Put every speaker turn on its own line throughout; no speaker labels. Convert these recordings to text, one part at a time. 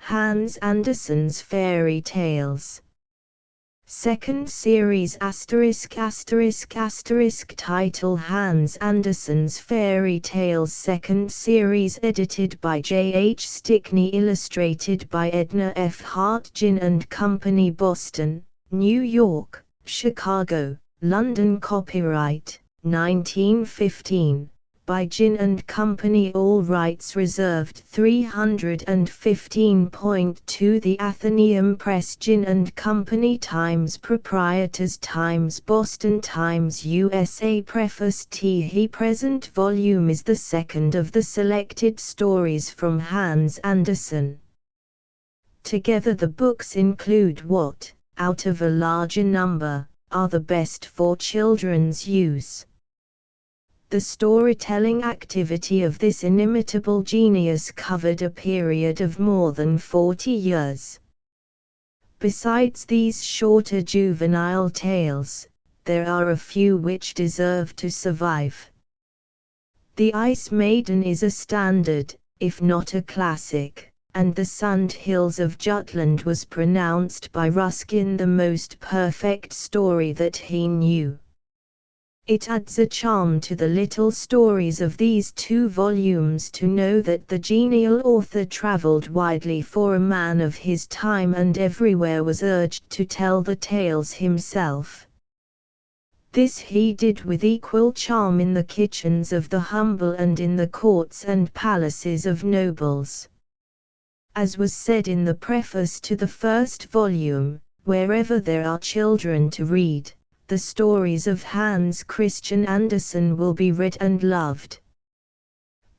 Hans Andersen's Fairy Tales. Second series ***** title Hans Andersen's Fairy Tales Second series edited by J. H. Stickney, illustrated by Edna F. Hart, Gin and Company, Boston, New York, Chicago, London. Copyright 1915 by Gin and Company, all rights reserved. 315.2 The Athenaeum Press, Gin and Company, Times Proprietors, Times Boston, Times USA. Preface. The present volume is the second of the selected stories from Hans Andersen. Together the books include what, out of a larger number, are the best for children's use. The storytelling activity of this inimitable genius covered a period of more than 40 years. Besides these shorter juvenile tales, there are a few which deserve to survive. The Ice Maiden is a standard, if not a classic, and the Sand Hills of Jutland was pronounced by Ruskin the most perfect story that he knew. It adds a charm to the little stories of these two volumes to know that the genial author traveled widely for a man of his time and everywhere was urged to tell the tales himself. This he did with equal charm in the kitchens of the humble and in the courts and palaces of nobles. As was said in the preface to the first volume, wherever there are children to read, the stories of Hans Christian Andersen will be read and loved.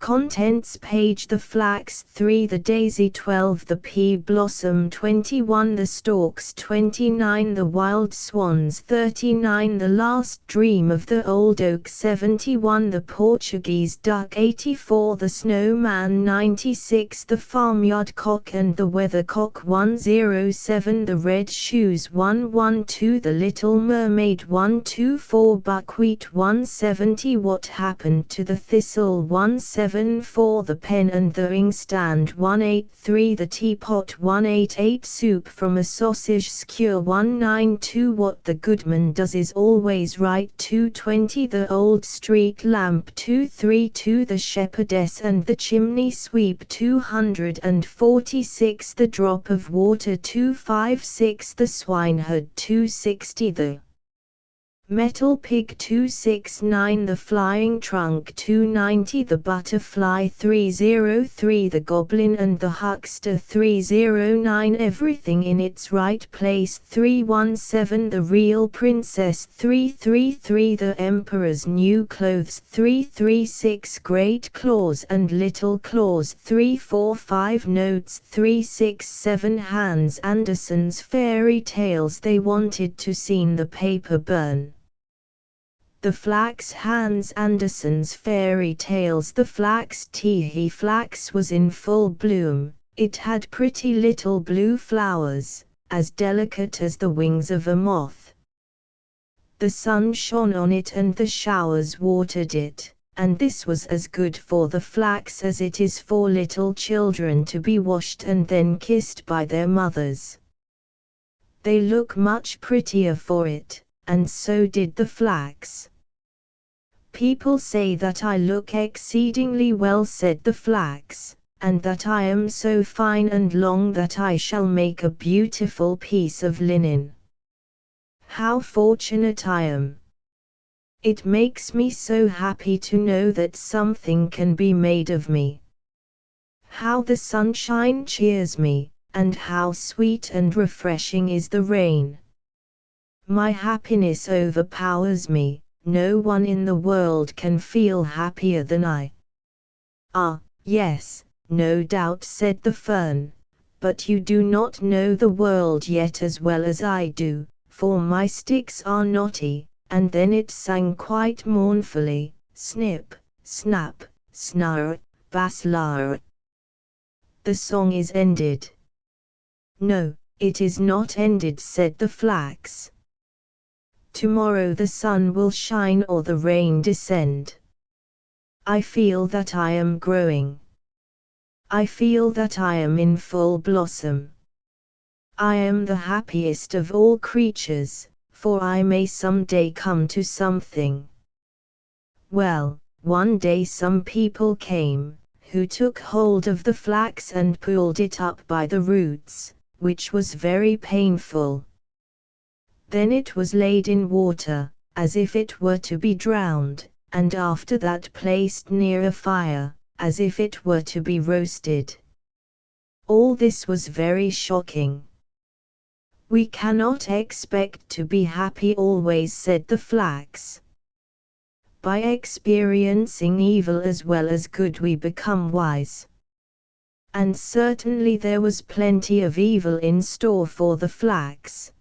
Contents page: The Flax 3, The Daisy 12, The Pea Blossom 21, The Storks 29, The Wild Swans 39, The Last Dream of the Old Oak 71, The Portuguese Duck 84, The Snowman 96, The Farmyard Cock and the Weathercock 107, The Red Shoes 112, The Little Mermaid 124, Buckwheat 170, What Happened to the Thistle 174, The Pen and the Inkstand 183, The Teapot 188, Soup from a Sausage Skewer 192, What the Goodman Does Is Always Right 220, The Old Street Lamp 232, The Shepherdess and the Chimney Sweep 246, The Drop of Water 256, The Swineherd 260, The Metal Pig 269, The Flying Trunk 290, The Butterfly 303, The Goblin and the Huckster 309, Everything in its Right Place 317, The Real Princess 333, The Emperor's New Clothes 336, Great Claus and Little Claus 345, Notes 367, Hans Andersen's Fairy Tales. They wanted to seen the paper burn. The Flax, Hans Andersen's Fairy Tales. The flax flax was in full bloom. It had pretty little blue flowers, as delicate as the wings of a moth. The sun shone on it and the showers watered it, and this was as good for the flax as it is for little children to be washed and then kissed by their mothers. They look much prettier for it, and so did the flax. People say that I look exceedingly well, said the flax, and that I am so fine and long that I shall make a beautiful piece of linen. How fortunate I am! It makes me so happy to know that something can be made of me. How the sunshine cheers me, and how sweet and refreshing is the rain. My happiness overpowers me. No one in the world can feel happier than I. Ah, yes, no doubt, said the fern, but you do not know the world yet as well as I do, for my sticks are knotty. And then it sang quite mournfully, snip, snap, snarr, baslar. The song is ended. No, it is not ended, said the flax. Tomorrow the sun will shine or the rain descend. I feel that I am growing. I feel that I am in full blossom. I am the happiest of all creatures, for I may someday come to something. Well, one day some people came, who took hold of the flax and pulled it up by the roots, which was very painful. Then it was laid in water, as if it were to be drowned, and after that placed near a fire, as if it were to be roasted. All this was very shocking. We cannot expect to be happy always, said the flax. By experiencing evil as well as good we become wise. And certainly there was plenty of evil in store for the flax.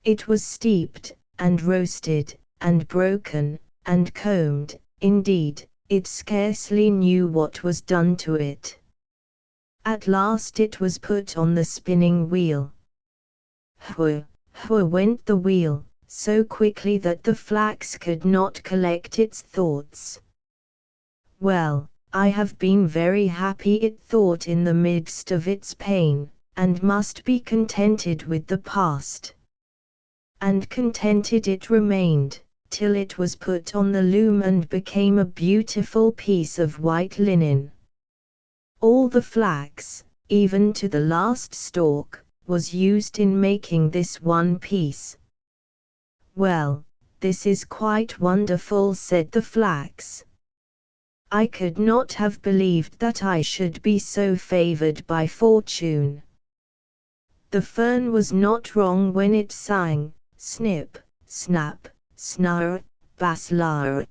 It was steeped, and roasted, and broken, and combed, indeed, it scarcely knew what was done to it. At last it was put on the spinning wheel. Whir, whir went the wheel, so quickly that the flax could not collect its thoughts. Well, I have been very happy, it thought in the midst of its pain, and must be contented with the past. And contented it remained, till it was put on the loom and became a beautiful piece of white linen. All the flax, even to the last stalk, was used in making this one piece. Well, this is quite wonderful, said the flax. I could not have believed that I should be so favored by fortune. The fern was not wrong when it sang, snip, snap, snarr, baslar.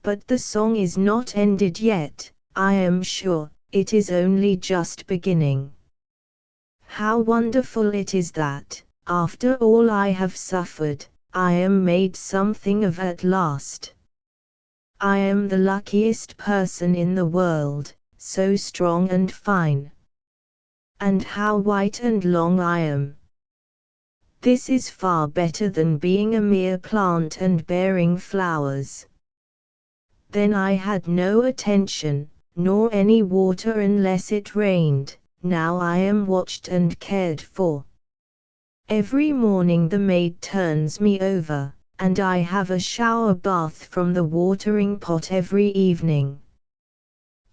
But the song is not ended yet, I am sure, it is only just beginning. How wonderful it is that, after all I have suffered, I am made something of at last. I am the luckiest person in the world, so strong and fine. And how white and long I am. This is far better than being a mere plant and bearing flowers. Then I had no attention, nor any water unless it rained, now I am watched and cared for. Every morning the maid turns me over, and I have a shower bath from the watering pot every evening.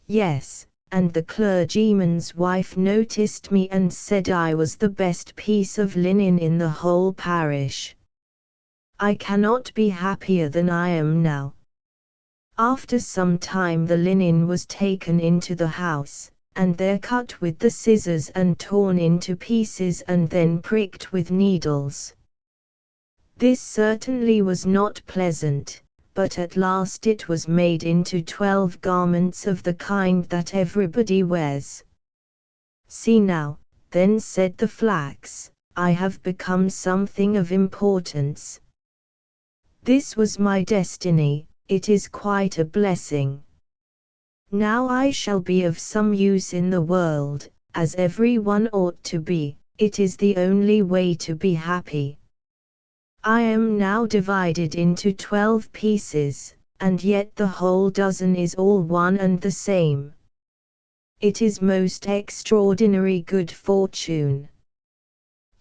Yes, and the clergyman's wife noticed me and said I was the best piece of linen in the whole parish. I cannot be happier than I am now. After some time the linen was taken into the house, and there cut with the scissors and torn into pieces and then pricked with needles. This certainly was not pleasant, but at last it was made into 12 garments of the kind that everybody wears. See now, then, said the flax, I have become something of importance. This was my destiny, it is quite a blessing. Now I shall be of some use in the world, as everyone ought to be, it is the only way to be happy. I am now divided into 12 pieces, and yet the whole dozen is all one and the same. It is most extraordinary good fortune.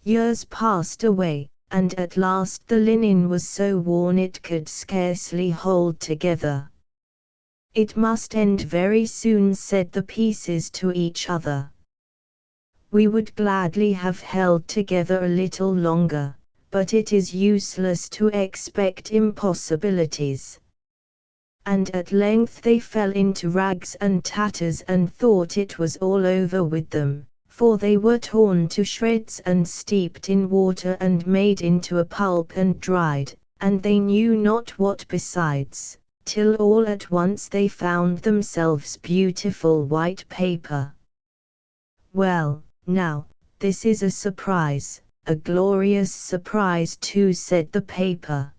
Years passed away, and at last the linen was so worn it could scarcely hold together. It must end very soon, said the pieces to each other. We would gladly have held together a little longer, but it is useless to expect impossibilities. And at length they fell into rags and tatters and thought it was all over with them, for they were torn to shreds and steeped in water and made into a pulp and dried, and they knew not what besides, till all at once they found themselves beautiful white paper. Well, now, this is a surprise, a glorious surprise too, said the paper.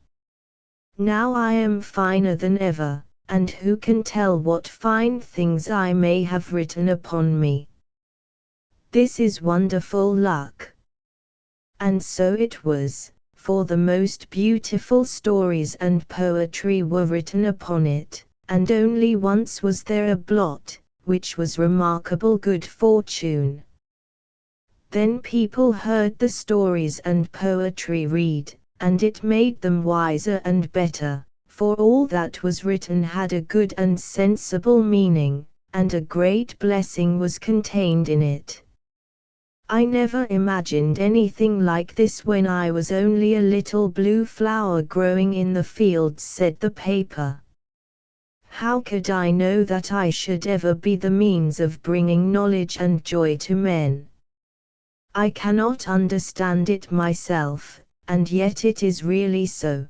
Now I am finer than ever, and who can tell what fine things I may have written upon me. This is wonderful luck. And so it was, for the most beautiful stories and poetry were written upon it, and only once was there a blot, which was remarkable good fortune. Then people heard the stories and poetry read, and it made them wiser and better, for all that was written had a good and sensible meaning, and a great blessing was contained in it. I never imagined anything like this when I was only a little blue flower growing in the fields, said the paper. How could I know that I should ever be the means of bringing knowledge and joy to men? I cannot understand it myself, and yet it is really so.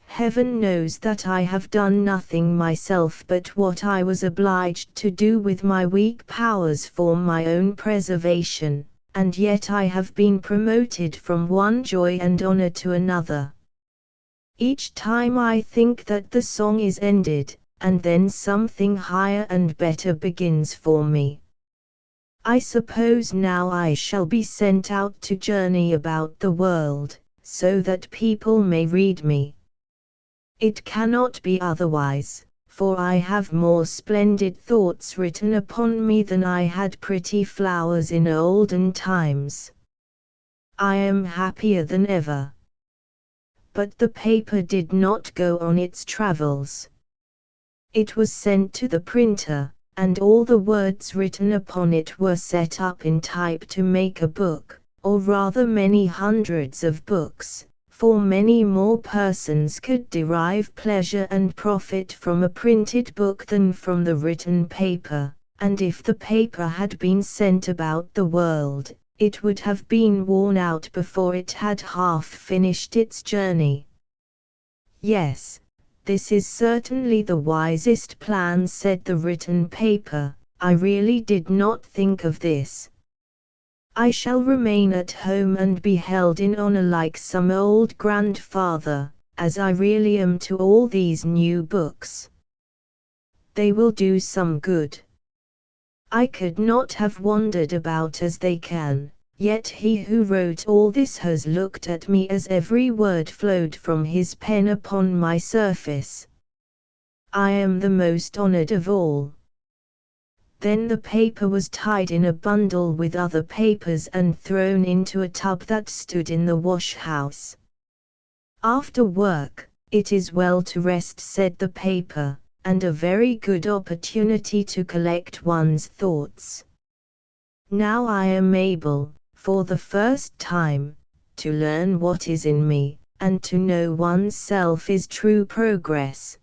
Heaven knows that I have done nothing myself but what I was obliged to do with my weak powers for my own preservation, and yet I have been promoted from one joy and honor to another. Each time I think that the song is ended, and then something higher and better begins for me. I suppose now I shall be sent out to journey about the world, so that people may read me. It cannot be otherwise, for I have more splendid thoughts written upon me than I had pretty flowers in olden times. I am happier than ever. But the paper did not go on its travels. It was sent to the printer, and all the words written upon it were set up in type to make a book, or rather many hundreds of books, for many more persons could derive pleasure and profit from a printed book than from the written paper, and if the paper had been sent about the world, it would have been worn out before it had half finished its journey. Yes, this is certainly the wisest plan, said the written paper. I really did not think of this. I shall remain at home and be held in honor like some old grandfather, as I really am to all these new books. They will do some good. I could not have wandered about as they can, yet he who wrote all this has looked at me as every word flowed from his pen upon my surface. I am the most honored of all. Then the paper was tied in a bundle with other papers and thrown into a tub that stood in the wash-house. After work, it is well to rest, said the paper, and a very good opportunity to collect one's thoughts. Now I am able, for the first time, to learn what is in me, and to know one's self is true progress.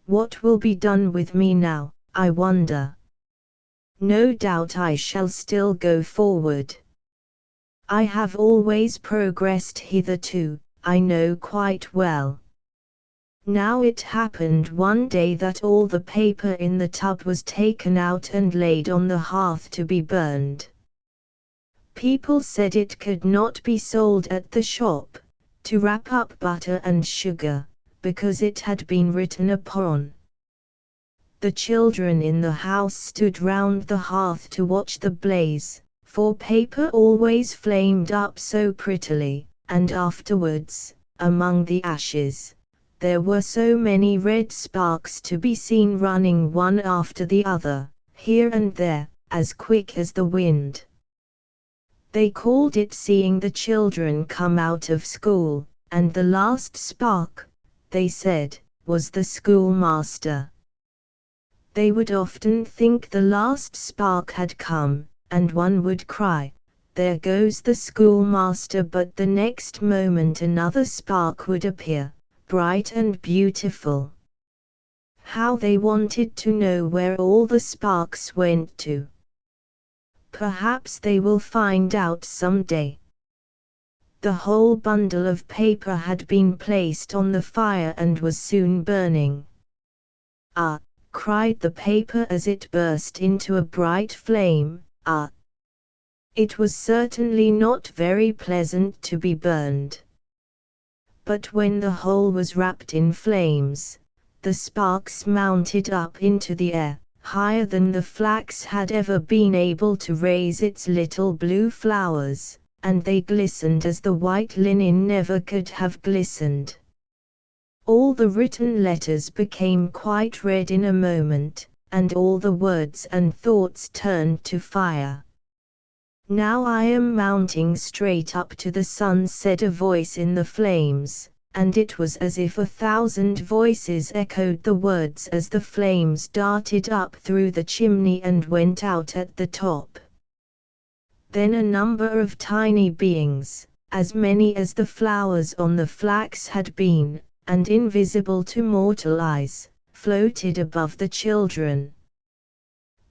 What will be done with me now, I wonder? No doubt I shall still go forward. I have always progressed hitherto, I know quite well. Now it happened one day that all the paper in the tub was taken out and laid on the hearth to be burned. People said it could not be sold at the shop, to wrap up butter and sugar, because it had been written upon. The children in the house stood round the hearth to watch the blaze, for paper always flamed up so prettily, and afterwards, among the ashes, there were so many red sparks to be seen running one after the other, here and there, as quick as the wind. They called it seeing the children come out of school, and the last spark, they said, was the schoolmaster. They would often think the last spark had come, and one would cry, "There goes the schoolmaster," but the next moment another spark would appear, bright and beautiful. How they wanted to know where all the sparks went to. Perhaps they will find out some day. The whole bundle of paper had been placed on the fire and was soon burning. "Ah!" cried the paper as it burst into a bright flame, "ah!" It was certainly not very pleasant to be burned. But when the whole was wrapped in flames, the sparks mounted up into the air, higher than the flax had ever been able to raise its little blue flowers, and they glistened as the white linen never could have glistened. All the written letters became quite red in a moment, and all the words and thoughts turned to fire. "Now I am mounting straight up to the sun," said a voice in the flames, and it was as if 1,000 voices echoed the words as the flames darted up through the chimney and went out at the top. Then a number of tiny beings, as many as the flowers on the flax had been, and invisible to mortal eyes, floated above the children.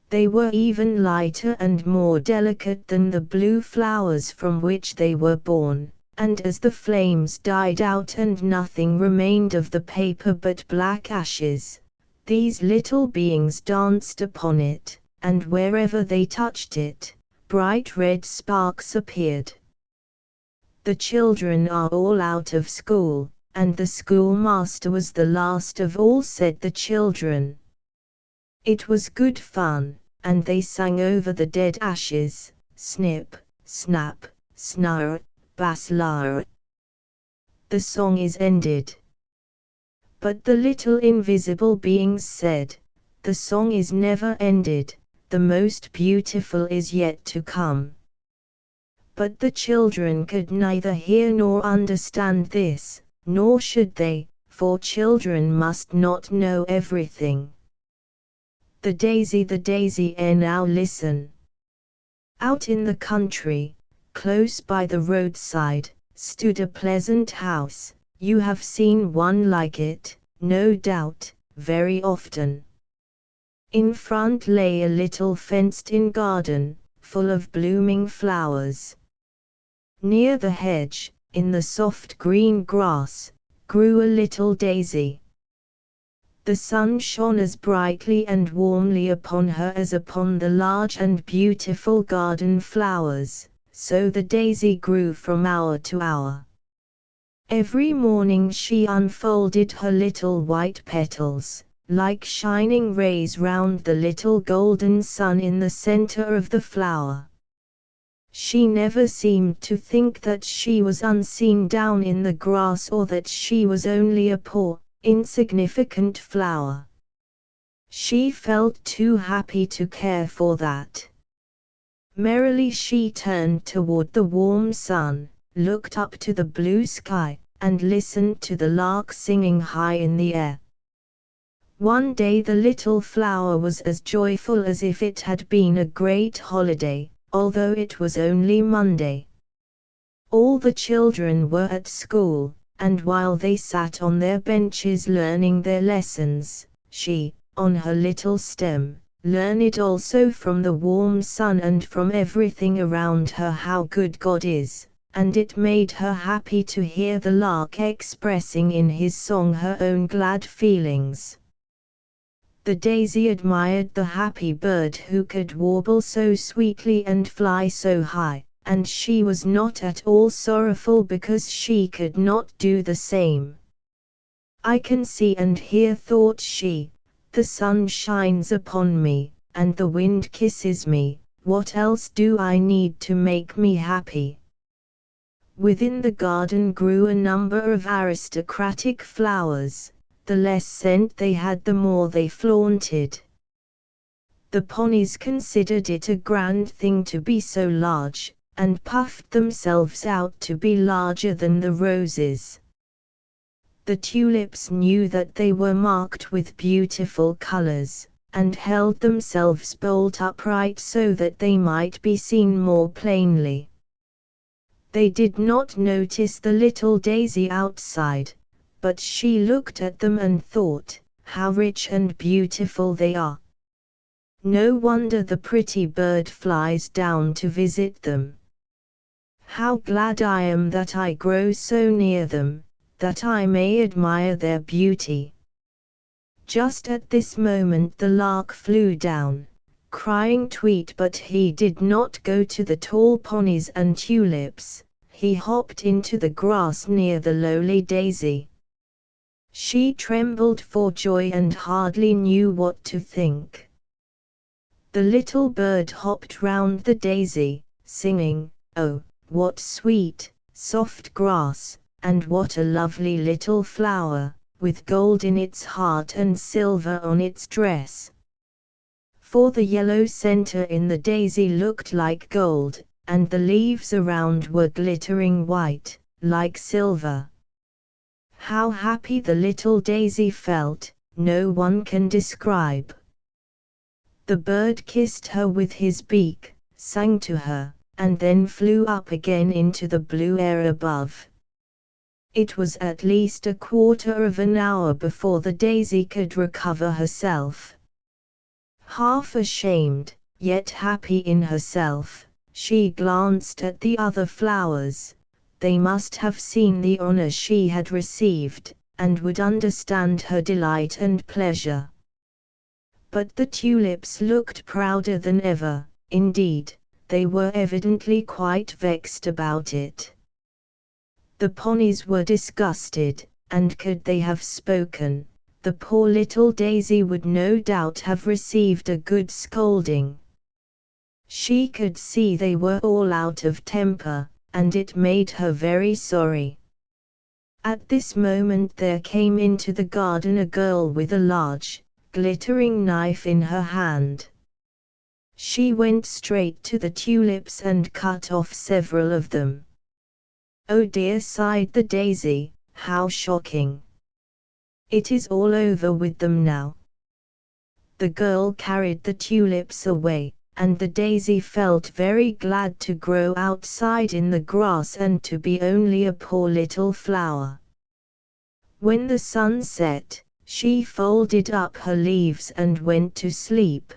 They were even lighter and more delicate than the blue flowers from which they were born, and as the flames died out and nothing remained of the paper but black ashes, these little beings danced upon it, and wherever they touched it, bright red sparks appeared. "The children are all out of school, and the schoolmaster was the last of all," said the children. It was good fun, and they sang over the dead ashes, snip, snap, snarr, baslar. The song is ended. But the little invisible beings said, "The song is never ended, the most beautiful is yet to come." But the children could neither hear nor understand this, nor should they, for children must not know everything. The daisy, now listen. Out in the country, close by the roadside, stood a pleasant house. You have seen one like it, no doubt, very often. In front lay a little fenced-in garden, full of blooming flowers. Near the hedge, in the soft green grass, grew a little daisy. The sun shone as brightly and warmly upon her as upon the large and beautiful garden flowers, so the daisy grew from hour to hour. Every morning she unfolded her little white petals, like shining rays round the little golden sun in the center of the flower. She never seemed to think that she was unseen down in the grass, or that she was only a poor, insignificant flower. She felt too happy to care for that. Merrily she turned toward the warm sun, looked up to the blue sky, and listened to the lark singing high in the air. One day the little flower was as joyful as if it had been a great holiday, although it was only Monday. All the children were at school, and while they sat on their benches learning their lessons, she, on her little stem, learned also from the warm sun and from everything around her how good God is, and it made her happy to hear the lark expressing in his song her own glad feelings. The daisy admired the happy bird who could warble so sweetly and fly so high, and she was not at all sorrowful because she could not do the same. "I can see and hear," thought she, "the sun shines upon me, and the wind kisses me, what else do I need to make me happy?" Within the garden grew a number of aristocratic flowers. The less scent they had, the more they flaunted. The ponies considered it a grand thing to be so large, and puffed themselves out to be larger than the roses. The tulips knew that they were marked with beautiful colors, and held themselves bolt upright so that they might be seen more plainly. They did not notice the little daisy outside, but she looked at them and thought, "How rich and beautiful they are. No wonder the pretty bird flies down to visit them. How glad I am that I grow so near them, that I may admire their beauty." Just at this moment the lark flew down, crying "Tweet," but he did not go to the tall ponies and tulips, he hopped into the grass near the lowly daisy. She trembled for joy and hardly knew what to think. The little bird hopped round the daisy, singing, "Oh, what sweet, soft grass, and what a lovely little flower, with gold in its heart and silver on its dress." for the yellow center in the daisy looked like gold, and the leaves around were glittering white, like silver. How happy the little daisy felt, no one can describe. The bird kissed her with his beak, sang to her, and then flew up again into the blue air above. It was at least a quarter of an hour before the daisy could recover herself. Half ashamed, yet happy in herself, she glanced at the other flowers. They must have seen the honor she had received, and would understand her delight and pleasure. But the tulips looked prouder than ever, indeed, they were evidently quite vexed about it. The ponies were disgusted, and could they have spoken, the poor little daisy would no doubt have received a good scolding. She could see they were all out of temper, and it made her very sorry. At this moment there came into the garden a girl with a large, glittering knife in her hand. She went straight to the tulips and cut off several of them. "Oh dear," sighed the daisy, "how shocking! It is all over with them now." The girl carried the tulips away, and the daisy felt very glad to grow outside in the grass and to be only a poor little flower. When the sun set, she folded up her leaves and went to sleep.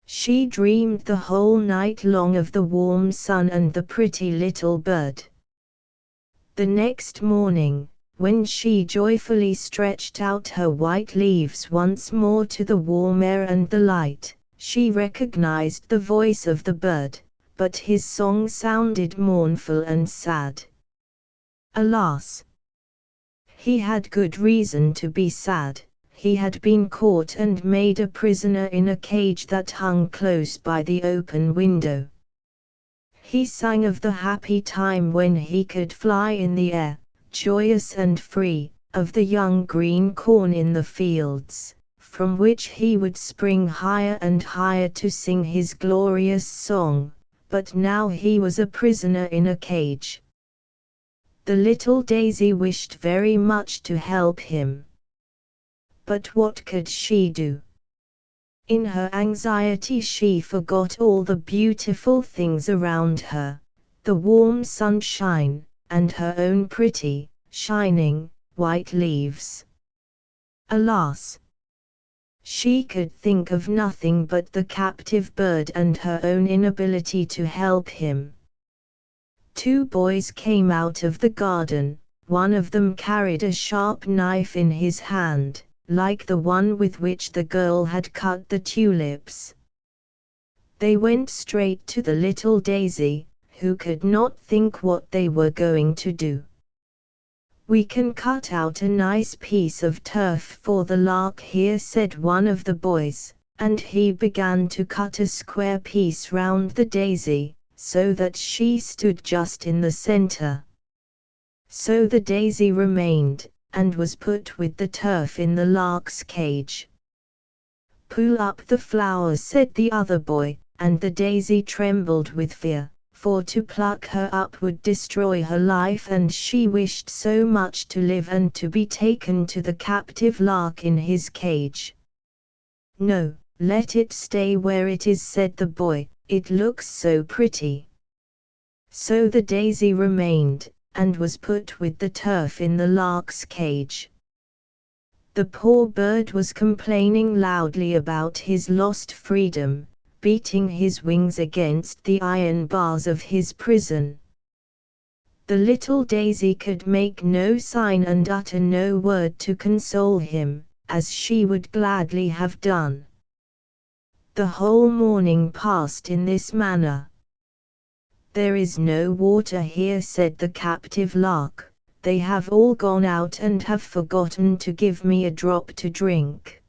She dreamed the whole night long of the warm sun and the pretty little bird. The next morning, when she joyfully stretched out her white leaves once more to the warm air and the light, she recognized the voice of the bird, but his song sounded mournful and sad. Alas! He had good reason to be sad. He had been caught and made a prisoner in a cage that hung close by the open window. He sang of the happy time when he could fly in the air, joyous and free, of the young green corn in the fields, from which he would spring higher and higher to sing his glorious song, but now he was a prisoner in a cage. The little daisy wished very much to help him. But what could she do? In her anxiety she forgot all the beautiful things around her, the warm sunshine, and her own pretty, shining, white leaves. Alas! She could think of nothing but the captive bird and her own inability to help him. Two boys came out of the garden. One of them carried a sharp knife in his hand, like the one with which the girl had cut the tulips. They went straight to the little daisy, who could not think what they were going to do. "We can cut out a nice piece of turf for the lark here," said one of the boys, and he began to cut a square piece round the daisy, so that she stood just in the center. So the daisy remained, and was put with the turf in the lark's cage. "Pull up the flowers," said the other boy, and the daisy trembled with fear, for to pluck her up would destroy her life, and she wished so much to live and to be taken to the captive lark in his cage. "No, let it stay where it is," said the boy, "it looks so pretty." So the daisy remained, and was put with the turf in the lark's cage. The poor bird was complaining loudly about his lost freedom, beating his wings against the iron bars of his prison. The little daisy could make no sign and utter no word to console him, as she would gladly have done. The whole morning passed in this manner. "There is no water here," said the captive lark. "They have all gone out and have forgotten to give me a drop to drink.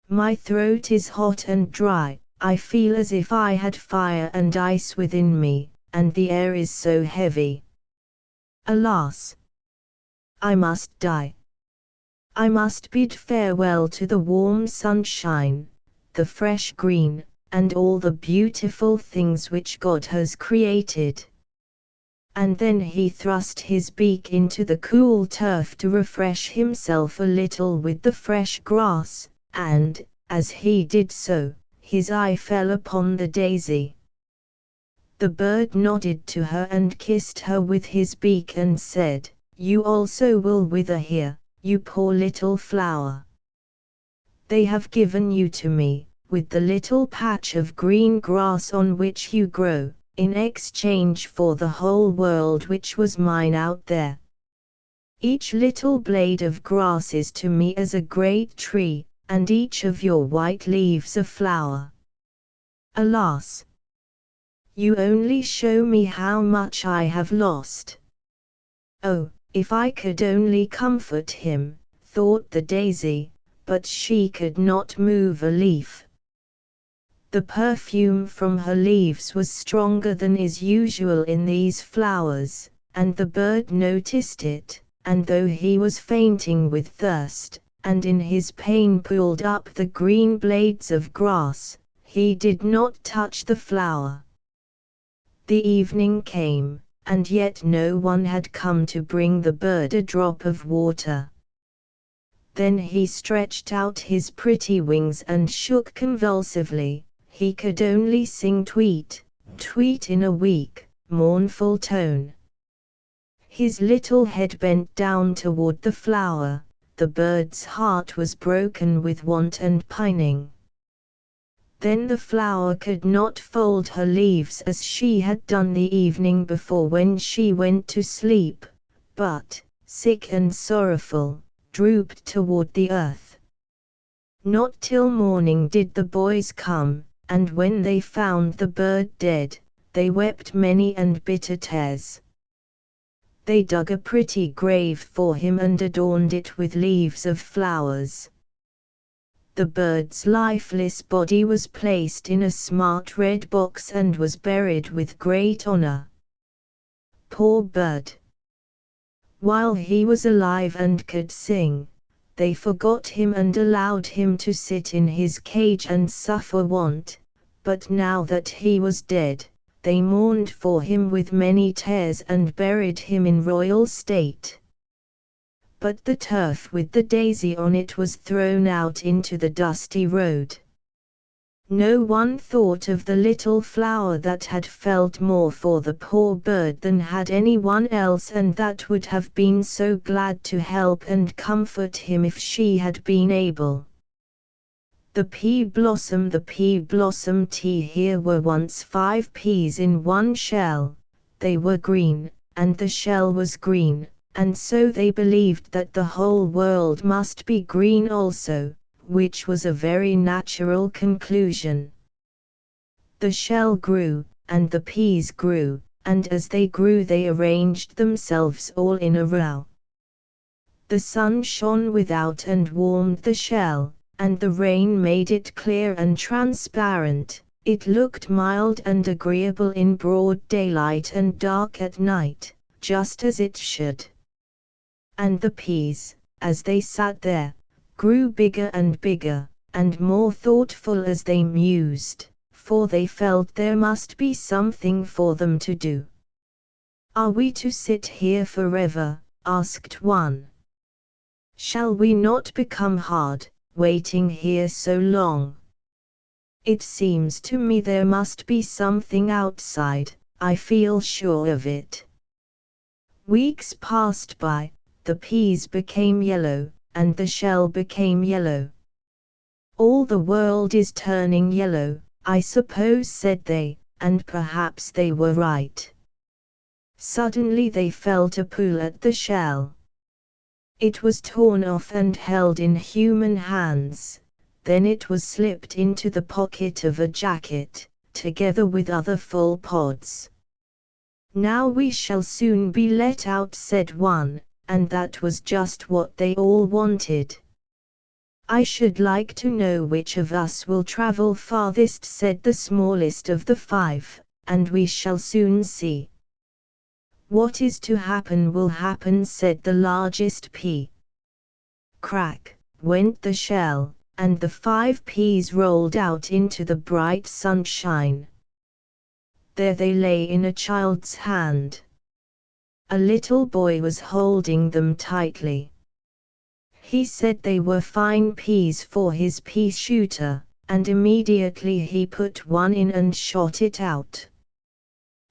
My throat is hot and dry, I feel as if I had fire and ice within me, and the air is so heavy. Alas! I must die. I must bid farewell to the warm sunshine, the fresh green, and all the beautiful things which God has created. And then he thrust his beak into the cool turf to refresh himself a little with the fresh grass, and, as he did so, his eye fell upon the daisy. The bird nodded to her and kissed her with his beak and said, "You also will wither here, you poor little flower. They have given you to me, with the little patch of green grass on which you grow, in exchange for the whole world which was mine out there. Each little blade of grass is to me as a great tree, and each of your white leaves a flower. Alas! You only show me how much I have lost." "Oh, if I could only comfort him," thought the daisy, but she could not move a leaf. The perfume from her leaves was stronger than is usual in these flowers, and the bird noticed it, and though he was fainting with thirst, and in his pain pulled up the green blades of grass, he did not touch the flower. The evening came, and yet no one had come to bring the bird a drop of water. Then he stretched out his pretty wings and shook convulsively. He could only sing tweet, tweet in a weak, mournful tone. His little head bent down toward the flower. The bird's heart was broken with want and pining. Then the flower could not fold her leaves as she had done the evening before when she went to sleep, but, sick and sorrowful, drooped toward the earth. Not till morning did the boys come, and when they found the bird dead, they wept many and bitter tears. They dug a pretty grave for him and adorned it with leaves of flowers. The bird's lifeless body was placed in a smart red box and was buried with great honor. Poor bird! While he was alive and could sing, they forgot him and allowed him to sit in his cage and suffer want, but now that he was dead, they mourned for him with many tears and buried him in royal state. But the turf with the daisy on it was thrown out into the dusty road. No one thought of the little flower that had felt more for the poor bird than had anyone else, and that would have been so glad to help and comfort him if she had been able. The pea blossom tea. Here were once 5 peas in one shell. They were green, and the shell was green, and so they believed that the whole world must be green also, which was a very natural conclusion. The shell grew, and the peas grew, and as they grew they arranged themselves all in a row. The sun shone without and warmed the shell, and the rain made it clear and transparent. It looked mild and agreeable in broad daylight and dark at night, just as it should. And the peas, as they sat there, grew bigger and bigger, and more thoughtful as they mused, for they felt there must be something for them to do. "Are we to sit here forever?" asked one. "Shall we not become hard, waiting here so long? It seems to me there must be something outside, I feel sure of it." Weeks passed by, the peas became yellow, and the shell became yellow. "All the world is turning yellow, I suppose," said they, and perhaps they were right. Suddenly they felt a pull at the shell. It was torn off and held in human hands, then it was slipped into the pocket of a jacket, together with other full pods. "Now we shall soon be let out," said one, and that was just what they all wanted. "I should like to know which of us will travel farthest," said the smallest of the 5, "and we shall soon see." "What is to happen will happen," said the largest pea. Crack went the shell, and the 5 peas rolled out into the bright sunshine. There they lay in a child's hand. A little boy was holding them tightly. He said they were fine peas for his pea shooter, and immediately he put one in and shot it out.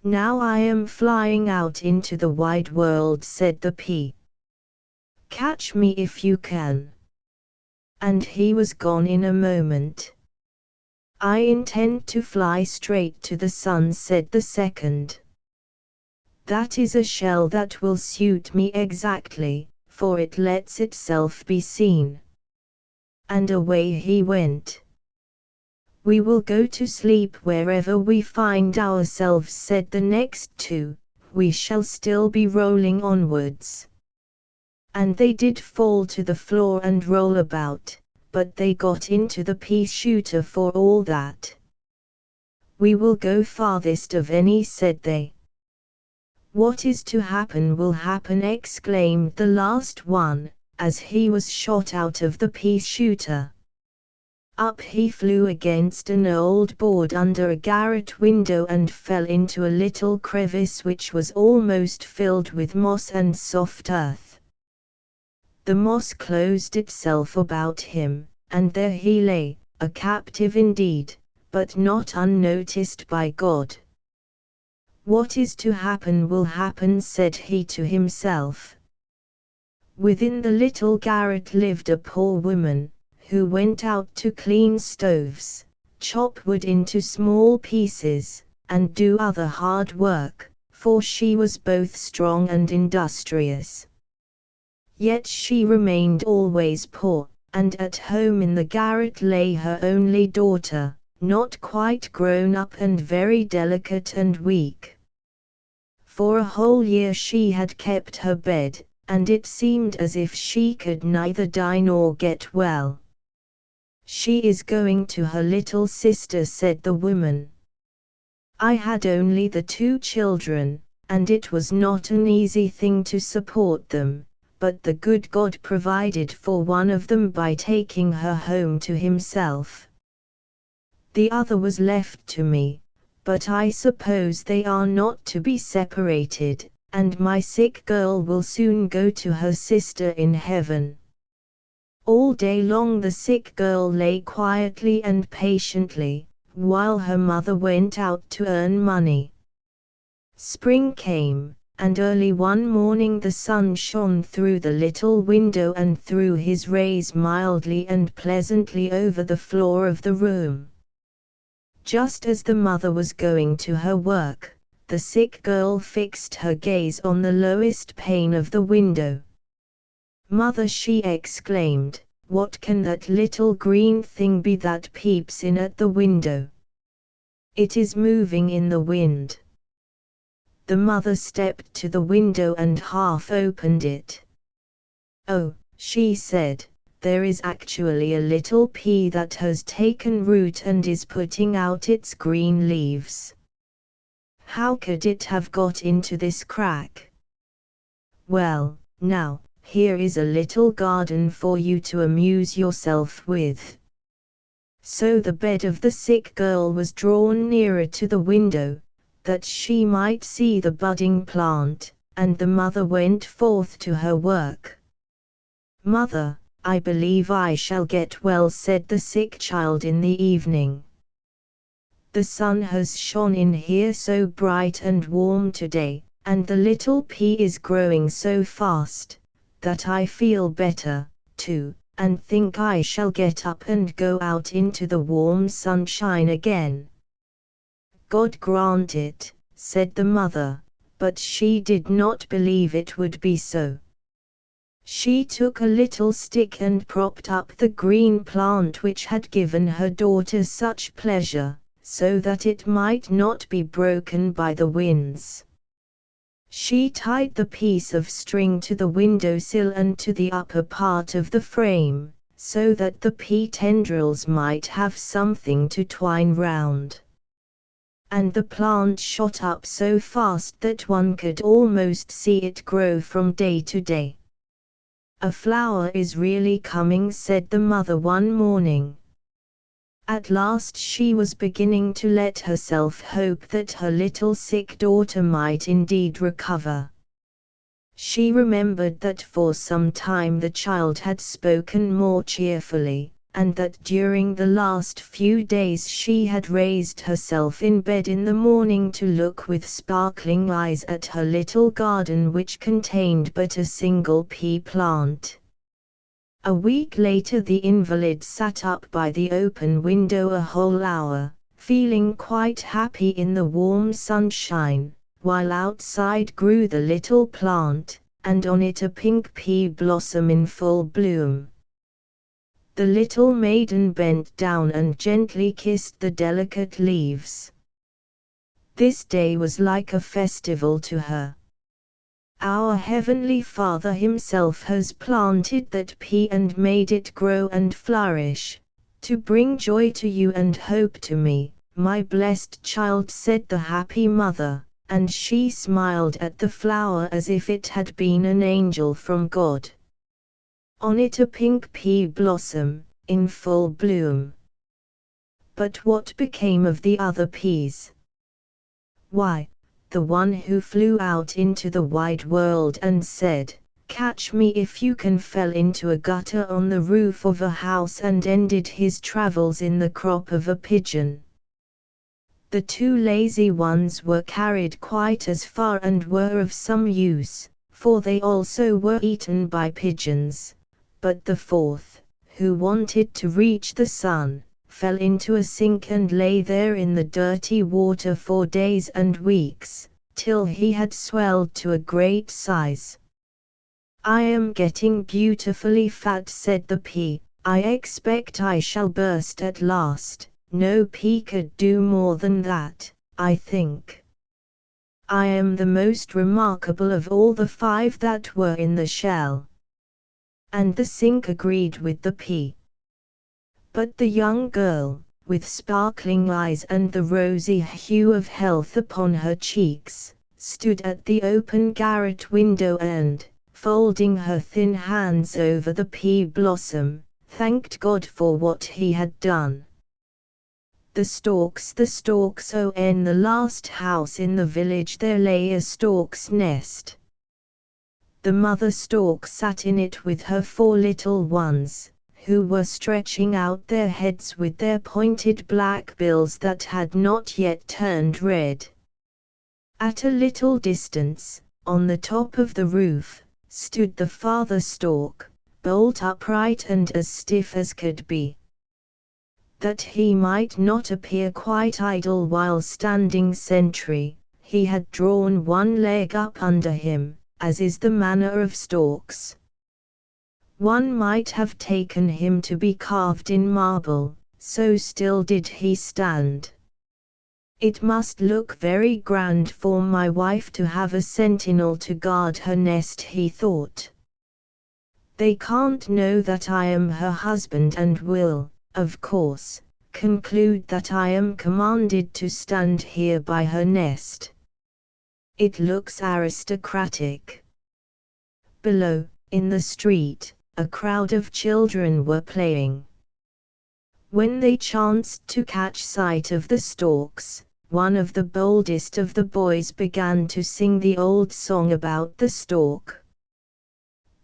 "Now I am flying out into the wide world," said the pea. "Catch me if you can." And he was gone in a moment. "I intend to fly straight to the sun," said the second. "That is a shell that will suit me exactly, for it lets itself be seen." And away he went. "We will go to sleep wherever we find ourselves," said the next two, "we shall still be rolling onwards." And they did fall to the floor and roll about, but they got into the pea shooter for all that. "We will go farthest of any," said they. "What is to happen will happen," exclaimed the last one, as he was shot out of the pea shooter. Up he flew against an old board under a garret window and fell into a little crevice which was almost filled with moss and soft earth. The moss closed itself about him, and there he lay, a captive indeed, but not unnoticed by God. "What is to happen will happen," said he to himself. Within the little garret lived a poor woman, who went out to clean stoves, chop wood into small pieces, and do other hard work, for she was both strong and industrious. Yet she remained always poor, and at home in the garret lay her only daughter, not quite grown up and very delicate and weak. For a whole year she had kept her bed, and it seemed as if she could neither die nor get well. "She is going to her little sister," said the woman. "I had only the 2 children, and it was not an easy thing to support them, but the good God provided for one of them by taking her home to himself. The other was left to me, but I suppose they are not to be separated, and my sick girl will soon go to her sister in heaven." All day long the sick girl lay quietly and patiently, while her mother went out to earn money. Spring came, and early one morning the sun shone through the little window and threw his rays mildly and pleasantly over the floor of the room. Just as the mother was going to her work, the sick girl fixed her gaze on the lowest pane of the window. "Mother," she exclaimed, "what can that little green thing be that peeps in at the window? It is moving in the wind." The mother stepped to the window and half opened it. "Oh," she said, "there is actually a little pea that has taken root and is putting out its green leaves. How could it have got into this crack? Well, now, here is a little garden for you to amuse yourself with." So the bed of the sick girl was drawn nearer to the window, that she might see the budding plant, and the mother went forth to her work. "Mother, I believe I shall get well," said the sick child in the evening. "The sun has shone in here so bright and warm today, and the little pea is growing so fast, that I feel better, too, and think I shall get up and go out into the warm sunshine again." "God grant it," said the mother, but she did not believe it would be so. She took a little stick and propped up the green plant which had given her daughter such pleasure, so that it might not be broken by the winds. She tied the piece of string to the window-sill and to the upper part of the frame, so that the pea tendrils might have something to twine round. And the plant shot up so fast that one could almost see it grow from day to day. "A flower is really coming," said the mother one morning. At last she was beginning to let herself hope that her little sick daughter might indeed recover. She remembered that for some time the child had spoken more cheerfully, and that during the last few days she had raised herself in bed in the morning to look with sparkling eyes at her little garden which contained but a single pea plant. A week later the invalid sat up by the open window a whole hour, feeling quite happy in the warm sunshine, while outside grew the little plant, and on it a pink pea blossom in full bloom. The little maiden bent down and gently kissed the delicate leaves. This day was like a festival to her. Our Heavenly Father Himself has planted that pea and made it grow and flourish, to bring joy to you and hope to me, my blessed child, said the happy mother, and she smiled at the flower as if it had been an angel from God. On it a pink pea blossom, in full bloom. But what became of the other peas? Why, the one who flew out into the wide world and said, "Catch me if you can," fell into a gutter on the roof of a house and ended his travels in the crop of a pigeon. The two lazy ones were carried quite as far and were of some use, for they also were eaten by pigeons, but the fourth, who wanted to reach the sun, fell into a sink and lay there in the dirty water for days and weeks, till he had swelled to a great size. "I am getting beautifully fat," said the pea. "I expect I shall burst at last." No pea could do more than that, I think. "I am the most remarkable of all the 5 that were in the shell." And the sink agreed with the pea. But the young girl, with sparkling eyes and the rosy hue of health upon her cheeks, stood at the open garret window and, folding her thin hands over the pea blossom, thanked God for what He had done. The storks, oh, in the last house in the village there lay a stork's nest. The mother stork sat in it with her 4 little ones, who were stretching out their heads with their pointed black bills that had not yet turned red. At a little distance, on the top of the roof, stood the father stork, bolt upright and as stiff as could be. That he might not appear quite idle while standing sentry, he had drawn one leg up under him, as is the manner of storks. One might have taken him to be carved in marble, so still did he stand. "It must look very grand for my wife to have a sentinel to guard her nest," he thought. "They can't know that I am her husband and will, of course, conclude that I am commanded to stand here by her nest. It looks aristocratic." Below, in the street, a crowd of children were playing. When they chanced to catch sight of the storks, one of the boldest of the boys began to sing the old song about the stork.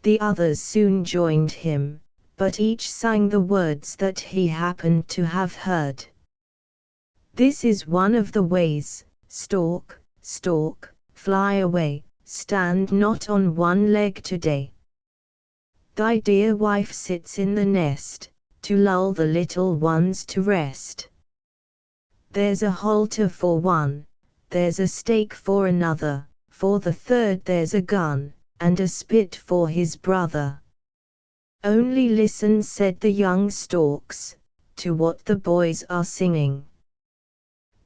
The others soon joined him, but each sang the words that he happened to have heard. "This is one of the ways, stork, stork, fly away, stand not on one leg today. Thy dear wife sits in the nest, to lull the little ones to rest. There's a halter for one, there's a stake for another, for the third there's a gun, and a spit for his brother. Only listen," said the young storks, "to what the boys are singing.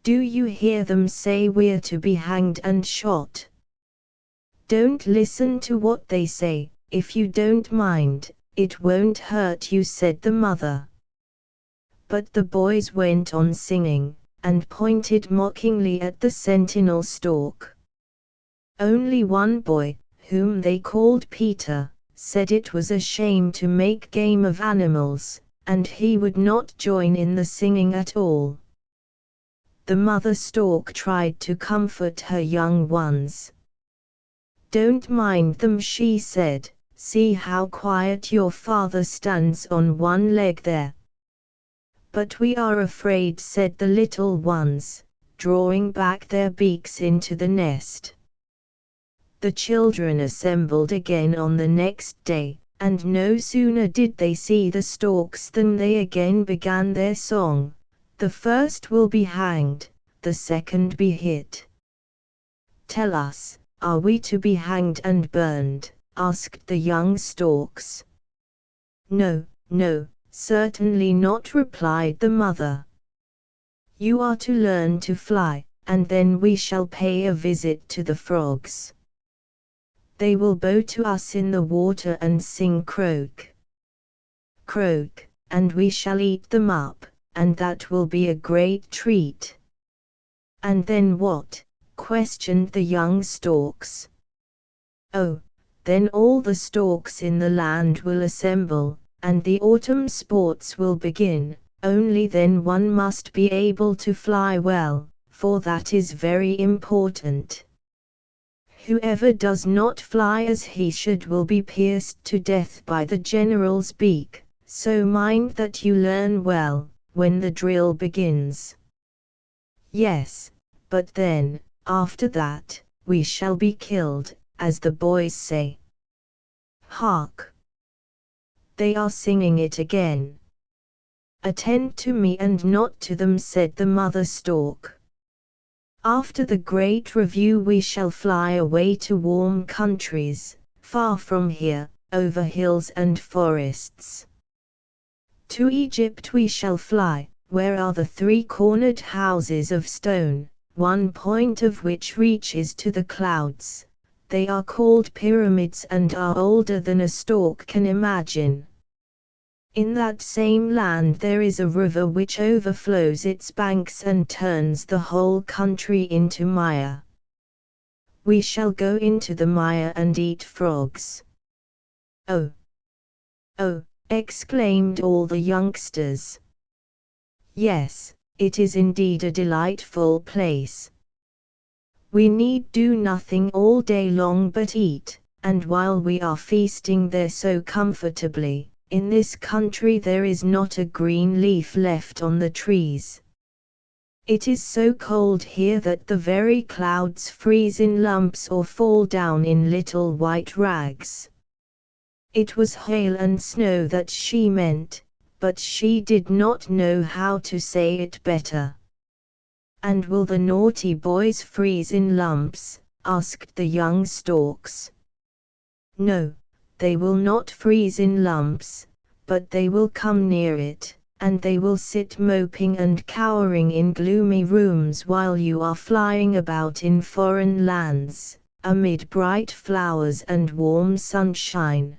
Do you hear them say we're to be hanged and shot? Don't listen to what they say, if you don't mind, it won't hurt you," said the mother. But the boys went on singing, and pointed mockingly at the sentinel stork. Only one boy, whom they called Peter, said it was a shame to make game of animals, and he would not join in the singing at all. The mother stork tried to comfort her young ones. "Don't mind them," she said, "see how quiet your father stands on one leg there." "But we are afraid," said the little ones, drawing back their beaks into the nest. The children assembled again on the next day, and no sooner did they see the storks than they again began their song. "The first will be hanged, the second be hit." "Tell us, are we to be hanged and burned?" asked the young storks. "No, no, certainly not," replied the mother. "You are to learn to fly, and then we shall pay a visit to the frogs. They will bow to us in the water and sing croak, croak, and we shall eat them up, and that will be a great treat." "And then what?" questioned the young storks. "Oh, then all the storks in the land will assemble, and the autumn sports will begin. Only then one must be able to fly well, for that is very important. Whoever does not fly as he should will be pierced to death by the general's beak, so mind that you learn well, when the drill begins." "Yes, but then, after that, we shall be killed, as the boys say." "Hark! They are singing it again." "Attend to me and not to them," said the mother stork. "After the great review we shall fly away to warm countries, far from here, over hills and forests. To Egypt we shall fly, where are the three-cornered houses of stone, one point of which reaches to the clouds. They are called pyramids and are older than a stork can imagine. In that same land there is a river which overflows its banks and turns the whole country into mire. We shall go into the mire and eat frogs." "Oh! Oh!" exclaimed all the youngsters. "Yes, it is indeed a delightful place. We need do nothing all day long but eat, and while we are feasting there so comfortably, in this country there is not a green leaf left on the trees. It is so cold here that the very clouds freeze in lumps or fall down in little white rags." It was hail and snow that she meant, but she did not know how to say it better. "And will the naughty boys freeze in lumps?" asked the young storks. "No, they will not freeze in lumps, but they will come near it, and they will sit moping and cowering in gloomy rooms while you are flying about in foreign lands, amid bright flowers and warm sunshine."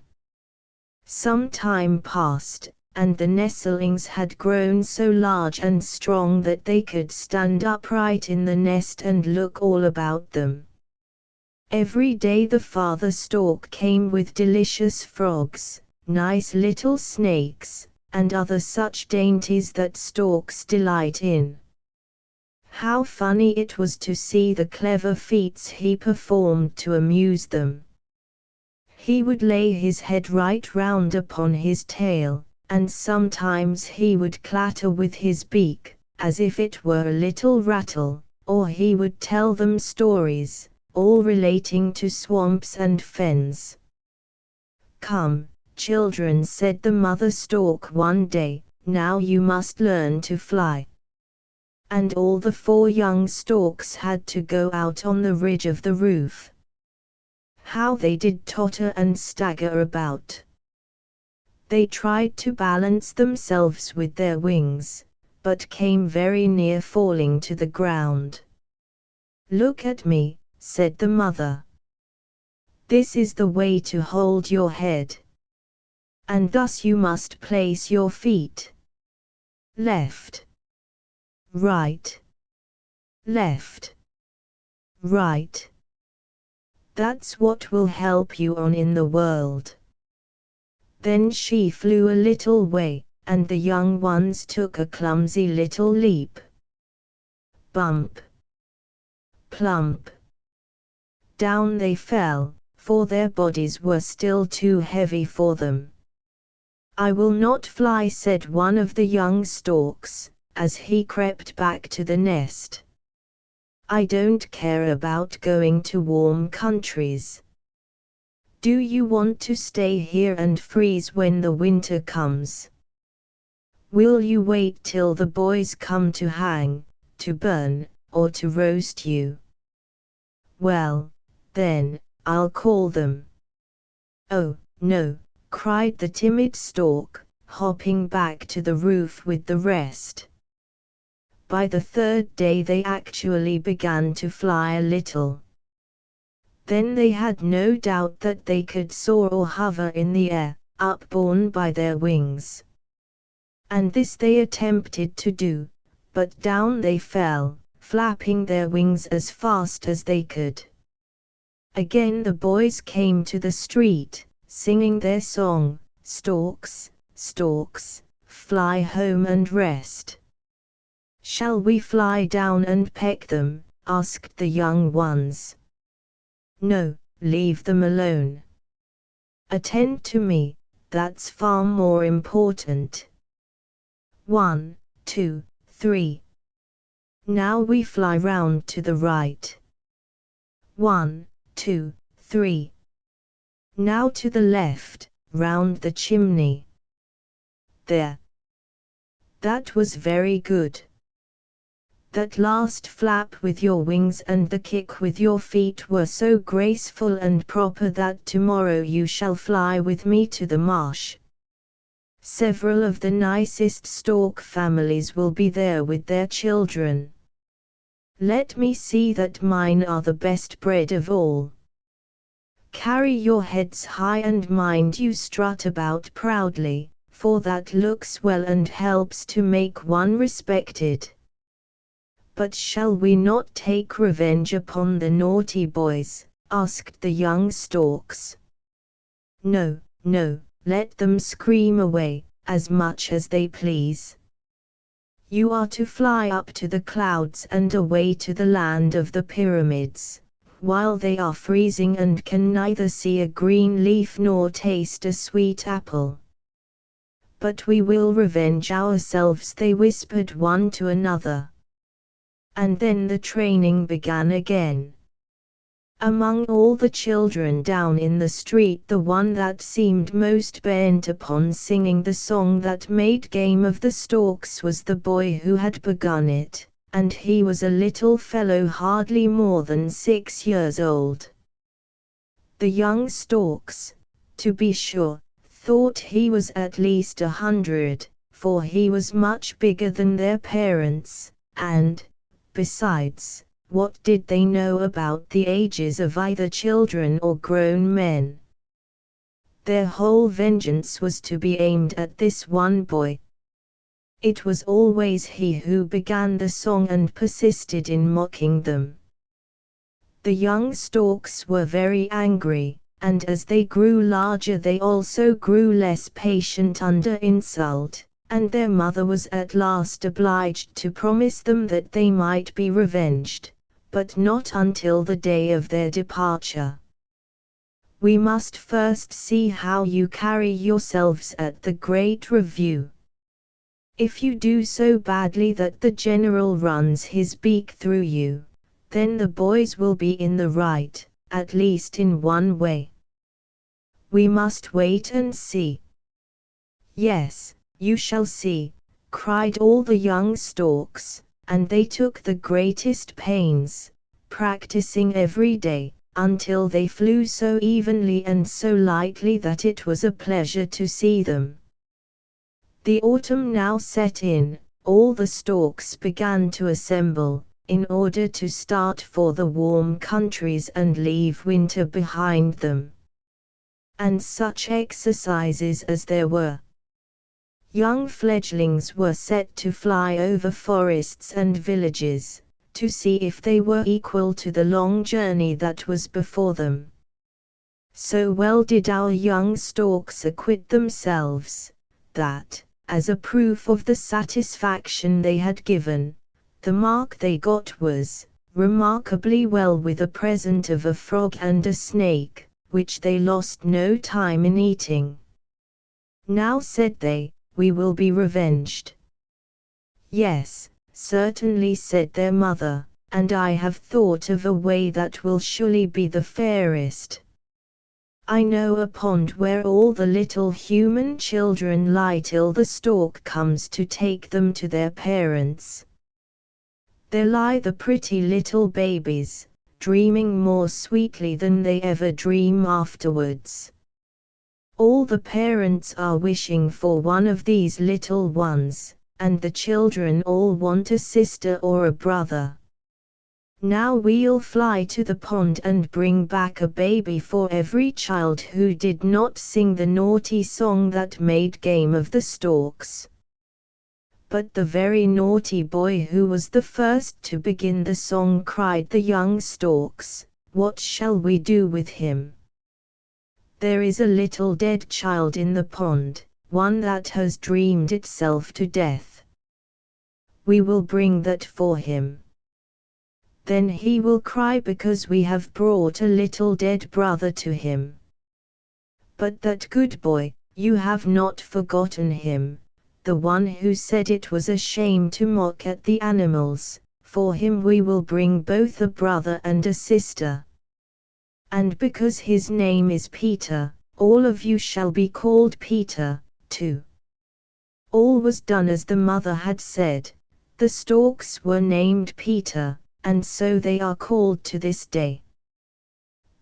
Some time passed, and the nestlings had grown so large and strong that they could stand upright in the nest and look all about them. Every day the father stork came with delicious frogs, nice little snakes, and other such dainties that storks delight in. How funny it was to see the clever feats he performed to amuse them. He would lay his head right round upon his tail, and sometimes he would clatter with his beak, as if it were a little rattle, or he would tell them stories, all relating to swamps and fens. "Come, children," said the mother stork one day, "now you must learn to fly." And all the 4 young storks had to go out on the ridge of the roof. How they did totter and stagger about! They tried to balance themselves with their wings, but came very near falling to the ground. "Look at me," said the mother. "This is the way to hold your head. And thus you must place your feet. Left, right, left, right. That's what will help you on in the world." Then she flew a little way, and the young ones took a clumsy little leap. Bump! Plump! Down they fell, for their bodies were still too heavy for them. "I will not fly," said one of the young storks, as he crept back to the nest. "I don't care about going to warm countries. Do you want to stay here and freeze when the winter comes? Will you wait till the boys come to hang, to burn, or to roast you? Well, then, I'll call them." "Oh, no," cried the timid stork, hopping back to the roof with the rest. By the third day they actually began to fly a little. Then they had no doubt that they could soar or hover in the air, upborne by their wings. And this they attempted to do, but down they fell, flapping their wings as fast as they could. Again the boys came to the street, singing their song, "Storks, storks, fly home and rest." "Shall we fly down and peck them?" asked the young ones. "No, leave them alone. Attend to me, that's far more important. 1, 2, 3. Now we fly round to the right. 1, 2, 3. Now to the left, round the chimney. There. That was very good. That last flap with your wings and the kick with your feet were so graceful and proper that tomorrow you shall fly with me to the marsh. Several of the nicest stork families will be there with their children. Let me see that mine are the best bred of all. Carry your heads high and mind you strut about proudly, for that looks well and helps to make one respected. But shall we not take revenge upon the naughty boys?" asked the young storks. "No, no, let them scream away, as much as they please. You are to fly up to the clouds and away to the land of the pyramids, while they are freezing and can neither see a green leaf nor taste a sweet apple." "But we will revenge ourselves," they whispered one to another. And then the training began again. Among all the children down in the street, the one that seemed most bent upon singing the song that made game of the storks was the boy who had begun it, and he was a little fellow hardly more than 6 years old. The young storks, to be sure, thought he was at least 100, for he was much bigger than their parents, and, besides, what did they know about the ages of either children or grown men? Their whole vengeance was to be aimed at this one boy. It was always he who began the song and persisted in mocking them. The young storks were very angry, and as they grew larger they also grew less patient under insult, and their mother was at last obliged to promise them that they might be revenged, but not until the day of their departure. "We must first see how you carry yourselves at the great review. If you do so badly that the general runs his beak through you, then the boys will be in the right, at least in one way. We must wait and see." "Yes, you shall see," cried all the young storks, and they took the greatest pains, practicing every day, until they flew so evenly and so lightly that it was a pleasure to see them. The autumn now set in, all the storks began to assemble, in order to start for the warm countries and leave winter behind them. And such exercises as there were! Young fledglings were set to fly over forests and villages, to see if they were equal to the long journey that was before them. So well did our young storks acquit themselves, that, as a proof of the satisfaction they had given, the mark they got was, remarkably well, with a present of a frog and a snake, which they lost no time in eating. Now, said they, we will be revenged. Yes, certainly, said their mother, and I have thought of a way that will surely be the fairest. I know a pond where all the little human children lie till the stork comes to take them to their parents. There lie the pretty little babies, dreaming more sweetly than they ever dream afterwards. All the parents are wishing for one of these little ones, and the children all want a sister or a brother. Now we'll fly to the pond and bring back a baby for every child who did not sing the naughty song that made game of the storks. But the very naughty boy who was the first to begin the song cried the young storks, what shall we do with him? There is a little dead child in the pond, one that has dreamed itself to death. We will bring that for him. Then he will cry because we have brought a little dead brother to him. But that good boy, you have not forgotten him, the one who said it was a shame to mock at the animals, for him we will bring both a brother and a sister. And because his name is Peter, all of you shall be called Peter, too. All was done as the mother had said. The storks were named Peter, and so they are called to this day.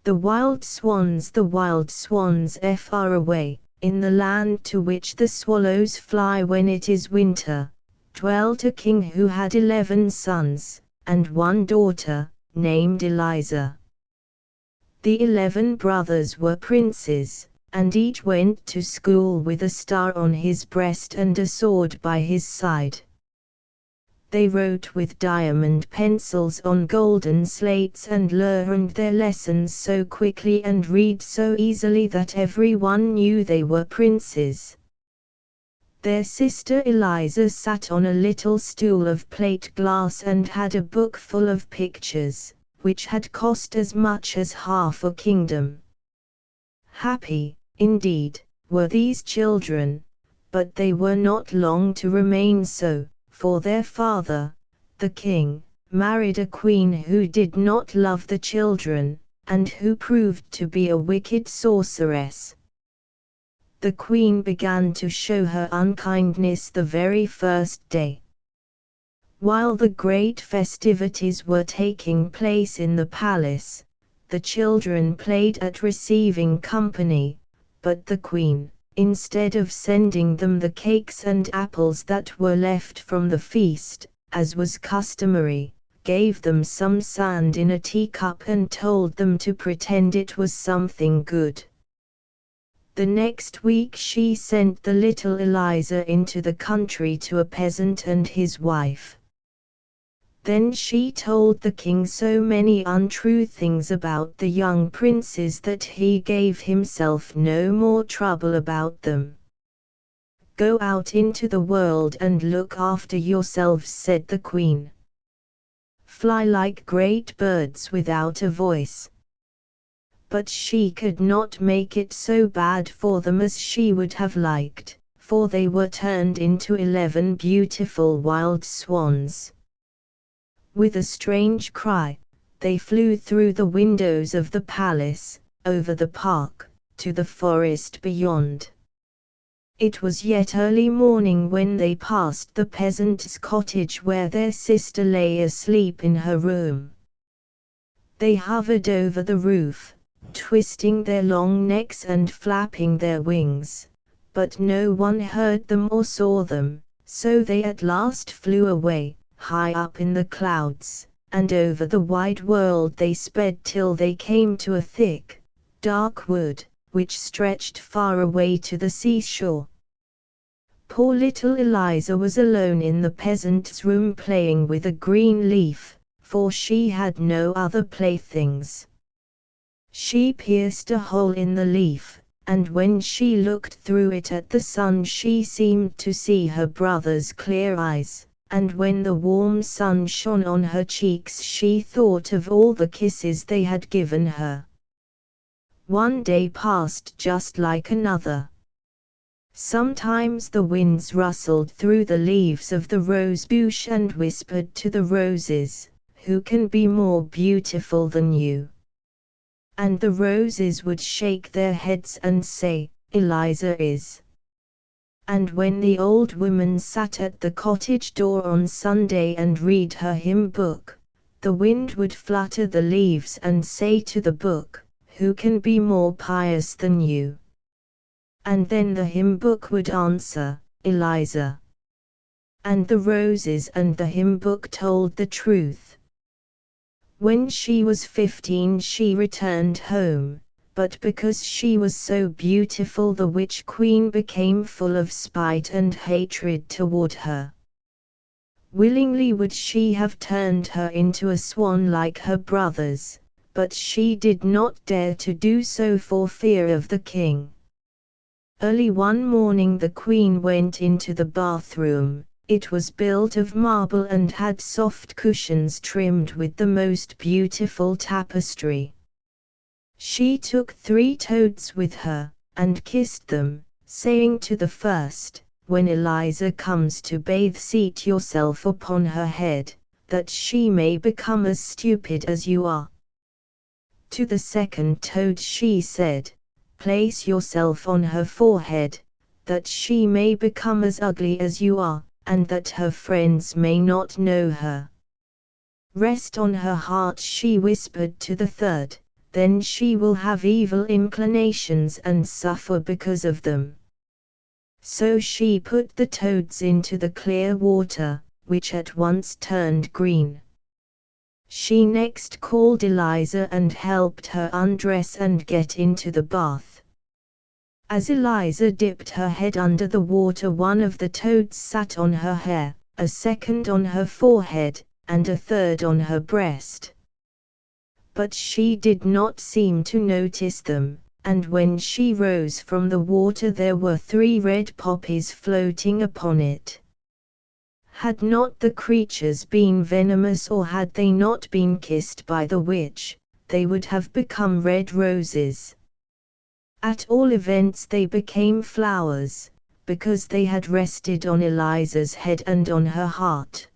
The wild swans far away, in the land to which the swallows fly when it is winter, dwelt a king who had 11 sons, and 1 daughter, named Eliza. The 11 brothers were princes, and each went to school with a star on his breast and a sword by his side. They wrote with diamond pencils on golden slates and learned their lessons so quickly and read so easily that everyone knew they were princes. Their sister Eliza sat on a little stool of plate glass and had a book full of pictures, which had cost as much as half a kingdom. Happy, indeed, were these children, but they were not long to remain so. For their father, the king, married a queen who did not love the children, and who proved to be a wicked sorceress. The queen began to show her unkindness the very first day. While the great festivities were taking place in the palace, the children played at receiving company, but the queen, instead of sending them the cakes and apples that were left from the feast, as was customary, gave them some sand in a teacup and told them to pretend it was something good. The next week she sent the little Eliza into the country to a peasant and his wife. Then she told the king so many untrue things about the young princes that he gave himself no more trouble about them. Go out into the world and look after yourselves, said the queen. Fly like great birds without a voice. But she could not make it so bad for them as she would have liked, for they were turned into 11 beautiful wild swans. With a strange cry, they flew through the windows of the palace, over the park, to the forest beyond. It was yet early morning when they passed the peasant's cottage where their sister lay asleep in her room. They hovered over the roof, twisting their long necks and flapping their wings, but no one heard them or saw them, so they at last flew away, high up in the clouds, and over the wide world they sped till they came to a thick, dark wood, which stretched far away to the seashore. Poor little Eliza was alone in the peasant's room playing with a green leaf, for she had no other playthings. She pierced a hole in the leaf, and when she looked through it at the sun she seemed to see her brother's clear eyes, and when the warm sun shone on her cheeks she thought of all the kisses they had given her. One day passed just like another. Sometimes the winds rustled through the leaves of the rose bush and whispered to the roses, "Who can be more beautiful than you?" And the roses would shake their heads and say, "Eliza is." And when the old woman sat at the cottage door on Sunday and read her hymn book, the wind would flutter the leaves and say to the book, "Who can be more pious than you?" And then the hymn book would answer, "Eliza." And the roses and the hymn book told the truth. When she was 15 she returned home, but because she was so beautiful the witch queen became full of spite and hatred toward her. Willingly would she have turned her into a swan like her brothers, but she did not dare to do so for fear of the king. Early one morning the queen went into the bathroom. It was built of marble and had soft cushions trimmed with the most beautiful tapestry. She took 3 toads with her, and kissed them, saying to the first, "When Eliza comes to bathe seat yourself upon her head, that she may become as stupid as you are." To the second toad she said, "Place yourself on her forehead, that she may become as ugly as you are, and that her friends may not know her." "Rest on her heart," she whispered to the third, "then she will have evil inclinations and suffer because of them." So she put the toads into the clear water, which at once turned green. She next called Eliza and helped her undress and get into the bath. As Eliza dipped her head under the water, one of the toads sat on her hair, a second on her forehead, and a third on her breast. But she did not seem to notice them, and when she rose from the water there were 3 red poppies floating upon it. Had not the creatures been venomous, or had they not been kissed by the witch, they would have become red roses. At all events they became flowers, because they had rested on Eliza's head and on her heart.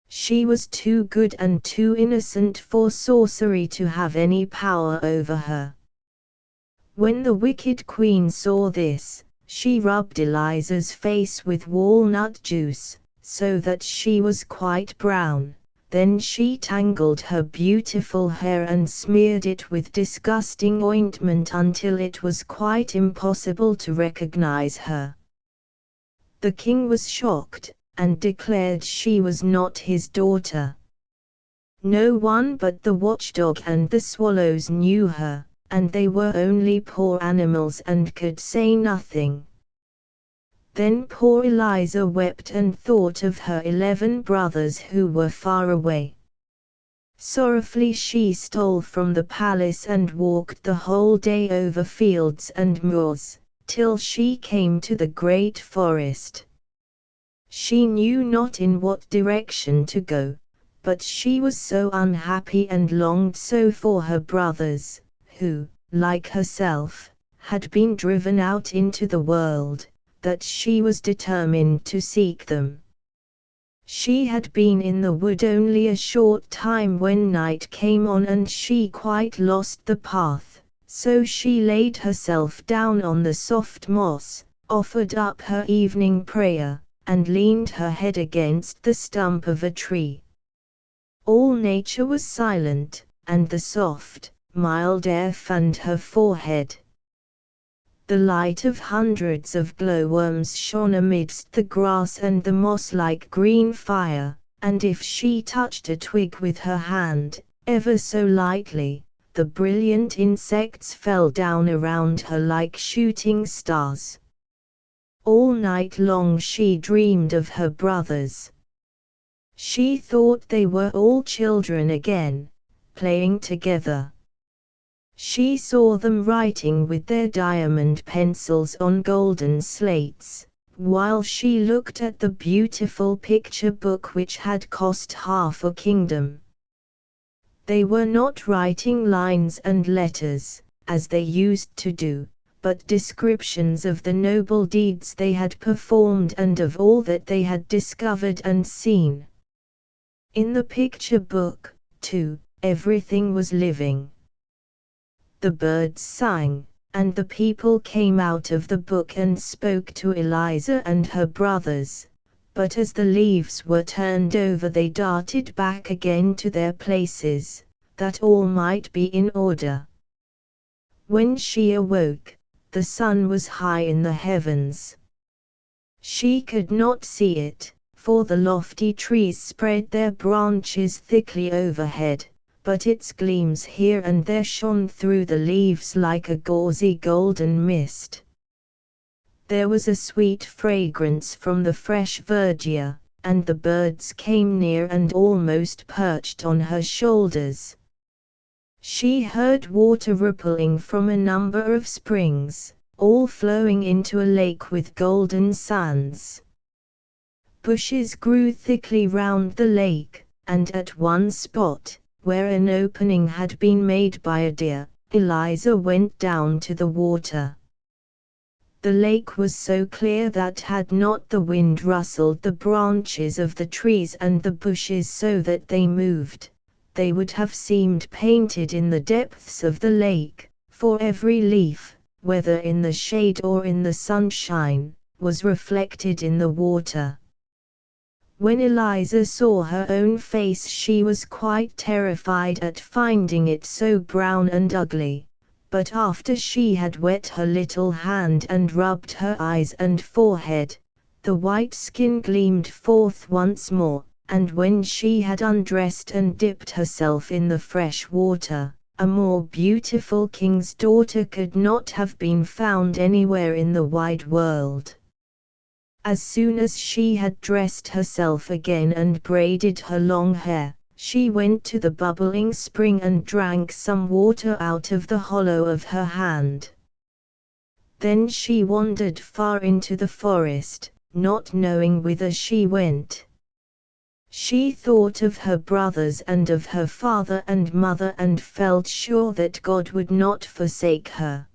She was too good and too innocent for sorcery to have any power over her. When the wicked queen saw this, she rubbed Eliza's face with walnut juice, so that she was quite brown. Then she tangled her beautiful hair and smeared it with disgusting ointment until it was quite impossible to recognize her. The king was shocked, and declared she was not his daughter. No one but the watchdog and the swallows knew her, and they were only poor animals and could say nothing. Then poor Eliza wept and thought of her 11 brothers who were far away. Sorrowfully she stole from the palace and walked the whole day over fields and moors, till she came to the great forest. She knew not in what direction to go, but she was so unhappy and longed so for her brothers, who, like herself, had been driven out into the world, that she was determined to seek them. She had been in the wood only a short time when night came on and she quite lost the path, so she laid herself down on the soft moss, offered up her evening prayer, and leaned her head against the stump of a tree. All nature was silent, and the soft, mild air fanned her forehead. The light of hundreds of glowworms shone amidst the grass and the moss like green fire, and if she touched a twig with her hand, ever so lightly, the brilliant insects fell down around her like shooting stars. All night long she dreamed of her brothers. She thought they were all children again, playing together. She saw them writing with their diamond pencils on golden slates, while she looked at the beautiful picture book which had cost half a kingdom. They were not writing lines and letters, as they used to do, but descriptions of the noble deeds they had performed and of all that they had discovered and seen. In the picture book, too, everything was living. The birds sang, and the people came out of the book and spoke to Eliza and her brothers, but as the leaves were turned over they darted back again to their places, that all might be in order. When she awoke, the sun was high in the heavens. She could not see it, for the lofty trees spread their branches thickly overhead, but its gleams here and there shone through the leaves like a gauzy golden mist. There was a sweet fragrance from the fresh verdure, and the birds came near and almost perched on her shoulders. She heard water rippling from a number of springs, all flowing into a lake with golden sands. Bushes grew thickly round the lake, and at one spot, where an opening had been made by a deer, Eliza went down to the water. The lake was so clear that had not the wind rustled the branches of the trees and the bushes so that they moved, they would have seemed painted in the depths of the lake, for every leaf, whether in the shade or in the sunshine, was reflected in the water. When Eliza saw her own face she was quite terrified at finding it so brown and ugly. But after she had wet her little hand and rubbed her eyes and forehead, the white skin gleamed forth once more, and when she had undressed and dipped herself in the fresh water, a more beautiful king's daughter could not have been found anywhere in the wide world. As soon as she had dressed herself again and braided her long hair, she went to the bubbling spring and drank some water out of the hollow of her hand. Then she wandered far into the forest, not knowing whither she went. She thought of her brothers and of her father and mother and felt sure that God would not forsake her.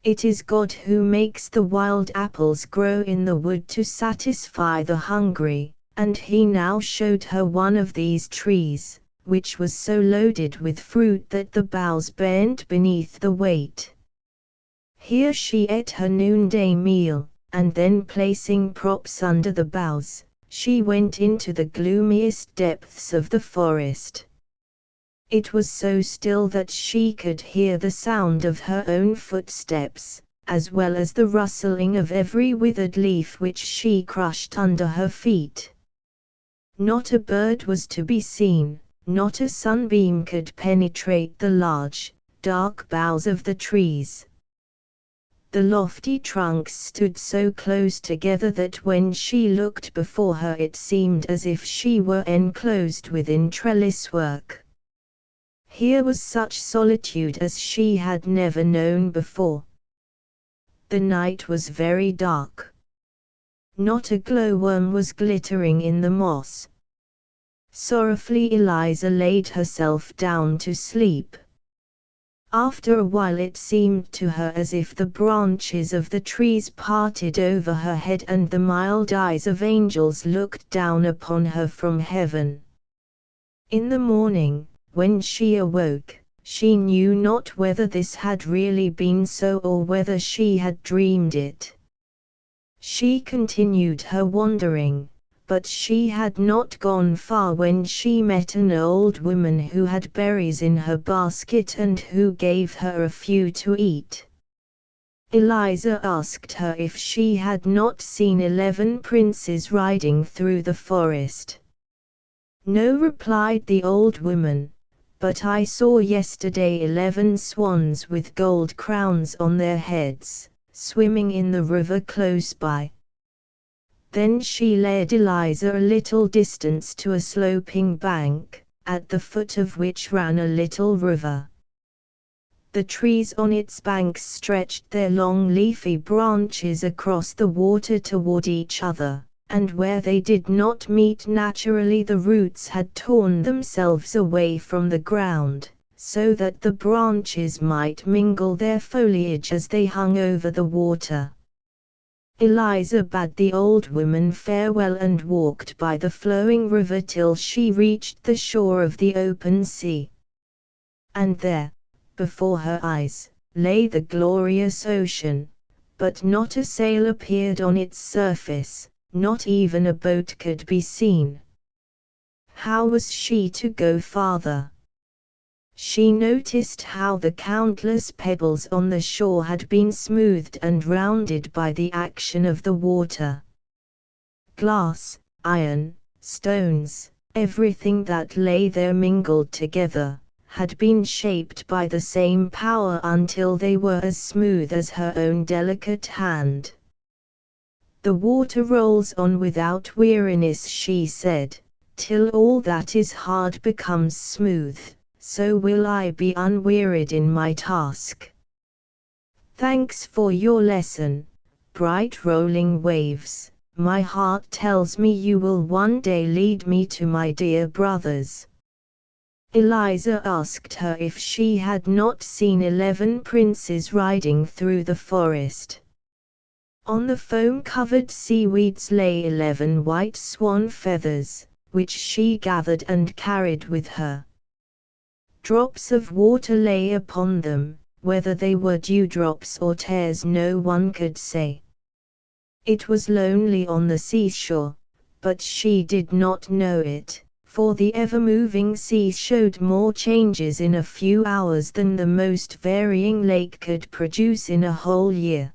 It is God who makes the wild apples grow in the wood to satisfy the hungry. And he now showed her one of these trees, which was so loaded with fruit that the boughs bent beneath the weight. Here she ate her noonday meal, and then placing props under the boughs, she went into the gloomiest depths of the forest. It was so still that she could hear the sound of her own footsteps, as well as the rustling of every withered leaf which she crushed under her feet. Not a bird was to be seen, not a sunbeam could penetrate the large, dark boughs of the trees. The lofty trunks stood so close together that when she looked before her it seemed as if she were enclosed within trellis work. Here was such solitude as she had never known before. The night was very dark. Not a glowworm was glittering in the moss. Sorrowfully Eliza laid herself down to sleep. After a while it seemed to her as if the branches of the trees parted over her head and the mild eyes of angels looked down upon her from heaven. In the morning, when she awoke, she knew not whether this had really been so or whether she had dreamed it. She continued her wandering, but she had not gone far when she met an old woman who had berries in her basket and who gave her a few to eat. Eliza asked her if she had not seen 11 princes riding through the forest. No, replied the old woman, but I saw yesterday 11 swans with gold crowns on their heads, swimming in the river close by. Then she led Eliza a little distance to a sloping bank, at the foot of which ran a little river. The trees on its banks stretched their long leafy branches across the water toward each other, and where they did not meet naturally the roots had torn themselves away from the ground, so that the branches might mingle their foliage as they hung over the water. Eliza bade the old woman farewell and walked by the flowing river till she reached the shore of the open sea. And there, before her eyes, lay the glorious ocean, but not a sail appeared on its surface, not even a boat could be seen. How was she to go farther? She noticed how the countless pebbles on the shore had been smoothed and rounded by the action of the water. Glass, iron, stones, everything that lay there mingled together, had been shaped by the same power until they were as smooth as her own delicate hand. The water rolls on without weariness, she said, till all that is hard becomes smooth. So will I be unwearied in my task. Thanks for your lesson, bright rolling waves. My heart tells me you will one day lead me to my dear brothers. Eliza asked her if she had not seen 11 princes riding through the forest. On the foam-covered seaweeds lay 11 white swan feathers, which she gathered and carried with her. Drops of water lay upon them, whether they were dewdrops or tears no one could say. It was lonely on the seashore, but she did not know it, for the ever-moving sea showed more changes in a few hours than the most varying lake could produce in a whole year.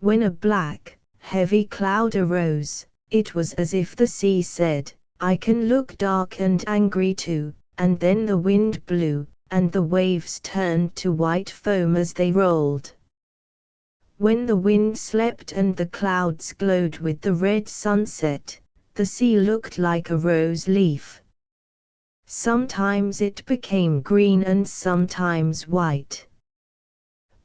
When a black, heavy cloud arose, it was as if the sea said, "I can look dark and angry too." And then the wind blew, and the waves turned to white foam as they rolled. When the wind slept and the clouds glowed with the red sunset, the sea looked like a rose leaf. Sometimes it became green and sometimes white.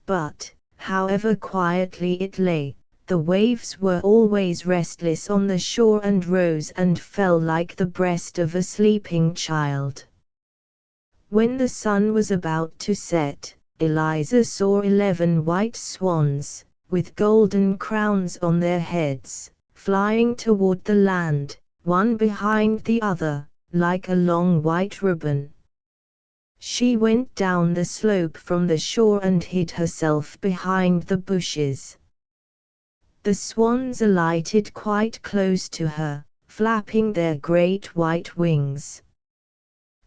But, however quietly it lay, the waves were always restless on the shore and rose and fell like the breast of a sleeping child. When the sun was about to set, Eliza saw 11 white swans, with golden crowns on their heads, flying toward the land, one behind the other, like a long white ribbon. She went down the slope from the shore and hid herself behind the bushes. The swans alighted quite close to her, flapping their great white wings.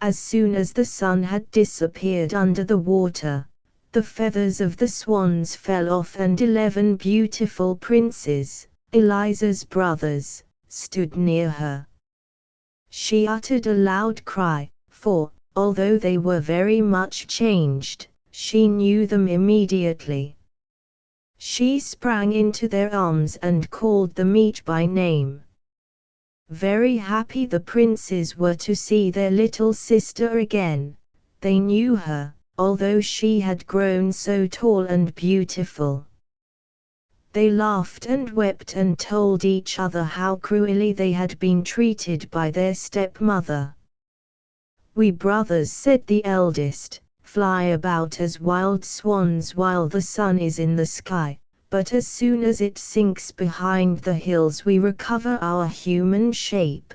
As soon as the sun had disappeared under the water, the feathers of the swans fell off and 11 beautiful princes, Eliza's brothers, stood near her. She uttered a loud cry, for, although they were very much changed, she knew them immediately. She sprang into their arms and called them each by name. Very happy the princes were to see their little sister again. They knew her, although she had grown so tall and beautiful. They laughed and wept and told each other how cruelly they had been treated by their stepmother. "We brothers," said the eldest, "fly about as wild swans while the sun is in the sky. But as soon as it sinks behind the hills we recover our human shape.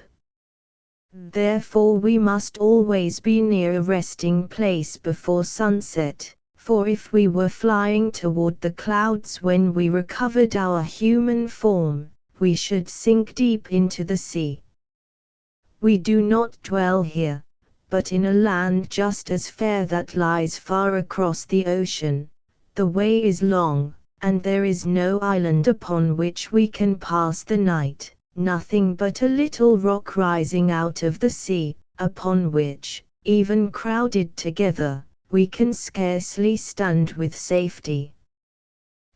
Therefore we must always be near a resting place before sunset, for if we were flying toward the clouds when we recovered our human form, we should sink deep into the sea. We do not dwell here, but in a land just as fair that lies far across the ocean. The way is long, and there is no island upon which we can pass the night, nothing but a little rock rising out of the sea, upon which, even crowded together, we can scarcely stand with safety.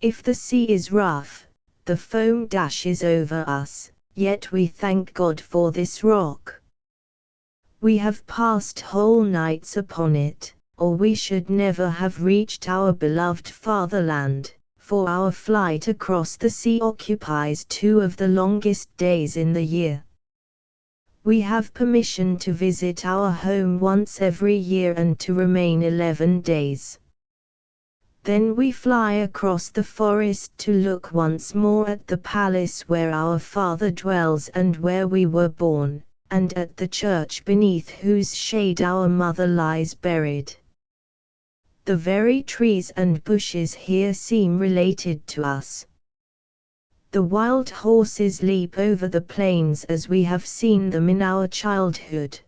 If the sea is rough, the foam dashes over us, yet we thank God for this rock. We have passed whole nights upon it, or we should never have reached our beloved fatherland, for our flight across the sea occupies 2 of the longest days in the year. We have permission to visit our home once every year and to remain 11 days. Then we fly across the forest to look once more at the palace where our father dwells and where we were born, and at the church beneath whose shade our mother lies buried. The very trees and bushes here seem related to us. The wild horses leap over the plains as we have seen them in our childhood.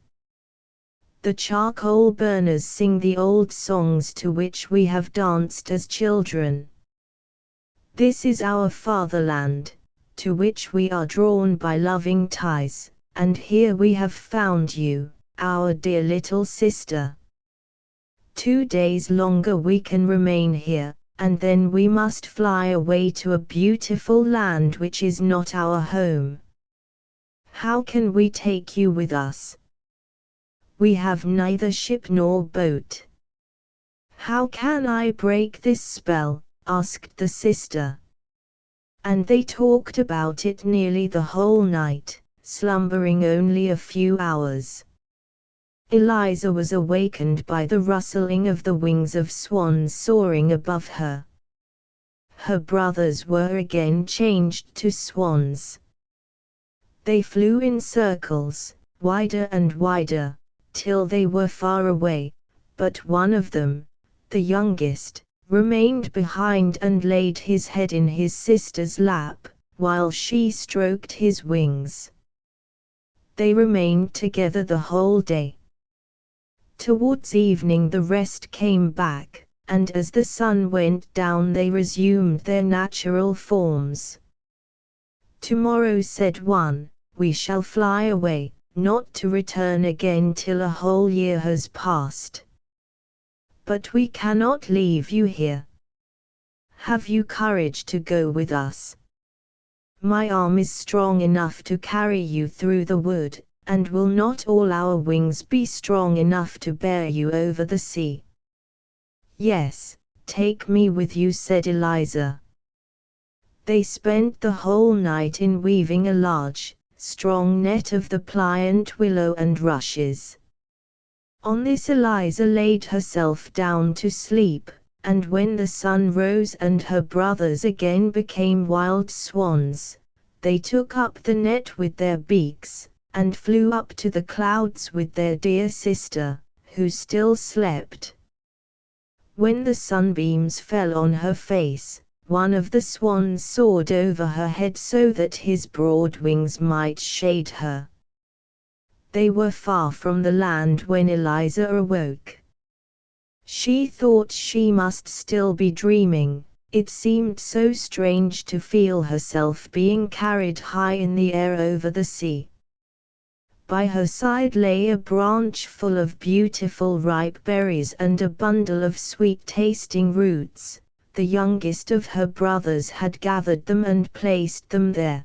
The charcoal burners sing the old songs to which we have danced as children. This is our fatherland, to which we are drawn by loving ties, and here we have found you, our dear little sister. 2 days longer we can remain here, and then we must fly away to a beautiful land which is not our home. How can we take you with us? We have neither ship nor boat. How can I break this spell? Asked the sister. And they talked about it nearly the whole night, slumbering only a few hours. Eliza was awakened by the rustling of the wings of swans soaring above her. Her brothers were again changed to swans. They flew in circles, wider and wider, till they were far away, but one of them, the youngest, remained behind and laid his head in his sister's lap, while she stroked his wings. They remained together the whole day. Towards evening the rest came back, and as the sun went down they resumed their natural forms. Tomorrow, said one, we shall fly away, not to return again till a whole year has passed. But we cannot leave you here. Have you courage to go with us? My arm is strong enough to carry you through the wood, and will not all our wings be strong enough to bear you over the sea? Yes, take me with you, said Eliza. They spent the whole night in weaving a large, strong net of the pliant willow and rushes. On this Eliza laid herself down to sleep, and when the sun rose and her brothers again became wild swans, they took up the net with their beaks, and flew up to the clouds with their dear sister, who still slept. When the sunbeams fell on her face, one of the swans soared over her head so that his broad wings might shade her. They were far from the land when Eliza awoke. She thought she must still be dreaming, it seemed so strange to feel herself being carried high in the air over the sea. By her side lay a branch full of beautiful ripe berries and a bundle of sweet-tasting roots. The youngest of her brothers had gathered them and placed them there.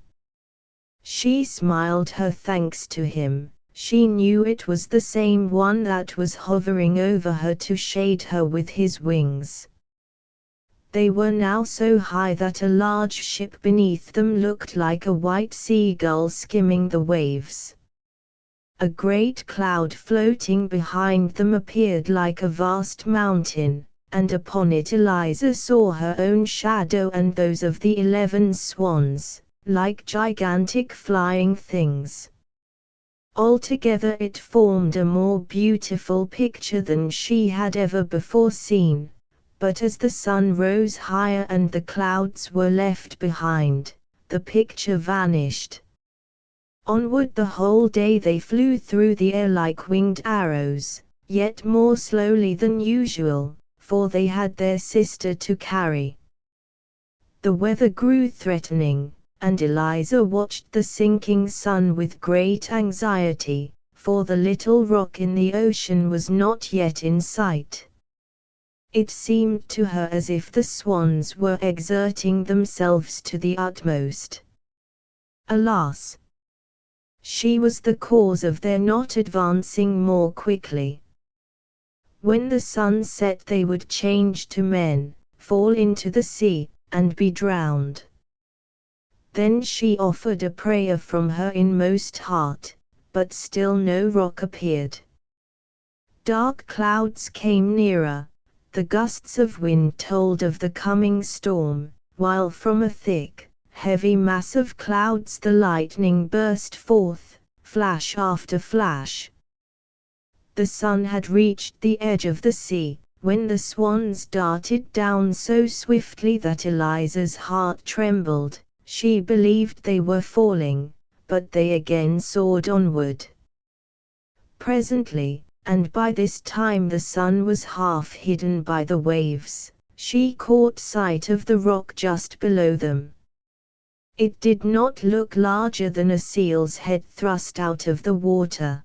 She smiled her thanks to him. She knew it was the same one that was hovering over her to shade her with his wings. They were now so high that a large ship beneath them looked like a white seagull skimming the waves. A great cloud floating behind them appeared like a vast mountain, and upon it Eliza saw her own shadow and those of the 11 swans, like gigantic flying things. Altogether it formed a more beautiful picture than she had ever before seen, but as the sun rose higher and the clouds were left behind, the picture vanished. Onward the whole day they flew through the air like winged arrows, yet more slowly than usual, for they had their sister to carry. The weather grew threatening, and Eliza watched the sinking sun with great anxiety, for the little rock in the ocean was not yet in sight. It seemed to her as if the swans were exerting themselves to the utmost. Alas! She was the cause of their not advancing more quickly. When the sun set they would change to men, fall into the sea, and be drowned. Then she offered a prayer from her inmost heart, but still no rock appeared. Dark clouds came nearer, the gusts of wind told of the coming storm, while from a thick, heavy mass of clouds the lightning burst forth, flash after flash. The sun had reached the edge of the sea, when the swans darted down so swiftly that Eliza's heart trembled. She believed they were falling, but they again soared onward. Presently, and by this time the sun was half hidden by the waves, she caught sight of the rock just below them. It did not look larger than a seal's head thrust out of the water.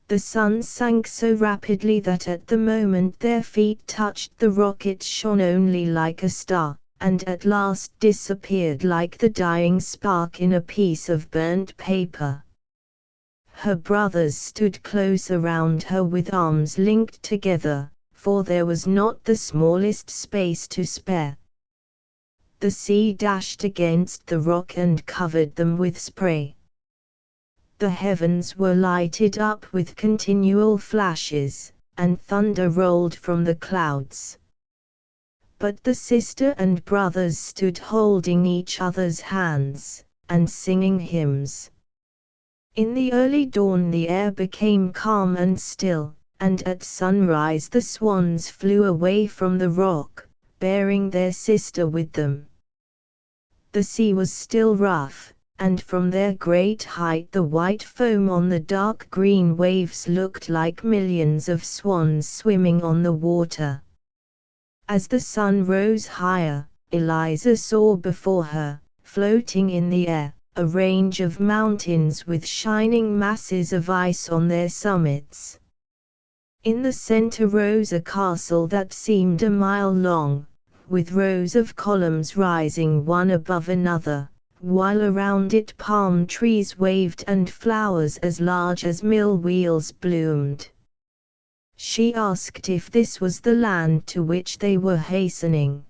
The sun sank so rapidly that at the moment their feet touched the rock it shone only like a star, and at last disappeared like the dying spark in a piece of burnt paper. Her brothers stood close around her with arms linked together, for there was not the smallest space to spare. The sea dashed against the rock and covered them with spray. The heavens were lighted up with continual flashes, and thunder rolled from the clouds. But the sister and brothers stood holding each other's hands, and singing hymns. In the early dawn the air became calm and still, and at sunrise the swans flew away from the rock, bearing their sister with them. The sea was still rough, and from their great height the white foam on the dark green waves looked like millions of swans swimming on the water. As the sun rose higher, Eliza saw before her, floating in the air, a range of mountains with shining masses of ice on their summits. In the center rose a castle that seemed a mile long, with rows of columns rising one above another, while around it palm trees waved and flowers as large as mill wheels bloomed. She asked if this was the land to which they were hastening.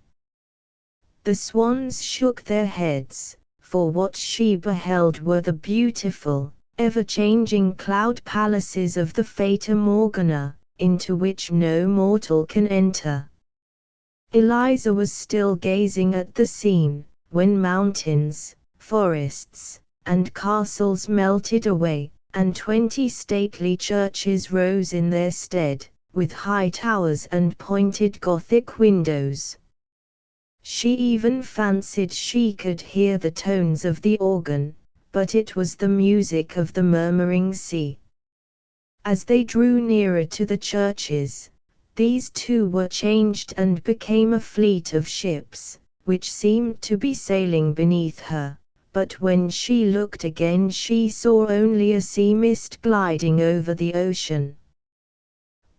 The swans shook their heads, for what she beheld were the beautiful, ever-changing cloud palaces of the Fata Morgana, into which no mortal can enter. Eliza was still gazing at the scene, when mountains, forests, and castles melted away, and 20 stately churches rose in their stead, with high towers and pointed Gothic windows. She even fancied she could hear the tones of the organ, but it was the music of the murmuring sea. As they drew nearer to the churches, these too were changed and became a fleet of ships, which seemed to be sailing beneath her, but when she looked again she saw only a sea mist gliding over the ocean.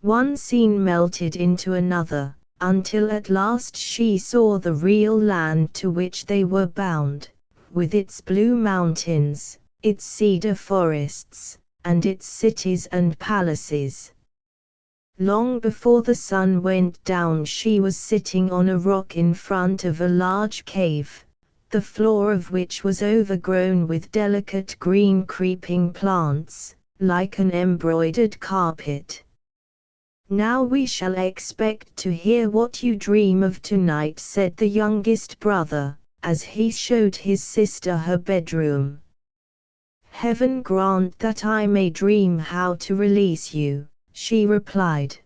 One scene melted into another, until at last she saw the real land to which they were bound, with its blue mountains, its cedar forests, and its cities and palaces. Long before the sun went down she was sitting on a rock in front of a large cave, the floor of which was overgrown with delicate green creeping plants, like an embroidered carpet. "Now we shall expect to hear what you dream of tonight," said the youngest brother, as he showed his sister her bedroom. "Heaven grant that I may dream how to release you," she replied.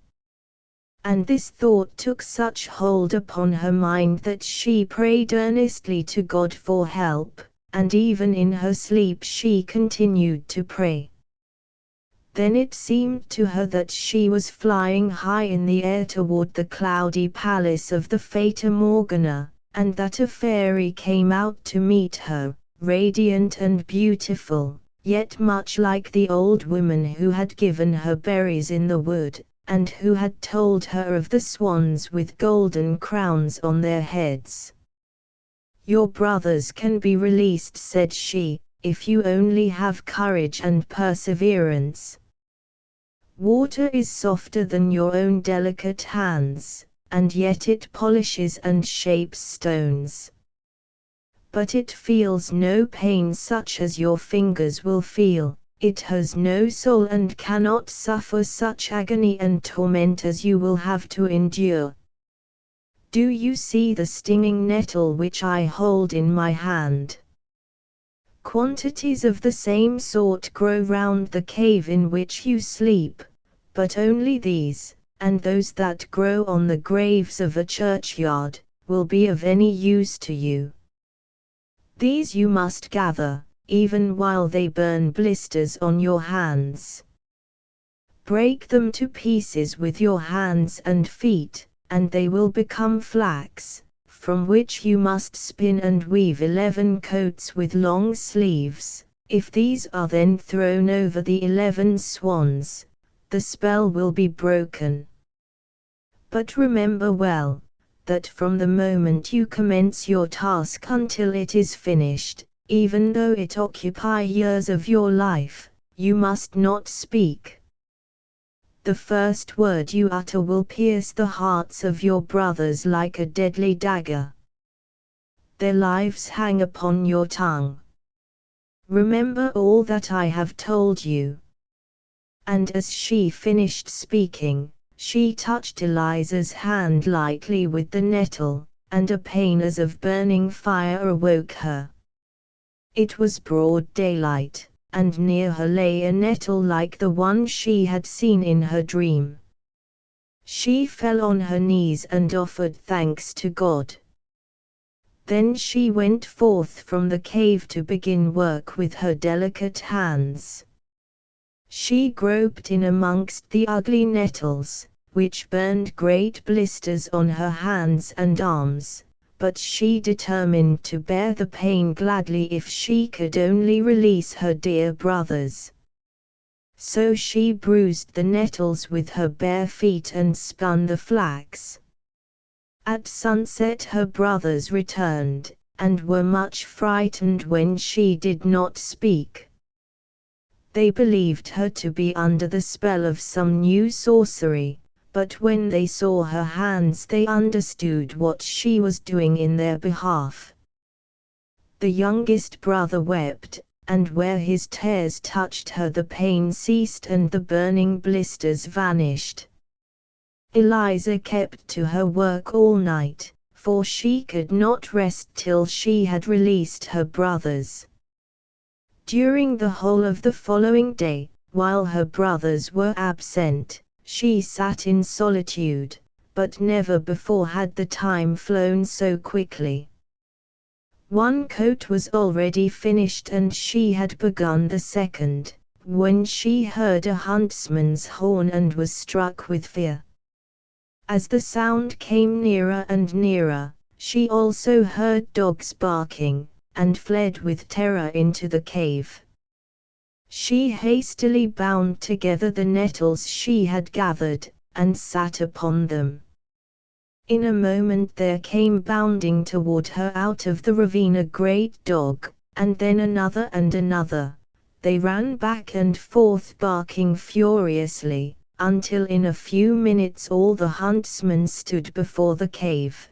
And this thought took such hold upon her mind that she prayed earnestly to God for help, and even in her sleep she continued to pray. Then it seemed to her that she was flying high in the air toward the cloudy palace of the Fata Morgana, and that a fairy came out to meet her, radiant and beautiful, yet much like the old woman who had given her berries in the wood, and who had told her of the swans with golden crowns on their heads. "Your brothers can be released," said she, "if you only have courage and perseverance." Water is softer than your own delicate hands, and yet it polishes and shapes stones. But it feels no pain such as your fingers will feel, it has no soul and cannot suffer such agony and torment as you will have to endure. Do you see the stinging nettle which I hold in my hand? Quantities of the same sort grow round the cave in which you sleep, but only these, and those that grow on the graves of a churchyard, will be of any use to you. These you must gather, even while they burn blisters on your hands. Break them to pieces with your hands and feet, and they will become flax, from which you must spin and weave 11 coats with long sleeves. If these are then thrown over the 11 swans, the spell will be broken. But remember well, that from the moment you commence your task until it is finished, even though it occupy years of your life, you must not speak. The first word you utter will pierce the hearts of your brothers like a deadly dagger. Their lives hang upon your tongue. Remember all that I have told you. And as she finished speaking, she touched Eliza's hand lightly with the nettle, and a pain as of burning fire awoke her. It was broad daylight, and near her lay a nettle like the one she had seen in her dream. She fell on her knees and offered thanks to God. Then she went forth from the cave to begin work with her delicate hands. She groped in amongst the ugly nettles, which burned great blisters on her hands and arms, but she determined to bear the pain gladly if she could only release her dear brothers. So she bruised the nettles with her bare feet and spun the flax. At sunset her brothers returned, and were much frightened when she did not speak. They believed her to be under the spell of some new sorcery, but when they saw her hands they understood what she was doing in their behalf. The youngest brother wept, and where his tears touched her the pain ceased and the burning blisters vanished. Eliza kept to her work all night, for she could not rest till she had released her brothers. During the whole of the following day, while her brothers were absent, she sat in solitude, but never before had the time flown so quickly. One coat was already finished and she had begun the second, when she heard a huntsman's horn and was struck with fear. As the sound came nearer and nearer, she also heard dogs barking, and fled with terror into the cave. She hastily bound together the nettles she had gathered, and sat upon them. In a moment there came bounding toward her out of the ravine a great dog, and then another and another. They ran back and forth barking furiously, until in a few minutes all the huntsmen stood before the cave.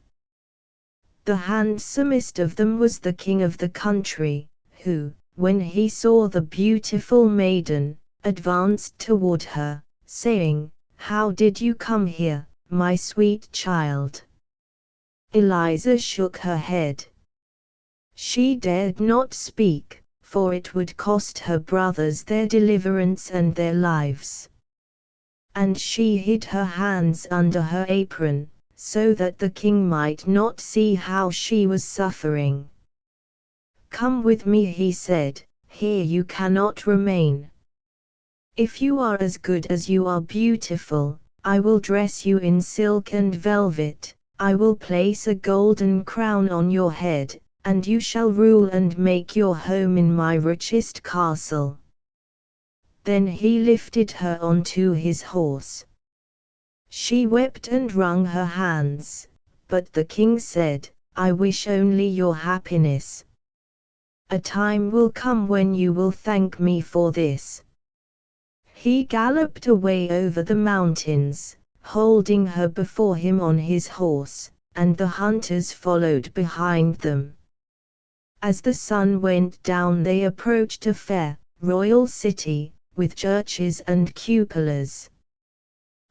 The handsomest of them was the king of the country, who, when he saw the beautiful maiden, advanced toward her, saying, "How did you come here, my sweet child?" Eliza shook her head. She dared not speak, for it would cost her brothers their deliverance and their lives. And she hid her hands under her apron, so that the king might not see how she was suffering. "Come with me," he said, "here you cannot remain. If you are as good as you are beautiful, I will dress you in silk and velvet, I will place a golden crown on your head, and you shall rule and make your home in my richest castle." Then he lifted her onto his horse. She wept and wrung her hands, but the king said, "I wish only your happiness. A time will come when you will thank me for this." He galloped away over the mountains, holding her before him on his horse, and the hunters followed behind them. As the sun went down they approached a fair, royal city, with churches and cupolas.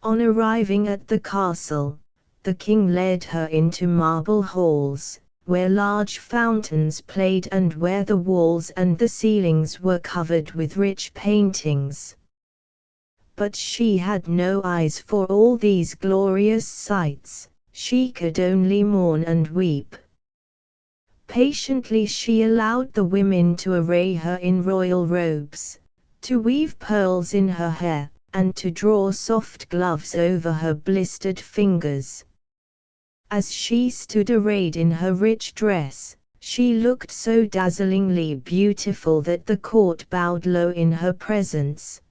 On arriving at the castle, the king led her into marble halls, where large fountains played and where the walls and the ceilings were covered with rich paintings. But she had no eyes for all these glorious sights, she could only mourn and weep. Patiently she allowed the women to array her in royal robes, to weave pearls in her hair, and to draw soft gloves over her blistered fingers. As she stood arrayed in her rich dress, she looked so dazzlingly beautiful that the court bowed low in her presence.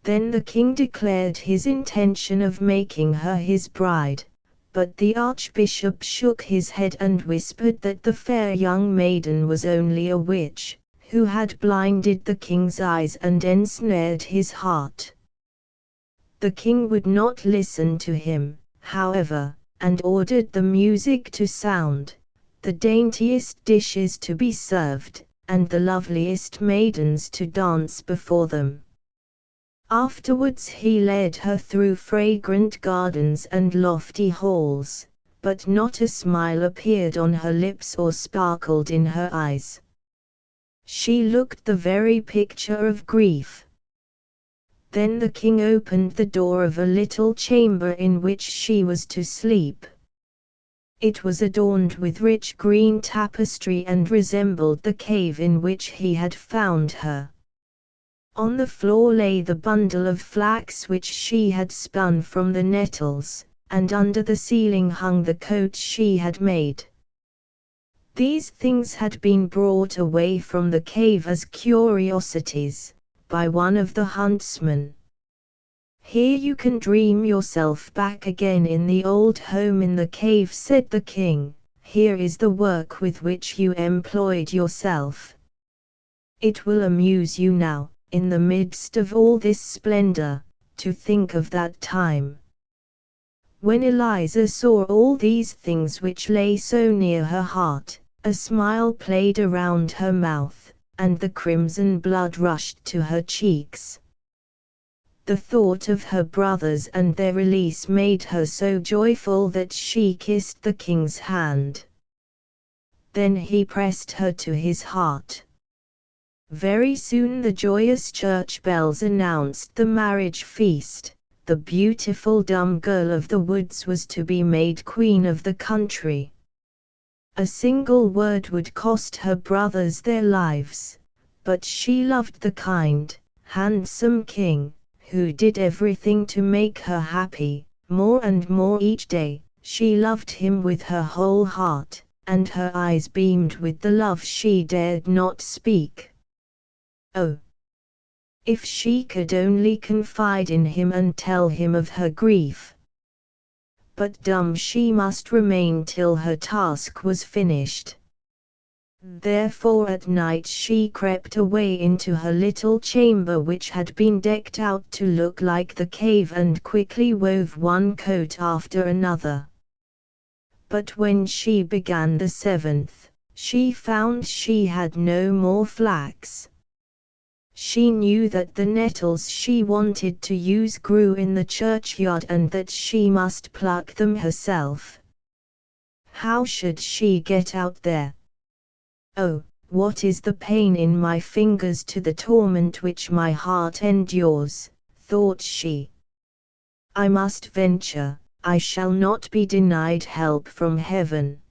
Then the king declared his intention of making her his bride, but the archbishop shook his head and whispered that the fair young maiden was only a witch, who had blinded the king's eyes and ensnared his heart. The king would not listen to him, however, and ordered the music to sound, the daintiest dishes to be served, and the loveliest maidens to dance before them. Afterwards he led her through fragrant gardens and lofty halls, but not a smile appeared on her lips or sparkled in her eyes. She looked the very picture of grief. Then the king opened the door of a little chamber in which she was to sleep. It was adorned with rich green tapestry and resembled the cave in which he had found her. On the floor lay the bundle of flax which she had spun from the nettles, and under the ceiling hung the coat she had made. These things had been brought away from the cave as curiosities, by one of the huntsmen. "Here you can dream yourself back again in the old home in the cave," said the king. "Here is the work with which you employed yourself. It will amuse you now, in the midst of all this splendor, to think of that time." When Eliza saw all these things which lay so near her heart, a smile played around her mouth, and the crimson blood rushed to her cheeks. The thought of her brothers and their release made her so joyful that she kissed the king's hand. Then he pressed her to his heart. Very soon the joyous church bells announced the marriage feast. The beautiful dumb girl of the woods was to be made queen of the country. A single word would cost her brothers their lives, but she loved the kind, handsome king, who did everything to make her happy. More and more each day, she loved him with her whole heart, and her eyes beamed with the love she dared not speak. Oh! If she could only confide in him and tell him of her grief. But dumb she must remain till her task was finished. Therefore at night she crept away into her little chamber which had been decked out to look like the cave and quickly wove one coat after another. But when she began the seventh, she found she had no more flax. She knew that the nettles she wanted to use grew in the churchyard and that she must pluck them herself. How should she get out there? "Oh, what is the pain in my fingers to the torment which my heart endures?" thought she. "I must venture, I shall not be denied help from heaven."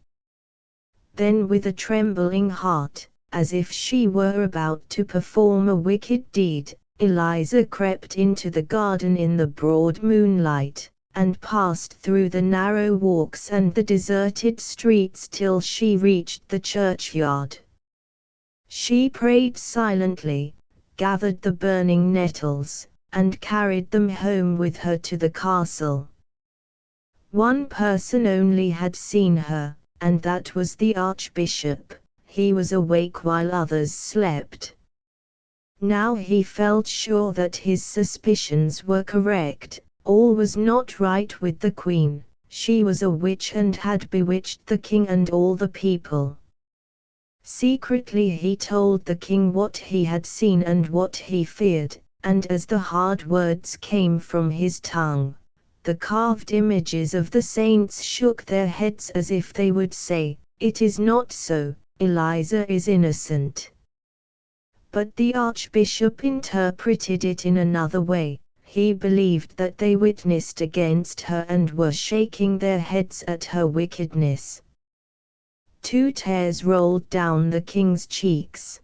Then with a trembling heart, as if she were about to perform a wicked deed, Eliza crept into the garden in the broad moonlight, and passed through the narrow walks and the deserted streets till she reached the churchyard. She prayed silently, gathered the burning nettles, and carried them home with her to the castle. One person only had seen her, and that was the archbishop. He was awake while others slept. Now he felt sure that his suspicions were correct. All was not right with the queen. She was a witch and had bewitched the king and all the people. Secretly he told the king what he had seen and what he feared, and as the hard words came from his tongue, the carved images of the saints shook their heads as if they would say, "It is not so, Eliza is innocent." But the archbishop interpreted it in another way. He believed that they witnessed against her and were shaking their heads at her wickedness. 2 tears rolled down the king's cheeks.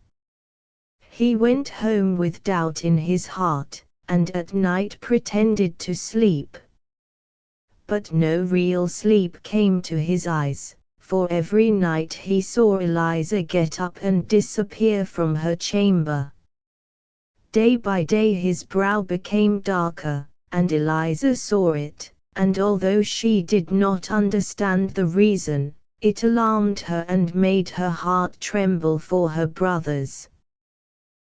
He went home with doubt in his heart, and at night pretended to sleep. But no real sleep came to his eyes, for every night he saw Eliza get up and disappear from her chamber. Day by day his brow became darker, and Eliza saw it, and although she did not understand the reason, it alarmed her and made her heart tremble for her brothers.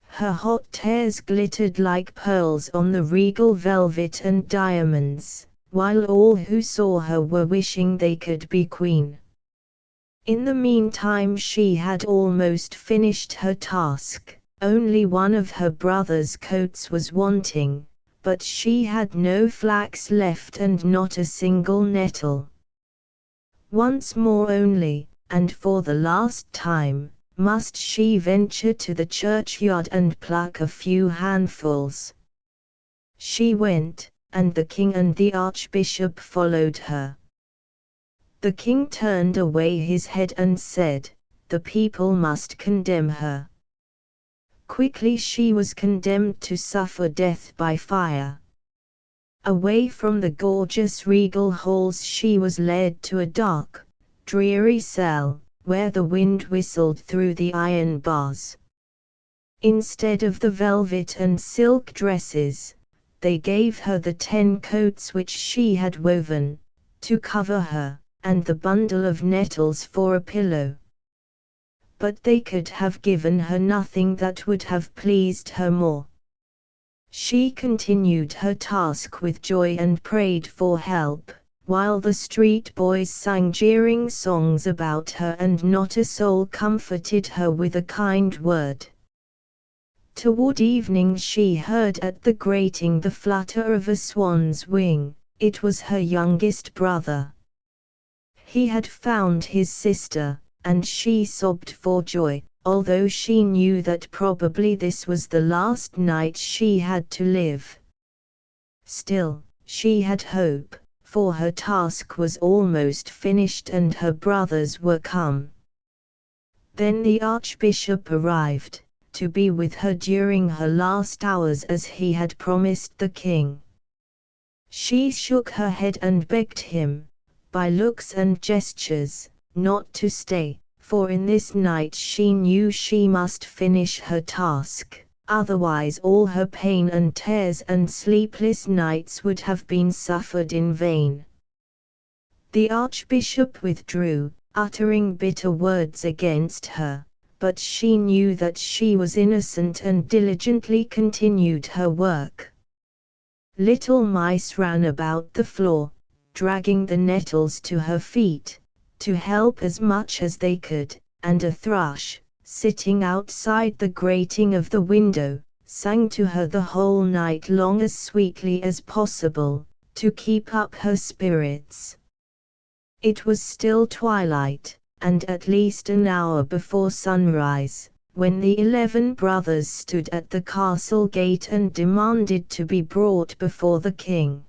Her hot tears glittered like pearls on the regal velvet and diamonds, while all who saw her were wishing they could be queen. In the meantime she had almost finished her task. Only one of her brother's coats was wanting, but she had no flax left and not a single nettle. Once more only, and for the last time, must she venture to the churchyard and pluck a few handfuls. She went, and the king and the archbishop followed her. The king turned away his head and said, "The people must condemn her." Quickly she was condemned to suffer death by fire. Away from the gorgeous regal halls she was led to a dark, dreary cell, where the wind whistled through the iron bars. Instead of the velvet and silk dresses, they gave her the 10 coats which she had woven, to cover her, and the bundle of nettles for a pillow. But they could have given her nothing that would have pleased her more. She continued her task with joy and prayed for help, while the street boys sang jeering songs about her and not a soul comforted her with a kind word. Toward evening she heard at the grating the flutter of a swan's wing. It was her youngest brother. He had found his sister, and she sobbed for joy, although she knew that probably this was the last night she had to live. Still, she had hope, for her task was almost finished and her brothers were come. Then the archbishop arrived, to be with her during her last hours as he had promised the king. She shook her head and begged him, by looks and gestures, not to stay, for in this night she knew she must finish her task, otherwise all her pain and tears and sleepless nights would have been suffered in vain. The archbishop withdrew, uttering bitter words against her, but she knew that she was innocent and diligently continued her work. Little mice ran about the floor, dragging the nettles to her feet, to help as much as they could, and a thrush, sitting outside the grating of the window, sang to her the whole night long as sweetly as possible, to keep up her spirits. It was still twilight, and at least an hour before sunrise, when the 11 brothers stood at the castle gate and demanded to be brought before the king.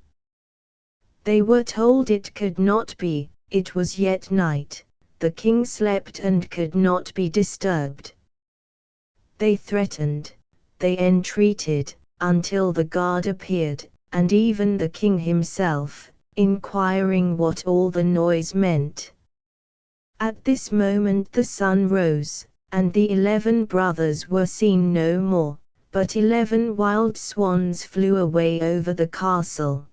They were told it could not be, it was yet night, the king slept and could not be disturbed. They threatened, they entreated, until the guard appeared, and even the king himself, inquiring what all the noise meant. At this moment the sun rose, and the 11 brothers were seen no more, but 11 wild swans flew away over the castle.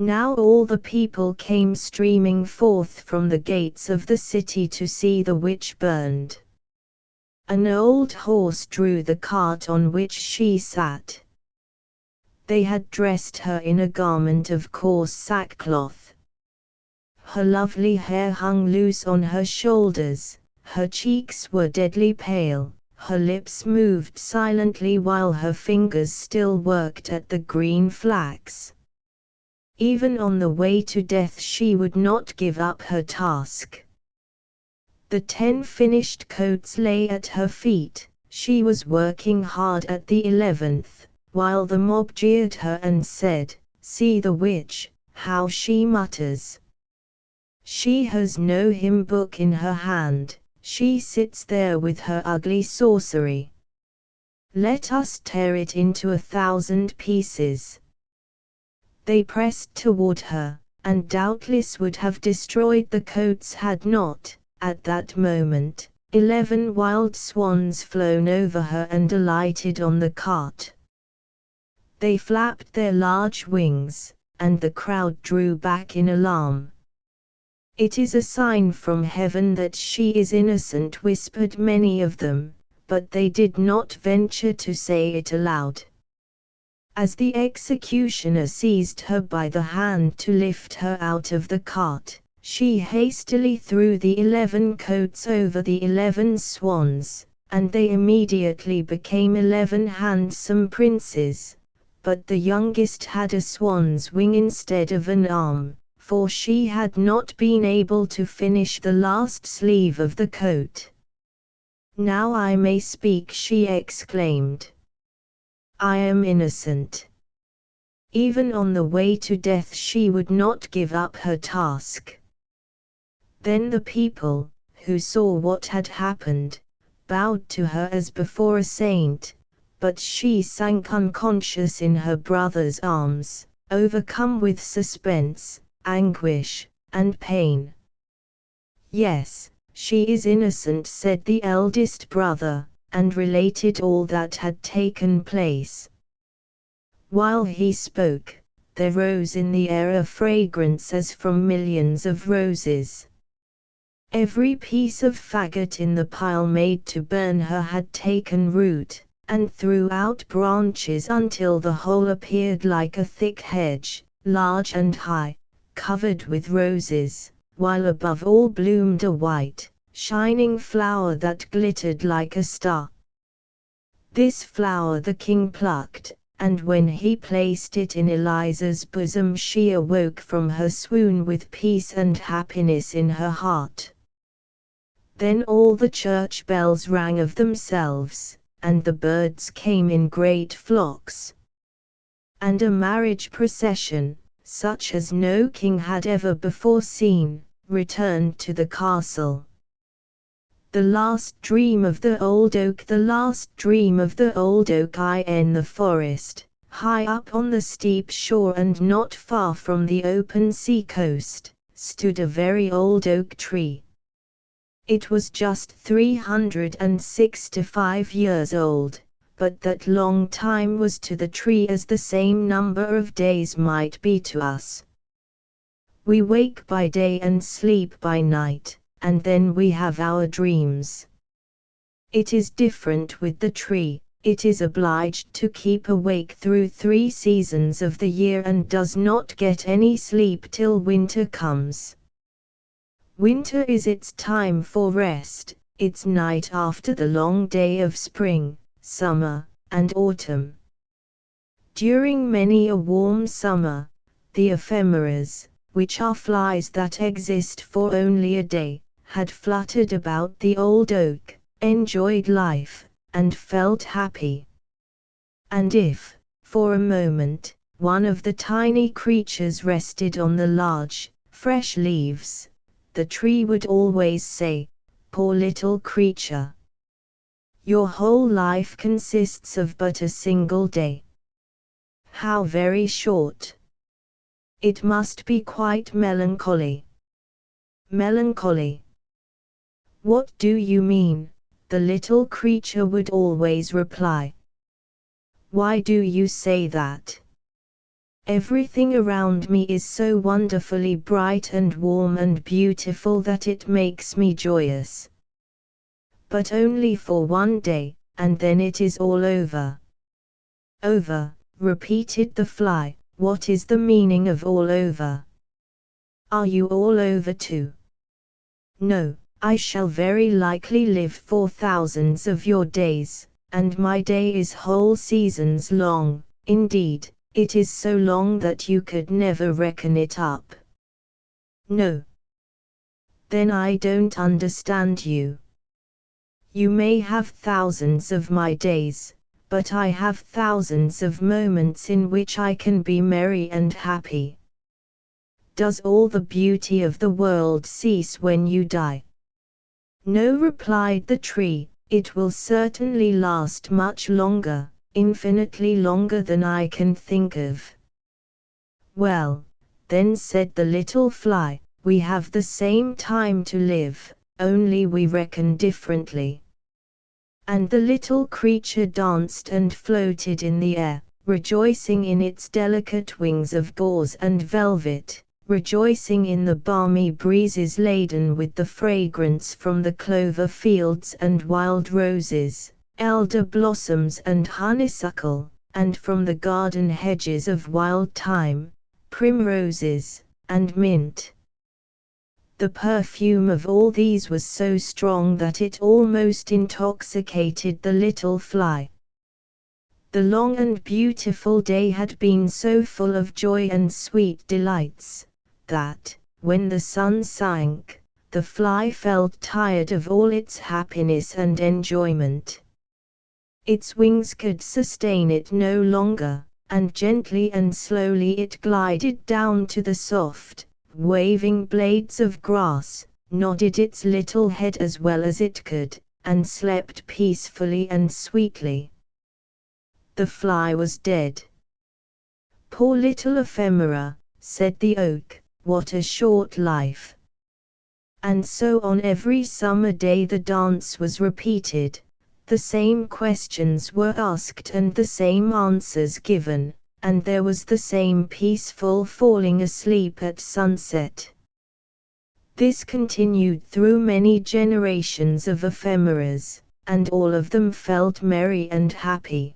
Now all the people came streaming forth from the gates of the city to see the witch burned. An old horse drew the cart on which she sat. They had dressed her in a garment of coarse sackcloth. Her lovely hair hung loose on her shoulders, her cheeks were deadly pale, her lips moved silently while her fingers still worked at the green flax. Even on the way to death she would not give up her task. The 10 finished coats lay at her feet. She was working hard at the 11th, while the mob jeered her and said, "See the witch, how she mutters. She has no hymn book in her hand, she sits there with her ugly sorcery. Let us tear it into 1,000 pieces." They pressed toward her, and doubtless would have destroyed the coats had not, at that moment, 11 wild swans flown over her and alighted on the cart. They flapped their large wings, and the crowd drew back in alarm. "It is a sign from heaven that she is innocent," whispered many of them, but they did not venture to say it aloud. As the executioner seized her by the hand to lift her out of the cart, she hastily threw the 11 coats over the 11 swans, and they immediately became 11 handsome princes. But the youngest had a swan's wing instead of an arm, for she had not been able to finish the last sleeve of the coat. "Now I may speak," she exclaimed. "I am innocent." Even on the way to death she would not give up her task. Then the people, who saw what had happened, bowed to her as before a saint, but she sank unconscious in her brother's arms, overcome with suspense, anguish, and pain. "Yes, she is innocent," said the eldest brother, and related all that had taken place. While he spoke, there rose in the air a fragrance as from millions of roses. Every piece of faggot in the pile made to burn her had taken root, and threw out branches until the whole appeared like a thick hedge, large and high, covered with roses, while above all bloomed a white, shining flower that glittered like a star. This flower the king plucked, and when he placed it in Eliza's bosom she awoke from her swoon with peace and happiness in her heart. Then all the church bells rang of themselves, and the birds came in great flocks. And a marriage procession, such as no king had ever before seen, returned to the castle. The last dream of the old oak, the last dream of the old oak. In the forest, high up on the steep shore and not far from the open sea coast, stood a very old oak tree. It was just 365 years old, but that long time was to the tree as the same number of days might be to us. We wake by day and sleep by night, and then we have our dreams. It is different with the tree. It is obliged to keep awake through 3 seasons of the year and does not get any sleep till winter comes. Winter is its time for rest, its night after the long day of spring, summer, and autumn. During many a warm summer, the ephemeras, which are flies that exist for only a day, had fluttered about the old oak, enjoyed life, and felt happy. And if, for a moment, one of the tiny creatures rested on the large, fresh leaves, the tree would always say, "Poor little creature. Your whole life consists of but a single day. How very short. It must be quite melancholy." "Melancholy? What do you mean?" the little creature would always reply. "Why do you say that? Everything around me is so wonderfully bright and warm and beautiful that it makes me joyous. but only for one day, and then it is all over. Over, repeated the fly. What is the meaning of all over? Are you all over too? No, I shall very likely live for thousands of your days, and my day is whole seasons long. Indeed, it is so long that you could never reckon it up. No. Then I don't understand you. You may have thousands of my days, but I have thousands of moments in which I can be merry and happy. Does all the beauty of the world cease when you die? No, replied the tree, it will certainly last much longer, infinitely longer than I can think of. Well, then, said the little fly, we have the same time to live, only we reckon differently. And the little creature danced and floated in the air, rejoicing in its delicate wings of gauze and velvet, rejoicing in the balmy breezes laden with the fragrance from the clover fields and wild roses, elder blossoms and honeysuckle, and from the garden hedges of wild thyme, primroses, and mint. The perfume of all these was so strong that it almost intoxicated the little fly. The long and beautiful day had been so full of joy and sweet delights, that, when the sun sank, the fly felt tired of all its happiness and enjoyment. Its wings could sustain it no longer, and gently and slowly it glided down to the soft, waving blades of grass, nodded its little head as well as it could, and slept peacefully and sweetly. The fly was dead. Poor little ephemera, said the oak, what a short life. And so on every summer day the dance was repeated, the same questions were asked and the same answers given, and there was the same peaceful falling asleep at sunset. This continued through many generations of ephemeras, and all of them felt merry and happy.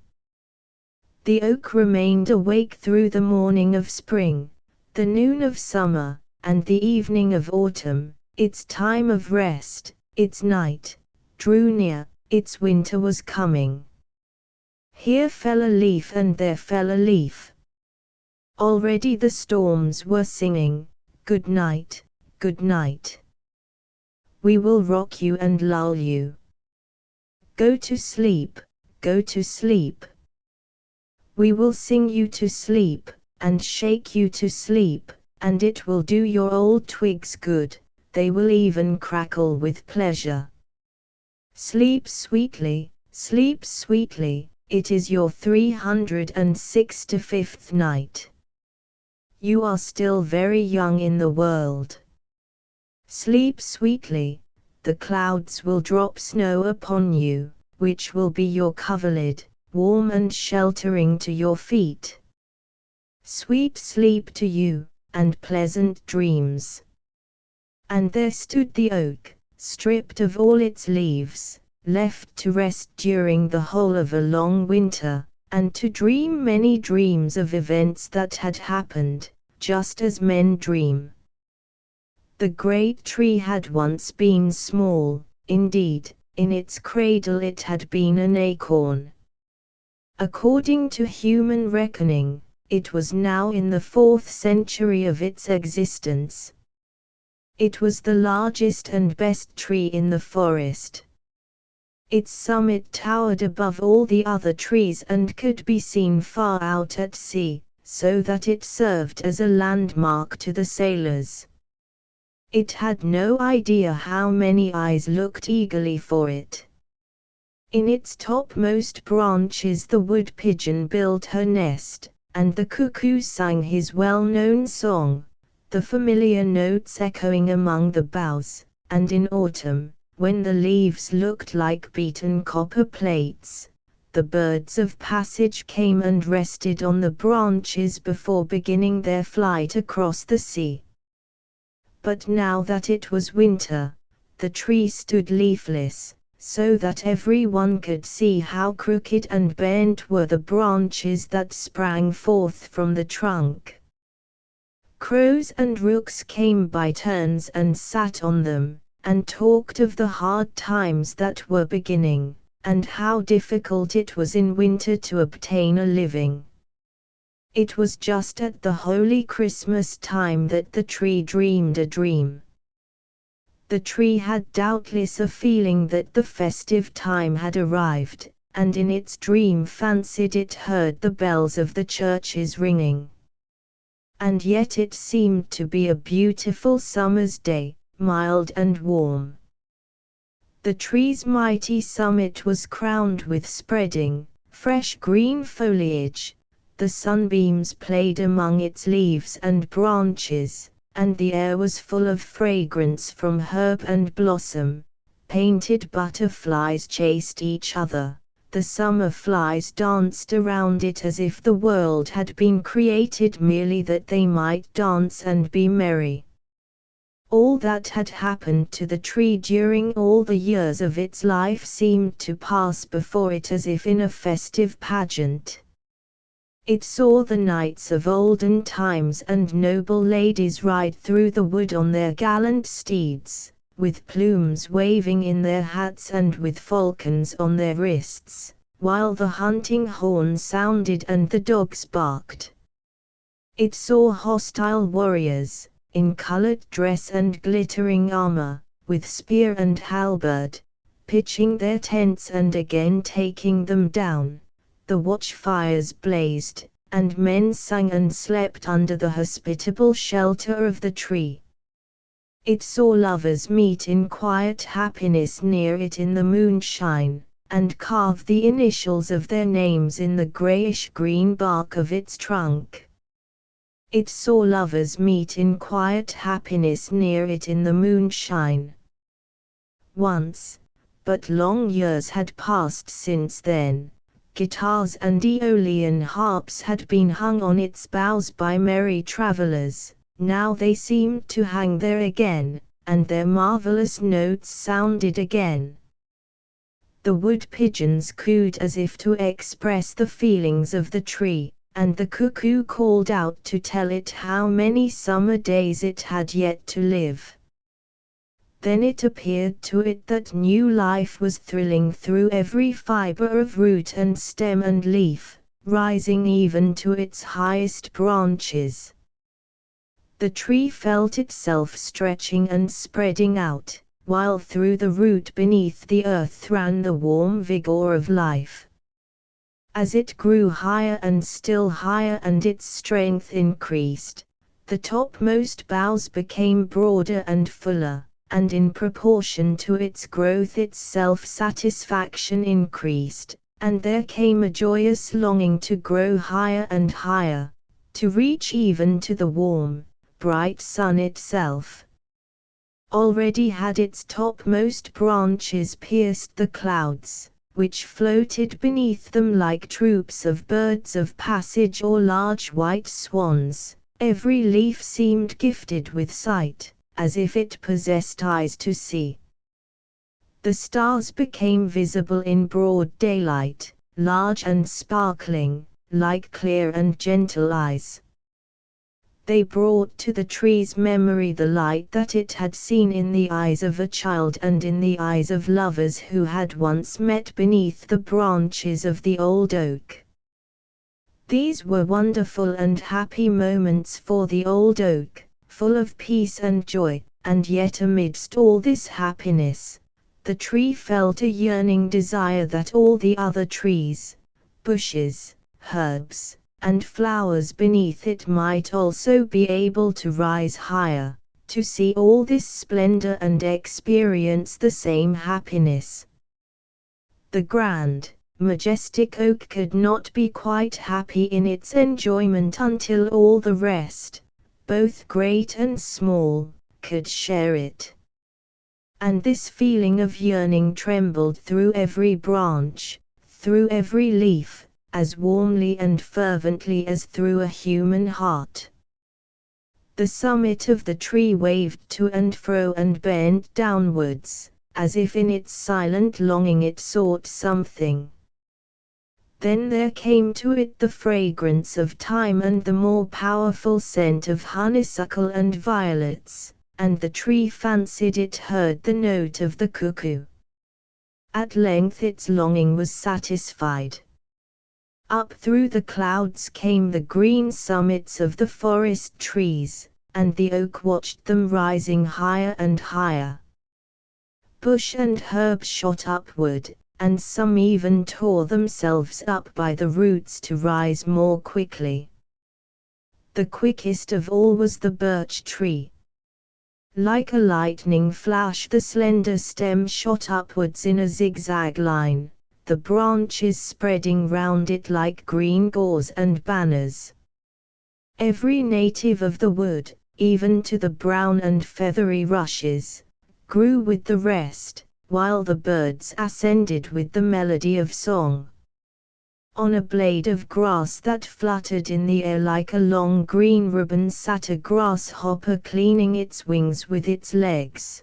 The oak remained awake through the morning of spring, the noon of summer, and the evening of autumn. Its time of rest, its night, drew near, its winter was coming. Here fell a leaf and there fell a leaf. Already the storms were singing, good night, good night. We will rock you and lull you. Go to sleep, go to sleep. We will sing you to sleep, and shake you to sleep, and it will do your old twigs good, they will even crackle with pleasure. Sleep sweetly, it is your 365th night. You are still very young in the world. Sleep sweetly, the clouds will drop snow upon you, which will be your coverlid, warm and sheltering to your feet. Sweet sleep to you, and pleasant dreams. And there stood the oak, stripped of all its leaves, left to rest during the whole of a long winter, and to dream many dreams of events that had happened, just as men dream. The great tree had once been small, indeed, in its cradle it had been an acorn. According to human reckoning, it was now in the 4th century of its existence. It was the largest and best tree in the forest. Its summit towered above all the other trees and could be seen far out at sea, so that it served as a landmark to the sailors. It had no idea how many eyes looked eagerly for it. In its topmost branches the wood pigeon built her nest, and the cuckoo sang his well-known song, the familiar notes echoing among the boughs, and in autumn, when the leaves looked like beaten copper plates, the birds of passage came and rested on the branches before beginning their flight across the sea. But now that it was winter, the tree stood leafless, so that everyone could see how crooked and bent were the branches that sprang forth from the trunk. Crows and rooks came by turns and sat on them, and talked of the hard times that were beginning, and how difficult it was in winter to obtain a living. It was just at the holy Christmas time that the tree dreamed a dream. The tree had doubtless a feeling that the festive time had arrived, and in its dream fancied it heard the bells of the churches ringing. And yet it seemed to be a beautiful summer's day, mild and warm. The tree's mighty summit was crowned with spreading, fresh green foliage. The sunbeams played among its leaves and branches, and the air was full of fragrance from herb and blossom. Painted butterflies chased each other. The summer flies danced around it as if the world had been created merely that they might dance and be merry. All that had happened to the tree during all the years of its life seemed to pass before it as if in a festive pageant. It saw the knights of olden times and noble ladies ride through the wood on their gallant steeds, with plumes waving in their hats and with falcons on their wrists, while the hunting horn sounded and the dogs barked. It saw hostile warriors, in colored dress and glittering armor, with spear and halberd, pitching their tents and again taking them down. The watchfires blazed, and men sang and slept under the hospitable shelter of the tree. It saw lovers meet in quiet happiness near it in the moonshine, and carve the initials of their names in the grayish-green bark of its trunk. It saw lovers meet in quiet happiness near it in the moonshine. Once, but long years had passed since then, guitars and Aeolian harps had been hung on its boughs by merry travelers. Now they seemed to hang there again, and their marvelous notes sounded again. The wood pigeons cooed as if to express the feelings of the tree, and the cuckoo called out to tell it how many summer days it had yet to live. Then it appeared to it that new life was thrilling through every fiber of root and stem and leaf, rising even to its highest branches. The tree felt itself stretching and spreading out, while through the root beneath the earth ran the warm vigor of life. As it grew higher and still higher and its strength increased, the topmost boughs became broader and fuller, and in proportion to its growth its self-satisfaction increased, and there came a joyous longing to grow higher and higher, to reach even to the warm, bright sun itself. Already had its topmost branches pierced the clouds, which floated beneath them like troops of birds of passage or large white swans. Every leaf seemed gifted with sight, as if it possessed eyes to see. The stars became visible in broad daylight, large and sparkling, like clear and gentle eyes. They brought to the tree's memory the light that it had seen in the eyes of a child and in the eyes of lovers who had once met beneath the branches of the old oak. These were wonderful and happy moments for the old oak, full of peace and joy, and yet amidst all this happiness, the tree felt a yearning desire that all the other trees, bushes, herbs, and flowers beneath it might also be able to rise higher, to see all this splendor and experience the same happiness. The grand, majestic oak could not be quite happy in its enjoyment until all the rest, both great and small, could share it. And this feeling of yearning trembled through every branch, through every leaf, as warmly and fervently as through a human heart. The summit of the tree waved to and fro and bent downwards, as if in its silent longing it sought something. Then there came to it the fragrance of thyme and the more powerful scent of honeysuckle and violets, and the tree fancied it heard the note of the cuckoo. At length its longing was satisfied. Up through the clouds came the green summits of the forest trees, and the oak watched them rising higher and higher. Bush and herb shot upward, and some even tore themselves up by the roots to rise more quickly. The quickest of all was the birch tree. Like a lightning flash the slender stem shot upwards in a zigzag line, the branches spreading round it like green gauze and banners. Every native of the wood, even to the brown and feathery rushes, grew with the rest, while the birds ascended with the melody of song. On a blade of grass that fluttered in the air like a long green ribbon sat a grasshopper cleaning its wings with its legs.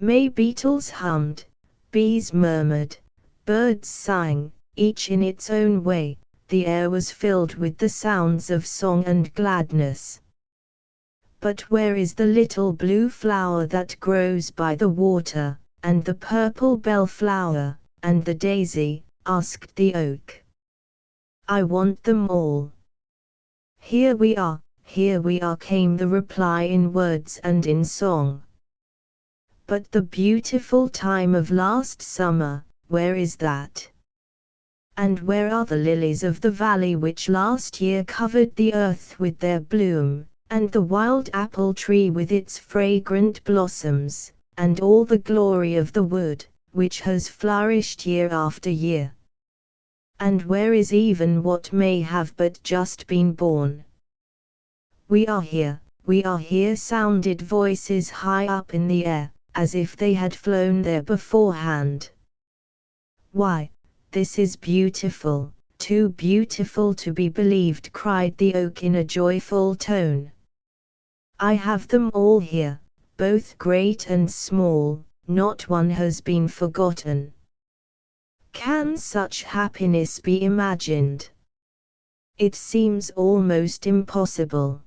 May beetles hummed, bees murmured, birds sang, each in its own way. The air was filled with the sounds of song and gladness. But where is the little blue flower that grows by the water, and the purple bellflower, and the daisy? Asked the oak. I want them all. Here we are, came the reply in words and in song. But the beautiful time of last summer, where is that? And where are the lilies of the valley which last year covered the earth with their bloom, and the wild apple tree with its fragrant blossoms, and all the glory of the wood, which has flourished year after year? And where is even what may have but just been born? We are here, sounded voices high up in the air, as if they had flown there beforehand. Why, this is beautiful, too beautiful to be believed, cried the oak in a joyful tone. I have them all here, both great and small, not one has been forgotten. Can such happiness be imagined? It seems almost impossible.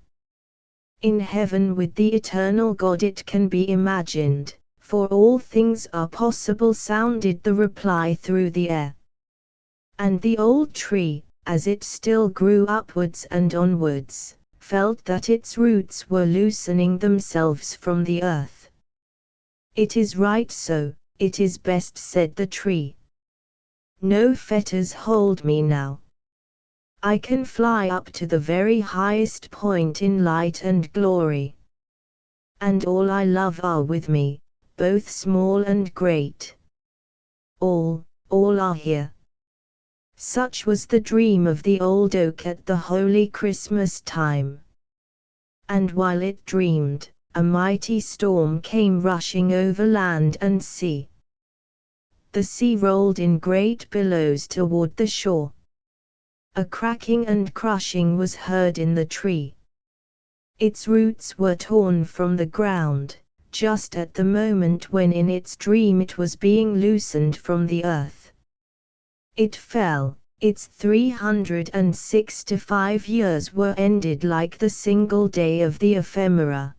In heaven with the eternal God it can be imagined, for all things are possible, sounded the reply through the air. And the old tree, as it still grew upwards and onwards, felt that its roots were loosening themselves from the earth. It is right so, it is best, said the tree. No fetters hold me now. I can fly up to the very highest point in light and glory. And all I love are with me, both small and great. All are here. Such was the dream of the old oak at the holy Christmas time. And while it dreamed, a mighty storm came rushing over land and sea. The sea rolled in great billows toward the shore. A cracking and crushing was heard in the tree. Its roots were torn from the ground, just at the moment when in its dream it was being loosened from the earth. It fell, its 365 years were ended like the single day of the ephemera.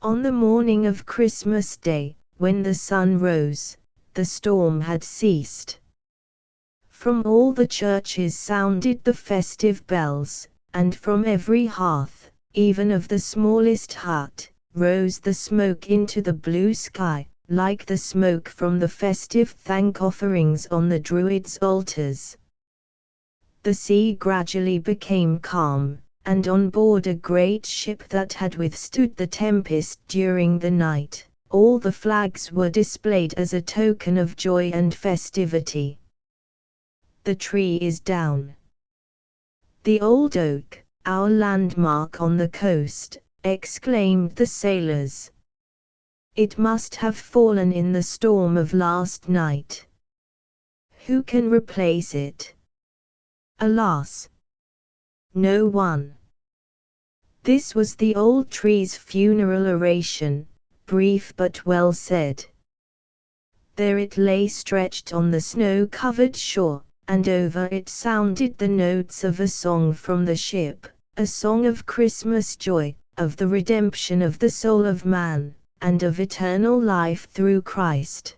On the morning of Christmas Day, when the sun rose, the storm had ceased. From all the churches sounded the festive bells, and from every hearth, even of the smallest hut, rose the smoke into the blue sky, like the smoke from the festive thank-offerings on the Druids' altars. The sea gradually became calm, and on board a great ship that had withstood the tempest during the night, all the flags were displayed as a token of joy and festivity. The tree is down. The old oak, our landmark on the coast, exclaimed the sailors. It must have fallen in the storm of last night. Who can replace it? Alas! No one. This was the old tree's funeral oration, brief but well said. There it lay stretched on the snow-covered shore, and over it sounded the notes of a song from the ship, a song of Christmas joy, of the redemption of the soul of man, and of eternal life through Christ.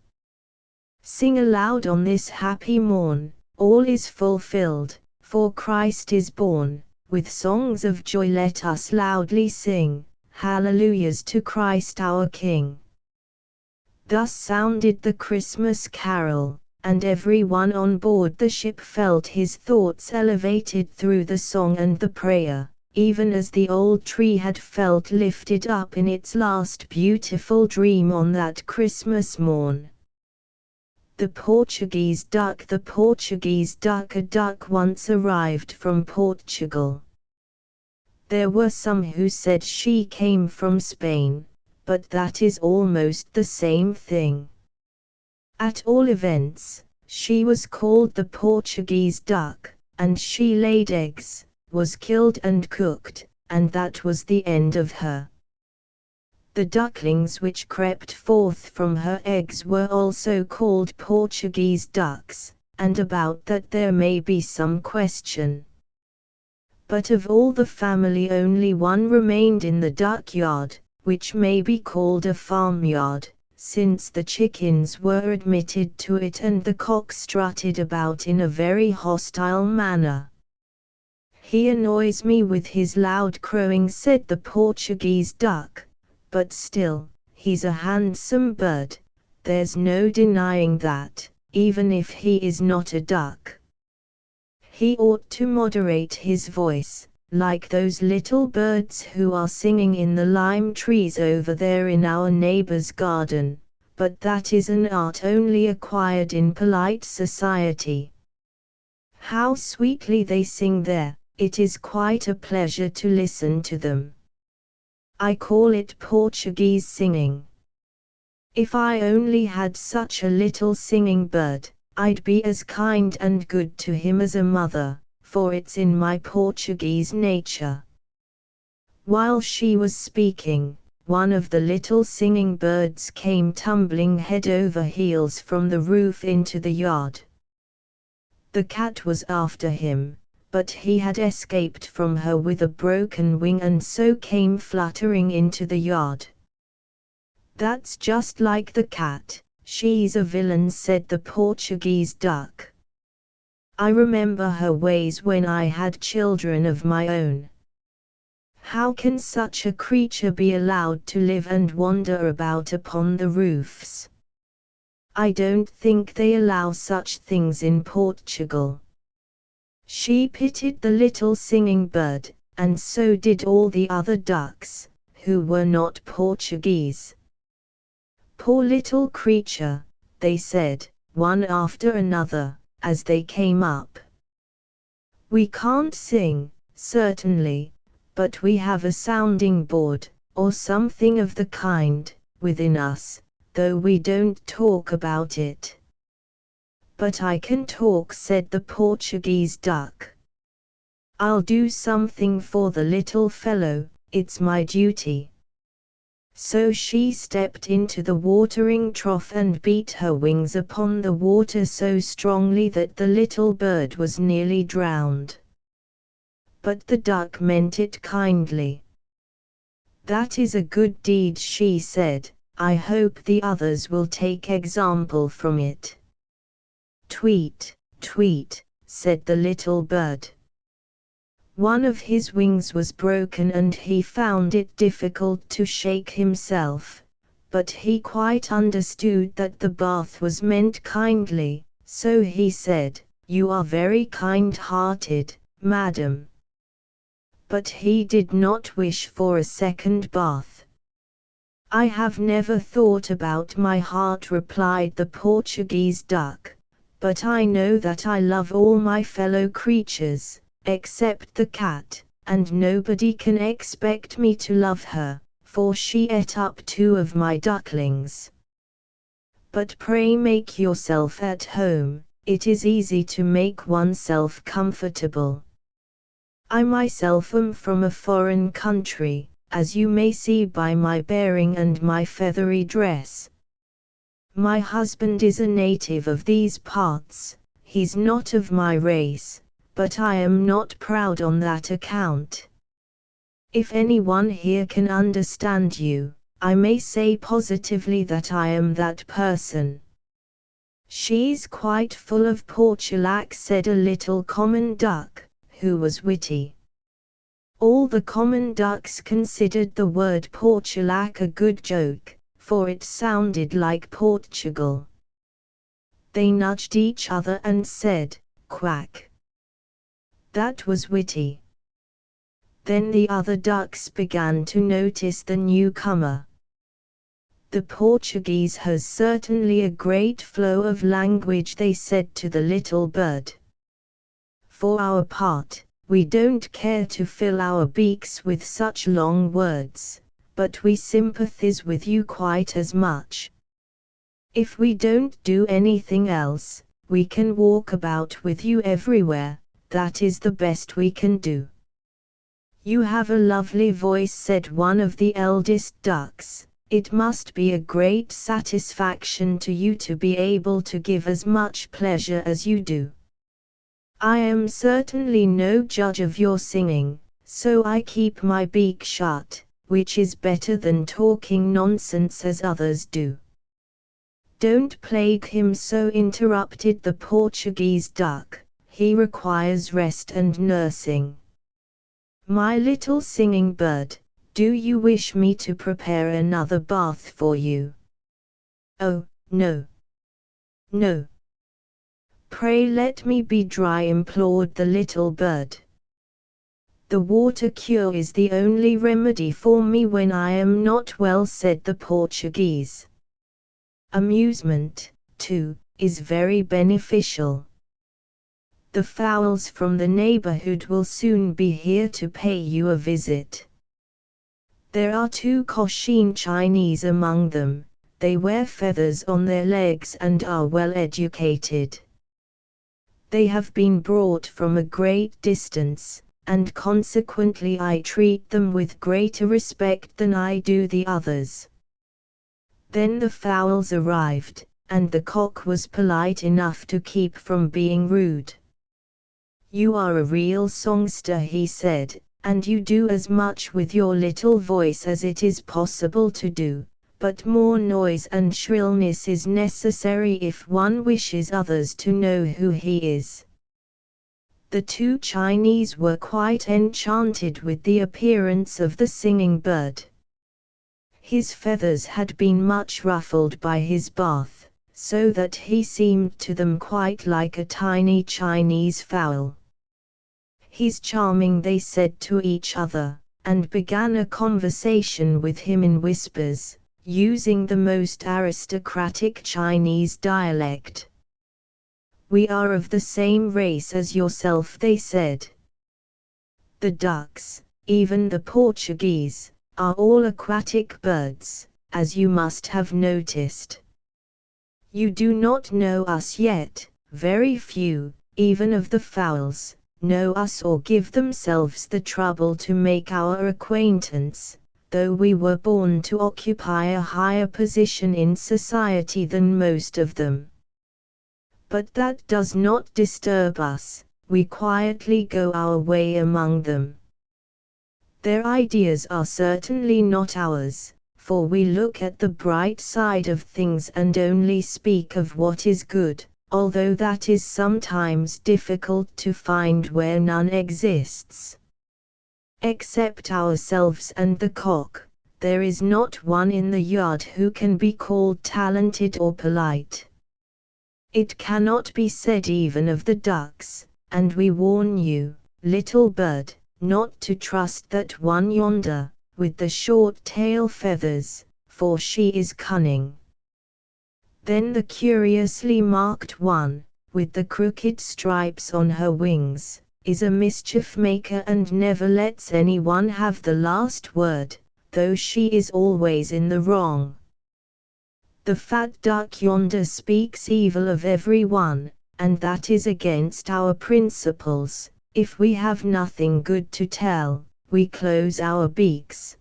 Sing aloud on this happy morn, all is fulfilled, for Christ is born. With songs of joy let us loudly sing, hallelujahs to Christ our King. Thus sounded the Christmas carol, and every one on board the ship felt his thoughts elevated through the song and the prayer, even as the old tree had felt lifted up in its last beautiful dream on that Christmas morn. The Portuguese duck, a duck once arrived from Portugal. There were some who said she came from Spain, but that is almost the same thing. At all events, she was called the Portuguese duck, and she laid eggs, was killed and cooked, and that was the end of her. The ducklings which crept forth from her eggs were also called Portuguese ducks, and about that there may be some question. But of all the family only one remained in the duck yard, which may be called a farmyard, since the chickens were admitted to it and the cock strutted about in a very hostile manner. "He annoys me with his loud crowing," said the Portuguese duck, "but still, he's a handsome bird, there's no denying that, even if he is not a duck. He ought to moderate his voice, like those little birds who are singing in the lime trees over there in our neighbor's garden, but that is an art only acquired in polite society. How sweetly they sing there, it is quite a pleasure to listen to them. I call it Portuguese singing. If I only had such a little singing bird, I'd be as kind and good to him as a mother, for it's in my Portuguese nature." While she was speaking, one of the little singing birds came tumbling head over heels from the roof into the yard. The cat was after him, but he had escaped from her with a broken wing and so came fluttering into the yard. "That's just like the cat, she's a villain," said the Portuguese duck. "I remember her ways when I had children of my own. How can such a creature be allowed to live and wander about upon the roofs? I don't think they allow such things in Portugal." She pitied the little singing bird, and so did all the other ducks, who were not Portuguese. "Poor little creature," they said, one after another, as they came up. "We can't sing, certainly, but we have a sounding board, or something of the kind, within us, though we don't talk about it." "But I can talk," said the Portuguese duck. "I'll do something for the little fellow, it's my duty." So she stepped into the watering trough and beat her wings upon the water so strongly that the little bird was nearly drowned. But the duck meant it kindly. "That is a good deed," she said, "I hope the others will take example from it." "Tweet, tweet," said the little bird. One of his wings was broken and he found it difficult to shake himself, but he quite understood that the bath was meant kindly, so he said, "You are very kind-hearted, madam." But he did not wish for a second bath. "I have never thought about my heart," replied the Portuguese duck, "but I know that I love all my fellow creatures, except the cat, and nobody can expect me to love her, for she ate up 2 of my ducklings. But pray make yourself at home, it is easy to make oneself comfortable. I myself am from a foreign country, as you may see by my bearing and my feathery dress. My husband is a native of these parts, he's not of my race, but I am not proud on that account. If anyone here can understand you, I may say positively that I am that person. She's quite full of portulac, said a little common duck, who was witty. All the common ducks considered the word portulac a good joke, for it sounded like Portugal. They nudged each other and said, "Quack." That was witty. Then the other ducks began to notice the newcomer. "The Portuguese has certainly a great flow of language," they said to the little bird. "For our part, we don't care to fill our beaks with such long words, but we sympathize with you quite as much. If we don't do anything else, we can walk about with you everywhere, that is the best we can do." "You have a lovely voice," said one of the eldest ducks. "It must be a great satisfaction to you to be able to give as much pleasure as you do." "I am certainly no judge of your singing, so I keep my beak shut, which is better than talking nonsense as others do." "Don't plague him so," interrupted the Portuguese duck, "he requires rest and nursing. My little singing bird, do you wish me to prepare another bath for you?" "Oh, no. No. Pray let me be dry," implored the little bird. "The water cure is the only remedy for me when I am not well," said the Portuguese. "Amusement, too, is very beneficial. The fowls from the neighborhood will soon be here to pay you a visit. There are 2 Cochin Chinese among them. They wear feathers on their legs and are well educated. They have been brought from a great distance, and consequently I treat them with greater respect than I do the others." Then the fowls arrived, and the cock was polite enough to keep from being rude. "You are a real songster," he said, "and you do as much with your little voice as it is possible to do, but more noise and shrillness is necessary if one wishes others to know who he is." The 2 Chinese were quite enchanted with the appearance of the singing bird. His feathers had been much ruffled by his bath, so that he seemed to them quite like a tiny Chinese fowl. "He's charming," they said to each other, and began a conversation with him in whispers, using the most aristocratic Chinese dialect. "We are of the same race as yourself," they said. The ducks, even the Portuguese, are all aquatic birds, as you must have noticed. You do not know us yet. Very few, even of the fowls, know us or give themselves the trouble to make our acquaintance, though we were born to occupy a higher position in society than most of them. But that does not disturb us, we quietly go our way among them. Their ideas are certainly not ours, for we look at the bright side of things and only speak of what is good, although that is sometimes difficult to find where none exists. Except ourselves and the cock, there is not one in the yard who can be called talented or polite. It cannot be said even of the ducks, and we warn you, little bird, not to trust that one yonder, with the short tail feathers, for she is cunning. Then the curiously marked one, with the crooked stripes on her wings, is a mischief maker and never lets anyone have the last word, though she is always in the wrong. The fat duck yonder speaks evil of everyone, and that is against our principles. If we have nothing good to tell, we close our beaks.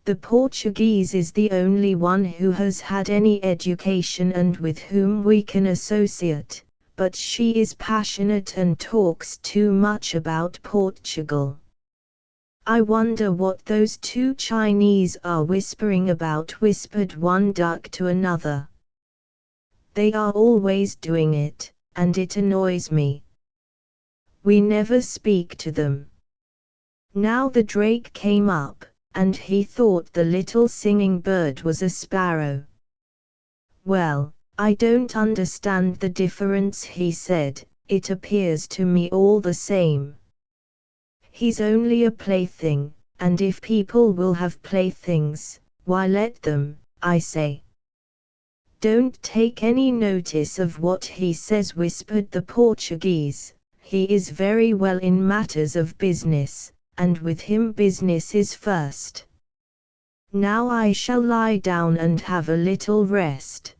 The Portuguese is the only one who has had any education and with whom we can associate, but she is passionate and talks too much about Portugal. I wonder what those two Chinese are whispering about, whispered one duck to another. They are always doing it, and it annoys me. We never speak to them. Now the drake came up, and he thought the little singing bird was a sparrow. Well, I don't understand the difference, he said, it appears to me all the same. He's only a plaything, and if people will have playthings, why let them, I say. Don't take any notice of what he says, whispered the Portuguese. He is very well in matters of business, and with him business is first. Now I shall lie down and have a little rest.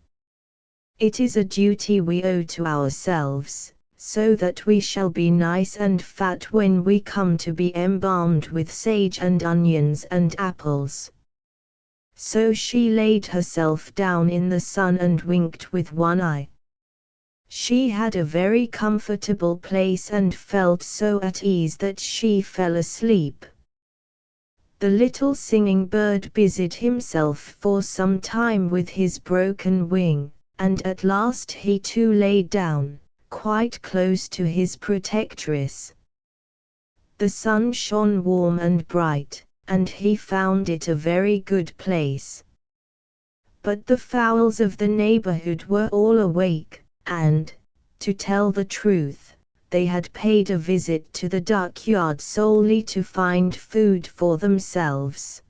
It is a duty we owe to ourselves, so that we shall be nice and fat when we come to be embalmed with sage and onions and apples. So she laid herself down in the sun and winked with one eye. She had a very comfortable place and felt so at ease that she fell asleep. The little singing bird busied himself for some time with his broken wing, and at last he too lay down, quite close to his protectress. The sun shone warm and bright, and he found it a very good place. But the fowls of the neighborhood were all awake, and, to tell the truth, they had paid a visit to the duck yard solely to find food for themselves.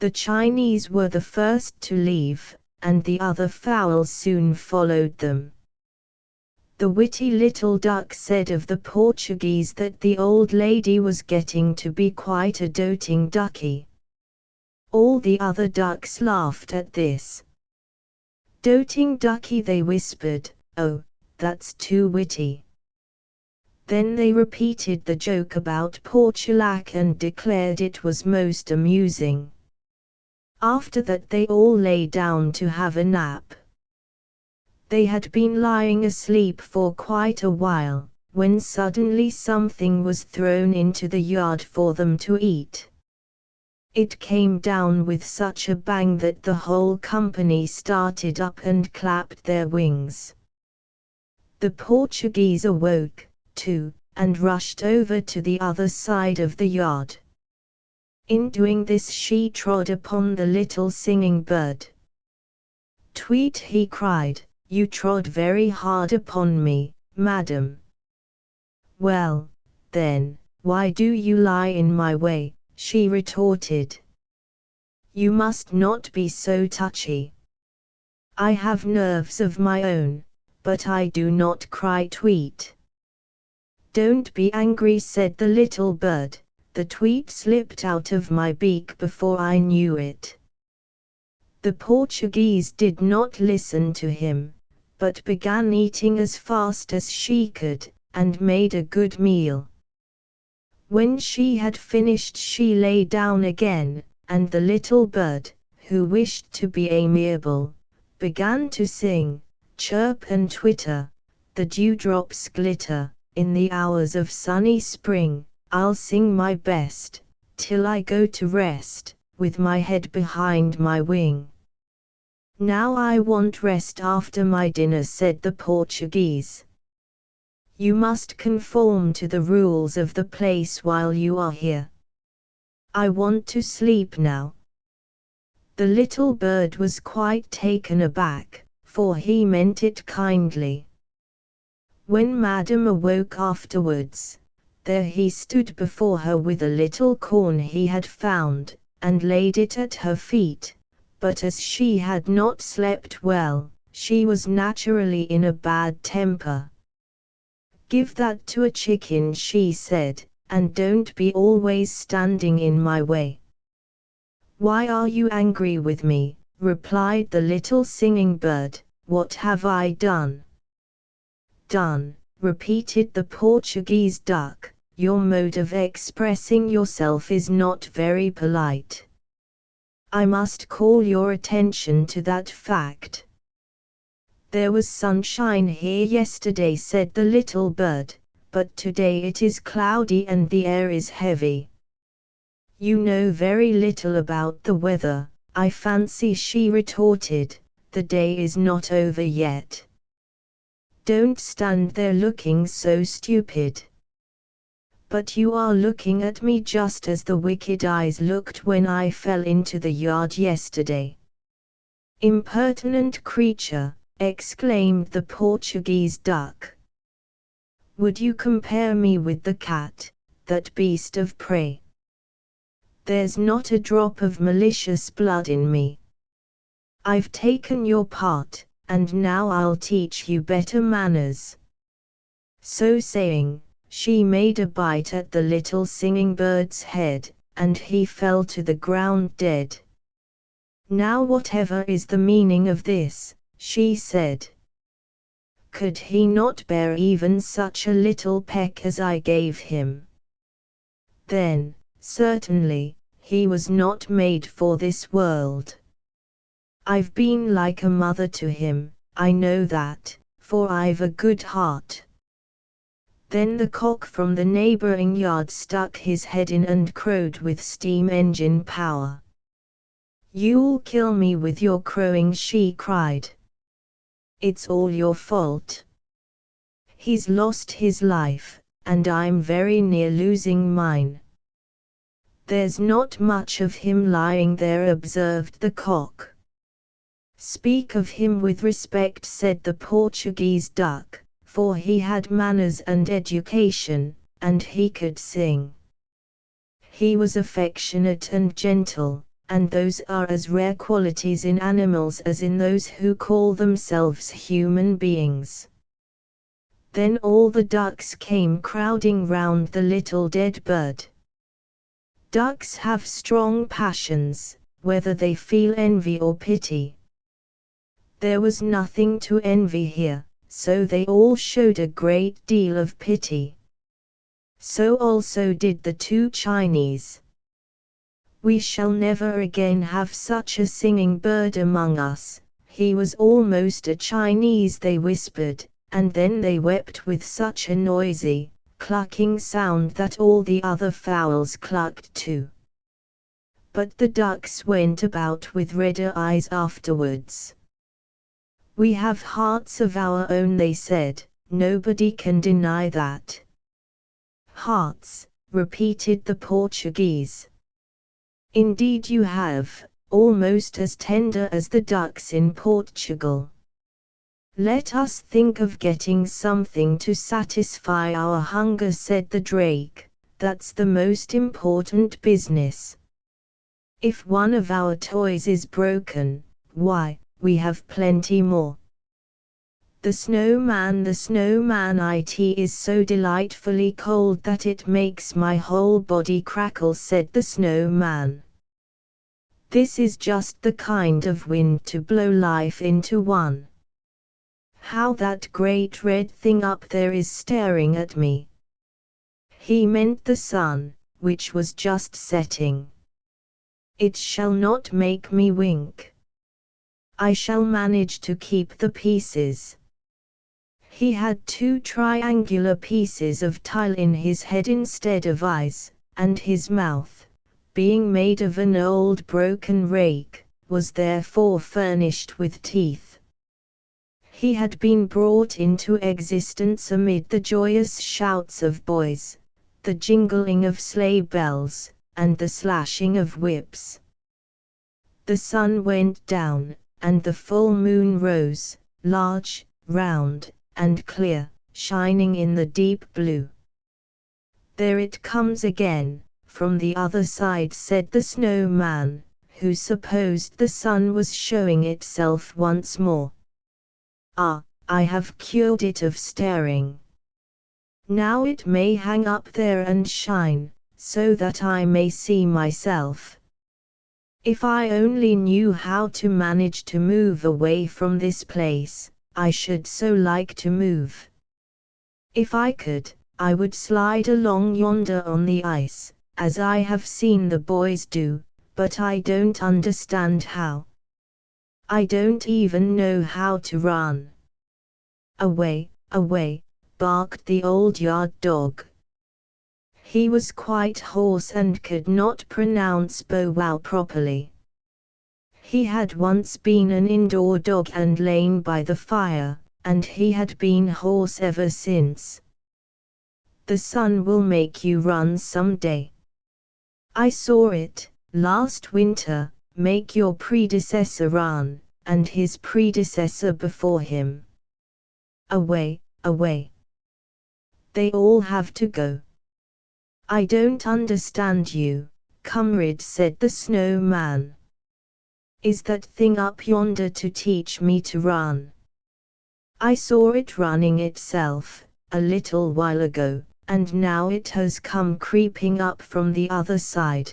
The Chinese were the first to leave, and the other fowls soon followed them. The witty little duck said of the Portuguese that the old lady was getting to be quite a doting ducky. All the other ducks laughed at this. Doting ducky, they whispered, oh, that's too witty. Then they repeated the joke about Portulac and declared it was most amusing. After that they all lay down to have a nap. They had been lying asleep for quite a while, when suddenly something was thrown into the yard for them to eat. It came down with such a bang that the whole company started up and clapped their wings. The Portuguese awoke, too, and rushed over to the other side of the yard. In doing this she trod upon the little singing bird. Tweet, he cried, you trod very hard upon me, madam. Well, then, why do you lie in my way? She retorted. You must not be so touchy. I have nerves of my own, but I do not cry, tweet. Don't be angry, said the little bird, the tweet slipped out of my beak before I knew it. The Portuguese did not listen to him, but began eating as fast as she could, and made a good meal. When she had finished she lay down again, and the little bird, who wished to be amiable, began to sing, chirp and twitter, the dewdrops glitter, in the hours of sunny spring, I'll sing my best, till I go to rest, with my head behind my wing. Now I want rest after my dinner, said the Portuguese. You must conform to the rules of the place while you are here. I want to sleep now. The little bird was quite taken aback, for he meant it kindly. When Madame awoke afterwards, there he stood before her with a little corn he had found, and laid it at her feet, but as she had not slept well, she was naturally in a bad temper. Give that to a chicken, she said, and don't be always standing in my way. Why are you angry with me? Replied the little singing bird, what have I done? Done, repeated the Portuguese duck, your mode of expressing yourself is not very polite. I must call your attention to that fact. There was sunshine here yesterday, said the little bird, but today it is cloudy and the air is heavy. You know very little about the weather, I fancy, she retorted. The day is not over yet. Don't stand there looking so stupid. But you are looking at me just as the wicked eyes looked when I fell into the yard yesterday. Impertinent creature, exclaimed the Portuguese duck. Would you compare me with the cat, that beast of prey? There's not a drop of malicious blood in me. I've taken your part, and now I'll teach you better manners. So saying, she made a bite at the little singing bird's head, and he fell to the ground dead. Now whatever is the meaning of this, she said. Could he not bear even such a little peck as I gave him? Then, certainly, he was not made for this world. I've been like a mother to him, I know that, for I've a good heart. Then the cock from the neighboring yard stuck his head in and crowed with steam engine power. You'll kill me with your crowing, she cried. It's all your fault. He's lost his life, and I'm very near losing mine. There's not much of him lying there, observed the cock. Speak of him with respect, said the Portuguese duck, for he had manners and education, and he could sing. He was affectionate and gentle, and those are as rare qualities in animals as in those who call themselves human beings. Then all the ducks came crowding round the little dead bird. Ducks have strong passions, whether they feel envy or pity. There was nothing to envy here, so they all showed a great deal of pity. So also did the two Chinese. We shall never again have such a singing bird among us. He was almost a Chinese, they whispered, and then they wept with such a noisy, clucking sound that all the other fowls clucked too. But the ducks went about with redder eyes afterwards. We have hearts of our own, they said, nobody can deny that. Hearts, repeated the Portuguese. Indeed you have, almost as tender as the ducks in Portugal. Let us think of getting something to satisfy our hunger, said the drake, that's the most important business. If one of our toys is broken, why, we have plenty more. The snowman, it is so delightfully cold that it makes my whole body crackle, said the snowman. This is just the kind of wind to blow life into one. How that great red thing up there is staring at me. He meant the sun, which was just setting. It shall not make me wink. I shall manage to keep the pieces. He had two triangular pieces of tile in his head instead of eyes, and his mouth, being made of an old broken rake, was therefore furnished with teeth. He had been brought into existence amid the joyous shouts of boys, the jingling of sleigh bells, and the slashing of whips. The sun went down, and the full moon rose, large, round, and clear, shining in the deep blue. There it comes again, from the other side, said the snowman, who supposed the sun was showing itself once more. Ah, I have cured it of staring. Now it may hang up there and shine, so that I may see myself. If I only knew how to manage to move away from this place, I should so like to move. If I could, I would slide along yonder on the ice, as I have seen the boys do, but I don't understand how. I don't even know how to run. Away, away, barked the old yard dog. He was quite hoarse and could not pronounce bow wow properly. He had once been an indoor dog and lain by the fire, and he had been hoarse ever since. The sun will make you run some day. I saw it, last winter, make your predecessor run, and his predecessor before him. Away, away. They all have to go. I don't understand you, comrade, said the snowman. Is that thing up yonder to teach me to run? I saw it running itself, a little while ago, and now it has come creeping up from the other side.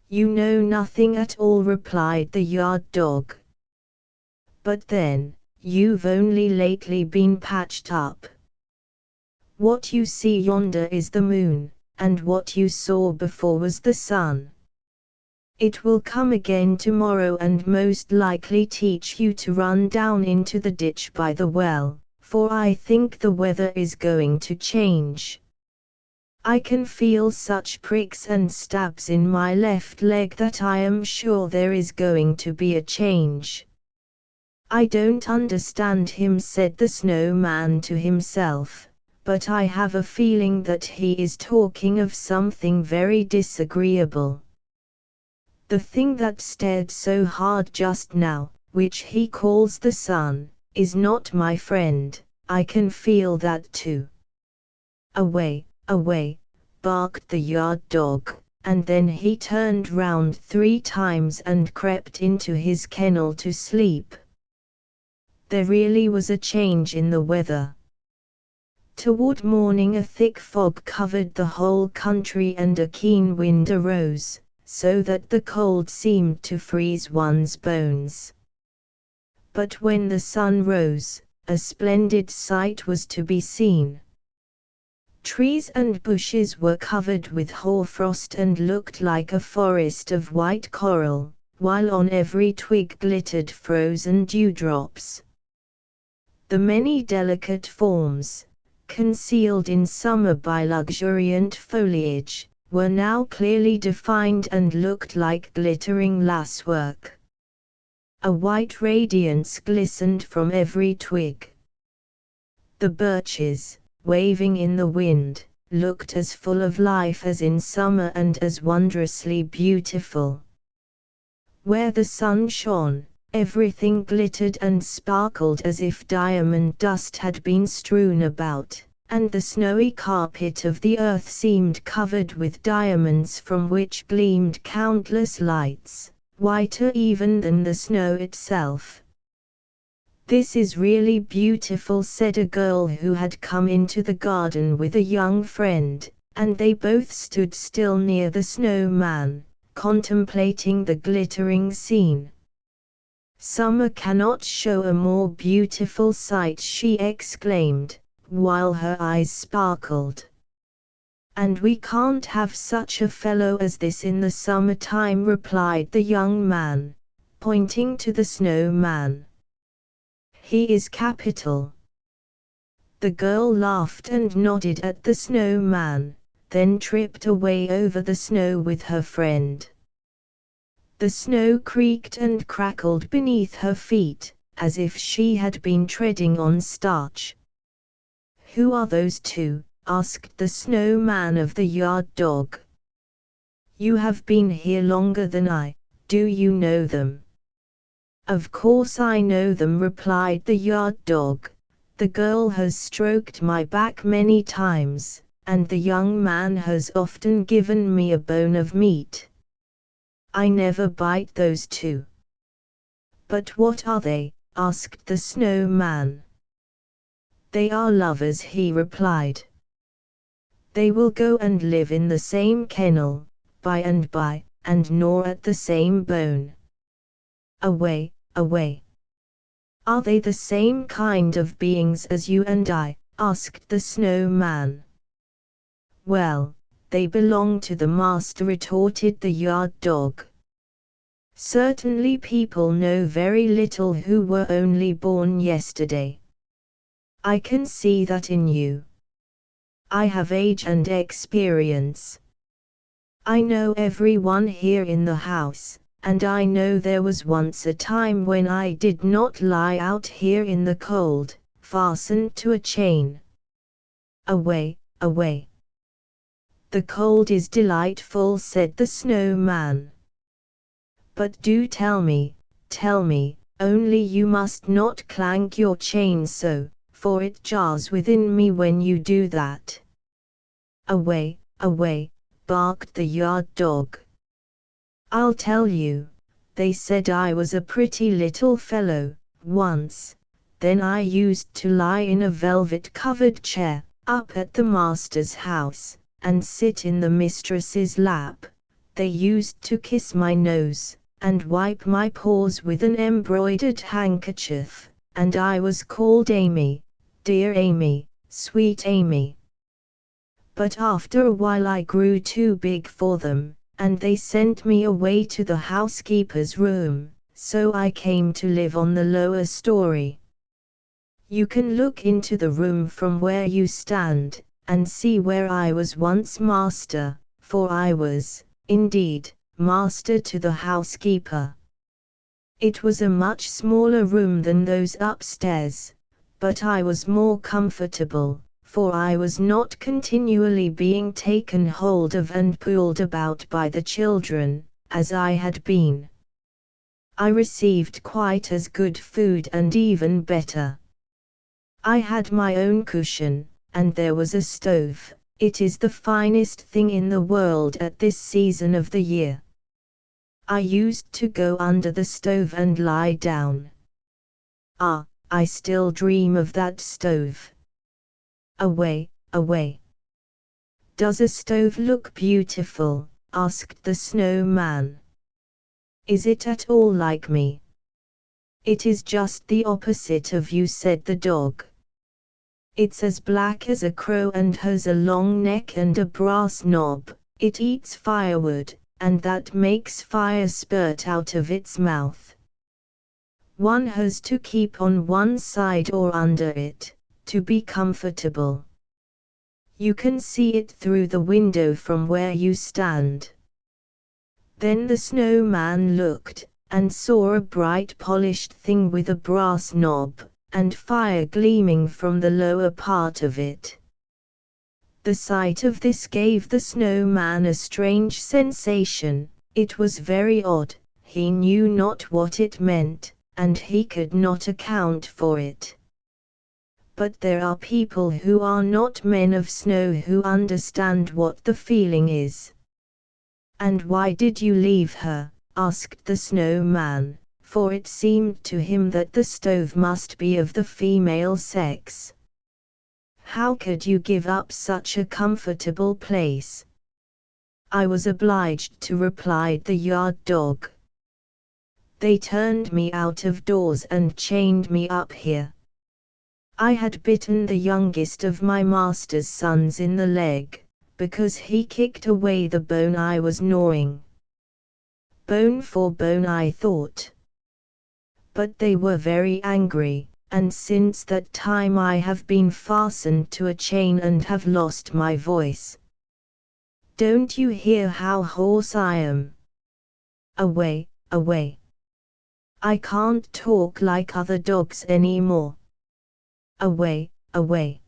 You know nothing at all, replied the yard dog. But then, you've only lately been patched up. What you see yonder is the moon, and what you saw before was the sun. It will come again tomorrow and most likely teach you to run down into the ditch by the well, for I think the weather is going to change. I can feel such pricks and stabs in my left leg that I am sure there is going to be a change. I don't understand him, said the snowman to himself, but I have a feeling that he is talking of something very disagreeable. The thing that stared so hard just now, which he calls the sun, is not my friend. I can feel that too. Away, away, barked the yard dog, and then he turned round 3 times and crept into his kennel to sleep. There really was a change in the weather. Toward morning a thick fog covered the whole country and a keen wind arose, so that the cold seemed to freeze one's bones. But when the sun rose, a splendid sight was to be seen. Trees and bushes were covered with hoarfrost and looked like a forest of white coral, while on every twig glittered frozen dewdrops. The many delicate forms, concealed in summer by luxuriant foliage, were now clearly defined and looked like glittering lacework. A white radiance glistened from every twig. The birches, waving in the wind, looked as full of life as in summer and as wondrously beautiful. Where the sun shone, everything glittered and sparkled as if diamond dust had been strewn about, and the snowy carpet of the earth seemed covered with diamonds from which gleamed countless lights, whiter even than the snow itself. This is really beautiful, said a girl who had come into the garden with a young friend, and they both stood still near the snowman, contemplating the glittering scene. Summer cannot show a more beautiful sight, she exclaimed, while her eyes sparkled. And we can't have such a fellow as this in the summer-time, replied the young man, pointing to the snowman. He is capital. The girl laughed and nodded at the snowman, then tripped away over the snow with her friend. The snow creaked and crackled beneath her feet, as if she had been treading on starch. Who are those two? Asked the snowman of the yard dog. You have been here longer than I. Do you know them? Of course I know them, replied the yard dog. The girl has stroked my back many times, and the young man has often given me a bone of meat. I never bite those two. But what are they? Asked the snowman. They are lovers, he replied. They will go and live in the same kennel, by and by, and gnaw at the same bone. Away, away. Are they the same kind of beings as you and I? Asked the snowman. Well, they belong to the master, retorted the yard dog. Certainly people know very little who were only born yesterday. I can see that in you. I have age and experience. I know everyone here in the house, and I know there was once a time when I did not lie out here in the cold, fastened to a chain. Away, away. The cold is delightful, said the snowman. But do tell me, only you must not clank your chain so, for it jars within me when you do that. Away, away, barked the yard dog. I'll tell you, they said I was a pretty little fellow, once, then I used to lie in a velvet-covered chair, up at the master's house, and sit in the mistress's lap. They used to kiss my nose, and wipe my paws with an embroidered handkerchief, and I was called Amy, dear Amy, sweet Amy. But after a while I grew too big for them, and they sent me away to the housekeeper's room, so I came to live on the lower story. You can look into the room from where you stand, and see where I was once master, for I was, indeed, master to the housekeeper. It was a much smaller room than those upstairs, but I was more comfortable, for I was not continually being taken hold of and pulled about by the children, as I had been. I received quite as good food and even better. I had my own cushion, and there was a stove. It is the finest thing in the world at this season of the year. I used to go under the stove and lie down. Ah, I still dream of that stove. Away, away. Does a stove look beautiful? Asked the snowman. Is it at all like me? It is just the opposite of you, said the dog. It's as black as a crow and has a long neck and a brass knob. It eats firewood, and that makes fire spurt out of its mouth. One has to keep on one side or under it, to be comfortable. You can see it through the window from where you stand. Then the snowman looked, and saw a bright polished thing with a brass knob, and fire gleaming from the lower part of it. The sight of this gave the snowman a strange sensation. It was very odd, he knew not what it meant, and he could not account for it. But there are people who are not men of snow who understand what the feeling is. And why did you leave her? Asked the snowman, for it seemed to him that the stove must be of the female sex. How could you give up such a comfortable place? I was obliged to, replied the yard dog. They turned me out of doors and chained me up here. I had bitten the youngest of my master's sons in the leg, because he kicked away the bone I was gnawing. Bone for bone, I thought. But they were very angry, and since that time I have been fastened to a chain and have lost my voice. Don't you hear how hoarse I am? Away, away. I can't talk like other dogs anymore. Away, away.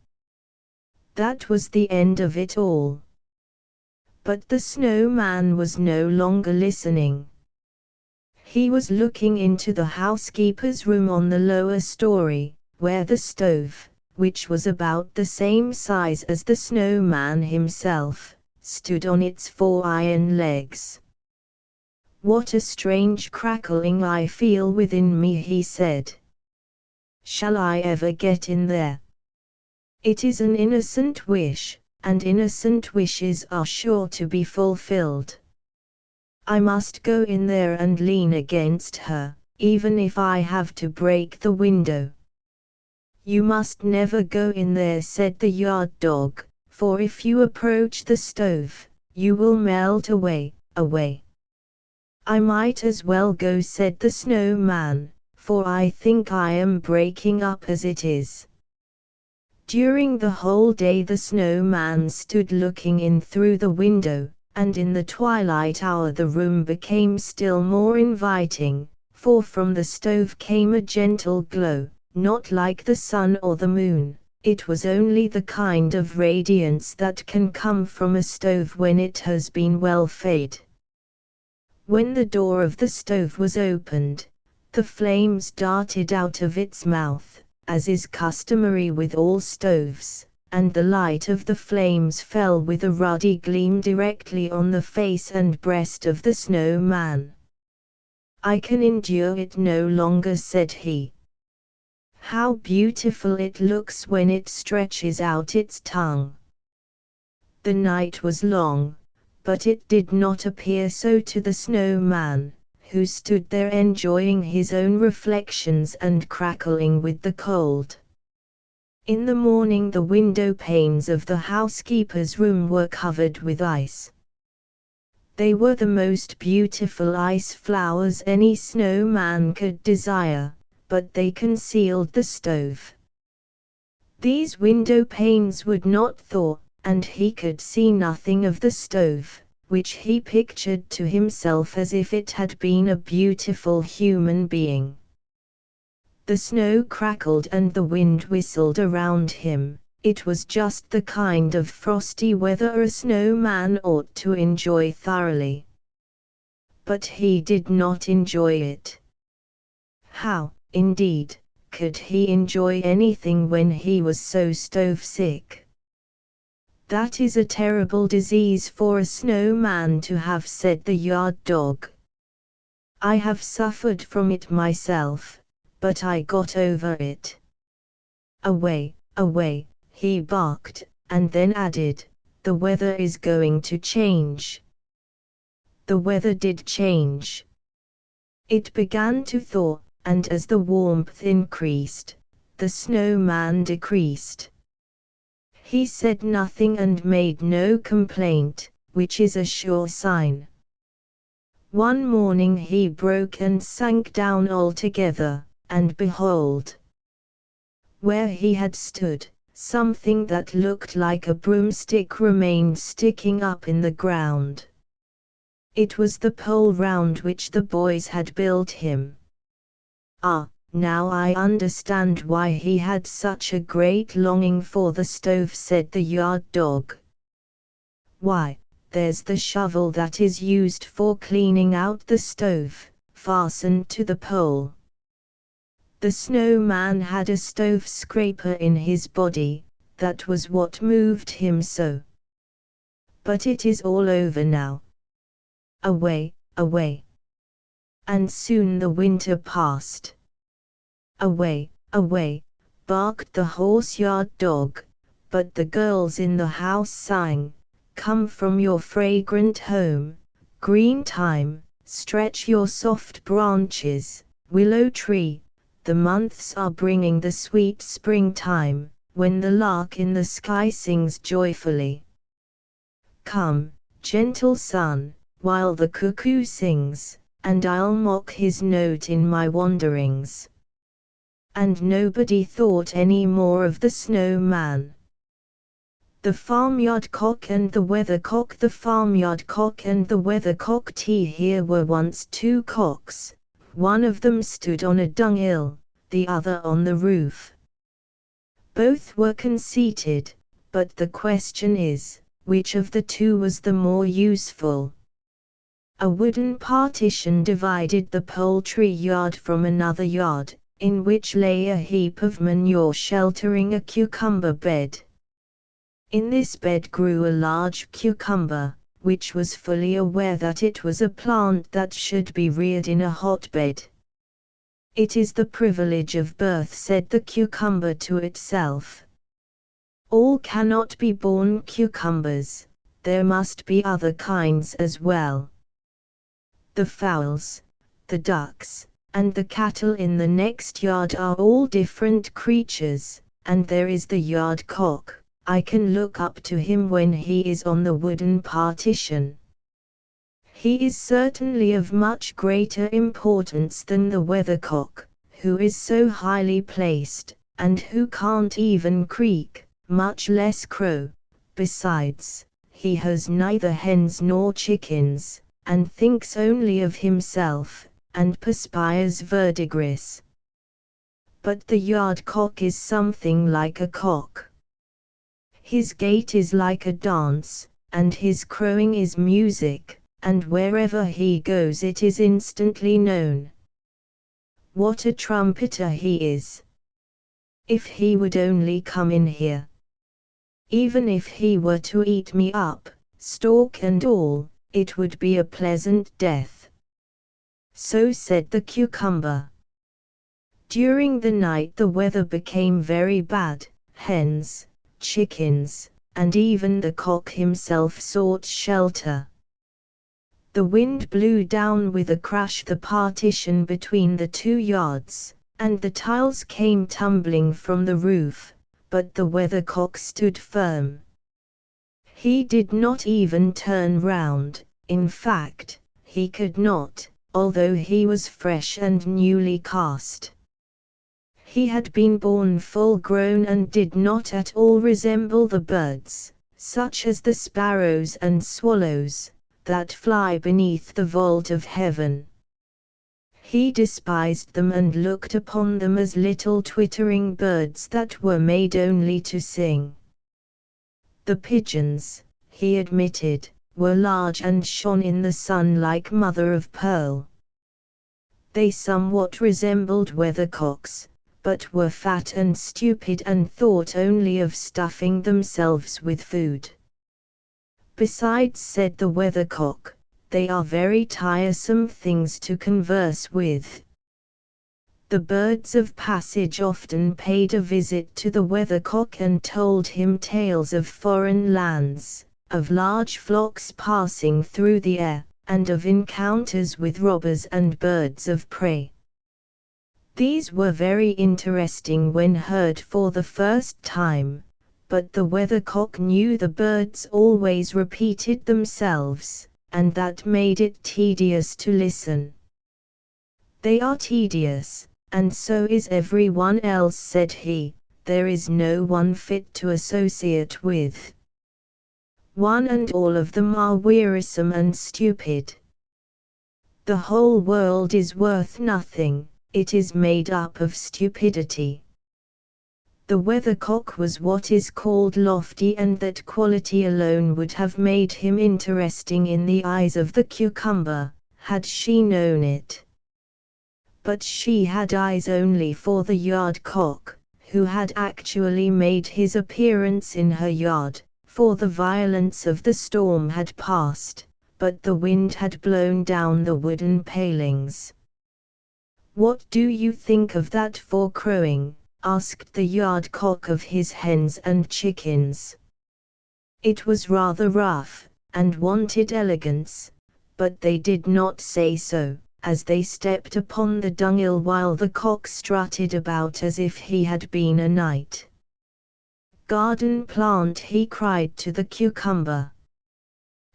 That was the end of it all. But the snowman was no longer listening. He was looking into the housekeeper's room on the lower story, where the stove, which was about the same size as the snowman himself, stood on its 4 iron legs. What a strange crackling I feel within me, he said. Shall I ever get in there? It is an innocent wish, and innocent wishes are sure to be fulfilled. I must go in there and lean against her, even if I have to break the window. You must never go in there, said the yard dog, for if you approach the stove, you will melt away, away. "I might as well go," said the snowman, "for I think I am breaking up as it is." During the whole day the snowman stood looking in through the window, and in the twilight hour the room became still more inviting, for from the stove came a gentle glow, not like the sun or the moon. It was only the kind of radiance that can come from a stove when it has been well fed. When the door of the stove was opened, the flames darted out of its mouth, as is customary with all stoves, and the light of the flames fell with a ruddy gleam directly on the face and breast of the snowman. "I can endure it no longer," said he. "How beautiful it looks when it stretches out its tongue." The night was long, but it did not appear so to the snowman, who stood there enjoying his own reflections and crackling with the cold. In the morning the window panes of the housekeeper's room were covered with ice. They were the most beautiful ice flowers any snowman could desire, but they concealed the stove. These window panes would not thaw, and he could see nothing of the stove, which he pictured to himself as if it had been a beautiful human being. The snow crackled and the wind whistled around him. It was just the kind of frosty weather a snowman ought to enjoy thoroughly. But he did not enjoy it. How, indeed, could he enjoy anything when he was so stove-sick? "That is a terrible disease for a snowman to have," said the yard dog. "I have suffered from it myself, but I got over it." "Away, away," he barked, and then added, "the weather is going to change." The weather did change. It began to thaw, and as the warmth increased, the snowman decreased. He said nothing and made no complaint, which is a sure sign. One morning he broke and sank down altogether, and behold, where he had stood, something that looked like a broomstick remained sticking up in the ground. It was the pole round which the boys had built him. "Ah, now I understand why he had such a great longing for the stove," said the yard dog. "Why, there's the shovel that is used for cleaning out the stove, fastened to the pole." The snowman had a stove scraper in his body, that was what moved him so. But it is all over now. Away, away. And soon the winter passed. "Away, away," barked the horse-yard dog, but the girls in the house sang, "Come from your fragrant home, green thyme, stretch your soft branches, willow tree, the months are bringing the sweet springtime, when the lark in the sky sings joyfully. Come, gentle sun, while the cuckoo sings, and I'll mock his note in my wanderings." And nobody thought any more of the snowman. The farmyard cock and the weathercock. The farmyard cock and the weathercock. Here were once two cocks, one of them stood on a dunghill, the other on the roof. Both were conceited, but the question is, which of the two was the more useful? A wooden partition divided the poultry yard from another yard, in which lay a heap of manure sheltering a cucumber bed. In this bed grew a large cucumber, which was fully aware that it was a plant that should be reared in a hotbed. "It is the privilege of birth," said the cucumber to itself. "All cannot be born cucumbers, there must be other kinds as well. The fowls, the ducks, and the cattle in the next yard are all different creatures, and there is the yard cock, I can look up to him when he is on the wooden partition. He is certainly of much greater importance than the weathercock, who is so highly placed, and who can't even creak, much less crow. Besides, he has neither hens nor chickens, and thinks only of himself, and perspires verdigris. But the yard-cock is something like a cock. His gait is like a dance, and his crowing is music, and wherever he goes it is instantly known. What a trumpeter he is! If he would only come in here! Even if he were to eat me up, stalk and all, it would be a pleasant death. So said the cucumber. During the night the weather became very bad. Hens, chickens, and even the cock himself sought shelter. The wind blew down with a crash the partition between the 2 yards, and the tiles came tumbling from the roof, but the weathercock stood firm. He did not even turn round, in fact, he could not, although he was fresh and newly cast. He had been born full-grown and did not at all resemble the birds, such as the sparrows and swallows, that fly beneath the vault of heaven. He despised them and looked upon them as little twittering birds that were made only to sing. The pigeons, he admitted, were large and shone in the sun like mother of pearl. They somewhat resembled weathercocks, but were fat and stupid and thought only of stuffing themselves with food. Besides, said the weathercock, they are very tiresome things to converse with. The birds of passage often paid a visit to the weathercock and told him tales of foreign lands, of large flocks passing through the air, and of encounters with robbers and birds of prey. These were very interesting when heard for the first time, but the weathercock knew the birds always repeated themselves, and that made it tedious to listen. They are tedious, and so is everyone else, said he. There is no one fit to associate with. One and all of them are wearisome and stupid. The whole world is worth nothing. It is made up of stupidity. The weathercock was what is called lofty, and that quality alone would have made him interesting in the eyes of the cucumber, had she known it. But she had eyes only for the yard-cock, who had actually made his appearance in her yard, for the violence of the storm had passed, but the wind had blown down the wooden palings. What do you think of that for crowing? Asked the yard-cock of his hens and chickens. It was rather rough, and wanted elegance, but they did not say so, as they stepped upon the dunghill while the cock strutted about as if he had been a knight. Garden plant, he cried to the cucumber.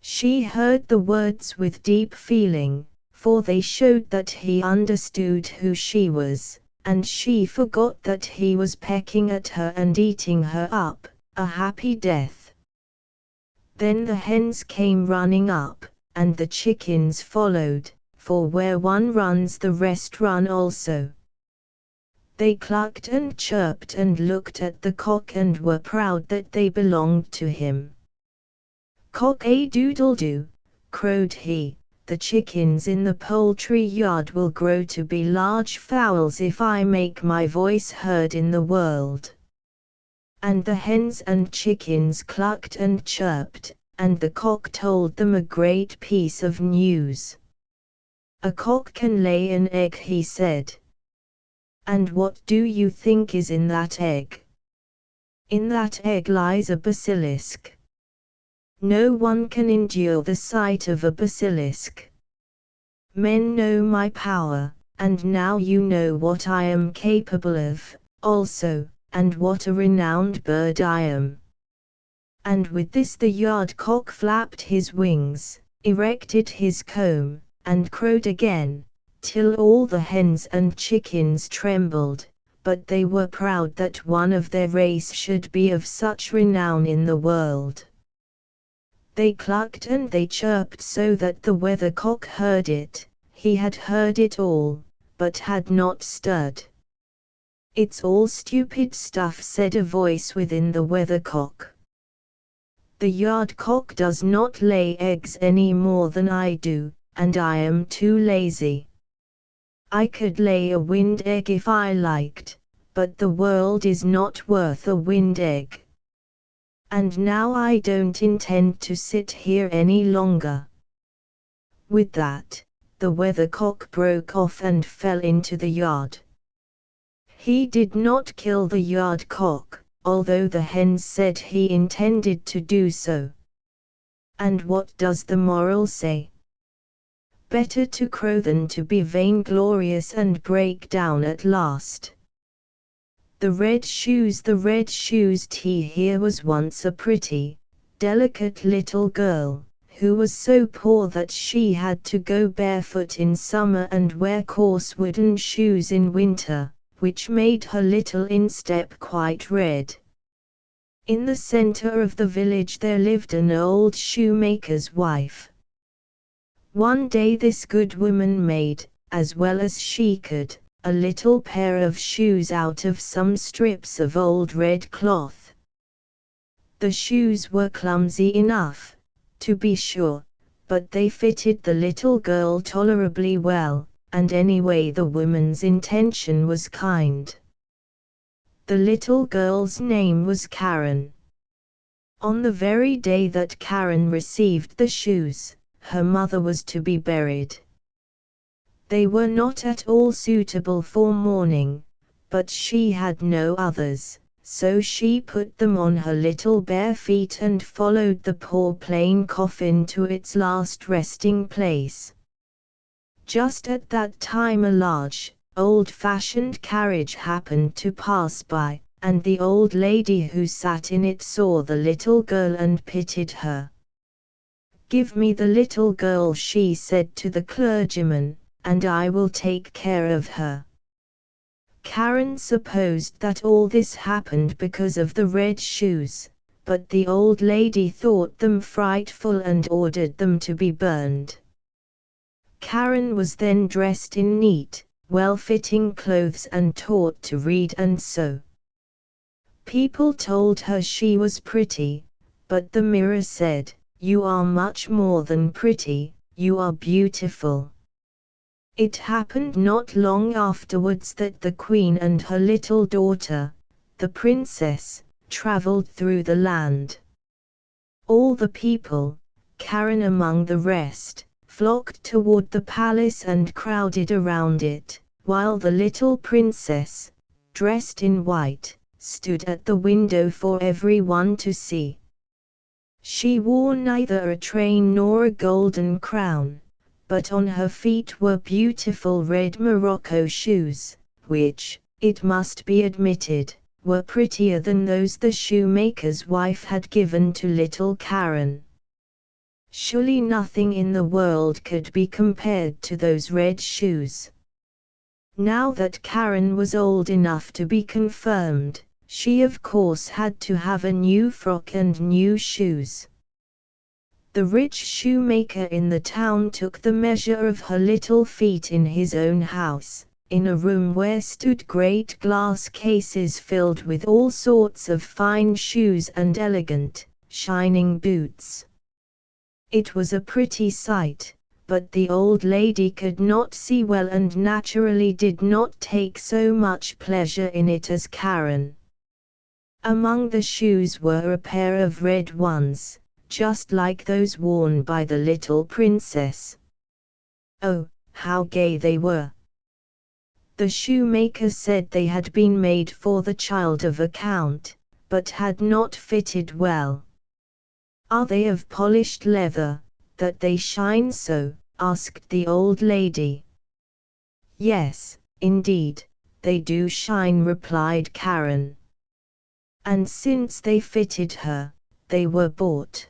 She heard the words with deep feeling, for they showed that he understood who she was, and she forgot that he was pecking at her and eating her up, a happy death. Then the hens came running up, and the chickens followed, for where one runs the rest run also. They clucked and chirped and looked at the cock and were proud that they belonged to him. Cock-a-doodle-doo, crowed he. The chickens in the poultry yard will grow to be large fowls if I make my voice heard in the world. And the hens and chickens clucked and chirped, and the cock told them a great piece of news. A cock can lay an egg, he said. And what do you think is in that egg? In that egg lies a basilisk. No one can endure the sight of a basilisk. Men know my power, and now you know what I am capable of, also, and what a renowned bird I am. And with this the yard-cock flapped his wings, erected his comb, and crowed again, till all the hens and chickens trembled, but they were proud that one of their race should be of such renown in the world. They clucked and they chirped so that the weathercock heard it. He had heard it all, but had not stirred. "It's all stupid stuff," said a voice within the weathercock. "The yard cock does not lay eggs any more than I do, and I am too lazy. I could lay a wind egg if I liked, but the world is not worth a wind egg. And now I don't intend to sit here any longer." With that, the weathercock broke off and fell into the yard. He did not kill the yard cock, although the hens said he intended to do so. And what does the moral say? Better to crow than to be vainglorious and break down at last. The red shoes. Here was once a pretty, delicate little girl, who was so poor that she had to go barefoot in summer and wear coarse wooden shoes in winter, which made her little instep quite red. In the center of the village there lived an old shoemaker's wife. One day this good woman made, as well as she could, a little pair of shoes out of some strips of old red cloth. The shoes were clumsy enough, to be sure, but they fitted the little girl tolerably well, and anyway the woman's intention was kind. The little girl's name was Karen. On the very day that Karen received the shoes, her mother was to be buried. They were not at all suitable for mourning, but she had no others, so she put them on her little bare feet and followed the poor plain coffin to its last resting place. Just at that time a large, old-fashioned carriage happened to pass by, and the old lady who sat in it saw the little girl and pitied her. "Give me the little girl," she said to the clergyman, "and I will take care of her." Karen supposed that all this happened because of the red shoes, but the old lady thought them frightful and ordered them to be burned. Karen was then dressed in neat, well-fitting clothes and taught to read and sew. People told her she was pretty, but the mirror said, "You are much more than pretty, you are beautiful." It happened not long afterwards that the queen and her little daughter, the princess, traveled through the land. All the people, Karen among the rest, flocked toward the palace and crowded around it, while the little princess, dressed in white, stood at the window for everyone to see. She wore neither a train nor a golden crown, but on her feet were beautiful red morocco shoes, which, it must be admitted, were prettier than those the shoemaker's wife had given to little Karen. Surely nothing in the world could be compared to those red shoes. Now that Karen was old enough to be confirmed, she of course had to have a new frock and new shoes. The rich shoemaker in the town took the measure of her little feet in his own house, in a room where stood great glass cases filled with all sorts of fine shoes and elegant, shining boots. It was a pretty sight, but the old lady could not see well and naturally did not take so much pleasure in it as Karen. Among the shoes were a pair of red ones, just like those worn by the little princess. Oh, how gay they were! The shoemaker said they had been made for the child of a count, but had not fitted well. "Are they of polished leather, that they shine so?" asked the old lady. "Yes, indeed, they do shine," replied Karen. And since they fitted her, they were bought.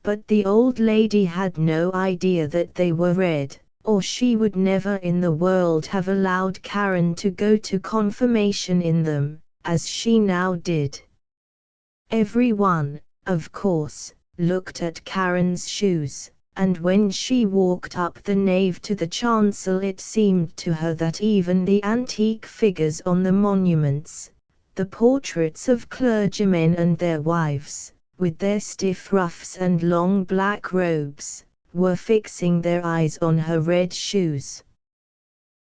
But the old lady had no idea that they were red, or she would never in the world have allowed Karen to go to confirmation in them, as she now did. Everyone, of course, looked at Karen's shoes, and when she walked up the nave to the chancel it seemed to her that even the antique figures on the monuments, the portraits of clergymen and their wives, with their stiff ruffs and long black robes, were fixing their eyes on her red shoes.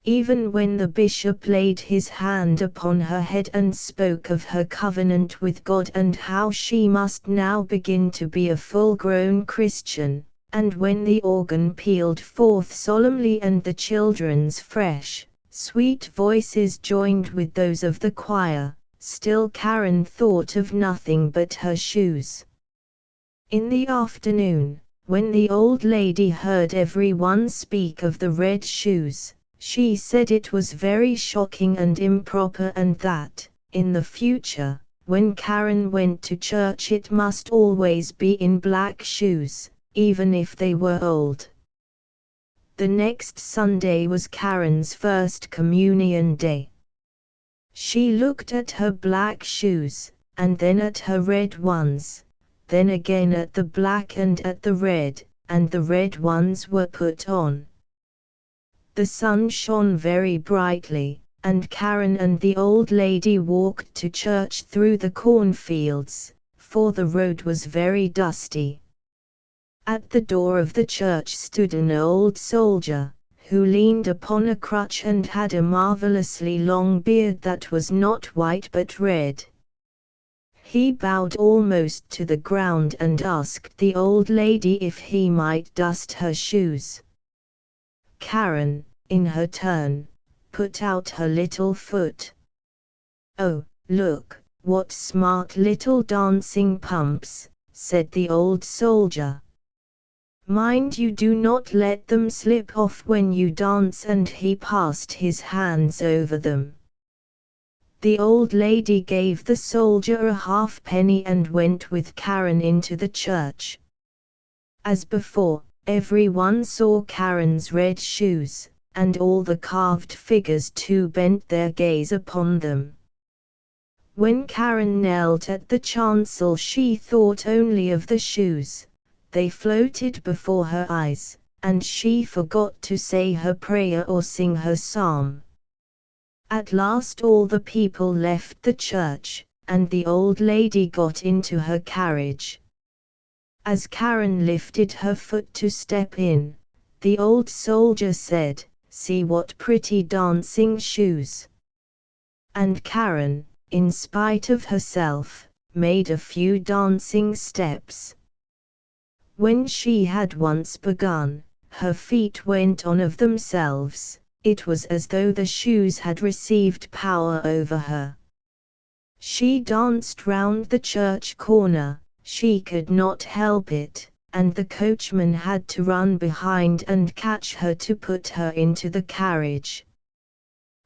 Even when the bishop laid his hand upon her head and spoke of her covenant with God and how she must now begin to be a full-grown Christian, and when the organ pealed forth solemnly and the children's fresh, sweet voices joined with those of the choir, still Karen thought of nothing but her shoes. In the afternoon, when the old lady heard everyone speak of the red shoes, she said it was very shocking and improper and that, in the future, when Karen went to church it must always be in black shoes, even if they were old. The next Sunday was Karen's first communion day. She looked at her black shoes, and then at her red ones, then again at the black and at the red, and the red ones were put on. The sun shone very brightly, and Karen and the old lady walked to church through the cornfields, for the road was very dusty. At the door of the church stood an old soldier, who leaned upon a crutch and had a marvelously long beard that was not white but red. He bowed almost to the ground and asked the old lady if he might dust her shoes. Karen, in her turn, put out her little foot. "Oh, look, what smart little dancing pumps," said the old soldier. "Mind you do not let them slip off when you dance," and he passed his hands over them. The old lady gave the soldier a halfpenny and went with Karen into the church. As before, everyone saw Karen's red shoes, and all the carved figures too bent their gaze upon them. When Karen knelt at the chancel she thought only of the shoes. They floated before her eyes, and she forgot to say her prayer or sing her psalm. At last all the people left the church, and the old lady got into her carriage. As Karen lifted her foot to step in, the old soldier said, "See what pretty dancing shoes." And Karen, in spite of herself, made a few dancing steps. When she had once begun, her feet went on of themselves. It was as though the shoes had received power over her. She danced round the church corner, she could not help it, and the coachman had to run behind and catch her to put her into the carriage.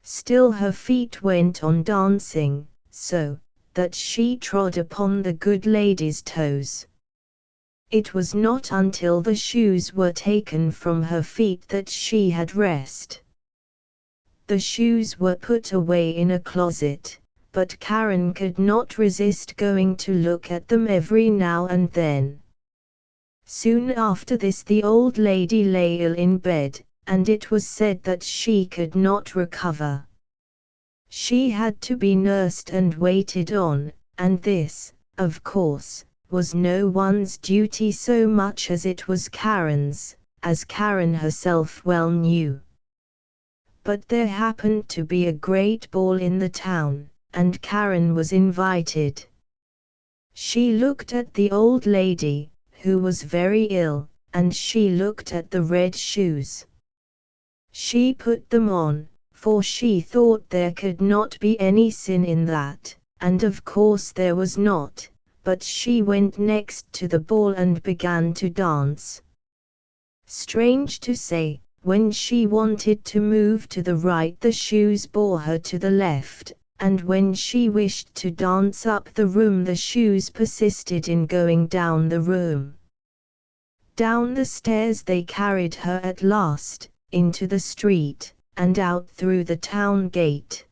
Still her feet went on dancing, so that she trod upon the good lady's toes. It was not until the shoes were taken from her feet that she had rest. The shoes were put away in a closet, but Karen could not resist going to look at them every now and then. Soon after this the old lady lay ill in bed, and it was said that she could not recover. She had to be nursed and waited on, and this, of course, was no one's duty so much as it was Karen's, as Karen herself well knew. But there happened to be a great ball in the town, and Karen was invited. She looked at the old lady, who was very ill, and she looked at the red shoes. She put them on, for she thought there could not be any sin in that, and of course there was not. But she went next to the ball and began to dance. Strange to say, when she wanted to move to the right the shoes bore her to the left, and when she wished to dance up the room the shoes persisted in going down the room. Down the stairs they carried her at last, into the street, and out through the town gate.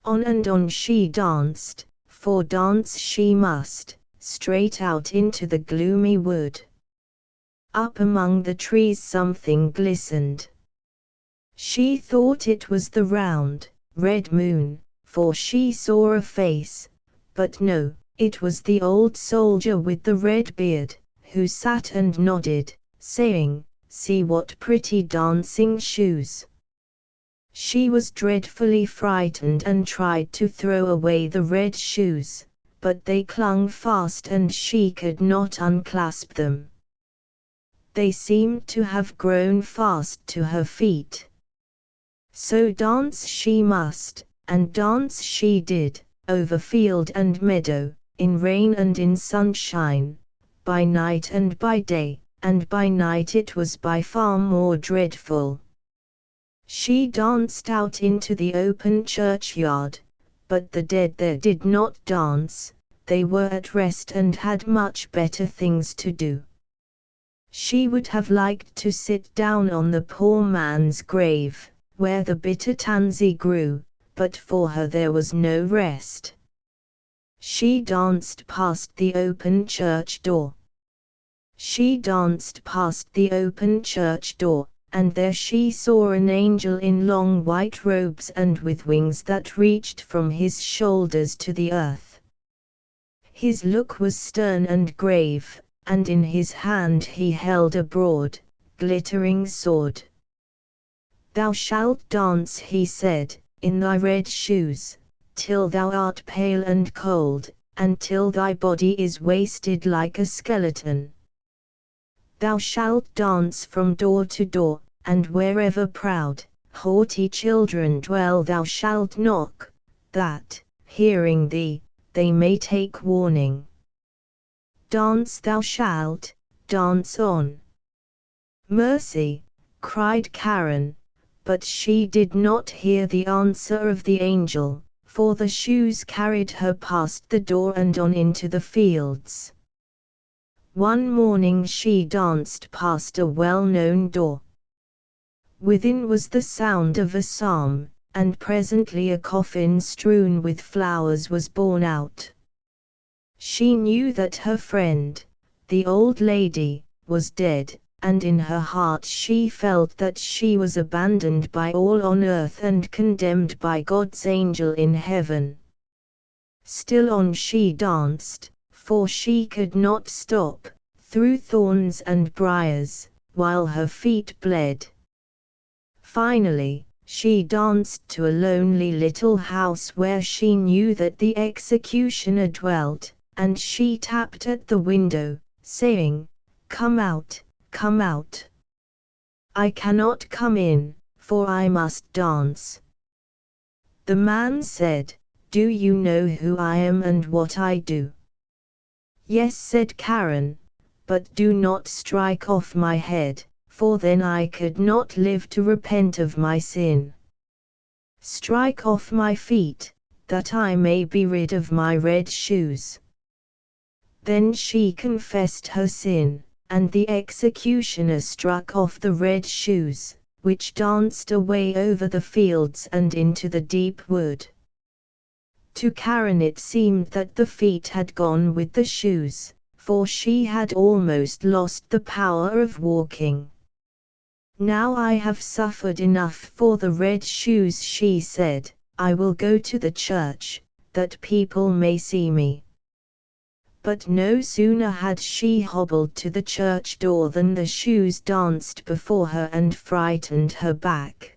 On and on she danced, for dance she must, straight out into the gloomy wood. Up among the trees something glistened. She thought it was the round, red moon, for she saw a face, but no, it was the old soldier with the red beard, who sat and nodded, saying, "See what pretty dancing shoes." She was dreadfully frightened and tried to throw away the red shoes, but they clung fast and she could not unclasp them. They seemed to have grown fast to her feet. So dance she must, and dance she did, over field and meadow, in rain and in sunshine, by night and by day, and by night it was by far more dreadful. She danced out into the open churchyard, but the dead there did not dance, they were at rest and had much better things to do. She would have liked to sit down on the poor man's grave, where the bitter tansy grew, but for her there was no rest. She danced past the open church door. She danced past the open church door, and there she saw an angel in long white robes and with wings that reached from his shoulders to the earth. His look was stern and grave, and in his hand he held a broad, glittering sword. "Thou shalt dance," he said, "in thy red shoes, till thou art pale and cold, and till thy body is wasted like a skeleton. Thou shalt dance from door to door, and wherever proud, haughty children dwell thou shalt knock, that, hearing thee, they may take warning. Dance thou shalt, dance on." "Mercy!" cried Karen, but she did not hear the answer of the angel, for the shoes carried her past the door and on into the fields. One morning she danced past a well-known door. Within was the sound of a psalm, and presently a coffin strewn with flowers was borne out. She knew that her friend, the old lady, was dead, and in her heart she felt that she was abandoned by all on earth and condemned by God's angel in heaven. Still on she danced, for she could not stop, through thorns and briars, while her feet bled. Finally, she danced to a lonely little house where she knew that the executioner dwelt, and she tapped at the window, saying, "Come out, come out." "I cannot come in, for I must dance." The man said, "Do you know who I am and what I do?" "Yes," said Karen, "but do not strike off my head, for then I could not live to repent of my sin. Strike off my feet, that I may be rid of my red shoes." Then she confessed her sin, and the executioner struck off the red shoes, which danced away over the fields and into the deep wood. To Karen it seemed that the feet had gone with the shoes, for she had almost lost the power of walking. "Now I have suffered enough for the red shoes," she said, "I will go to the church, that people may see me." But no sooner had she hobbled to the church door than the shoes danced before her and frightened her back.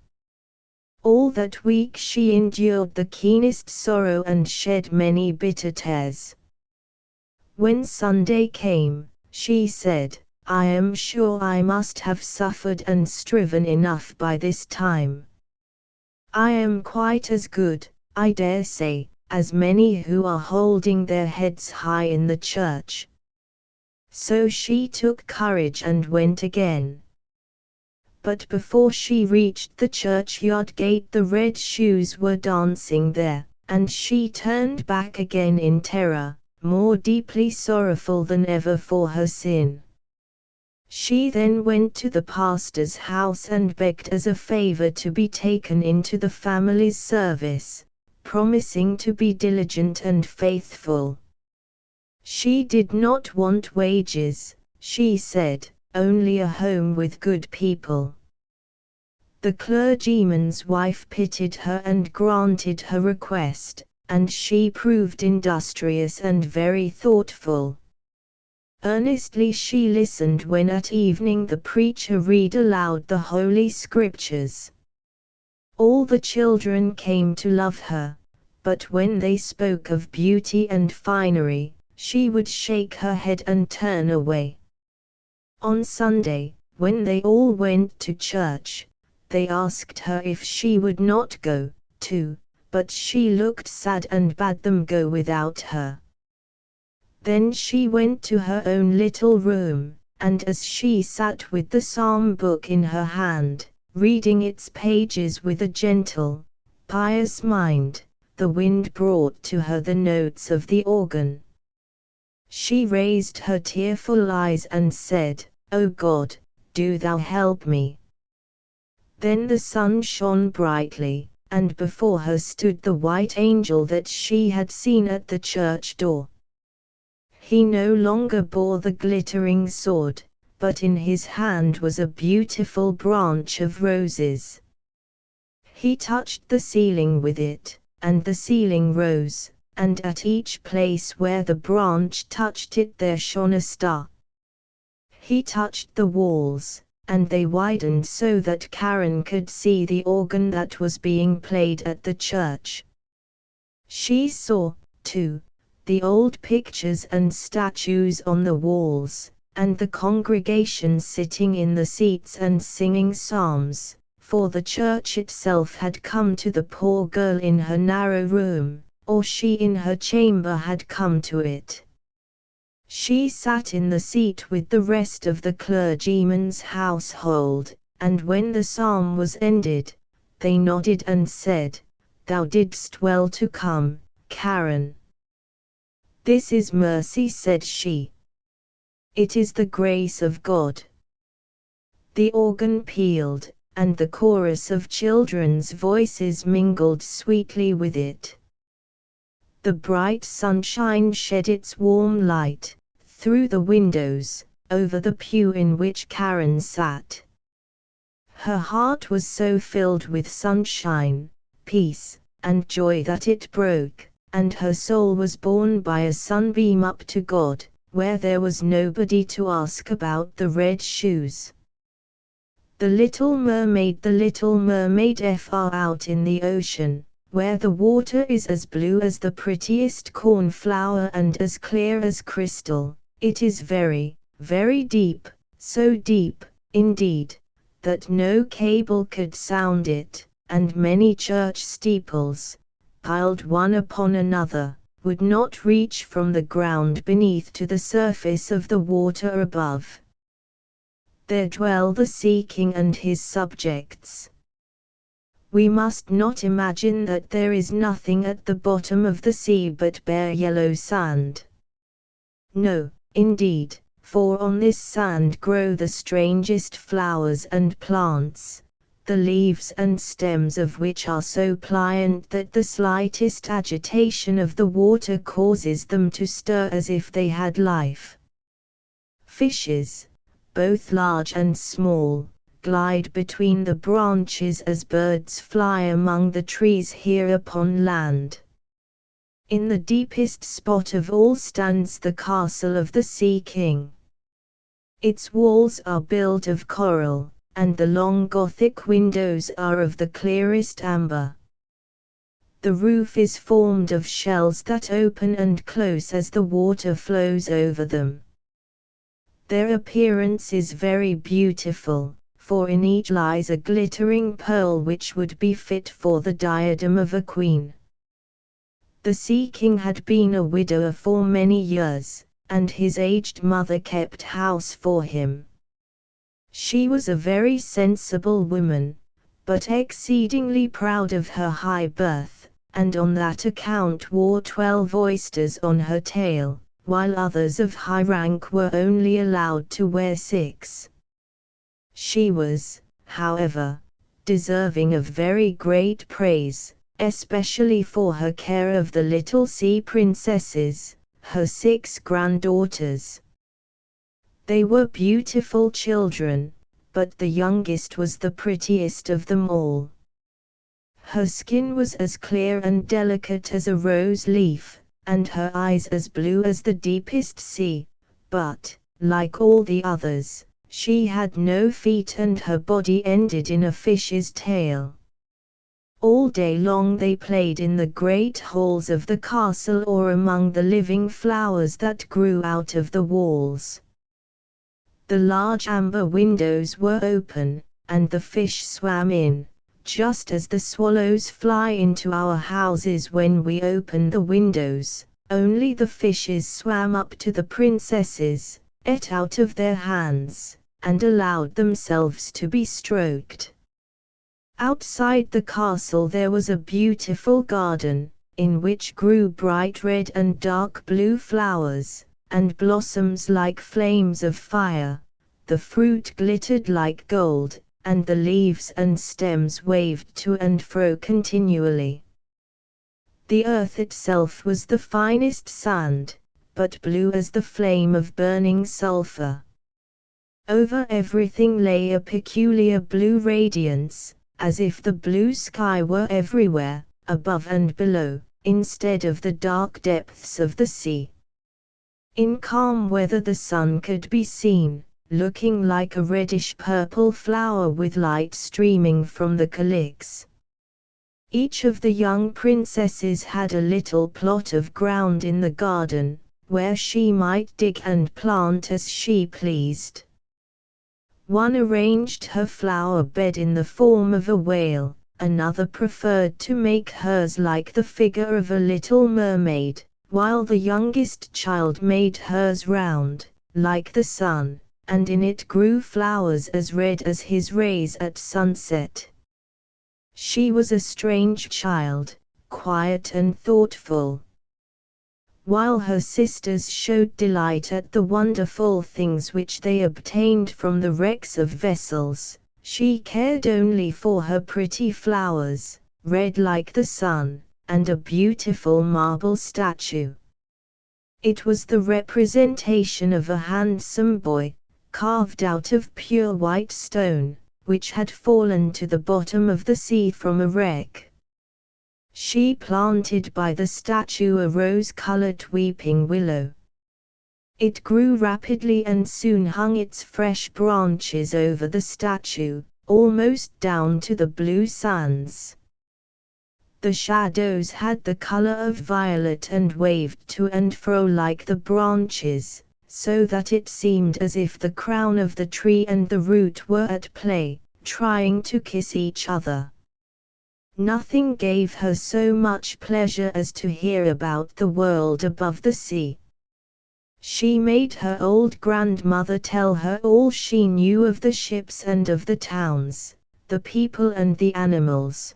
All that week she endured the keenest sorrow and shed many bitter tears. When Sunday came, she said, "I am sure I must have suffered and striven enough by this time. I am quite as good, I dare say, as many who are holding their heads high in the church." So she took courage and went again. But before she reached the churchyard gate the red shoes were dancing there, and she turned back again in terror, more deeply sorrowful than ever for her sin. She then went to the pastor's house and begged as a favor to be taken into the family's service, promising to be diligent and faithful. She did not want wages, she said, only a home with good people. The clergyman's wife pitied her and granted her request, and she proved industrious and very thoughtful. Earnestly she listened when at evening the preacher read aloud the Holy Scriptures. All the children came to love her, but when they spoke of beauty and finery, she would shake her head and turn away. On Sunday, when they all went to church, they asked her if she would not go, too, but she looked sad and bade them go without her. Then she went to her own little room, and as she sat with the psalm book in her hand, reading its pages with a gentle, pious mind, the wind brought to her the notes of the organ. She raised her tearful eyes and said, "O God, do thou help me." Then the sun shone brightly, and before her stood the white angel that she had seen at the church door. He no longer bore the glittering sword, but in his hand was a beautiful branch of roses. He touched the ceiling with it, and the ceiling rose, and at each place where the branch touched it there shone a star. He touched the walls, and they widened so that Karen could see the organ that was being played at the church. She saw, too, the old pictures and statues on the walls, and the congregation sitting in the seats and singing psalms, for the church itself had come to the poor girl in her narrow room, or she in her chamber had come to it. She sat in the seat with the rest of the clergyman's household, and when the psalm was ended, they nodded and said, "Thou didst well to come, Karen." "This is mercy," said she. "It is the grace of God." The organ pealed, and the chorus of children's voices mingled sweetly with it. The bright sunshine shed its warm light, through the windows, over the pew in which Karen sat. Her heart was so filled with sunshine, peace, and joy that it broke, and her soul was borne by a sunbeam up to God, where there was nobody to ask about the red shoes. The Little Mermaid far out in the ocean, where the water is as blue as the prettiest cornflower and as clear as crystal, it is very, very deep, so deep, indeed, that no cable could sound it, and many church steeples, piled one upon another, would not reach from the ground beneath to the surface of the water above. There dwell the Sea King and his subjects. We must not imagine that there is nothing at the bottom of the sea but bare yellow sand. No, indeed, for on this sand grow the strangest flowers and plants, the leaves and stems of which are so pliant that the slightest agitation of the water causes them to stir as if they had life. Fishes, both large and small, glide between the branches as birds fly among the trees here upon land. In the deepest spot of all stands the castle of the Sea King. Its walls are built of coral, and the long Gothic windows are of the clearest amber. The roof is formed of shells that open and close as the water flows over them. Their appearance is very beautiful, for in each lies a glittering pearl which would be fit for the diadem of a queen. The Sea King had been a widower for many years, and his aged mother kept house for him. She was a very sensible woman, but exceedingly proud of her high birth, and on that account wore 12 oysters on her tail, while others of high rank were only allowed to wear 6. She was, however, deserving of very great praise, especially for her care of the little sea princesses, her 6 granddaughters. They were beautiful children, but the youngest was the prettiest of them all. Her skin was as clear and delicate as a rose leaf, and her eyes as blue as the deepest sea, but, like all the others, she had no feet and her body ended in a fish's tail. All day long they played in the great halls of the castle or among the living flowers that grew out of the walls. The large amber windows were open, and the fish swam in, just as the swallows fly into our houses when we open the windows, only the fishes swam up to the princesses, ate out of their hands, and allowed themselves to be stroked. Outside the castle there was a beautiful garden, in which grew bright red and dark blue flowers, and blossoms like flames of fire. The fruit glittered like gold, and the leaves and stems waved to and fro continually. The earth itself was the finest sand, but blue as the flame of burning sulphur. Over everything lay a peculiar blue radiance, as if the blue sky were everywhere, above and below, instead of the dark depths of the sea. In calm weather the sun could be seen, looking like a reddish-purple flower with light streaming from the calyx. Each of the young princesses had a little plot of ground in the garden, where she might dig and plant as she pleased. One arranged her flower bed in the form of a whale, another preferred to make hers like the figure of a little mermaid, while the youngest child made hers round, like the sun, and in it grew flowers as red as his rays at sunset. She was a strange child, quiet and thoughtful. While her sisters showed delight at the wonderful things which they obtained from the wrecks of vessels, she cared only for her pretty flowers, red like the sun, and a beautiful marble statue. It was the representation of a handsome boy, carved out of pure white stone, which had fallen to the bottom of the sea from a wreck. She planted by the statue a rose-colored weeping willow. It grew rapidly and soon hung its fresh branches over the statue, almost down to the blue sands. The shadows had the color of violet and waved to and fro like the branches, so that it seemed as if the crown of the tree and the root were at play, trying to kiss each other. Nothing gave her so much pleasure as to hear about the world above the sea. She made her old grandmother tell her all she knew of the ships and of the towns, the people and the animals.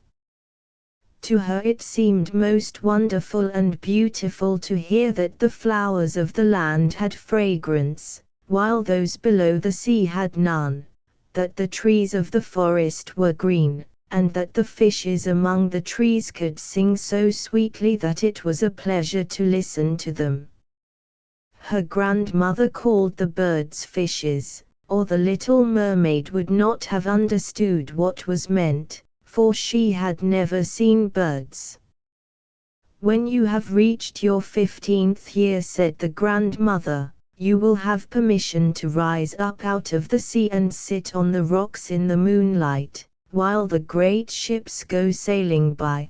To her it seemed most wonderful and beautiful to hear that the flowers of the land had fragrance, while those below the sea had none, that the trees of the forest were green, and that the fishes among the trees could sing so sweetly that it was a pleasure to listen to them. Her grandmother called the birds fishes, or the little mermaid would not have understood what was meant, for she had never seen birds. "When you have reached your 15th year," said the grandmother, "you will have permission to rise up out of the sea and sit on the rocks in the moonlight, while the great ships go sailing by.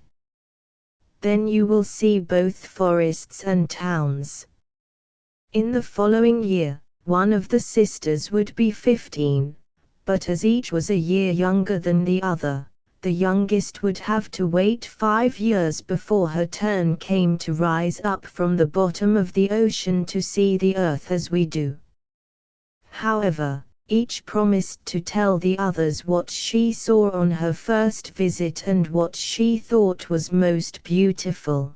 Then you will see both forests and towns." In the following year, one of the sisters would be 15, but as each was a year younger than the other, the youngest would have to wait 5 years before her turn came to rise up from the bottom of the ocean to see the earth as we do. However, each promised to tell the others what she saw on her first visit and what she thought was most beautiful.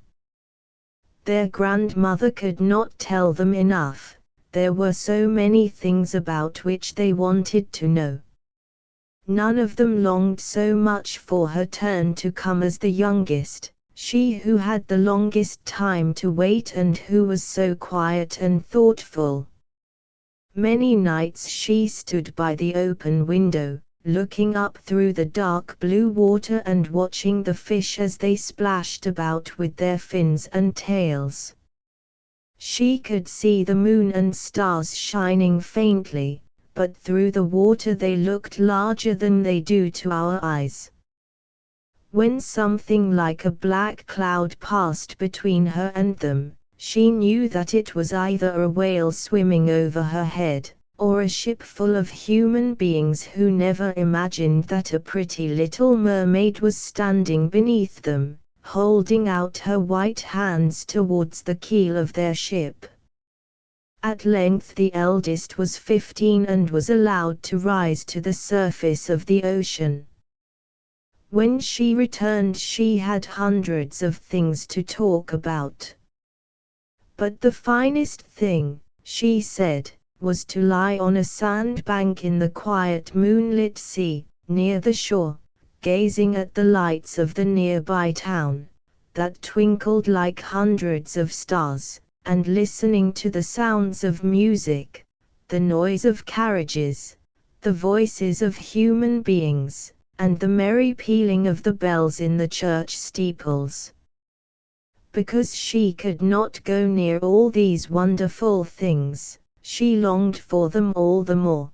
Their grandmother could not tell them enough. There were so many things about which they wanted to know. None of them longed so much for her turn to come as the youngest, she who had the longest time to wait and who was so quiet and thoughtful. Many nights she stood by the open window, looking up through the dark blue water and watching the fish as they splashed about with their fins and tails. She could see the moon and stars shining faintly, but through the water they looked larger than they do to our eyes. When something like a black cloud passed between her and them, she knew that it was either a whale swimming over her head, or a ship full of human beings who never imagined that a pretty little mermaid was standing beneath them, holding out her white hands towards the keel of their ship. At length the eldest was 15 and was allowed to rise to the surface of the ocean. When she returned she had hundreds of things to talk about. But the finest thing, she said, was to lie on a sandbank in the quiet moonlit sea, near the shore, gazing at the lights of the nearby town, that twinkled like hundreds of stars, and listening to the sounds of music, the noise of carriages, the voices of human beings, and the merry pealing of the bells in the church steeples. Because she could not go near all these wonderful things, she longed for them all the more.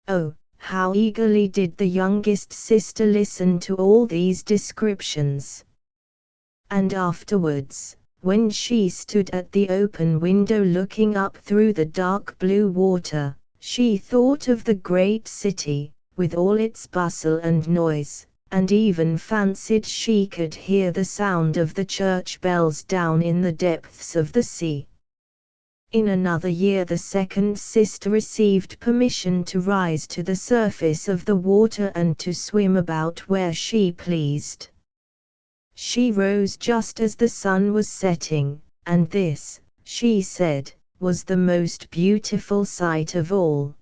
Oh, how eagerly did the youngest sister listen to all these descriptions! And afterwards, when she stood at the open window looking up through the dark blue water, she thought of the great city, with all its bustle and noise, and even fancied she could hear the sound of the church bells down in the depths of the sea. In another year the second sister received permission to rise to the surface of the water and to swim about where she pleased. She rose just as the sun was setting, and this, she said, was the most beautiful sight of all.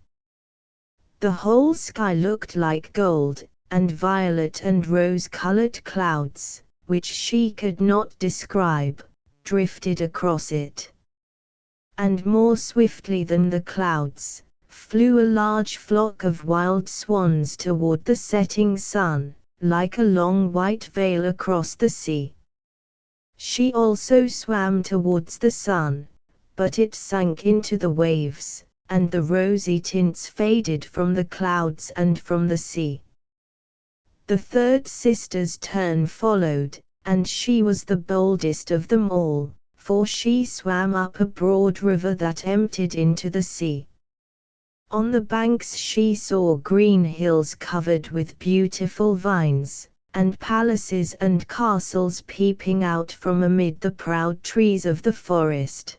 The whole sky looked like gold, and violet and rose-colored clouds, which she could not describe, drifted across it. And more swiftly than the clouds, flew a large flock of wild swans toward the setting sun, like a long white veil across the sea. She also swam towards the sun, but it sank into the waves, and the rosy tints faded from the clouds and from the sea. The third sister's turn followed, and she was the boldest of them all, for she swam up a broad river that emptied into the sea. On the banks she saw green hills covered with beautiful vines, and palaces and castles peeping out from amid the proud trees of the forest.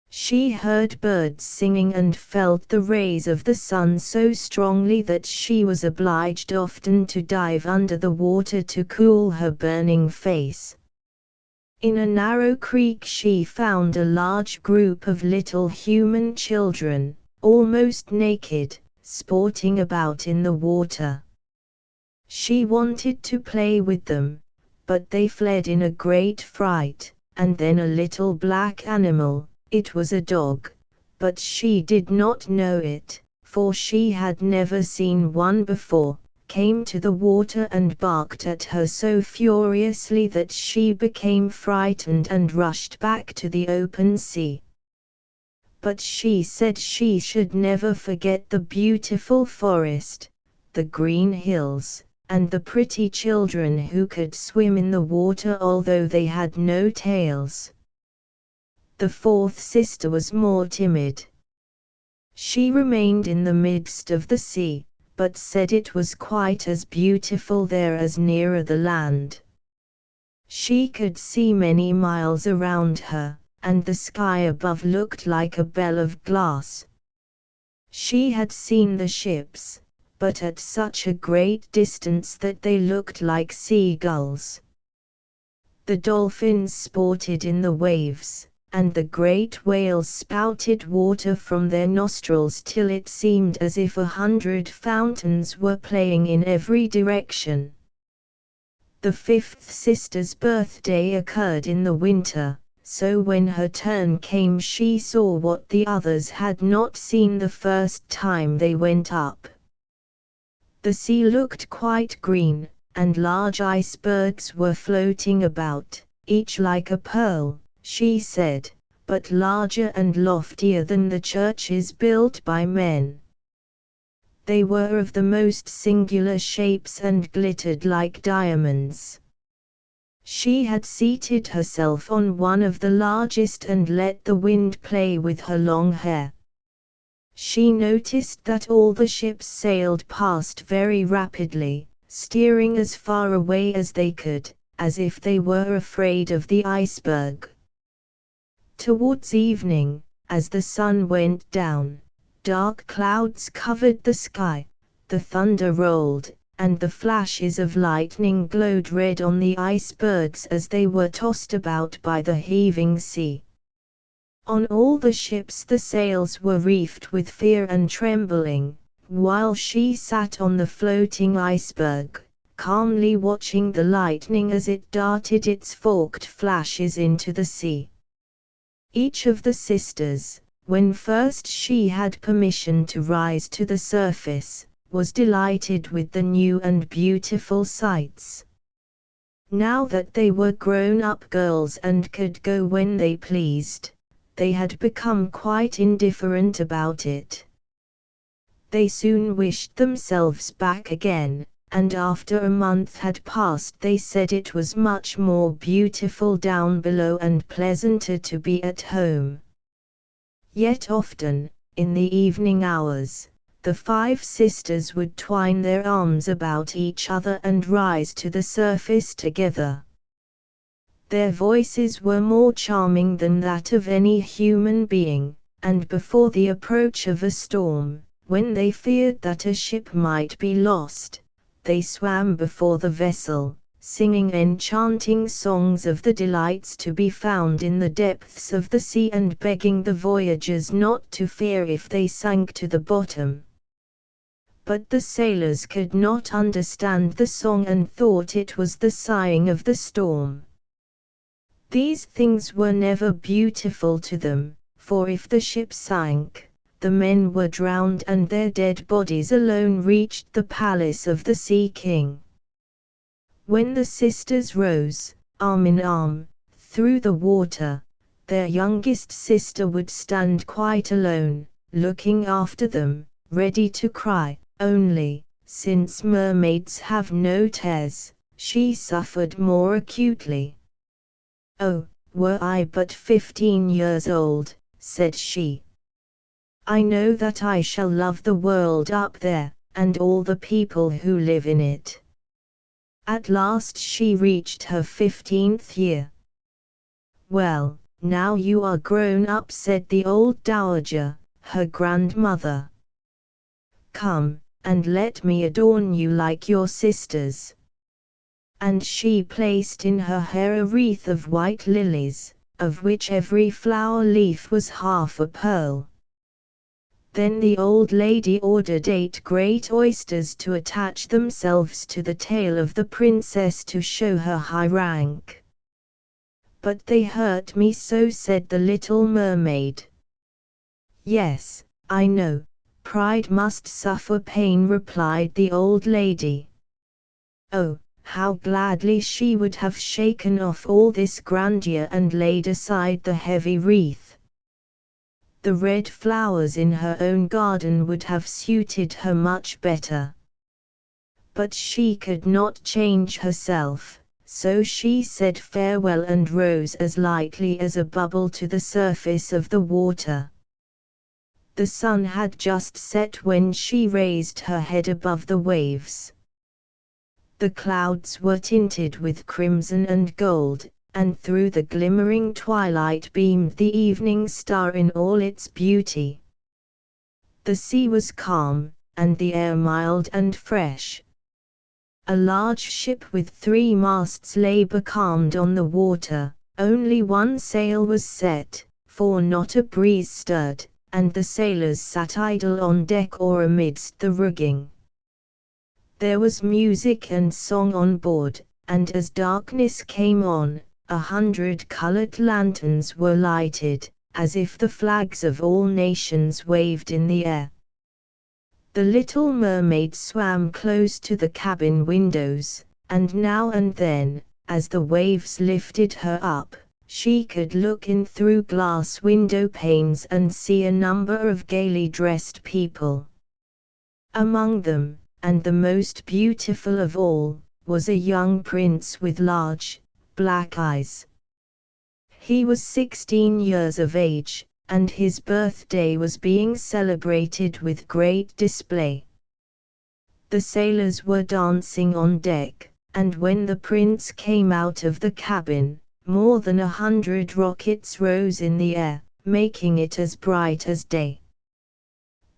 She heard birds singing and felt the rays of the sun so strongly that she was obliged often to dive under the water to cool her burning face. In a narrow creek she found a large group of little human children, almost naked, sporting about in the water. She wanted to play with them, but they fled in a great fright, and then a little black animal, it was a dog, but she did not know it, for she had never seen one before, came to the water and barked at her so furiously that she became frightened and rushed back to the open sea. But she said she should never forget the beautiful forest, the green hills, and the pretty children who could swim in the water although they had no tails. The fourth sister was more timid. She remained in the midst of the sea, but said it was quite as beautiful there as nearer the land. She could see many miles around her, and the sky above looked like a bell of glass. She had seen the ships, but at such a great distance that they looked like seagulls. The dolphins sported in the waves, and the great whales spouted water from their nostrils till it seemed as if 100 fountains were playing in every direction. The fifth sister's birthday occurred in the winter, so when her turn came she saw what the others had not seen the first time they went up. The sea looked quite green, and large icebergs were floating about, each like a pearl, she said, but larger and loftier than the churches built by men. They were of the most singular shapes and glittered like diamonds. She had seated herself on one of the largest and let the wind play with her long hair. She noticed that all the ships sailed past very rapidly, steering as far away as they could, as if they were afraid of the iceberg. Towards evening, as the sun went down, dark clouds covered the sky, the thunder rolled, and the flashes of lightning glowed red on the icebergs as they were tossed about by the heaving sea. On all the ships the sails were reefed with fear and trembling, while she sat on the floating iceberg, calmly watching the lightning as it darted its forked flashes into the sea. Each of the sisters, when first she had permission to rise to the surface, was delighted with the new and beautiful sights. Now that they were grown-up girls and could go when they pleased, they had become quite indifferent about it. They soon wished themselves back again, and after a month had passed they said it was much more beautiful down below and pleasanter to be at home. Yet often, in the evening hours, the 5 sisters would twine their arms about each other and rise to the surface together. Their voices were more charming than that of any human being, and before the approach of a storm, when they feared that a ship might be lost, they swam before the vessel, singing enchanting songs of the delights to be found in the depths of the sea and begging the voyagers not to fear if they sank to the bottom. But the sailors could not understand the song and thought it was the sighing of the storm. These things were never beautiful to them, for if the ship sank, the men were drowned and their dead bodies alone reached the palace of the Sea King. When the sisters rose, arm in arm, through the water, their youngest sister would stand quite alone, looking after them, ready to cry, only, since mermaids have no tears, she suffered more acutely. "Oh, were I but 15 years old," said she. "I know that I shall love the world up there, and all the people who live in it." At last she reached her 15th year. "Well, now you are grown up," said the old dowager, her grandmother. "Come, and let me adorn you like your sisters." And she placed in her hair a wreath of white lilies, of which every flower leaf was half a pearl. Then the old lady ordered 8 great oysters to attach themselves to the tail of the princess to show her high rank. "But they hurt me so," said the little mermaid. "Yes, I know, pride must suffer pain," replied the old lady. Oh, how gladly she would have shaken off all this grandeur and laid aside the heavy wreath. The red flowers in her own garden would have suited her much better. But she could not change herself, so she said farewell and rose as lightly as a bubble to the surface of the water. The sun had just set when she raised her head above the waves. The clouds were tinted with crimson and gold, and through the glimmering twilight beamed the evening star in all its beauty. The sea was calm, and the air mild and fresh. A large ship with 3 masts lay becalmed on the water. Only one sail was set, for not a breeze stirred, and the sailors sat idle on deck or amidst the rigging. There was music and song on board, and as darkness came on, 100 colored lanterns were lighted, as if the flags of all nations waved in the air. The little mermaid swam close to the cabin windows, and now and then, as the waves lifted her up, she could look in through glass window panes and see a number of gaily dressed people. Among them, and the most beautiful of all, was a young prince with large, black eyes. He was 16 years of age, and his birthday was being celebrated with great display. The sailors were dancing on deck, and when the prince came out of the cabin, more than 100 rockets rose in the air, making it as bright as day.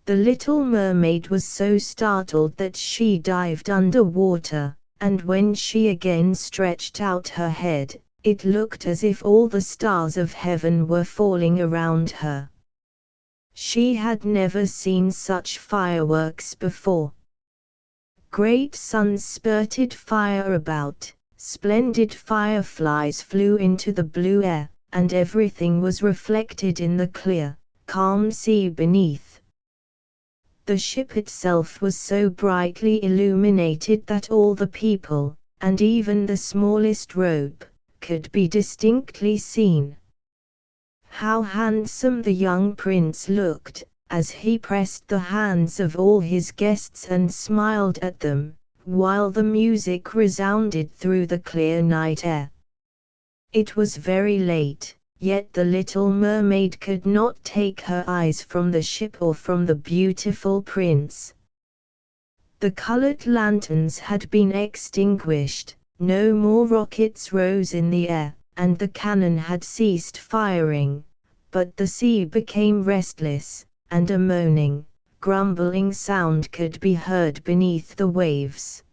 The little mermaid was so startled that she dived under water, and when she again stretched out her head, it looked as if all the stars of heaven were falling around her. She had never seen such fireworks before. Great suns spurted fire about, splendid fireflies flew into the blue air, and everything was reflected in the clear, calm sea beneath. The ship itself was so brightly illuminated that all the people, and even the smallest rope, could be distinctly seen. How handsome the young prince looked, as he pressed the hands of all his guests and smiled at them, while the music resounded through the clear night air. It was very late, yet the little mermaid could not take her eyes from the ship or from the beautiful prince. The colored lanterns had been extinguished, no more rockets rose in the air, and the cannon had ceased firing, but the sea became restless, and a moaning, grumbling sound could be heard beneath the waves.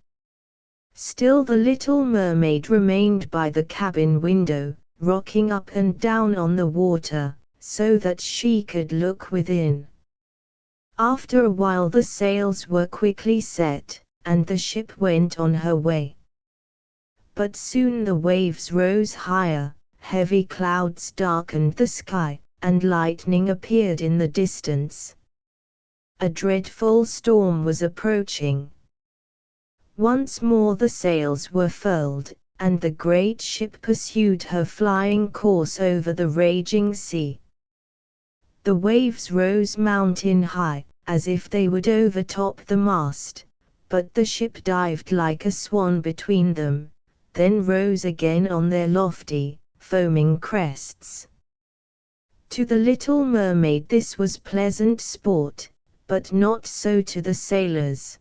Still the little mermaid remained by the cabin window, rocking up and down on the water, so that she could look within. After a while the sails were quickly set, and the ship went on her way. But soon the waves rose higher, heavy clouds darkened the sky, and lightning appeared in the distance. A dreadful storm was approaching. Once more the sails were furled, and the great ship pursued her flying course over the raging sea. The waves rose mountain high, as if they would overtop the mast, but the ship dived like a swan between them, then rose again on their lofty, foaming crests. To the little mermaid this was pleasant sport, but not so to the sailors.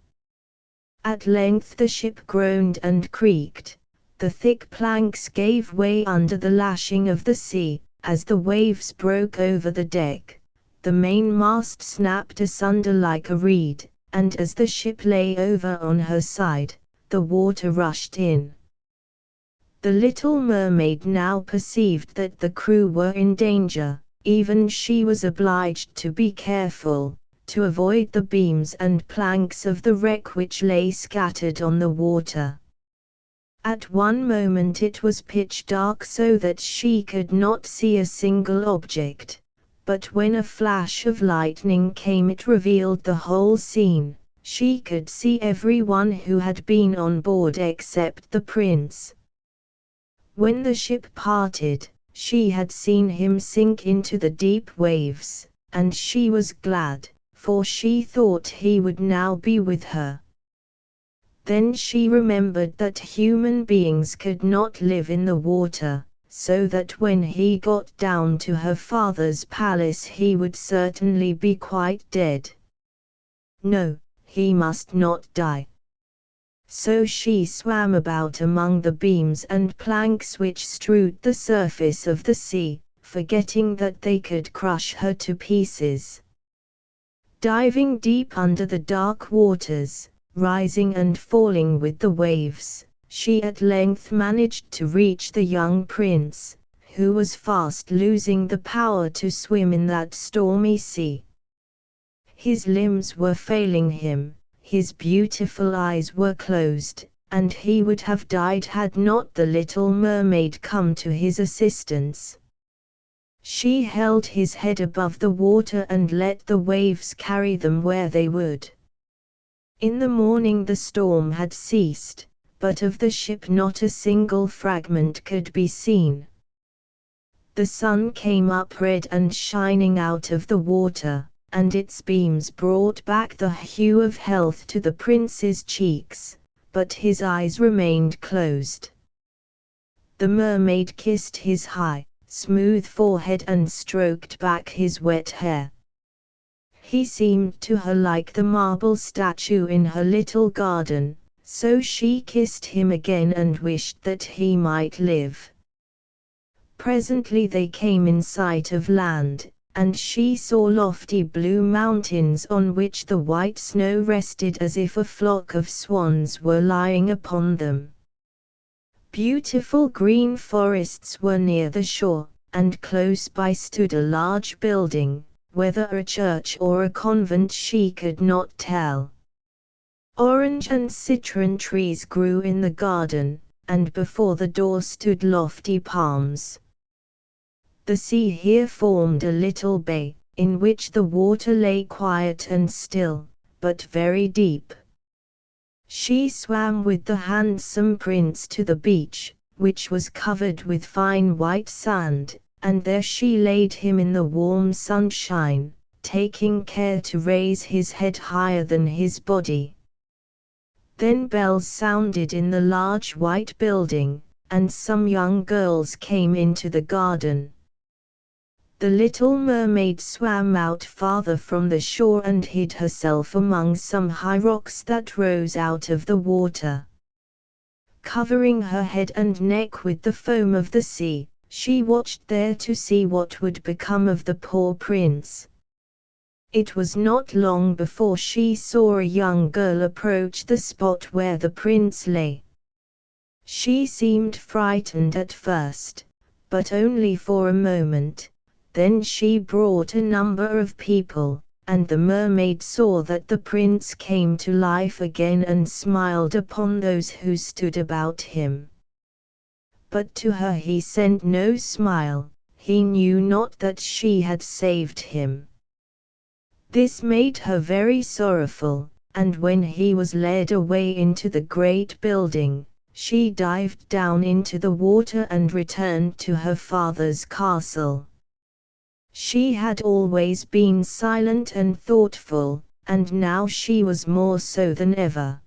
At length the ship groaned and creaked, the thick planks gave way under the lashing of the sea, as the waves broke over the deck, the mainmast snapped asunder like a reed, and as the ship lay over on her side, the water rushed in. The little mermaid now perceived that the crew were in danger, even she was obliged to be careful, to avoid the beams and planks of the wreck which lay scattered on the water. At one moment it was pitch dark so that she could not see a single object, but when a flash of lightning came it revealed the whole scene. She could see everyone who had been on board except the prince. When the ship parted, she had seen him sink into the deep waves, and she was glad, for she thought he would now be with her. Then she remembered that human beings could not live in the water, so that when he got down to her father's palace he would certainly be quite dead. No, he must not die. So she swam about among the beams and planks which strewed the surface of the sea, forgetting that they could crush her to pieces. Diving deep under the dark waters, rising and falling with the waves, she at length managed to reach the young prince, who was fast losing the power to swim in that stormy sea. His limbs were failing him, his beautiful eyes were closed, and he would have died had not the little mermaid come to his assistance. She held his head above the water and let the waves carry them where they would. In the morning the storm had ceased, but of the ship not a single fragment could be seen. The sun came up red and shining out of the water, and its beams brought back the hue of health to the prince's cheeks, but his eyes remained closed. The mermaid kissed his high, smooth forehead and stroked back his wet hair. He seemed to her like the marble statue in her little garden, so she kissed him again and wished that he might live. Presently they came in sight of land, and she saw lofty blue mountains on which the white snow rested as if a flock of swans were lying upon them. Beautiful green forests were near the shore, and close by stood a large building, whether a church or a convent she could not tell. Orange and citron trees grew in the garden, and before the door stood lofty palms. The sea here formed a little bay, in which the water lay quiet and still, but very deep. She swam with the handsome prince to the beach, which was covered with fine white sand, and there she laid him in the warm sunshine, taking care to raise his head higher than his body. Then bells sounded in the large white building, and some young girls came into the garden. The little mermaid swam out farther from the shore and hid herself among some high rocks that rose out of the water. Covering her head and neck with the foam of the sea, she watched there to see what would become of the poor prince. It was not long before she saw a young girl approach the spot where the prince lay. She seemed frightened at first, but only for a moment. Then she brought a number of people, and the mermaid saw that the prince came to life again and smiled upon those who stood about him. But to her he sent no smile, he knew not that she had saved him. This made her very sorrowful, and when he was led away into the great building, she dived down into the water and returned to her father's castle. She had always been silent and thoughtful, and now she was more so than ever.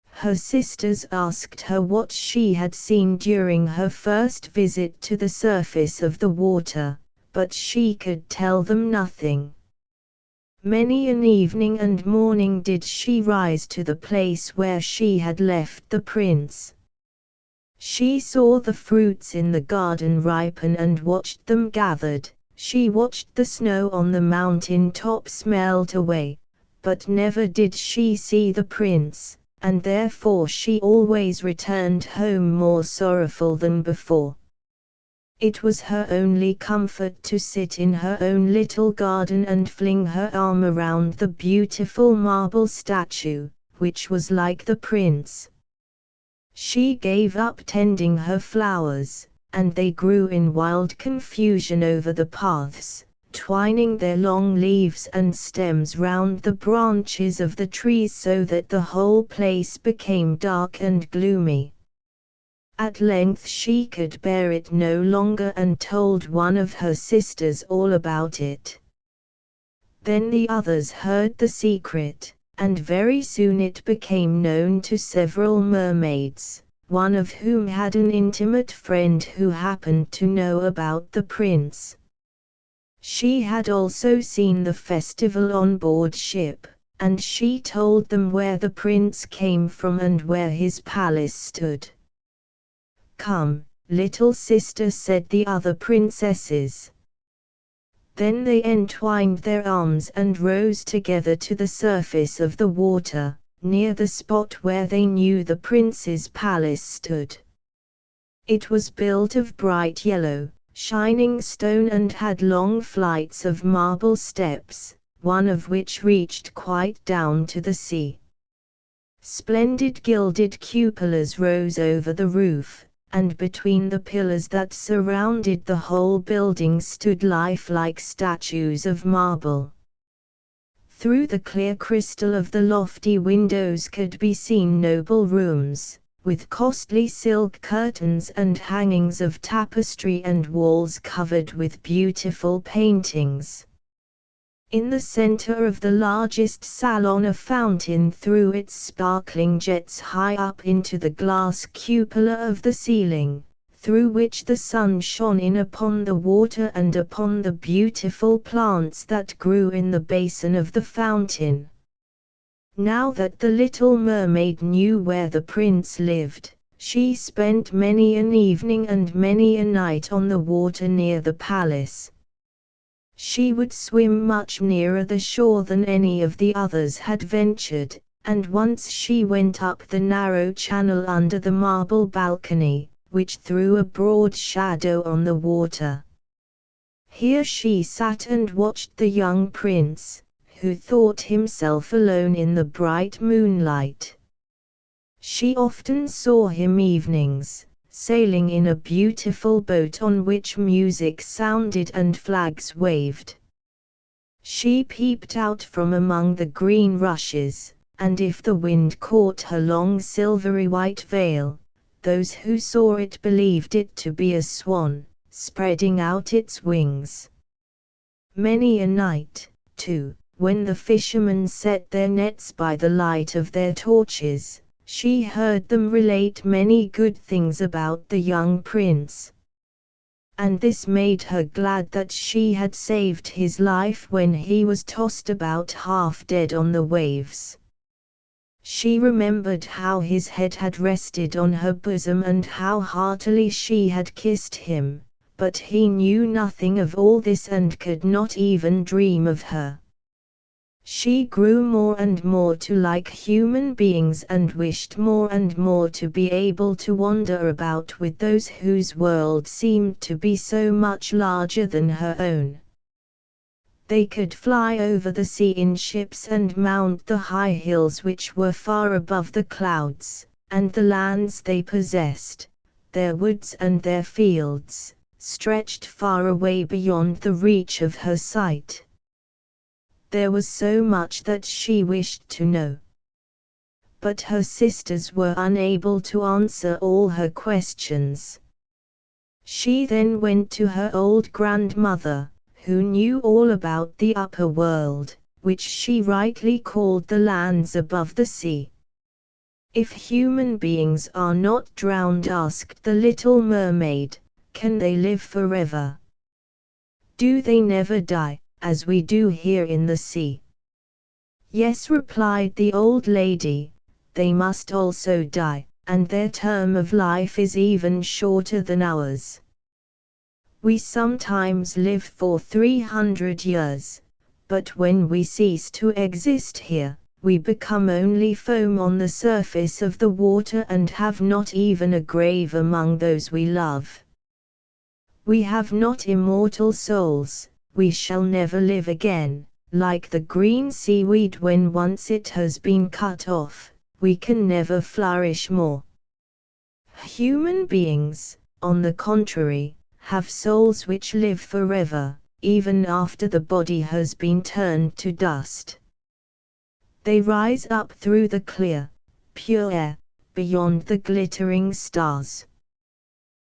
Her sisters asked her what she had seen during her first visit to the surface of the water, but she could tell them nothing. Many an evening and morning did she rise to the place where she had left the prince. She saw the fruits in the garden ripen and watched them gathered. She watched the snow on the mountain tops melt away, but never did she see the prince, and therefore she always returned home more sorrowful than before. It was her only comfort to sit in her own little garden and fling her arm around the beautiful marble statue, which was like the prince. She gave up tending her flowers, and they grew in wild confusion over the paths, twining their long leaves and stems round the branches of the trees so that the whole place became dark and gloomy. At length she could bear it no longer and told one of her sisters all about it. Then the others heard the secret, and very soon it became known to several mermaids, one of whom had an intimate friend who happened to know about the prince. She had also seen the festival on board ship, and she told them where the prince came from and where his palace stood. "Come, little sister," said the other princesses. Then they entwined their arms and rose together to the surface of the water, near the spot where they knew the prince's palace stood. It was built of bright yellow, shining stone and had long flights of marble steps, one of which reached quite down to the sea. Splendid gilded cupolas rose over the roof, and between the pillars that surrounded the whole building stood lifelike statues of marble. Through the clear crystal of the lofty windows could be seen noble rooms, with costly silk curtains and hangings of tapestry and walls covered with beautiful paintings. In the center of the largest salon a fountain threw its sparkling jets high up into the glass cupola of the ceiling, through which the sun shone in upon the water and upon the beautiful plants that grew in the basin of the fountain. Now that the little mermaid knew where the prince lived, she spent many an evening and many a night on the water near the palace. She would swim much nearer the shore than any of the others had ventured, and once she went up the narrow channel under the marble balcony, which threw a broad shadow on the water. Here she sat and watched the young prince, who thought himself alone in the bright moonlight. She often saw him evenings, sailing in a beautiful boat on which music sounded and flags waved. She peeped out from among the green rushes, and if the wind caught her long silvery white veil, those who saw it believed it to be a swan, spreading out its wings. Many a night, too, when the fishermen set their nets by the light of their torches, she heard them relate many good things about the young prince. And this made her glad that she had saved his life when he was tossed about half dead on the waves. She remembered how his head had rested on her bosom and how heartily she had kissed him, but he knew nothing of all this and could not even dream of her. She grew more and more to like human beings and wished more and more to be able to wander about with those whose world seemed to be so much larger than her own. They could fly over the sea in ships and mount the high hills which were far above the clouds, and the lands they possessed, their woods and their fields, stretched far away beyond the reach of her sight. There was so much that she wished to know. But her sisters were unable to answer all her questions. She then went to her old grandmother, who knew all about the upper world, which she rightly called the lands above the sea. If human beings are not drowned, asked the little mermaid, can they live forever? Do they never die, as we do here in the sea? Yes, replied the old lady, they must also die, and their term of life is even shorter than ours. We sometimes live for 300 years, but when we cease to exist here, we become only foam on the surface of the water and have not even a grave among those we love. We have not immortal souls. We shall never live again, like the green seaweed when once it has been cut off, we can never flourish more. Human beings, on the contrary, have souls which live forever, even after the body has been turned to dust. They rise up through the clear, pure air, beyond the glittering stars.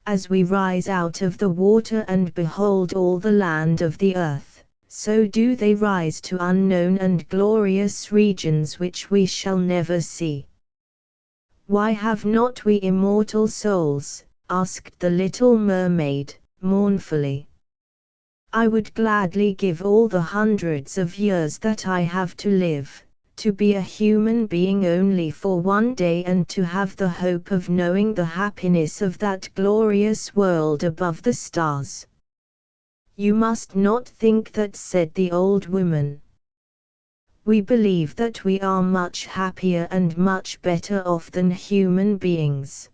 As we rise out of the water and behold all the land of the earth, so do they rise to unknown and glorious regions which we shall never see. Why have not we immortal souls? Asked the little mermaid, mournfully. I would gladly give all the hundreds of years that I have to live, to be a human being only for one day and to have the hope of knowing the happiness of that glorious world above the stars. You must not think that, said the old woman. we believe that we are much happier and much better off than human beings.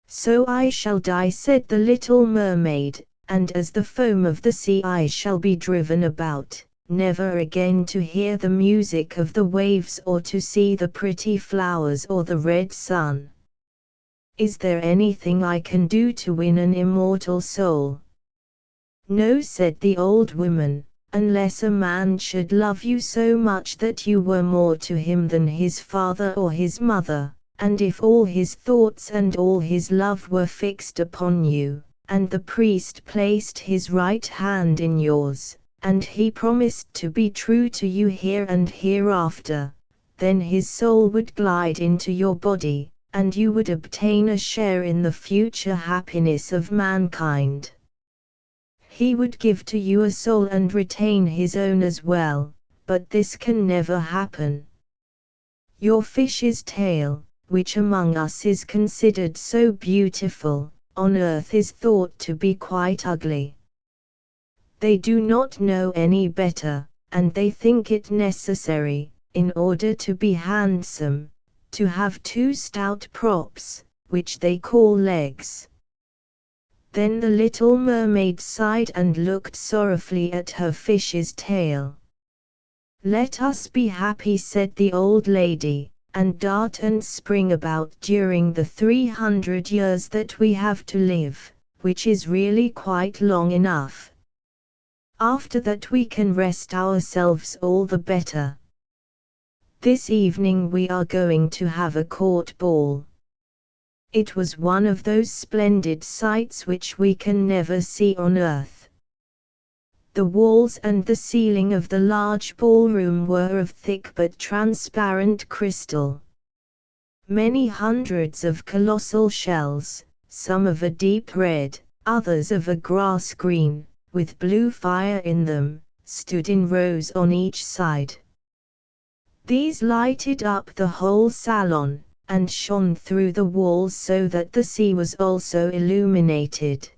So I shall die, said the little mermaid, and as the foam of the sea I shall be driven about, never again to hear the music of the waves or to see the pretty flowers or the red sun. Is there anything I can do to win an immortal soul? No, said the old woman, unless a man should love you so much that you were more to him than his father or his mother, and if all his thoughts and all his love were fixed upon you, and the priest placed his right hand in yours, and he promised to be true to you here and hereafter, then his soul would glide into your body, and you would obtain a share in the future happiness of mankind. He would give to you a soul and retain his own as well, but this can never happen. Your fish's tail, which among us is considered so beautiful, on earth is thought to be quite ugly. They do not know any better, and they think it necessary, in order to be handsome, to have two stout props, which they call legs. Then the little mermaid sighed and looked sorrowfully at her fish's tail. Let us be happy, said the old lady, and dart and spring about during the 300 years that we have to live, which is really quite long enough. After that we can rest ourselves all the better. This evening we are going to have a court ball. It was one of those splendid sights which we can never see on earth. The walls and the ceiling of the large ballroom were of thick but transparent crystal. Many hundreds of colossal shells, some of a deep red, others of a grass green, with blue fire in them, stood in rows on each side. These lighted up the whole salon, and shone through the walls so that the sea was also illuminated.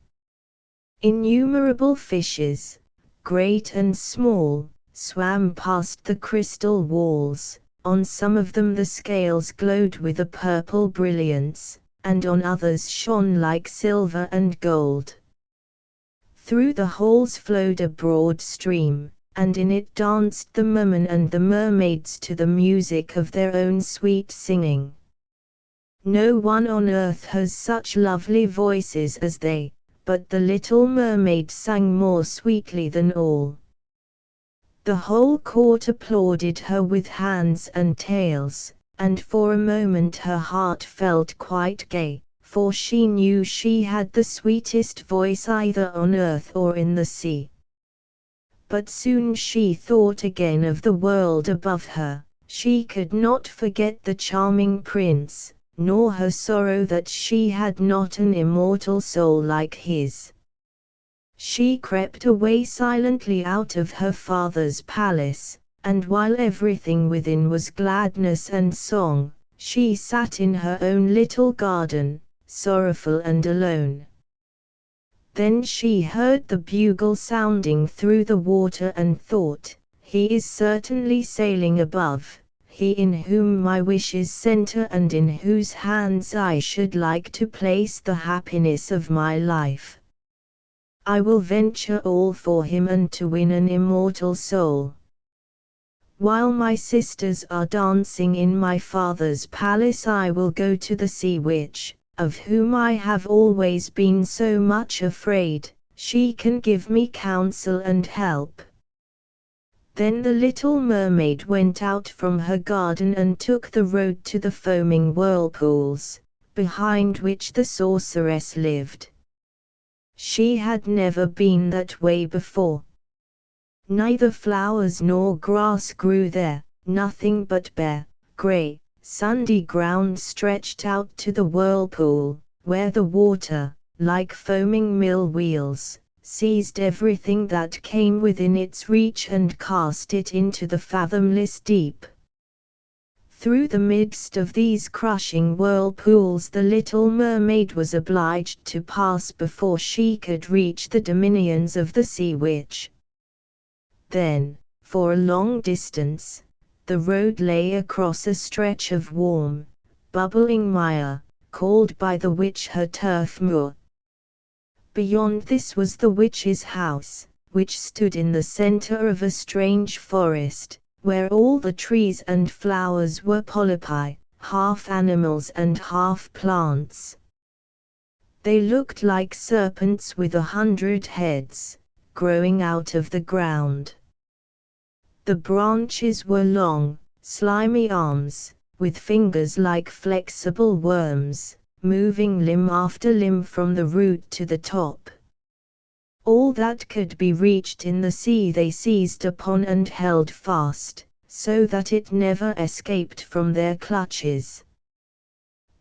Innumerable fishes, great and small, swam past the crystal walls. On some of them the scales glowed with a purple brilliance, and on others shone like silver and gold. Through the holes flowed a broad stream, and in it danced the mermen and the mermaids to the music of their own sweet singing. No one on earth has such lovely voices as they, but the little mermaid sang more sweetly than all. The whole court applauded her with hands and tails, and for a moment her heart felt quite gay, for she knew she had the sweetest voice either on earth or in the sea. But soon she thought again of the world above her. She could not forget the charming prince, nor her sorrow that she had not an immortal soul like his. She crept away silently out of her father's palace, and while everything within was gladness and song, she sat in her own little garden, sorrowful and alone. Then she heard the bugle sounding through the water and thought, "He is certainly sailing above, he in whom my wishes center and in whose hands I should like to place the happiness of my life. I will venture all for him and to win an immortal soul. While my sisters are dancing in my father's palace I will go to the sea witch, of whom I have always been so much afraid. She can give me counsel and help." Then the little mermaid went out from her garden and took the road to the foaming whirlpools, behind which the sorceress lived. She had never been that way before. Neither flowers nor grass grew there, nothing but bare, grey, sandy ground stretched out to the whirlpool, where the water, like foaming mill wheels, seized everything that came within its reach and cast it into the fathomless deep. Through the midst of these crushing whirlpools the little mermaid was obliged to pass before she could reach the dominions of the sea witch. Then, for a long distance, the road lay across a stretch of warm, bubbling mire, called by the witch her turf moor. Beyond this was the witch's house, which stood in the center of a strange forest, where all the trees and flowers were polypi, half animals and half plants. They looked like serpents with 100 heads, growing out of the ground. The branches were long, slimy arms, with fingers like flexible worms, moving limb after limb from the root to the top. All that could be reached in the sea they seized upon and held fast, so that it never escaped from their clutches.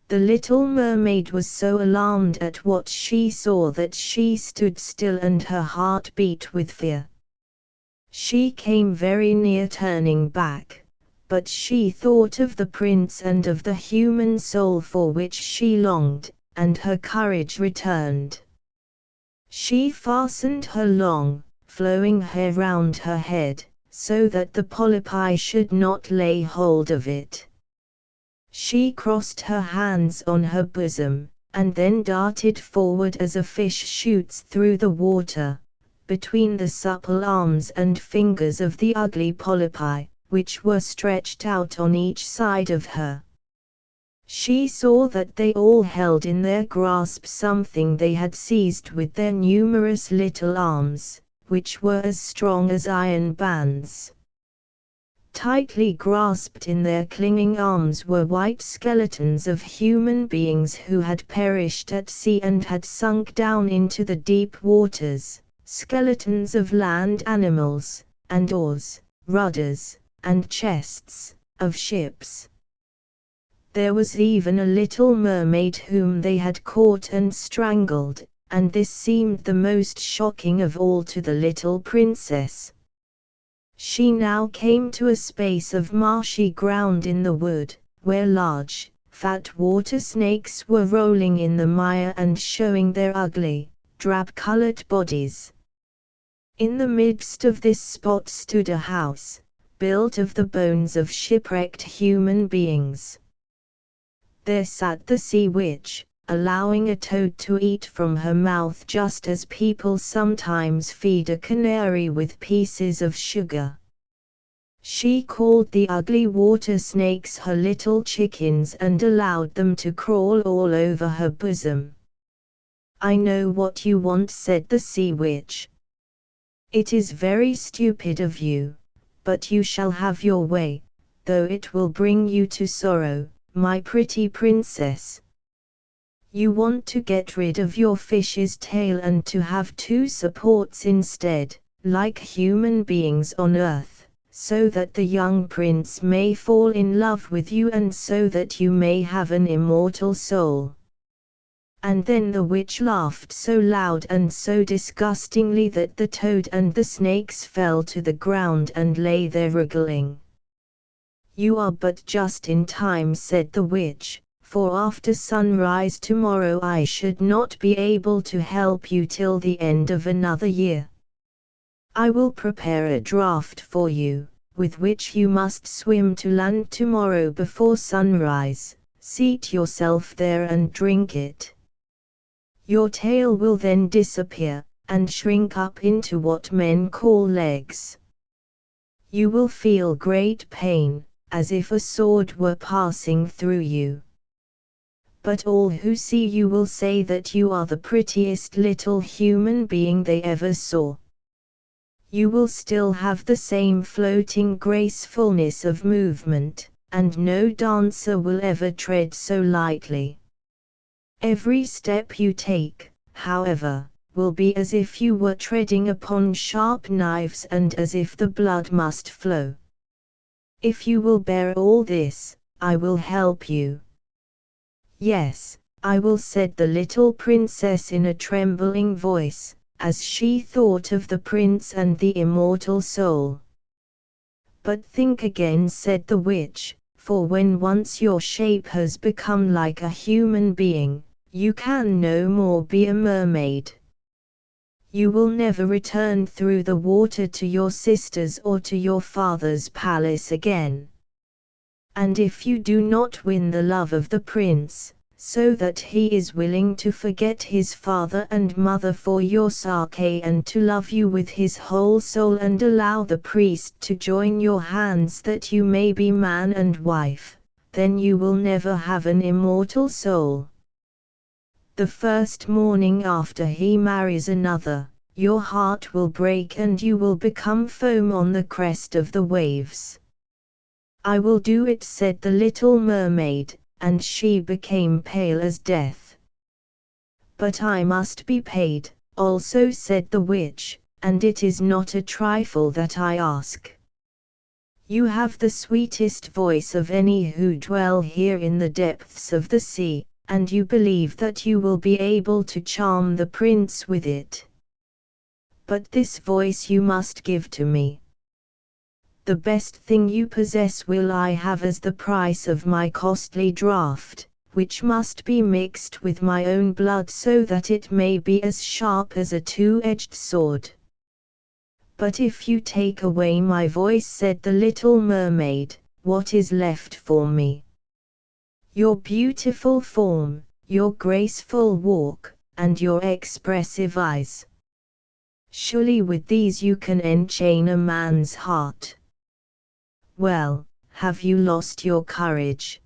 The little mermaid was so alarmed at what she saw that she stood still and her heart beat with fear. She came very near turning back, but she thought of the prince and of the human soul for which she longed, and her courage returned. She fastened her long, flowing hair round her head, so that the polypi should not lay hold of it. She crossed her hands on her bosom, and then darted forward as a fish shoots through the water, between the supple arms and fingers of the ugly polypi, which were stretched out on each side of her. She saw that they all held in their grasp something they had seized with their numerous little arms, which were as strong as iron bands. Tightly grasped in their clinging arms were white skeletons of human beings who had perished at sea and had sunk down into the deep waters, skeletons of land animals, and oars, rudders, and chests, of ships. There was even a little mermaid whom they had caught and strangled, and this seemed the most shocking of all to the little princess. She now came to a space of marshy ground in the wood, where large, fat water snakes were rolling in the mire and showing their ugly, drab-colored bodies. In the midst of this spot stood a house, built of the bones of shipwrecked human beings. There sat the sea witch, allowing a toad to eat from her mouth just as people sometimes feed a canary with pieces of sugar. She called the ugly water snakes her little chickens and allowed them to crawl all over her bosom. "I know what you want," said the sea witch. "It is very stupid of you, but you shall have your way, though it will bring you to sorrow, my pretty princess. You want to get rid of your fish's tail and to have two supports instead, like human beings on earth, so that the young prince may fall in love with you and so that you may have an immortal soul." And then the witch laughed so loud and so disgustingly that the toad and the snakes fell to the ground and lay there wriggling. "You are but just in time," said the witch, "for after sunrise tomorrow I should not be able to help you till the end of another year. I will prepare a draught for you, with which you must swim to land tomorrow before sunrise. Seat yourself there and drink it. Your tail will then disappear, and shrink up into what men call legs. You will feel great pain, as if a sword were passing through you. But all who see you will say that you are the prettiest little human being they ever saw. You will still have the same floating gracefulness of movement, and no dancer will ever tread so lightly. Every step you take, however, will be as if you were treading upon sharp knives and as if the blood must flow. If you will bear all this, I will help you." "Yes, I will," said the little princess in a trembling voice, as she thought of the prince and the immortal soul. "But think again," said the witch, "for when once your shape has become like a human being, you can no more be a mermaid. You will never return through the water to your sisters or to your father's palace again, And if you do not win the love of the prince, so that he is willing to forget his father and mother for your sake and to love you with his whole soul and allow the priest to join your hands that you may be man and wife, then you will never have an immortal soul. The first morning after he marries another, your heart will break and you will become foam on the crest of the waves. I will do it, said the little mermaid, and she became pale as death. But I must be paid, also said the witch, and it is not a trifle that I ask. You have the sweetest voice of any who dwell here in the depths of the sea, and you believe that you will be able to charm the prince with it. But this voice you must give to me. The best thing you possess will I have as the price of my costly draught, which must be mixed with my own blood so that it may be as sharp as a two-edged sword. But if you take away my voice, said the little mermaid, what is left for me? Your beautiful form, your graceful walk, and your expressive eyes. Surely with these you can enchain a man's heart. Well, have you lost your courage?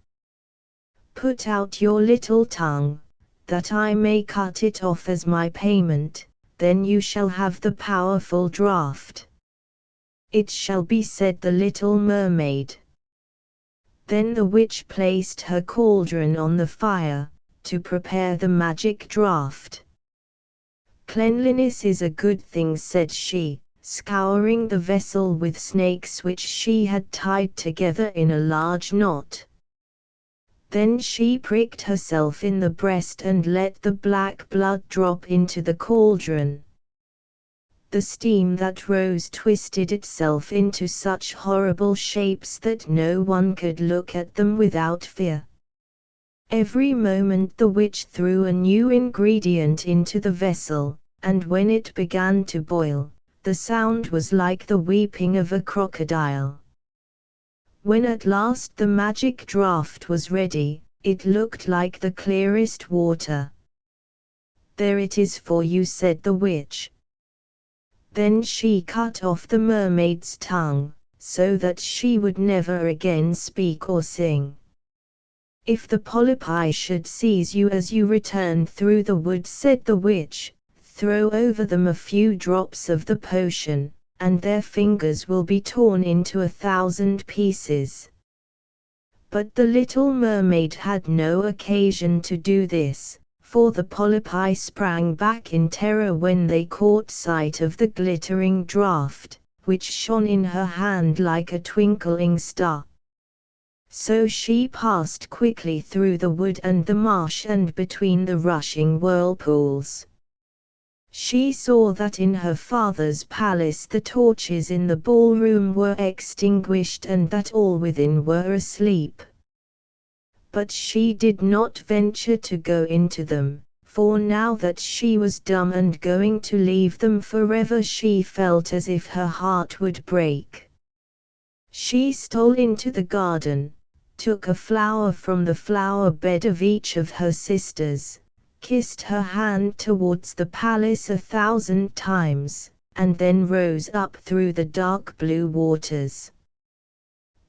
Put out your little tongue, that I may cut it off as my payment, then you shall have the powerful draught. It shall be, said the little mermaid. Then the witch placed her cauldron on the fire, to prepare the magic draught. Cleanliness is a good thing, said she, scouring the vessel with snakes which she had tied together in a large knot. Then she pricked herself in the breast and let the black blood drop into the cauldron. The steam that rose twisted itself into such horrible shapes that no one could look at them without fear. Every moment the witch threw a new ingredient into the vessel, and when it began to boil, the sound was like the weeping of a crocodile. When at last the magic draught was ready, it looked like the clearest water. There it is for you, said the witch. Then she cut off the mermaid's tongue, so that she would never again speak or sing. If the polypi should seize you as you return through the wood, said the witch, throw over them a few drops of the potion, and their fingers will be torn into 1,000 pieces. But the little mermaid had no occasion to do this, for the polypi sprang back in terror when they caught sight of the glittering draught, which shone in her hand like a twinkling star. So she passed quickly through the wood and the marsh and between the rushing whirlpools. She saw that in her father's palace the torches in the ballroom were extinguished and that all within were asleep. But she did not venture to go into them, for now that she was dumb and going to leave them forever, she felt as if her heart would break. She stole into the garden, took a flower from the flower bed of each of her sisters, kissed her hand towards the palace 1,000 times, and then rose up through the dark blue waters.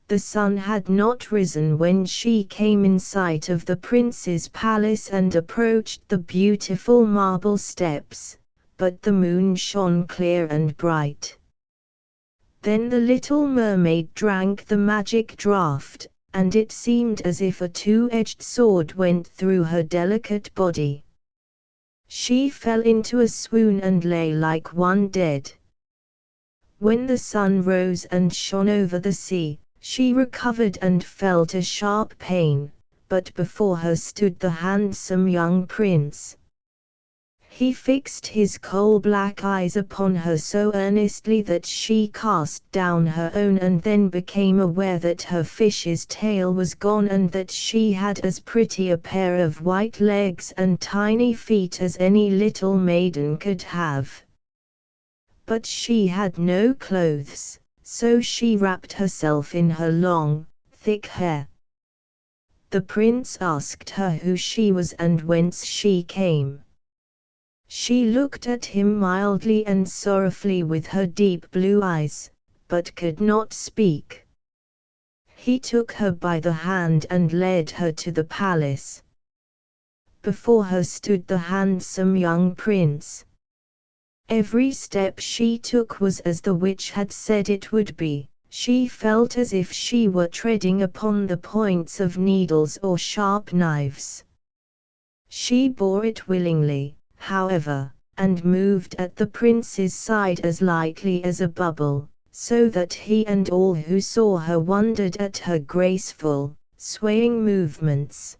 The sun had not risen when she came in sight of the prince's palace and approached the beautiful marble steps, but the moon shone clear and bright. Then the little mermaid drank the magic draught, and it seemed as if a two-edged sword went through her delicate body. She fell into a swoon and lay like one dead. When the sun rose and shone over the sea, she recovered and felt a sharp pain, but before her stood the handsome young prince. He fixed his coal-black eyes upon her so earnestly that she cast down her own and then became aware that her fish's tail was gone and that she had as pretty a pair of white legs and tiny feet as any little maiden could have. But she had no clothes, so she wrapped herself in her long, thick hair. The prince asked her who she was and whence she came. She looked at him mildly and sorrowfully with her deep blue eyes, but could not speak. He took her by the hand and led her to the palace. Before her stood the handsome young prince. Every step she took was as the witch had said it would be. She felt as if she were treading upon the points of needles or sharp knives. She bore it willingly, however, and moved at the prince's side as lightly as a bubble, so that he and all who saw her wondered at her graceful, swaying movements.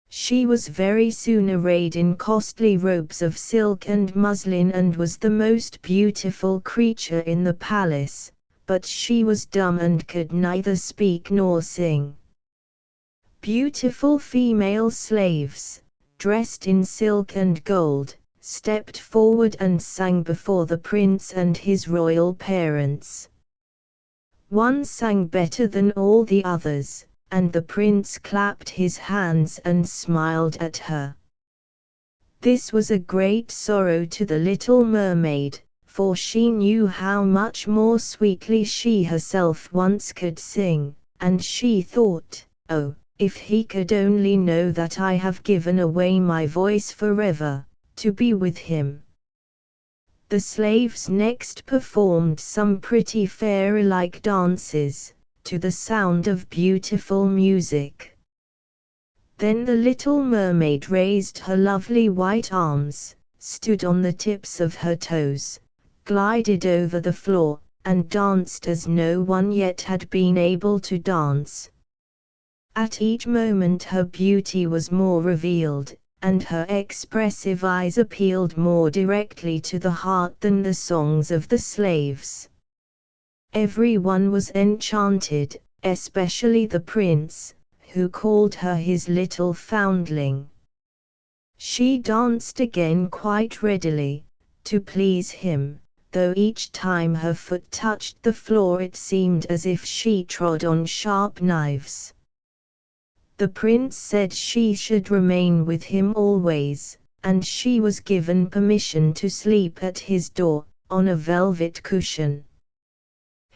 She was very soon arrayed in costly robes of silk and muslin and was the most beautiful creature in the palace, but she was dumb and could neither speak nor sing. Beautiful female slaves, dressed in silk and gold, stepped forward and sang before the prince and his royal parents. One sang better than all the others, and the prince clapped his hands and smiled at her. This was a great sorrow to the little mermaid, for she knew how much more sweetly she herself once could sing, and she thought, "Oh, if he could only know that I have given away my voice forever, to be with him." The slaves next performed some pretty fairy-like dances, to the sound of beautiful music. Then the little mermaid raised her lovely white arms, stood on the tips of her toes, glided over the floor, and danced as no one yet had been able to dance. At each moment her beauty was more revealed, and her expressive eyes appealed more directly to the heart than the songs of the slaves. Everyone was enchanted, especially the prince, who called her his little foundling. She danced again quite readily, to please him, though each time her foot touched the floor it seemed as if she trod on sharp knives. The prince said she should remain with him always, and she was given permission to sleep at his door, on a velvet cushion.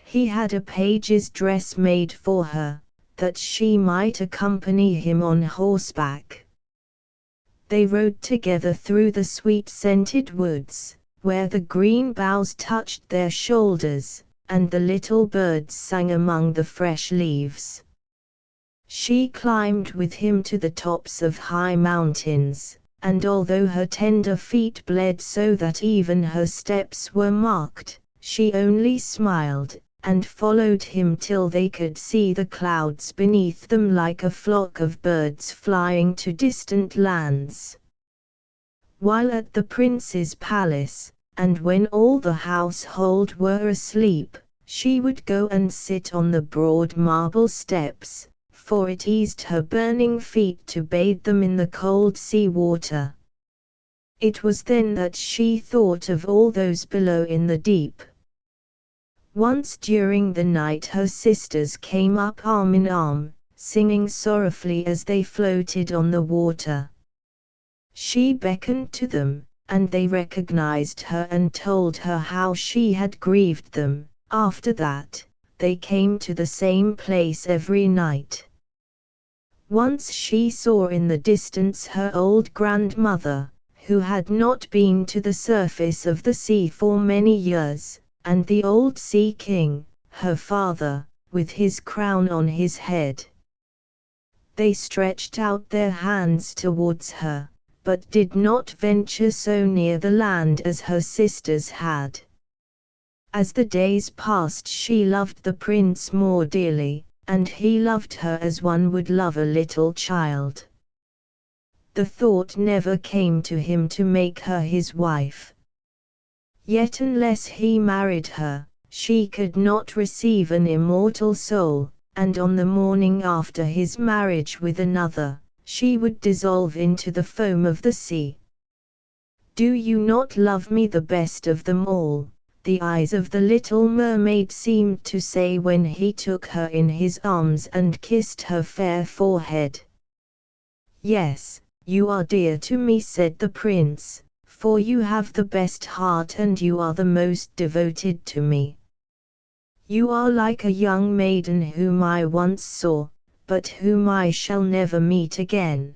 He had a page's dress made for her, that she might accompany him on horseback. They rode together through the sweet-scented woods, where the green boughs touched their shoulders, and the little birds sang among the fresh leaves. She climbed with him to the tops of high mountains, and although her tender feet bled so that even her steps were marked, she only smiled, and followed him till they could see the clouds beneath them like a flock of birds flying to distant lands. While at the prince's palace, and when all the household were asleep, she would go and sit on the broad marble steps, for it eased her burning feet to bathe them in the cold sea water. It was then that she thought of all those below in the deep. Once during the night her sisters came up arm in arm, singing sorrowfully as they floated on the water. She beckoned to them, and they recognized her and told her how she had grieved them. After that, they came to the same place every night. Once she saw in the distance her old grandmother, who had not been to the surface of the sea for many years, and the old sea king, her father, with his crown on his head. They stretched out their hands towards her, but did not venture so near the land as her sisters had. As the days passed she loved the prince more dearly, and he loved her as one would love a little child. The thought never came to him to make her his wife. Yet unless he married her, she could not receive an immortal soul, and on the morning after his marriage with another, she would dissolve into the foam of the sea. "Do you not love me the best of them all?" the eyes of the little mermaid seemed to say when he took her in his arms and kissed her fair forehead. "Yes, you are dear to me," said the prince, "for you have the best heart and you are the most devoted to me. You are like a young maiden whom I once saw, but whom I shall never meet again.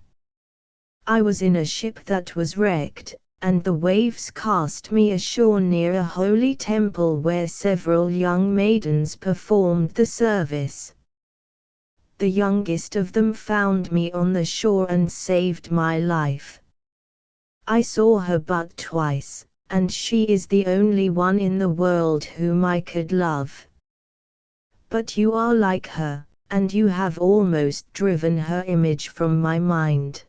I was in a ship that was wrecked, and the waves cast me ashore near a holy temple where several young maidens performed the service. The youngest of them found me on the shore and saved my life. I saw her but twice, and she is the only one in the world whom I could love. But you are like her, and you have almost driven her image from my mind.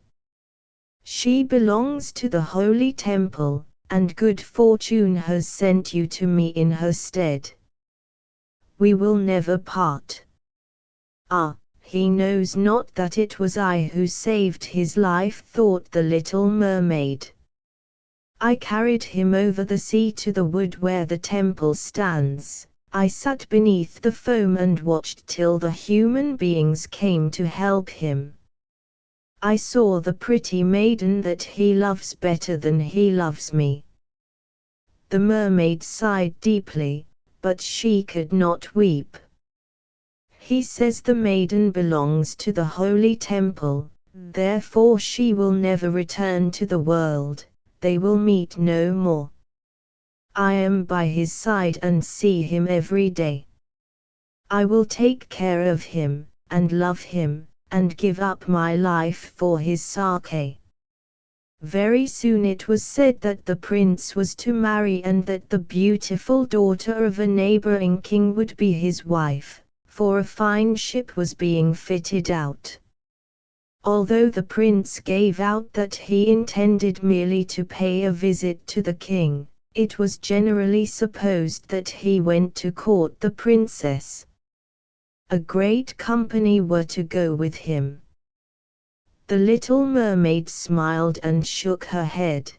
She belongs to the holy temple, and good fortune has sent you to me in her stead. We will never part." "Ah, he knows not that it was I who saved his life," thought the little mermaid. "I carried him over the sea to the wood where the temple stands. I sat beneath the foam and watched till the human beings came to help him. I saw the pretty maiden that he loves better than he loves me." The mermaid sighed deeply, but she could not weep. "He says the maiden belongs to the holy temple, therefore she will never return to the world, they will meet no more. I am by his side and see him every day. I will take care of him, and love him, and give up my life for his sake." Very soon it was said that the prince was to marry and that the beautiful daughter of a neighboring king would be his wife, for a fine ship was being fitted out. Although the prince gave out that he intended merely to pay a visit to the king, it was generally supposed that he went to court the princess. A great company were to go with him. The little mermaid smiled and shook her head.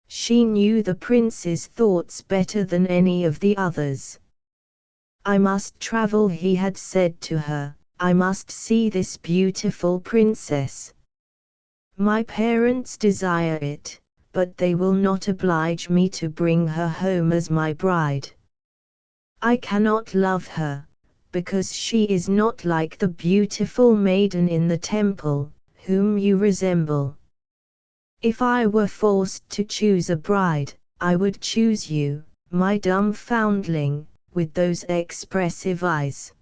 She knew the prince's thoughts better than any of the others. "I must travel," he had said to her. "I must see this beautiful princess. My parents desire it, but they will not oblige me to bring her home as my bride. I cannot love her, because she is not like the beautiful maiden in the temple, whom you resemble. If I were forced to choose a bride, I would choose you, my dumb foundling, with those expressive eyes."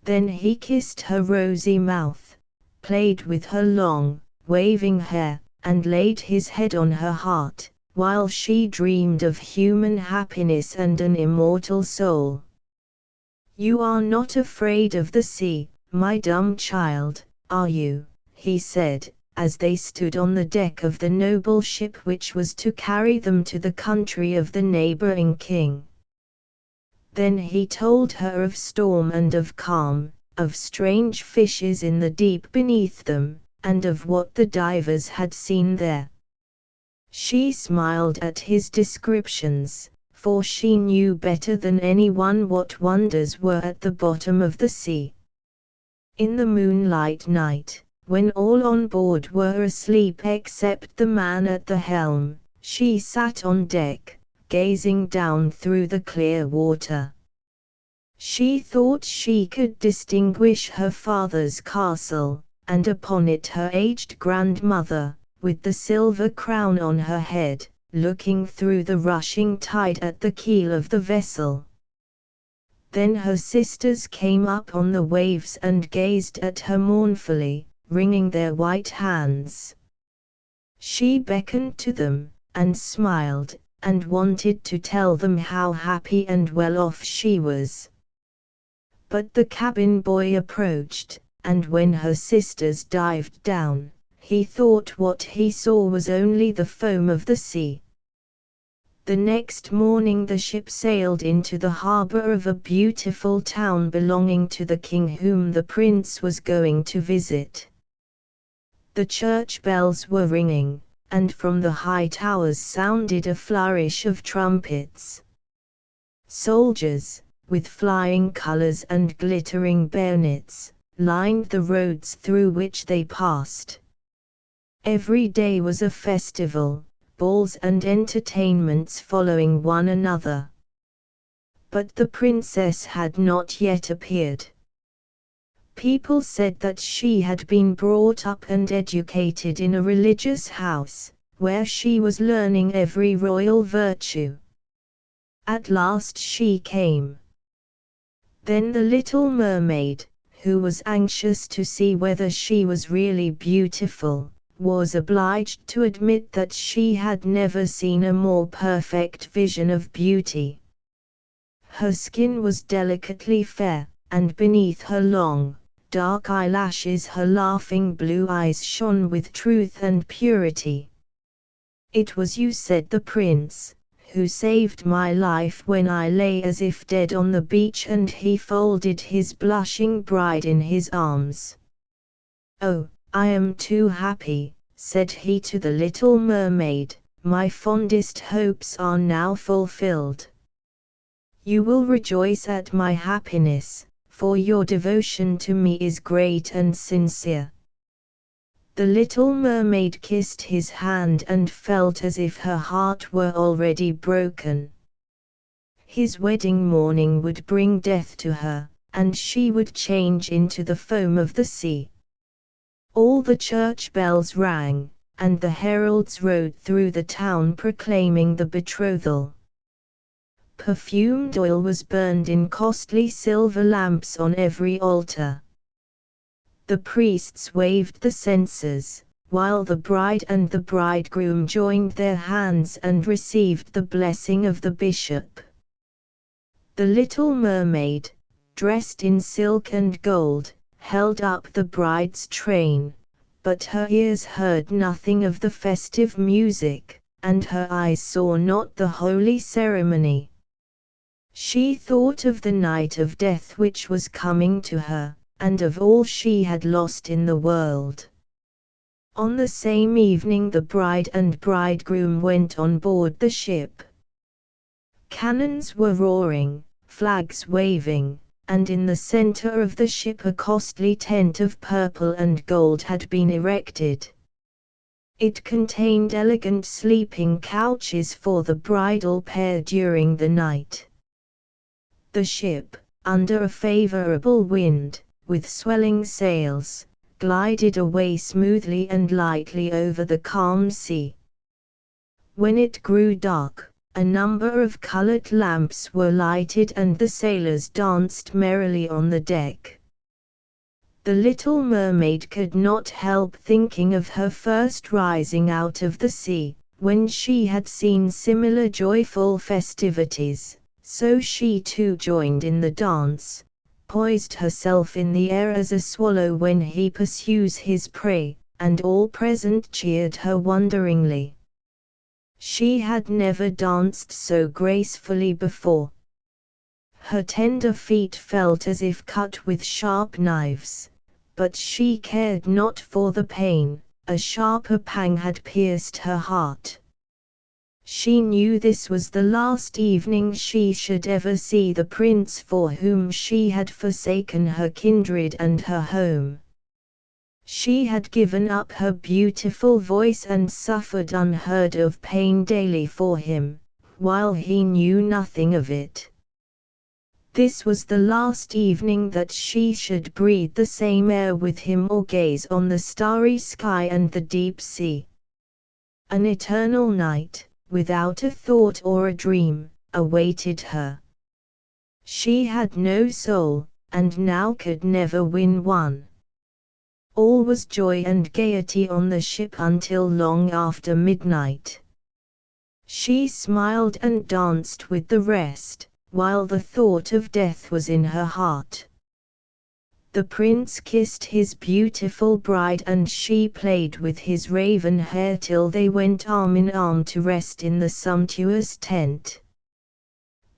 Then he kissed her rosy mouth, played with her long, waving hair, and laid his head on her heart, while she dreamed of human happiness and an immortal soul. "You are not afraid of the sea, my dumb child, are you?" he said, as they stood on the deck of the noble ship which was to carry them to the country of the neighboring king. Then he told her of storm and of calm, of strange fishes in the deep beneath them, and of what the divers had seen there. She smiled at his descriptions, for she knew better than anyone what wonders were at the bottom of the sea. In the moonlight night, when all on board were asleep except the man at the helm, she sat on deck, gazing down through the clear water. She thought she could distinguish her father's castle, and upon it her aged grandmother, with the silver crown on her head, looking through the rushing tide at the keel of the vessel. Then her sisters came up on the waves and gazed at her mournfully, wringing their white hands. She beckoned to them, and smiled, and wanted to tell them how happy and well off she was. But the cabin boy approached, and when her sisters dived down, he thought what he saw was only the foam of the sea. The next morning the ship sailed into the harbor of a beautiful town belonging to the king whom the prince was going to visit. The church bells were ringing, and from the high towers sounded a flourish of trumpets. Soldiers, with flying colors and glittering bayonets, lined the roads through which they passed. Every day was a festival, balls and entertainments following one another. But the princess had not yet appeared. People said that she had been brought up and educated in a religious house, where she was learning every royal virtue. At last she came. Then the little mermaid, who was anxious to see whether she was really beautiful, was obliged to admit that she had never seen a more perfect vision of beauty. Her skin was delicately fair, and beneath her long, dark eyelashes her laughing blue eyes shone with truth and purity. "It was you," said the prince, "who saved my life when I lay as if dead on the beach," and he folded his blushing bride in his arms. "Oh, I am too happy," said he to the little mermaid, "my fondest hopes are now fulfilled. You will rejoice at my happiness, for your devotion to me is great and sincere." The little mermaid kissed his hand and felt as if her heart were already broken. His wedding morning would bring death to her, and she would change into the foam of the sea. All the church bells rang, and the heralds rode through the town proclaiming the betrothal. Perfumed oil was burned in costly silver lamps on every altar. The priests waved the censers, while the bride and the bridegroom joined their hands and received the blessing of the bishop. The little mermaid, dressed in silk and gold, held up the bride's train, but her ears heard nothing of the festive music, and her eyes saw not the holy ceremony. She thought of the night of death which was coming to her, and of all she had lost in the world. On the same evening the bride and bridegroom went on board the ship. Cannons were roaring, flags waving, and in the center of the ship a costly tent of purple and gold had been erected. It contained elegant sleeping couches for the bridal pair during the night. The ship, under a favorable wind, with swelling sails, glided away smoothly and lightly over the calm sea. When it grew dark, a number of colored lamps were lighted and the sailors danced merrily on the deck. The little mermaid could not help thinking of her first rising out of the sea, when she had seen similar joyful festivities. So she too joined in the dance, poised herself in the air as a swallow when he pursues his prey, and all present cheered her wonderingly. She had never danced so gracefully before. Her tender feet felt as if cut with sharp knives, but she cared not for the pain, a sharper pang had pierced her heart. She knew this was the last evening she should ever see the prince for whom she had forsaken her kindred and her home. She had given up her beautiful voice and suffered unheard of pain daily for him, while he knew nothing of it. This was the last evening that she should breathe the same air with him or gaze on the starry sky and the deep sea. An eternal night, without a thought or a dream, awaited her. She had no soul, and now could never win one. All was joy and gaiety on the ship until long after midnight. She smiled and danced with the rest, while the thought of death was in her heart. The prince kissed his beautiful bride and she played with his raven hair till they went arm in arm to rest in the sumptuous tent.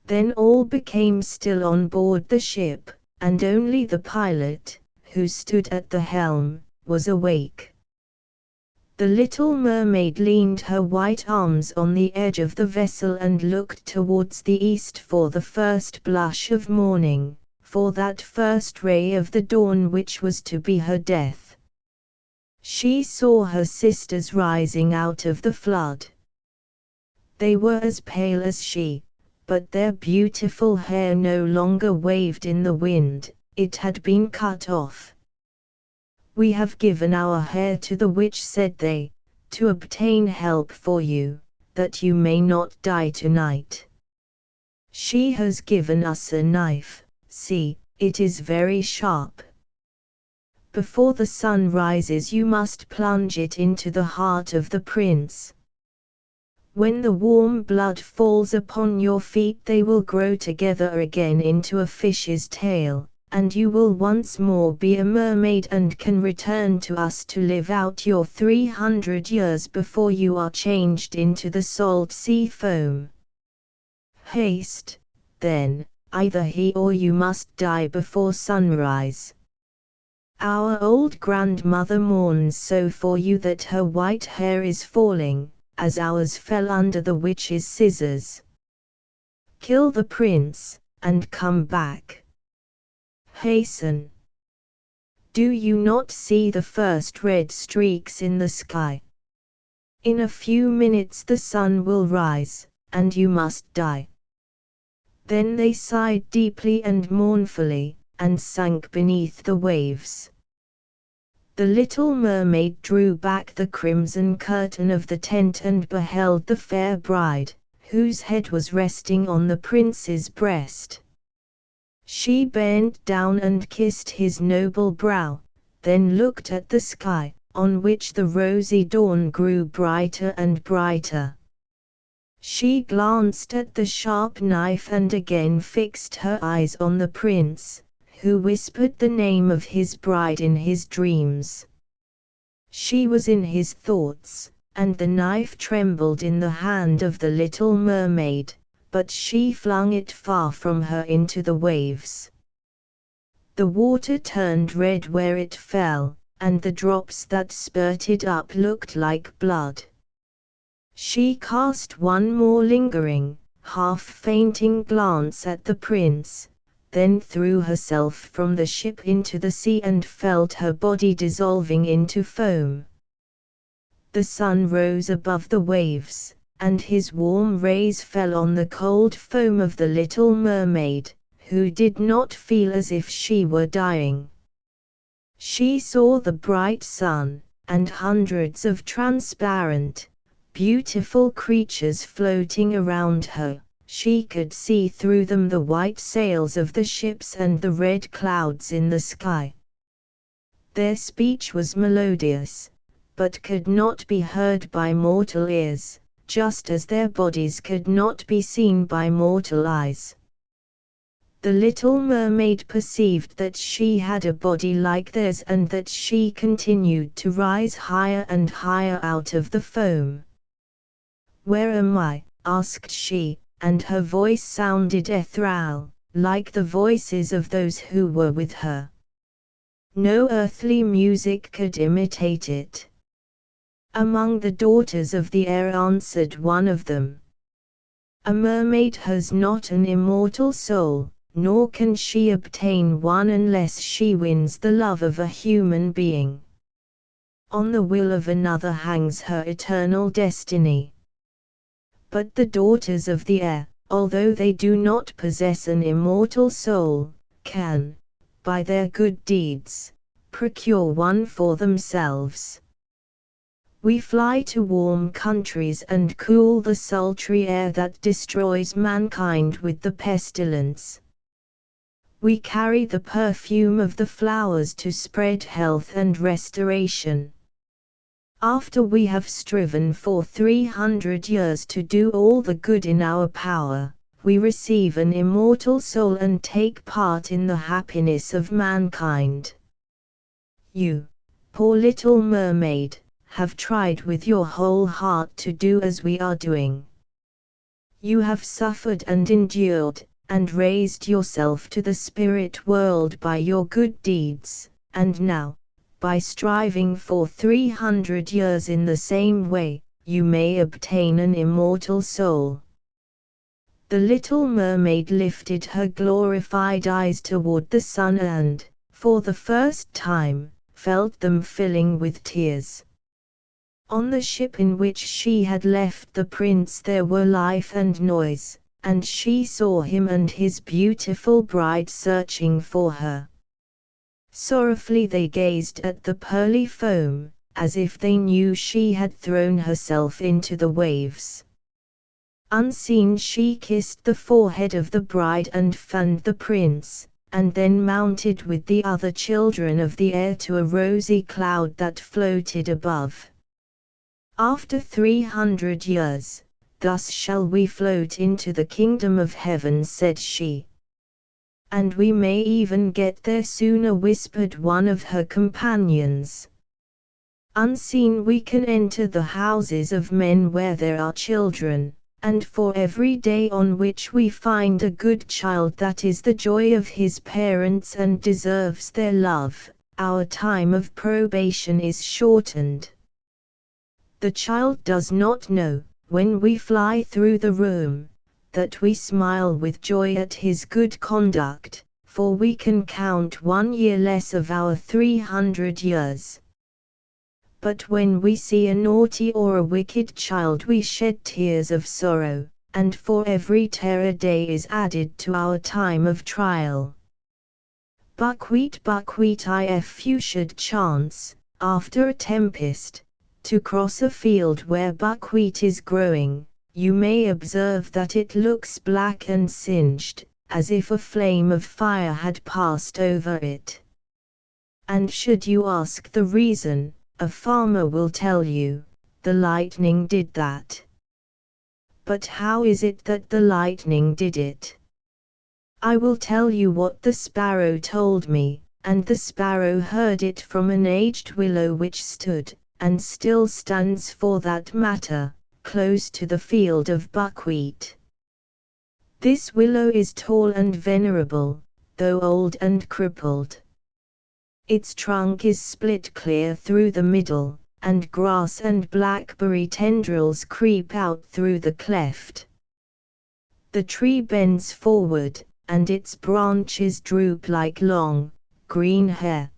Then all became still on board the ship, and only the pilot, who stood at the helm, was awake. The little mermaid leaned her white arms on the edge of the vessel and looked towards the east for the first blush of morning, for that first ray of the dawn which was to be her death. She saw her sisters rising out of the flood. They were as pale as she, but their beautiful hair no longer waved in the wind, it had been cut off. "We have given our hair to the witch," said they, "to obtain help for you, that you may not die tonight. She has given us a knife, see, it is very sharp. Before the sun rises you must plunge it into the heart of the prince. When the warm blood falls upon your feet they will grow together again into a fish's tail, and you will once more be a mermaid and can return to us to live out your 300 years before you are changed into the salt sea foam. Haste, then, either he or you must die before sunrise. Our old grandmother mourns so for you that her white hair is falling, as ours fell under the witch's scissors. Kill the prince, and come back. Hasten. Do you not see the first red streaks in the sky? In a few minutes the sun will rise, and you must die." Then they sighed deeply and mournfully, and sank beneath the waves. The little mermaid drew back the crimson curtain of the tent and beheld the fair bride, whose head was resting on the prince's breast. She bent down and kissed his noble brow, then looked at the sky, on which the rosy dawn grew brighter and brighter. She glanced at the sharp knife and again fixed her eyes on the prince, who whispered the name of his bride in his dreams. She was in his thoughts, and the knife trembled in the hand of the little mermaid, but she flung it far from her into the waves. The water turned red where it fell, and the drops that spurted up looked like blood. She cast one more lingering, half-fainting glance at the prince, then threw herself from the ship into the sea and felt her body dissolving into foam. The sun rose above the waves, and his warm rays fell on the cold foam of the little mermaid, who did not feel as if she were dying. She saw the bright sun, and hundreds of transparent, beautiful creatures floating around her. She could see through them the white sails of the ships and the red clouds in the sky. Their speech was melodious, but could not be heard by mortal ears, just as their bodies could not be seen by mortal eyes. The little mermaid perceived that she had a body like theirs and that she continued to rise higher and higher out of the foam. "Where am I?" asked she, and her voice sounded ethereal, like the voices of those who were with her. No earthly music could imitate it. "Among the daughters of the air," answered one of them. "A mermaid has not an immortal soul, nor can she obtain one unless she wins the love of a human being. On the will of another hangs her eternal destiny. But the daughters of the air, although they do not possess an immortal soul, can, by their good deeds, procure one for themselves. We fly to warm countries and cool the sultry air that destroys mankind with the pestilence. We carry the perfume of the flowers to spread health and restoration. After we have striven for 300 years to do all the good in our power, we receive an immortal soul and take part in the happiness of mankind. You, poor little mermaid, have tried with your whole heart to do as we are doing. You have suffered and endured, and raised yourself to the spirit world by your good deeds, and now, by striving for 300 years in the same way, you may obtain an immortal soul. The little mermaid lifted her glorified eyes toward the sun and, for the first time, felt them filling with tears. On the ship in which she had left the prince there were life and noise, and she saw him and his beautiful bride searching for her. Sorrowfully they gazed at the pearly foam, as if they knew she had thrown herself into the waves. Unseen she kissed the forehead of the bride and fanned the prince, and then mounted with the other children of the air to a rosy cloud that floated above. After 300 years, thus shall we float into the kingdom of heaven, said she. And we may even get there sooner, whispered one of her companions. Unseen we can enter the houses of men where there are children, and for every day on which we find a good child that is the joy of his parents and deserves their love, our time of probation is shortened. The child does not know, when we fly through the room, that we smile with joy at his good conduct, for we can count 1 year less of our 300 years. But when we see a naughty or a wicked child we shed tears of sorrow, and for every terror day is added to our time of trial. Buckwheat, buckwheat, if you should chance, after a tempest, to cross a field where buckwheat is growing, you may observe that it looks black and singed, as if a flame of fire had passed over it. And should you ask the reason, a farmer will tell you, the lightning did that. But how is it that the lightning did it? I will tell you what the sparrow told me, and the sparrow heard it from an aged willow which stood, and still stands for that matter, close to the field of buckwheat. This willow is tall and venerable, though old and crippled. Its trunk is split clear through the middle, and grass and blackberry tendrils creep out through the cleft. The tree bends forward, and its branches droop like long, green hair.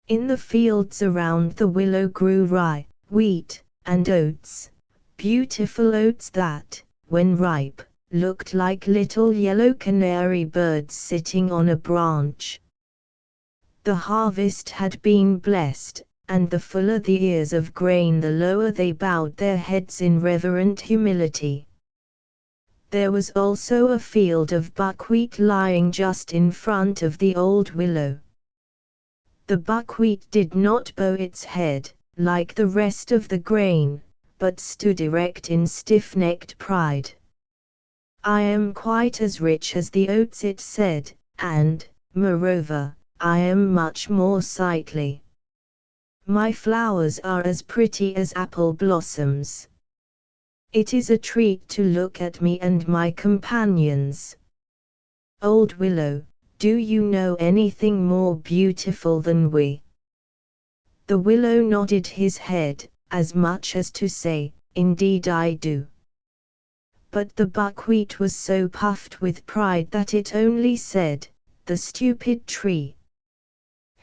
In the fields around the willow grew rye, wheat, and oats, beautiful oats that, when ripe, looked like little yellow canary birds sitting on a branch. The harvest had been blessed, and the fuller the ears of grain the lower they bowed their heads in reverent humility. There was also a field of buckwheat lying just in front of the old willow. The buckwheat did not bow its head, like the rest of the grain, but stood erect in stiff-necked pride. I am quite as rich as the oats, it said, and, moreover, I am much more sightly. My flowers are as pretty as apple blossoms. It is a treat to look at me and my companions. Old willow, do you know anything more beautiful than we? The willow nodded his head, as much as to say, indeed I do. But the buckwheat was so puffed with pride that it only said, the stupid tree.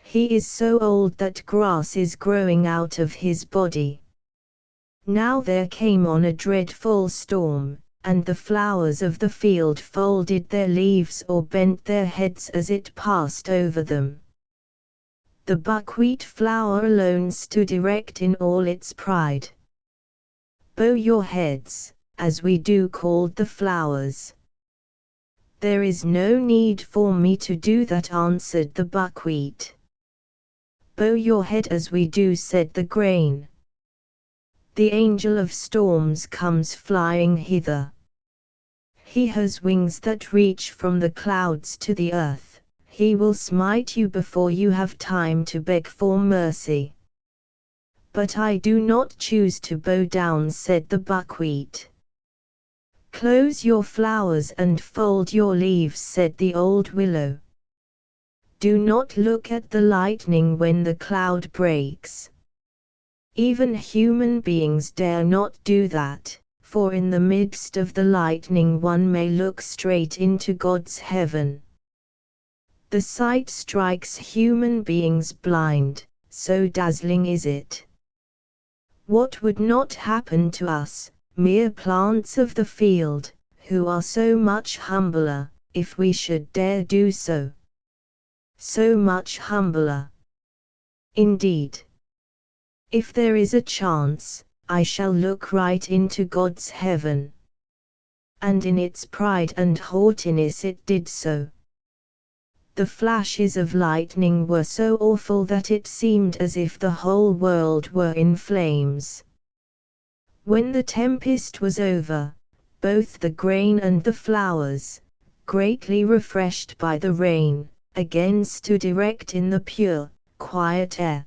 He is so old that grass is growing out of his body. Now there came on a dreadful storm, and the flowers of the field folded their leaves or bent their heads as it passed over them. The buckwheat flower alone stood erect in all its pride. Bow your heads, as we do, called the flowers. There is no need for me to do that, answered the buckwheat. Bow your head as we do, said the grain. The angel of storms comes flying hither. He has wings that reach from the clouds to the earth. He will smite you before you have time to beg for mercy. But I do not choose to bow down, said the buckwheat. Close your flowers and fold your leaves, said the old willow. Do not look at the lightning when the cloud breaks. Even human beings dare not do that, for in the midst of the lightning one may look straight into God's heaven. The sight strikes human beings blind, so dazzling is it. What would not happen to us, mere plants of the field, who are so much humbler, if we should dare do so? So much humbler. Indeed. If there is a chance, I shall look right into God's heaven. And in its pride and haughtiness it did so. The flashes of lightning were so awful that it seemed as if the whole world were in flames. When the tempest was over, both the grain and the flowers, greatly refreshed by the rain, again stood erect in the pure, quiet air.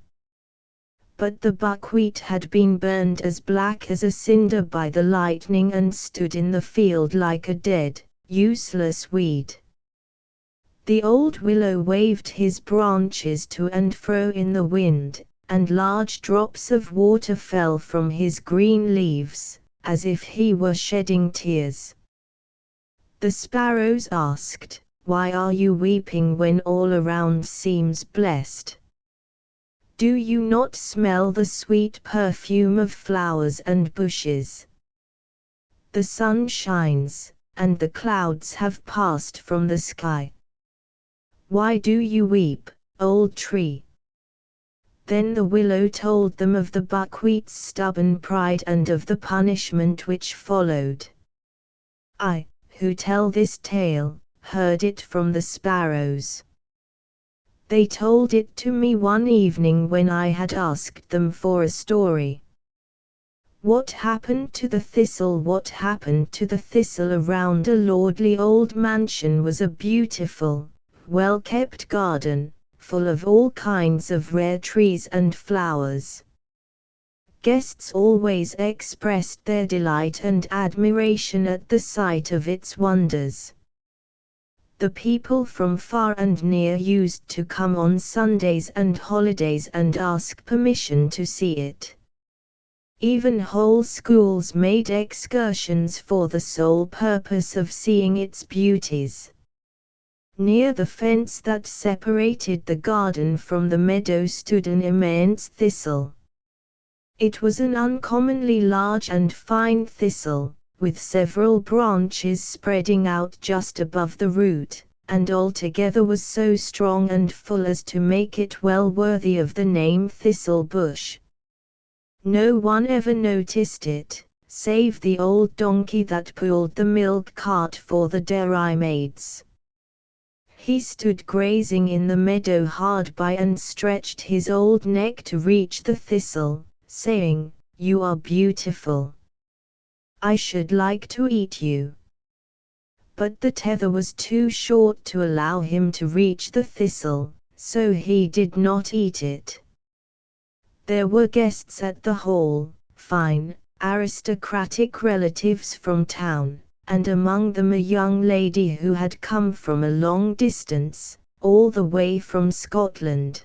But the buckwheat had been burned as black as a cinder by the lightning and stood in the field like a dead, useless weed. The old willow waved his branches to and fro in the wind, and large drops of water fell from his green leaves, as if he were shedding tears. The sparrows asked, "Why are you weeping when all around seems blessed? Do you not smell the sweet perfume of flowers and bushes? The sun shines, and the clouds have passed from the sky. Why do you weep, old tree?" Then the willow told them of the buckwheat's stubborn pride and of the punishment which followed. I, who tell this tale, heard it from the sparrows. They told it to me one evening when I had asked them for a story. What happened to the thistle? What happened to the thistle? Around a lordly old mansion was a beautiful, well-kept garden, full of all kinds of rare trees and flowers. Guests always expressed their delight and admiration at the sight of its wonders. The people from far and near used to come on Sundays and holidays and ask permission to see it. Even whole schools made excursions for the sole purpose of seeing its beauties. Near the fence that separated the garden from the meadow stood an immense thistle. It was an uncommonly large and fine thistle, with several branches spreading out just above the root, and altogether was so strong and full as to make it well worthy of the name thistle bush. No one ever noticed it, save the old donkey that pulled the milk cart for the dairymaids. He stood grazing in the meadow hard by and stretched his old neck to reach the thistle, saying, "You are beautiful. I should like to eat you." But the tether was too short to allow him to reach the thistle, so he did not eat it. There were guests at the hall, fine, aristocratic relatives from town, and among them a young lady who had come from a long distance, all the way from Scotland.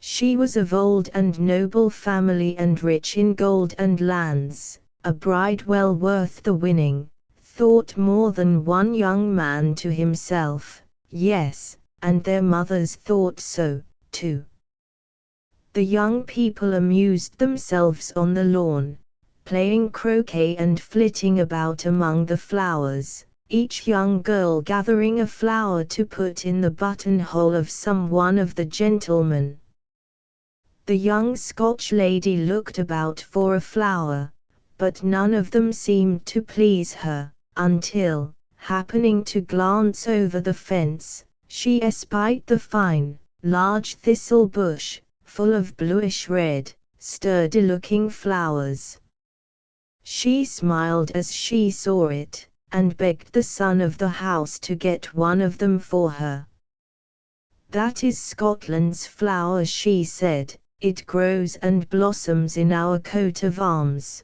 She was of old and noble family and rich in gold and lands, a bride well worth the winning, thought more than one young man to himself. Yes, and their mothers thought so, too. The young people amused themselves on the lawn, playing croquet and flitting about among the flowers, each young girl gathering a flower to put in the buttonhole of some one of the gentlemen. The young Scotch lady looked about for a flower, but none of them seemed to please her, until, happening to glance over the fence, she espied the fine, large thistle bush, full of bluish-red, sturdy-looking flowers. She smiled as she saw it, and begged the son of the house to get one of them for her. "That is Scotland's flower," she said. "It grows and blossoms in our coat of arms.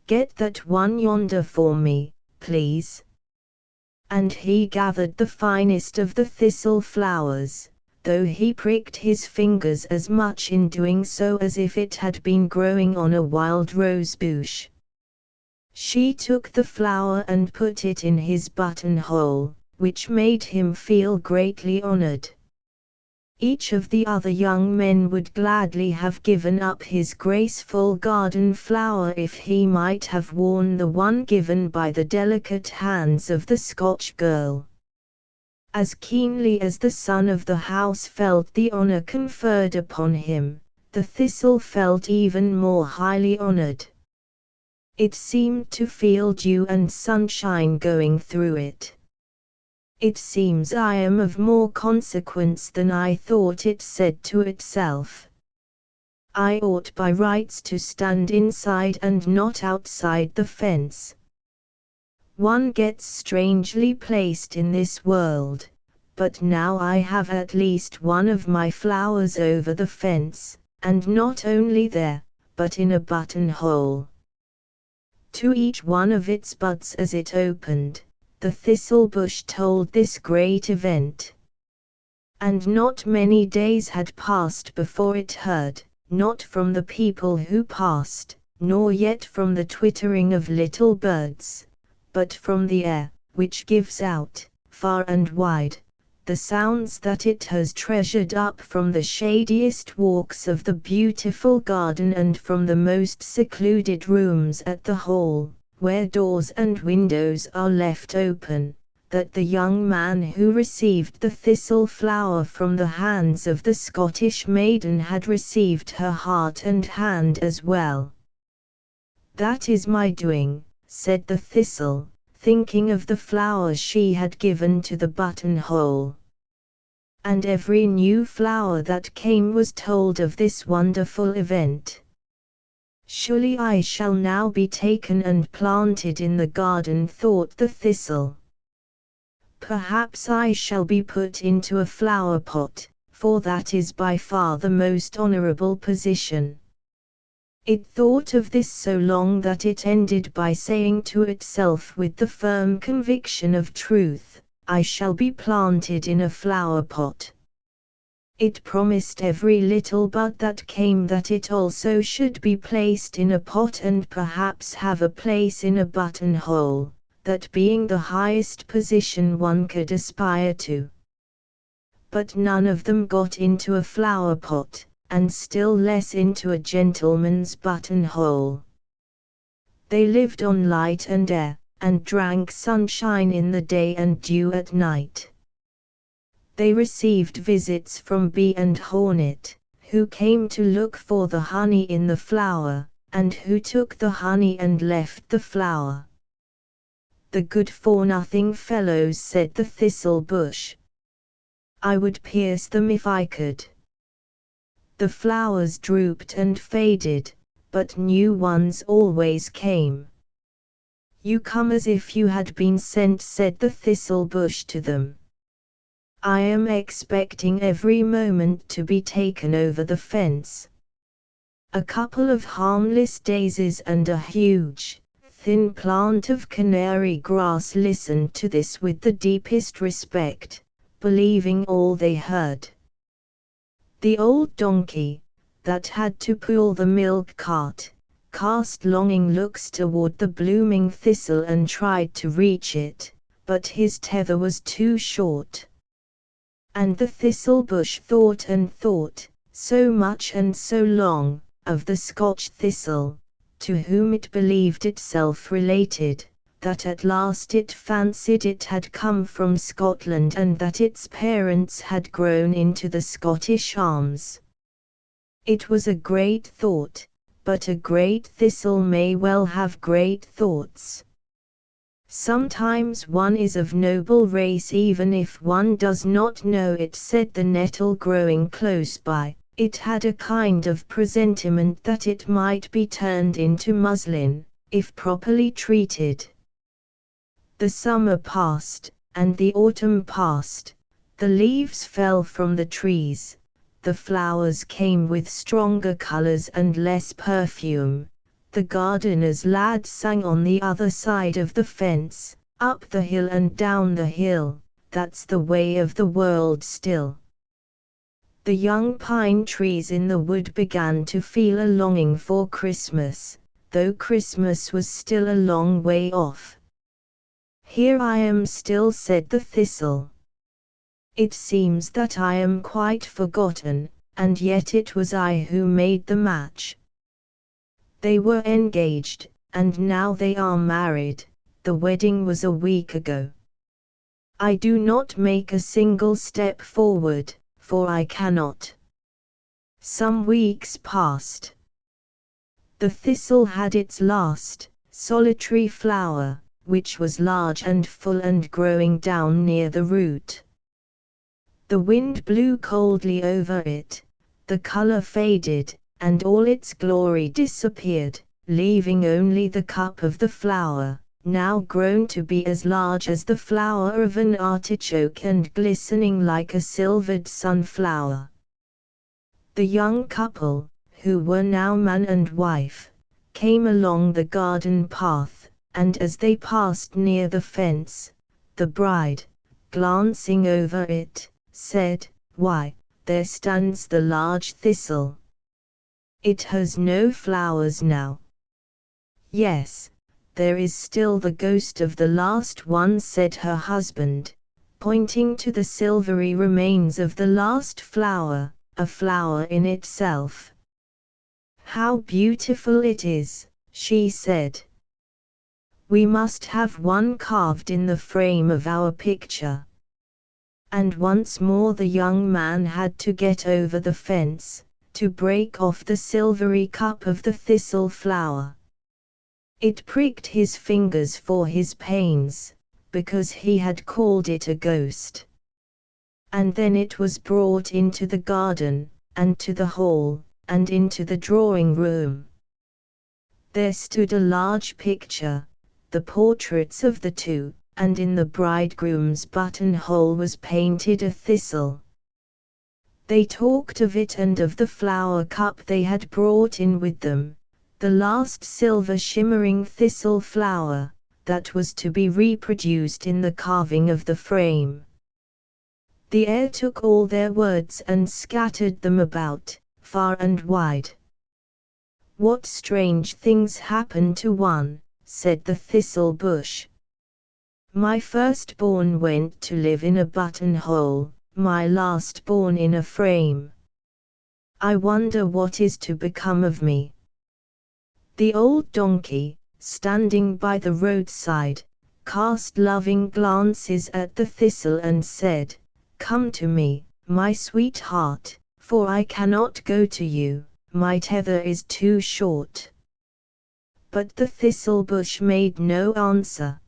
Get that one yonder for me, please." And he gathered the finest of the thistle flowers, though he pricked his fingers as much in doing so as if it had been growing on a wild rose bush. She took the flower and put it in his buttonhole, which made him feel greatly honored. Each of the other young men would gladly have given up his graceful garden flower if he might have worn the one given by the delicate hands of the Scotch girl. As keenly as the son of the house felt the honor conferred upon him, the thistle felt even more highly honored. It seemed to feel dew and sunshine going through it. "It seems I am of more consequence than I thought," it said to itself. "I ought by rights to stand inside and not outside the fence. One gets strangely placed in this world, but now I have at least one of my flowers over the fence, and not only there, but in a buttonhole." To each one of its buds as it opened, the thistle bush told this great event. And not many days had passed before it heard, not from the people who passed, nor yet from the twittering of little birds, but from the air, which gives out, far and wide, the sounds that it has treasured up from the shadiest walks of the beautiful garden and from the most secluded rooms at the Hall, where doors and windows are left open, that the young man who received the thistle flower from the hands of the Scottish maiden had received her heart and hand as well. "That is my doing," said the thistle, thinking of the flower she had given to the buttonhole. And every new flower that came was told of this wonderful event. "Surely I shall now be taken and planted in the garden," thought the thistle. "Perhaps I shall be put into a flower pot, for that is by far the most honorable position." It thought of this so long that it ended by saying to itself with the firm conviction of truth, "I shall be planted in a flower pot." It promised every little bud that came that it also should be placed in a pot and perhaps have a place in a buttonhole, that being the highest position one could aspire to. But none of them got into a flower pot, and still less into a gentleman's buttonhole. They lived on light and air, and drank sunshine in the day and dew at night. They received visits from bee and hornet, who came to look for the honey in the flower, and who took the honey and left the flower. "The good-for-nothing fellows," said the thistle bush. "I would pierce them if I could." The flowers drooped and faded, but new ones always came. "You come as if you had been sent," said the thistle bush to them. "I am expecting every moment to be taken over the fence." A couple of harmless daisies and a huge, thin plant of canary grass listened to this with the deepest respect, believing all they heard. The old donkey, that had to pull the milk cart, cast longing looks toward the blooming thistle and tried to reach it, but his tether was too short. And the thistle bush thought and thought, so much and so long, of the Scotch thistle, to whom it believed itself related, that at last it fancied it had come from Scotland and that its parents had grown into the Scottish arms. It was a great thought, but a great thistle may well have great thoughts. "Sometimes one is of noble race even if one does not know it," said the nettle growing close by. It had a kind of presentiment that it might be turned into muslin, if properly treated. The summer passed, and the autumn passed. The leaves fell from the trees, the flowers came with stronger colors and less perfume. The gardener's lad sang on the other side of the fence, Up the hill and down the hill, that's the way of the world still. The young pine trees in the wood began to feel a longing for Christmas, though Christmas was still a long way off. "Here I am still," said the thistle. "It seems that I am quite forgotten, and yet it was I who made the match." They were engaged, and now they are married. The wedding was a week ago. I do not make a single step forward, for I cannot. Some weeks passed. The thistle had its last, solitary flower, which was large and full and growing down near the root. The wind blew coldly over it, the color faded, and all its glory disappeared, leaving only the cup of the flower, now grown to be as large as the flower of an artichoke and glistening like a silvered sunflower. The young couple, who were now man and wife, came along the garden path, and as they passed near the fence, the bride, glancing over it, said, "Why, there stands the large thistle. It has no flowers now." "Yes, there is still the ghost of the last one," said her husband, pointing to the silvery remains of the last flower, a flower in itself. "How beautiful it is," she said. "We must have one carved in the frame of our picture." And once more the young man had to get over the fence, to break off the silvery cup of the thistle flower. It pricked his fingers for his pains, because he had called it a ghost. And then it was brought into the garden, and to the hall, and into the drawing room. There stood a large picture, the portraits of the two, and in the bridegroom's buttonhole was painted a thistle. They talked of it and of the flower cup they had brought in with them, the last silver shimmering thistle flower, that was to be reproduced in the carving of the frame. The air took all their words and scattered them about, far and wide. "What strange things happen to one," said the thistle bush. "My firstborn went to live in a buttonhole, my lastborn in a frame. I wonder what is to become of me." The old donkey, standing by the roadside, cast loving glances at the thistle and said, "Come to me, my sweetheart, for I cannot go to you, my tether is too short." But the thistle bush made no answer.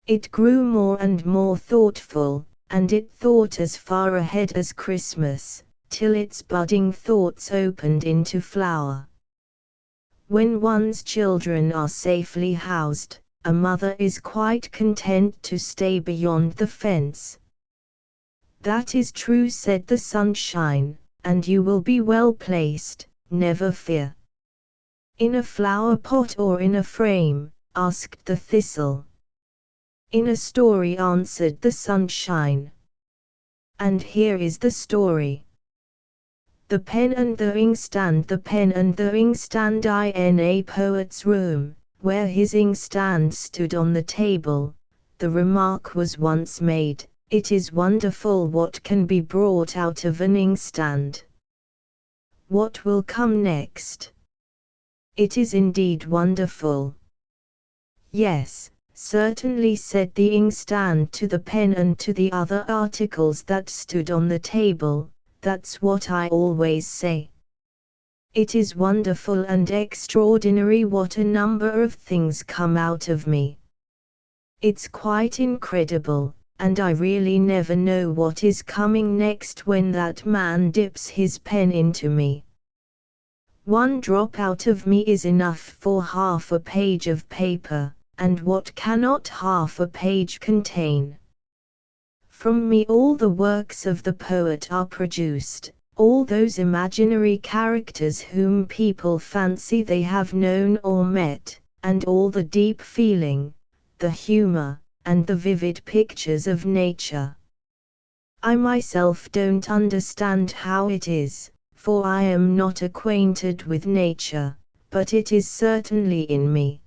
It grew more and more thoughtful, and it thought as far ahead as Christmas, till its budding thoughts opened into flower. When one's children are safely housed, a mother is quite content to stay beyond the fence. "That is true," said the sunshine, "and you will be well placed, never fear." "In a flower pot or in a frame?" asked the thistle. "In a story," answered the sunshine. And here is the story. The pen and the inkstand. The pen and the inkstand in a poet's room, where his inkstand stood on the table, the remark was once made, "It is wonderful what can be brought out of an inkstand." What will come next? It is indeed wonderful. "Yes, certainly," said the inkstand to the pen and to the other articles that stood on the table, "that's what I always say. It is wonderful and extraordinary what a number of things come out of me. It's quite incredible, and I really never know what is coming next when that man dips his pen into me. One drop out of me is enough for half a page of paper, and what cannot half a page contain? From me all the works of the poet are produced, all those imaginary characters whom people fancy they have known or met, and all the deep feeling, the humor, and the vivid pictures of nature. I myself don't understand how it is, for I am not acquainted with nature, but it is certainly in me.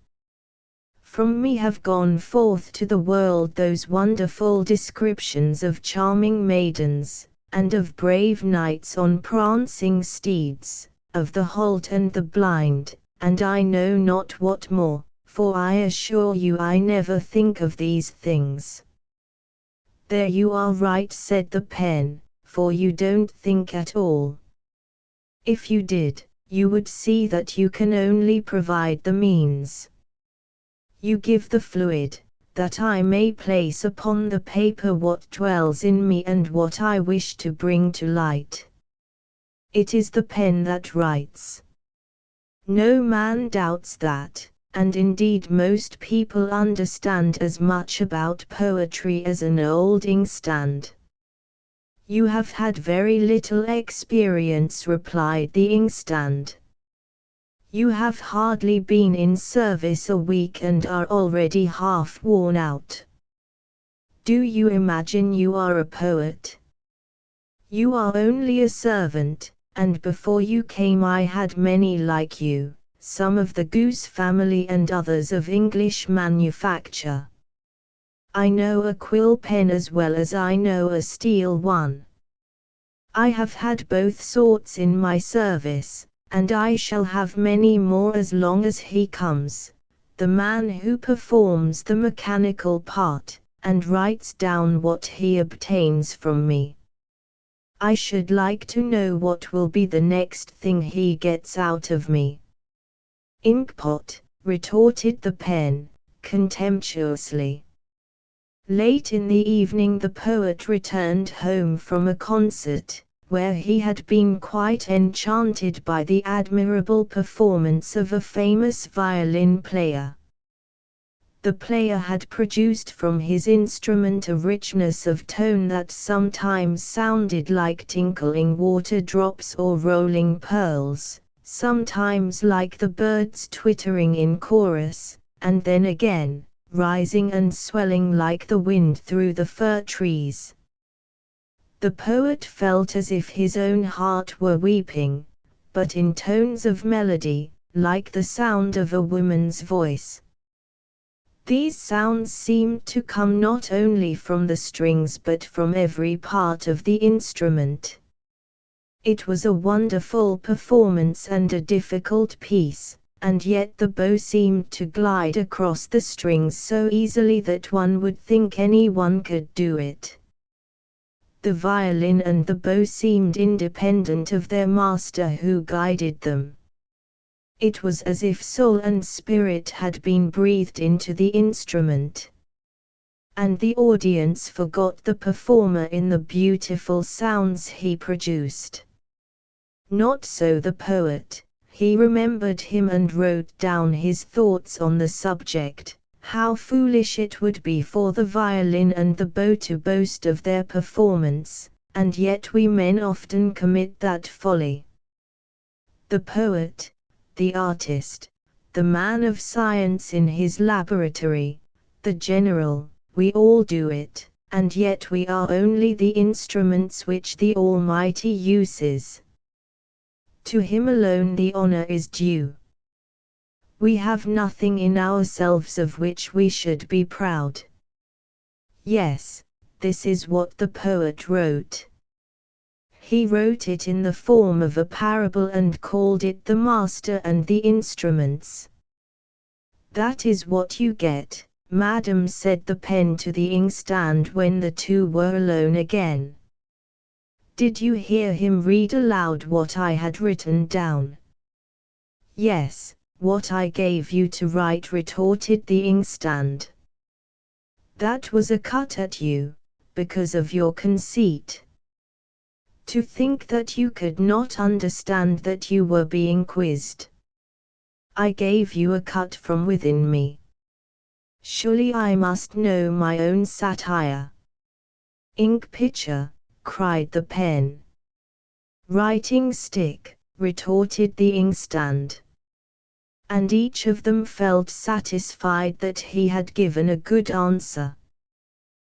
From me have gone forth to the world those wonderful descriptions of charming maidens, and of brave knights on prancing steeds, of the halt and the blind, and I know not what more, for I assure you I never think of these things. There you are right, said the pen, for you don't think at all. If you did, you would see that you can only provide the means. You give the fluid, that I may place upon the paper what dwells in me and what I wish to bring to light. It is the pen that writes. No man doubts that, and indeed most people understand as much about poetry as an old inkstand. You have had very little experience, replied the inkstand. You have hardly been in service a week and are already half worn out. Do you imagine you are a poet? You are only a servant, and before you came I had many like you, some of the goose family and others of English manufacture. I know a quill pen as well as I know a steel one. I have had both sorts in my service, and I shall have many more as long as he comes, the man who performs the mechanical part, and writes down what he obtains from me. I should like to know what will be the next thing he gets out of me. Inkpot, retorted the pen, contemptuously. Late in the evening the poet returned home from a concert, where he had been quite enchanted by the admirable performance of a famous violin player. The player had produced from his instrument a richness of tone that sometimes sounded like tinkling water drops or rolling pearls, sometimes like the birds twittering in chorus, and then again, rising and swelling like the wind through the fir trees. The poet felt as if his own heart were weeping, but in tones of melody, like the sound of a woman's voice. These sounds seemed to come not only from the strings but from every part of the instrument. It was a wonderful performance and a difficult piece, and yet the bow seemed to glide across the strings so easily that one would think anyone could do it. The violin and the bow seemed independent of their master who guided them. It was as if soul and spirit had been breathed into the instrument. And the audience forgot the performer in the beautiful sounds he produced. Not so the poet. He remembered him and wrote down his thoughts on the subject, how foolish it would be for the violin and the bow to boast of their performance, and yet we men often commit that folly. The poet, the artist, the man of science in his laboratory, the general, we all do it, and yet we are only the instruments which the Almighty uses. To him alone the honor is due. We have nothing in ourselves of which we should be proud. Yes, this is what the poet wrote. He wrote it in the form of a parable and called it the master and the instruments. That is what you get, madam, said the pen to the inkstand when the two were alone again. Did you hear him read aloud what I had written down? Yes, what I gave you to write, retorted the inkstand. That was a cut at you, because of your conceit. To think that you could not understand that you were being quizzed. I gave you a cut from within me. Surely I must know my own satire. Ink pitcher, cried the pen. Writing stick, retorted the inkstand. And each of them felt satisfied that he had given a good answer,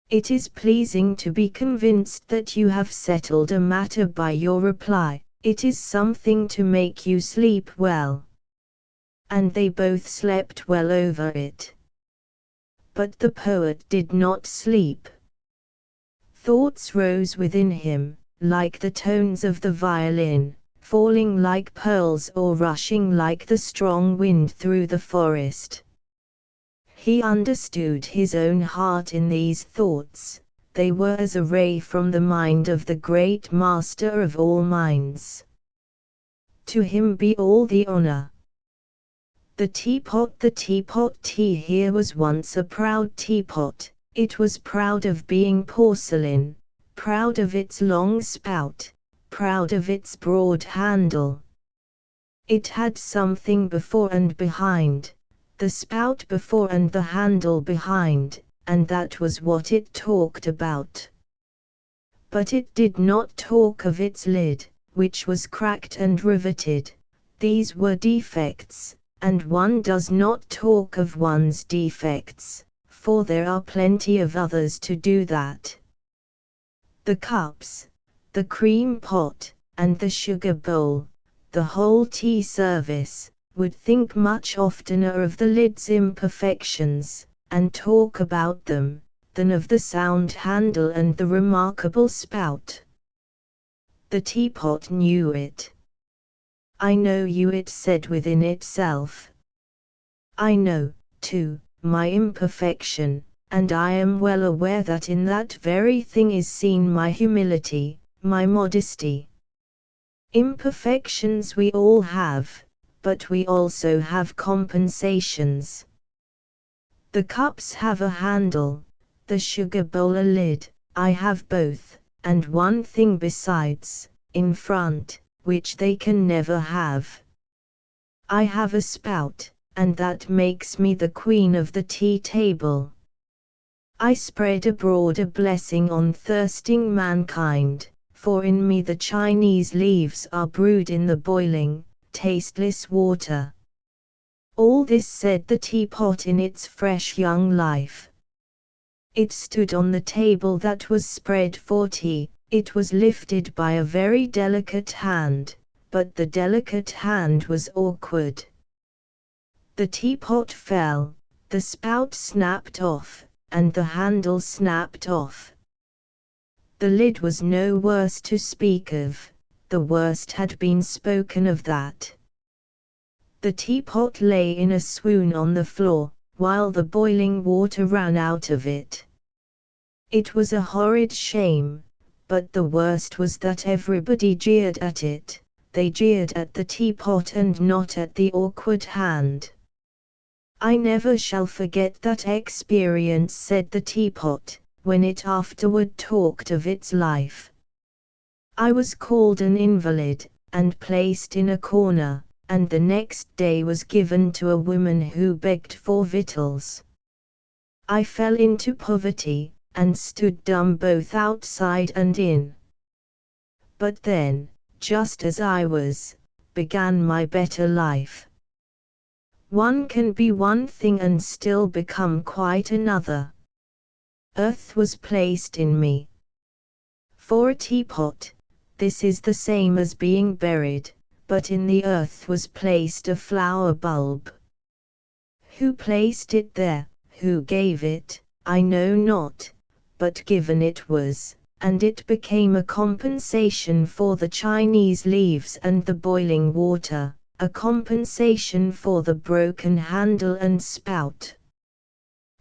It is pleasing to be convinced that you have settled a matter by your reply. It is something to make you sleep well. And they both slept well over it. But the poet did not sleep. Thoughts rose within him, like the tones of the violin, falling like pearls or rushing like the strong wind through the forest. He understood his own heart in these thoughts. They were as a ray from the mind of the great Master of all minds. To him be all the honor. The teapot tea here was once a proud teapot. It was proud of being porcelain, proud of its long spout, proud of its broad handle. It had something before and behind, the spout before and the handle behind, and that was what it talked about. But it did not talk of its lid, which was cracked and riveted. These were defects, and one does not talk of one's defects, for there are plenty of others to do that. The cups, the cream pot, and the sugar bowl, the whole tea service, would think much oftener of the lid's imperfections, and talk about them, than of the sound handle and the remarkable spout. The teapot knew it. I know you, it said within itself. I know, too, my imperfection, and I am well aware that in that very thing is seen my humility, my modesty. Imperfections we all have, but we also have compensations. The cups have a handle, the sugar bowl a lid. I have both, and one thing besides, in front, which they can never have. I have a spout, and that makes me the queen of the tea table. I spread abroad a blessing on thirsting mankind, for in me the Chinese leaves are brewed in the boiling, tasteless water. All this said the teapot in its fresh young life. It stood on the table that was spread for tea. It was lifted by a very delicate hand, but the delicate hand was awkward. The teapot fell, the spout snapped off, and the handle snapped off. The lid was no worse to speak of, the worst had been spoken of that. The teapot lay in a swoon on the floor, while the boiling water ran out of it. It was a horrid shame, but the worst was that everybody jeered at it. They jeered at the teapot and not at the awkward hand. I never shall forget that experience, said the teapot, when it afterward talked of its life. I was called an invalid, and placed in a corner, and the next day was given to a woman who begged for victuals. I fell into poverty, and stood dumb both outside and in. But then, just as I was, began my better life. One can be one thing and still become quite another. Earth was placed in me. For a teapot, this is the same as being buried, but in the earth was placed a flower bulb. Who placed it there, who gave it, I know not, but given it was, and it became a compensation for the Chinese leaves and the boiling water, a compensation for the broken handle and spout.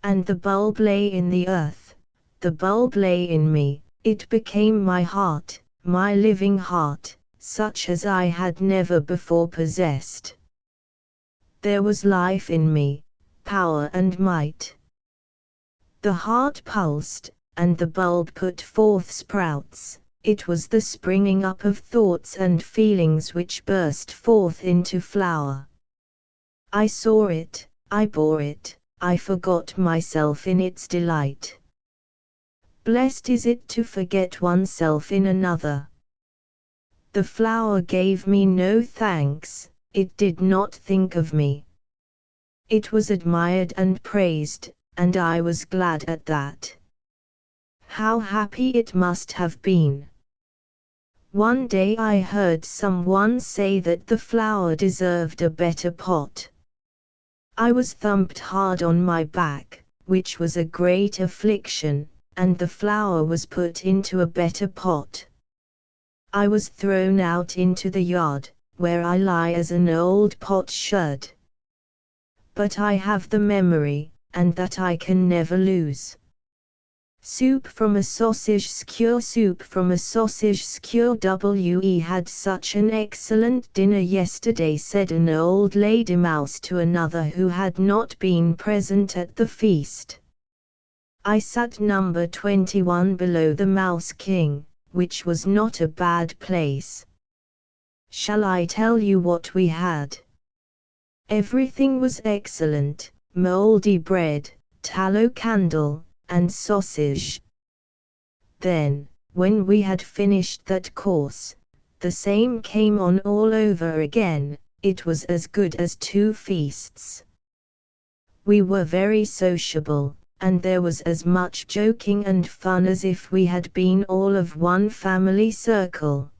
And the bulb lay in the earth, the bulb lay in me, it became my heart, my living heart, such as I had never before possessed. There was life in me, power and might. The heart pulsed, and the bulb put forth sprouts. It was the springing up of thoughts and feelings which burst forth into flower. I saw it, I bore it, I forgot myself in its delight. Blessed is it to forget oneself in another. The flower gave me no thanks, it did not think of me. It was admired and praised, and I was glad at that. How happy it must have been. One day I heard someone say that the flour deserved a better pot. I was thumped hard on my back, which was a great affliction, and the flour was put into a better pot. I was thrown out into the yard, where I lie as an old potsherd. But I have the memory, and that I can never lose. Soup from a sausage skewer. Soup from a sausage skewer. We had such an excellent dinner yesterday, said an old lady mouse to another who had not been present at the feast. I sat number 21 below the Mouse King, which was not a bad place. Shall I tell you what we had? Everything was excellent: mouldy bread, tallow candle, and sausage. Then, when we had finished that course, the same came on all over again. It was as good as 2 feasts. We were very sociable, and there was as much joking and fun as if we had been all of one family circle.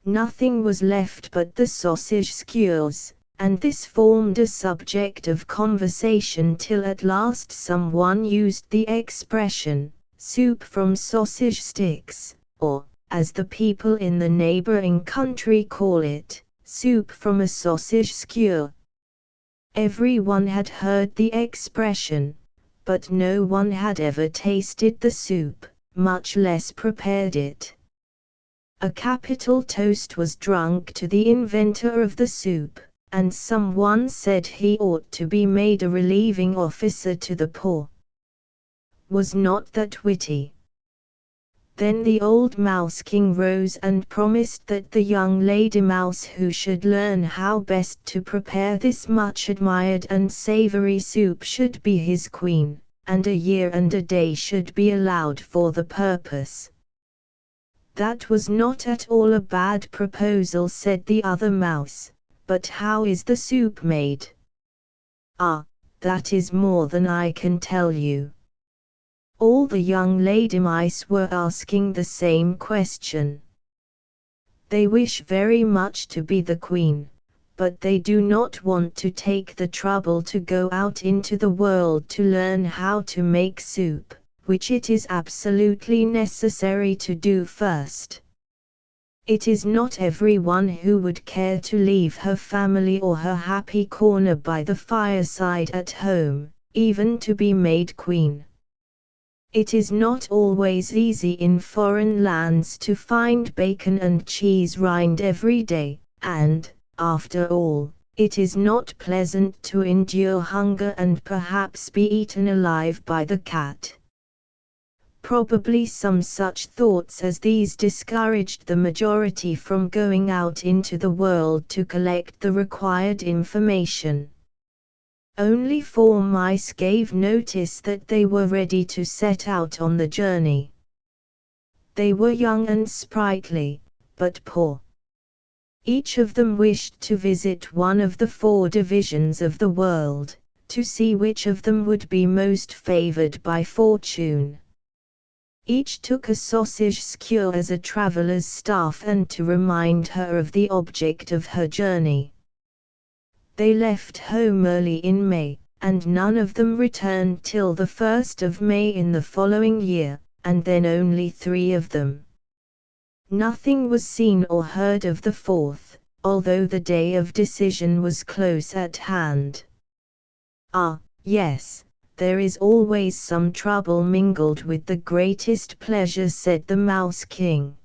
Nothing was left but the sausage skewers, and this formed a subject of conversation till at last someone used the expression, soup from sausage sticks, or, as the people in the neighboring country call it, soup from a sausage skewer. Everyone had heard the expression, but no one had ever tasted the soup, much less prepared it. A capital toast was drunk to the inventor of the soup, and someone said he ought to be made a relieving officer to the poor. Was not that witty? Then the old Mouse King rose and promised that the young lady mouse who should learn how best to prepare this much admired and savory soup should be his queen, and a year and a day should be allowed for the purpose. That was not at all a bad proposal, said the other mouse, but how is the soup made? Ah, that is more than I can tell you. All the young lady mice were asking the same question. They wish very much to be the queen, but they do not want to take the trouble to go out into the world to learn how to make soup, which it is absolutely necessary to do first. It is not everyone who would care to leave her family or her happy corner by the fireside at home, even to be made queen. It is not always easy in foreign lands to find bacon and cheese rind every day, and, after all, it is not pleasant to endure hunger and perhaps be eaten alive by the cat. Probably some such thoughts as these discouraged the majority from going out into the world to collect the required information. Only 4 mice gave notice that they were ready to set out on the journey. They were young and sprightly, but poor. Each of them wished to visit one of the 4 divisions of the world, to see which of them would be most favored by fortune. Each took a sausage skewer as a traveler's staff and to remind her of the object of her journey. They left home early in May, and none of them returned till the 1st of May in the following year, and then only 3 of them. Nothing was seen or heard of the 4th, although the day of decision was close at hand. Ah, yes, there is always some trouble mingled with the greatest pleasure, said the Mouse King.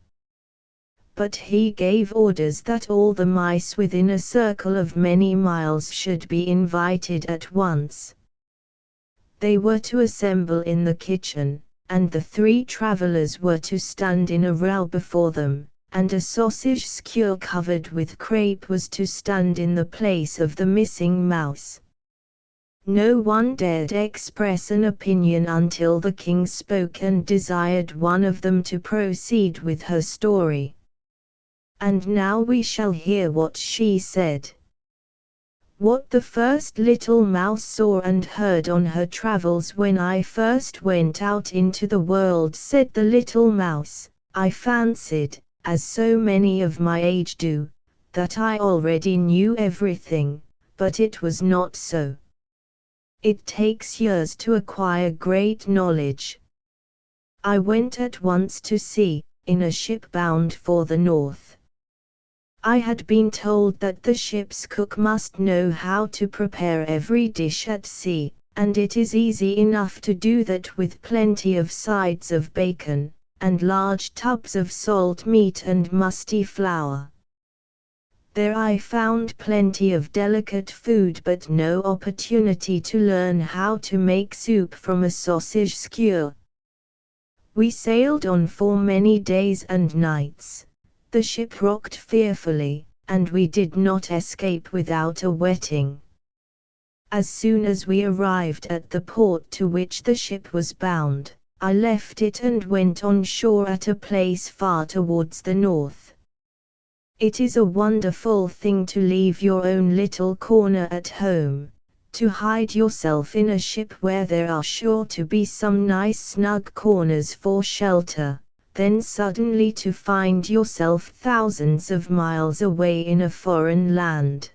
But he gave orders that all the mice within a circle of many miles should be invited at once. They were to assemble in the kitchen, and the 3 travelers were to stand in a row before them, and a sausage skewer covered with crepe was to stand in the place of the missing mouse. No one dared express an opinion until the king spoke and desired one of them to proceed with her story. And now we shall hear what she said. What the first little mouse saw and heard on her travels when I first went out into the world, said the little mouse, I fancied, as so many of my age do, that I already knew everything, but it was not so. It takes years to acquire great knowledge. I went at once to sea, in a ship bound for the north. I had been told that the ship's cook must know how to prepare every dish at sea, and it is easy enough to do that with plenty of sides of bacon, and large tubs of salt meat and musty flour. There I found plenty of delicate food but no opportunity to learn how to make soup from a sausage skewer. We sailed on for many days and nights. The ship rocked fearfully, and we did not escape without a wetting. As soon as we arrived at the port to which the ship was bound, I left it and went on shore at a place far towards the north. It is a wonderful thing to leave your own little corner at home, to hide yourself in a ship where there are sure to be some nice snug corners for shelter, then suddenly to find yourself thousands of miles away in a foreign land.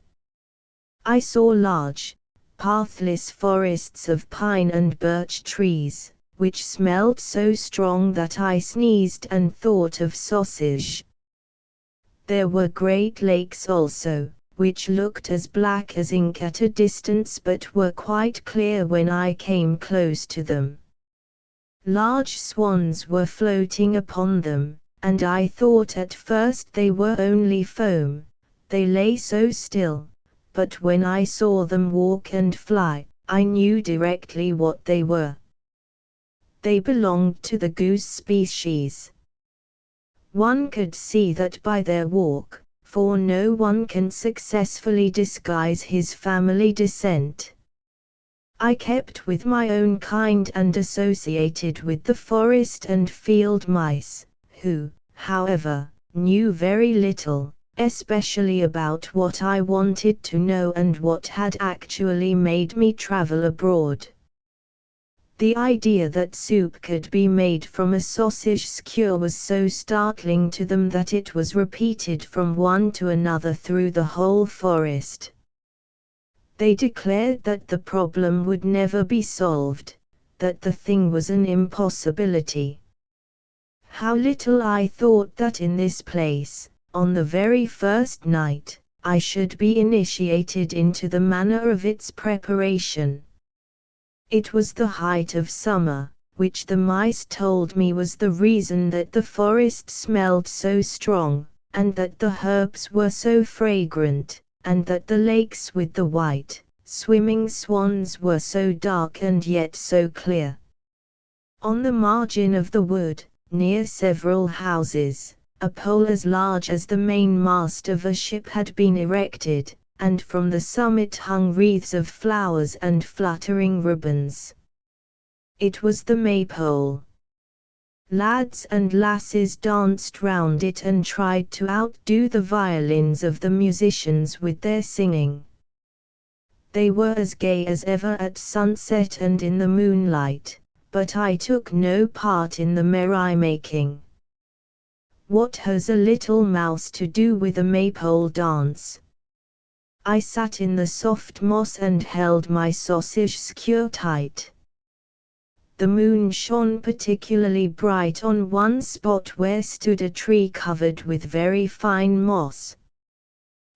I saw large, pathless forests of pine and birch trees, which smelled so strong that I sneezed and thought of sausage. There were great lakes also, which looked as black as ink at a distance but were quite clear when I came close to them. Large swans were floating upon them, and I thought at first they were only foam, they lay so still, but when I saw them walk and fly, I knew directly what they were. They belonged to the goose species. One could see that by their walk, for no one can successfully disguise his family descent. I kept with my own kind and associated with the forest and field mice, who, however, knew very little, especially about what I wanted to know and what had actually made me travel abroad. The idea that soup could be made from a sausage skewer was so startling to them that it was repeated from one to another through the whole forest. They declared that the problem would never be solved, that the thing was an impossibility. How little I thought that in this place, on the very first night, I should be initiated into the manner of its preparation. It was the height of summer, which the mice told me was the reason that the forest smelled so strong, and that the herbs were so fragrant, and that the lakes with the white, swimming swans were so dark and yet so clear. On the margin of the wood, near several houses, a pole as large as the mainmast of a ship had been erected, and from the summit hung wreaths of flowers and fluttering ribbons. It was the maypole. Lads and lasses danced round it and tried to outdo the violins of the musicians with their singing. They were as gay as ever at sunset and in the moonlight, but I took no part in the merrymaking. What has a little mouse to do with a maypole dance? I sat in the soft moss and held my sausage skewer tight. The moon shone particularly bright on one spot where stood a tree covered with very fine moss.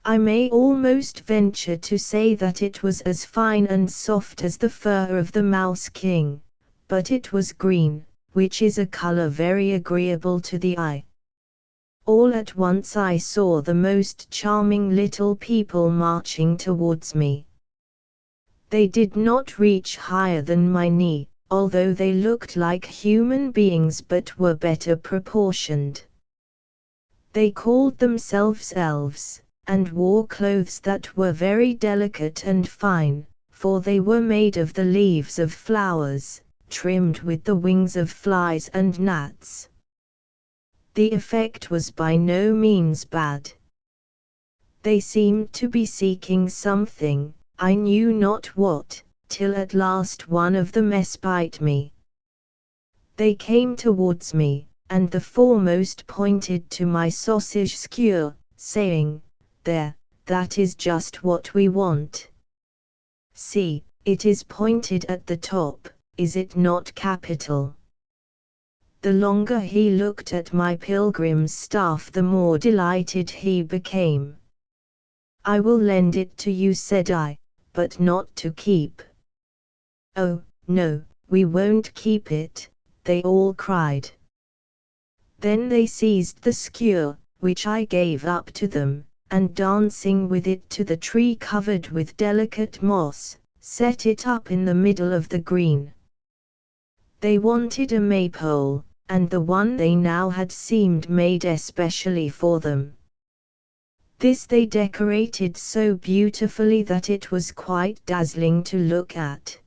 I may almost venture to say that it was as fine and soft as the fur of the Mouse King, but it was green, which is a color very agreeable to the eye. All at once I saw the most charming little people marching towards me. They did not reach higher than my knee, although they looked like human beings but were better proportioned. They called themselves elves, and wore clothes that were very delicate and fine, for they were made of the leaves of flowers, trimmed with the wings of flies and gnats. The effect was by no means bad. They seemed to be seeking something, I knew not what, till at last one of them espied me. They came towards me, and the foremost pointed to my sausage skewer, saying, "There, that is just what we want. See, it is pointed at the top, is it not capital?" The longer he looked at my pilgrim's staff, the more delighted he became. "I will lend it to you," said I, "but not to keep." "Oh, no, we won't keep it," they all cried. Then they seized the skewer, which I gave up to them, and dancing with it to the tree covered with delicate moss, set it up in the middle of the green. They wanted a maypole, and the one they now had seemed made especially for them. This they decorated so beautifully that it was quite dazzling to look at.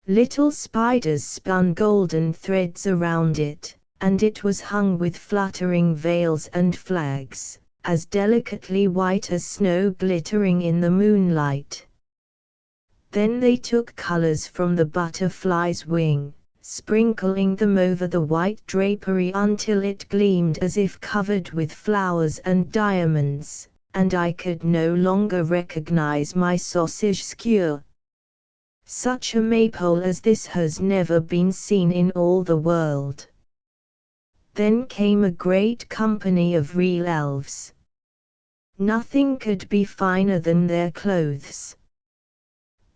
Little spiders spun golden threads around it, and it was hung with fluttering veils and flags, as delicately white as snow glittering in the moonlight. Then they took colors from the butterfly's wing, sprinkling them over the white drapery until it gleamed as if covered with flowers and diamonds, and I could no longer recognize my sausage skewer. Such a maypole as this has never been seen in all the world. Then came a great company of real elves. Nothing could be finer than their clothes.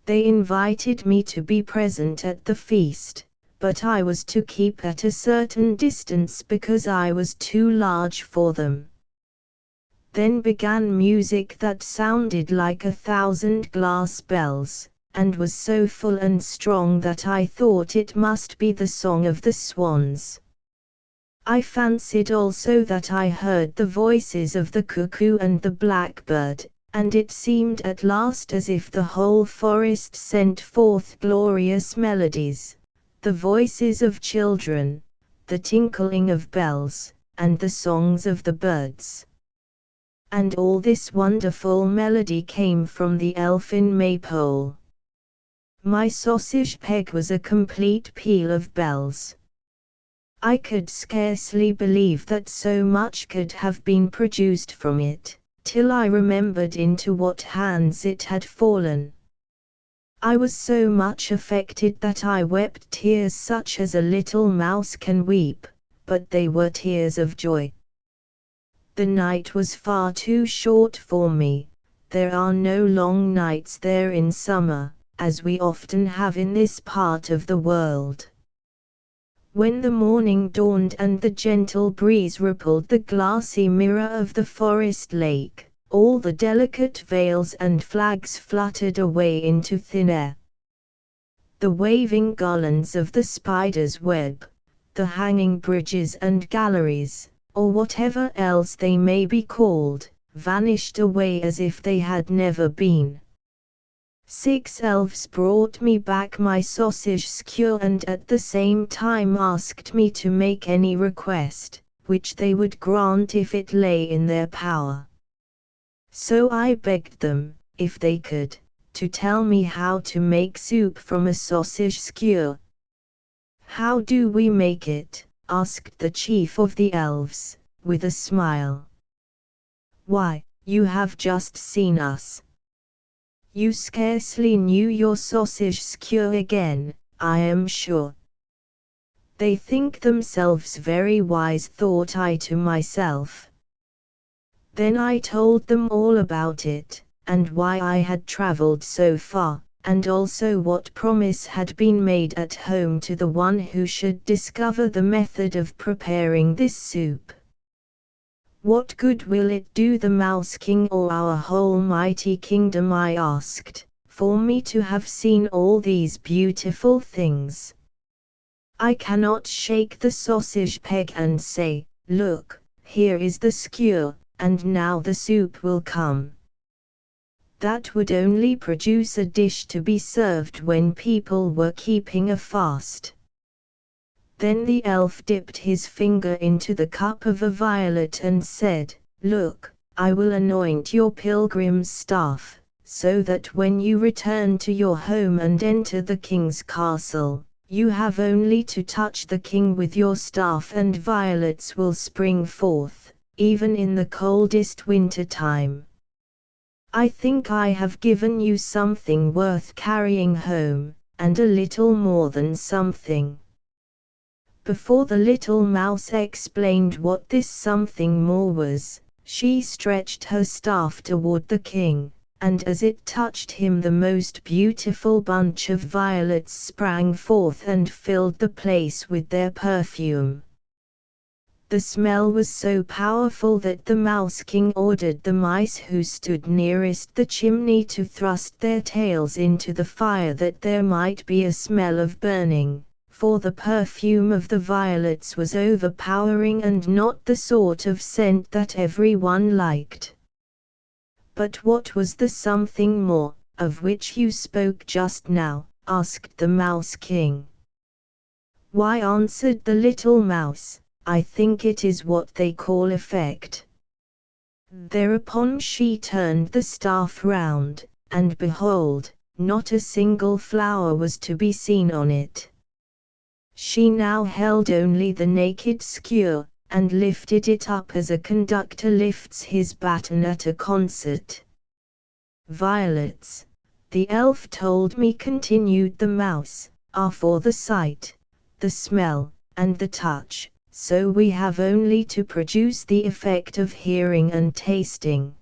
They invited me to be present at the feast, but I was to keep at a certain distance because I was too large for them. Then began music that sounded like 1,000 glass bells, and was so full and strong that I thought it must be the song of the swans. I fancied also that I heard the voices of the cuckoo and the blackbird, and it seemed at last as if the whole forest sent forth glorious melodies, the voices of children, the tinkling of bells, and the songs of the birds. And all this wonderful melody came from the elfin maypole. My sausage peg was a complete peal of bells. I could scarcely believe that so much could have been produced from it, till I remembered into what hands it had fallen. I was so much affected that I wept tears such as a little mouse can weep, but they were tears of joy. The night was far too short for me. There are no long nights there in summer, as we often have in this part of the world. When the morning dawned and the gentle breeze rippled the glassy mirror of the forest lake, all the delicate veils and flags fluttered away into thin air. The waving garlands of the spider's web, the hanging bridges and galleries, or whatever else they may be called, vanished away as if they had never been. 6 elves brought me back my sausage skewer and at the same time asked me to make any request, which they would grant if it lay in their power. So I begged them, if they could, to tell me how to make soup from a sausage skewer. "How do we make it?" asked the chief of the elves, with a smile. "Why, you have just seen us. You scarcely knew your sausage skewer again, I am sure." "They think themselves very wise," thought I to myself. Then I told them all about it, and why I had traveled so far, and also what promise had been made at home to the one who should discover the method of preparing this soup. "What good will it do the Mouse King or our whole mighty kingdom," I asked, "for me to have seen all these beautiful things? I cannot shake the sausage peg and say, 'Look, here is the skewer, and now the soup will come.' That would only produce a dish to be served when people were keeping a fast." Then the elf dipped his finger into the cup of a violet and said, "Look, I will anoint your pilgrim's staff, so that when you return to your home and enter the king's castle, you have only to touch the king with your staff and violets will spring forth, even in the coldest winter time. I think I have given you something worth carrying home, and a little more than something." Before the little mouse explained what this something more was, she stretched her staff toward the king, and as it touched him the most beautiful bunch of violets sprang forth and filled the place with their perfume. The smell was so powerful that the Mouse King ordered the mice who stood nearest the chimney to thrust their tails into the fire that there might be a smell of burning, for the perfume of the violets was overpowering and not the sort of scent that everyone liked. "But what was the something more, of which you spoke just now?" asked the Mouse King. "Why," answered the little mouse, "I think it is what they call effect." Thereupon she turned the staff round, and behold, not a single flower was to be seen on it. She now held only the naked skewer, and lifted it up as a conductor lifts his baton at a concert. "Violets, the elf told me," continued the mouse, "are for the sight, the smell, and the touch, so we have only to produce the effect of hearing and tasting."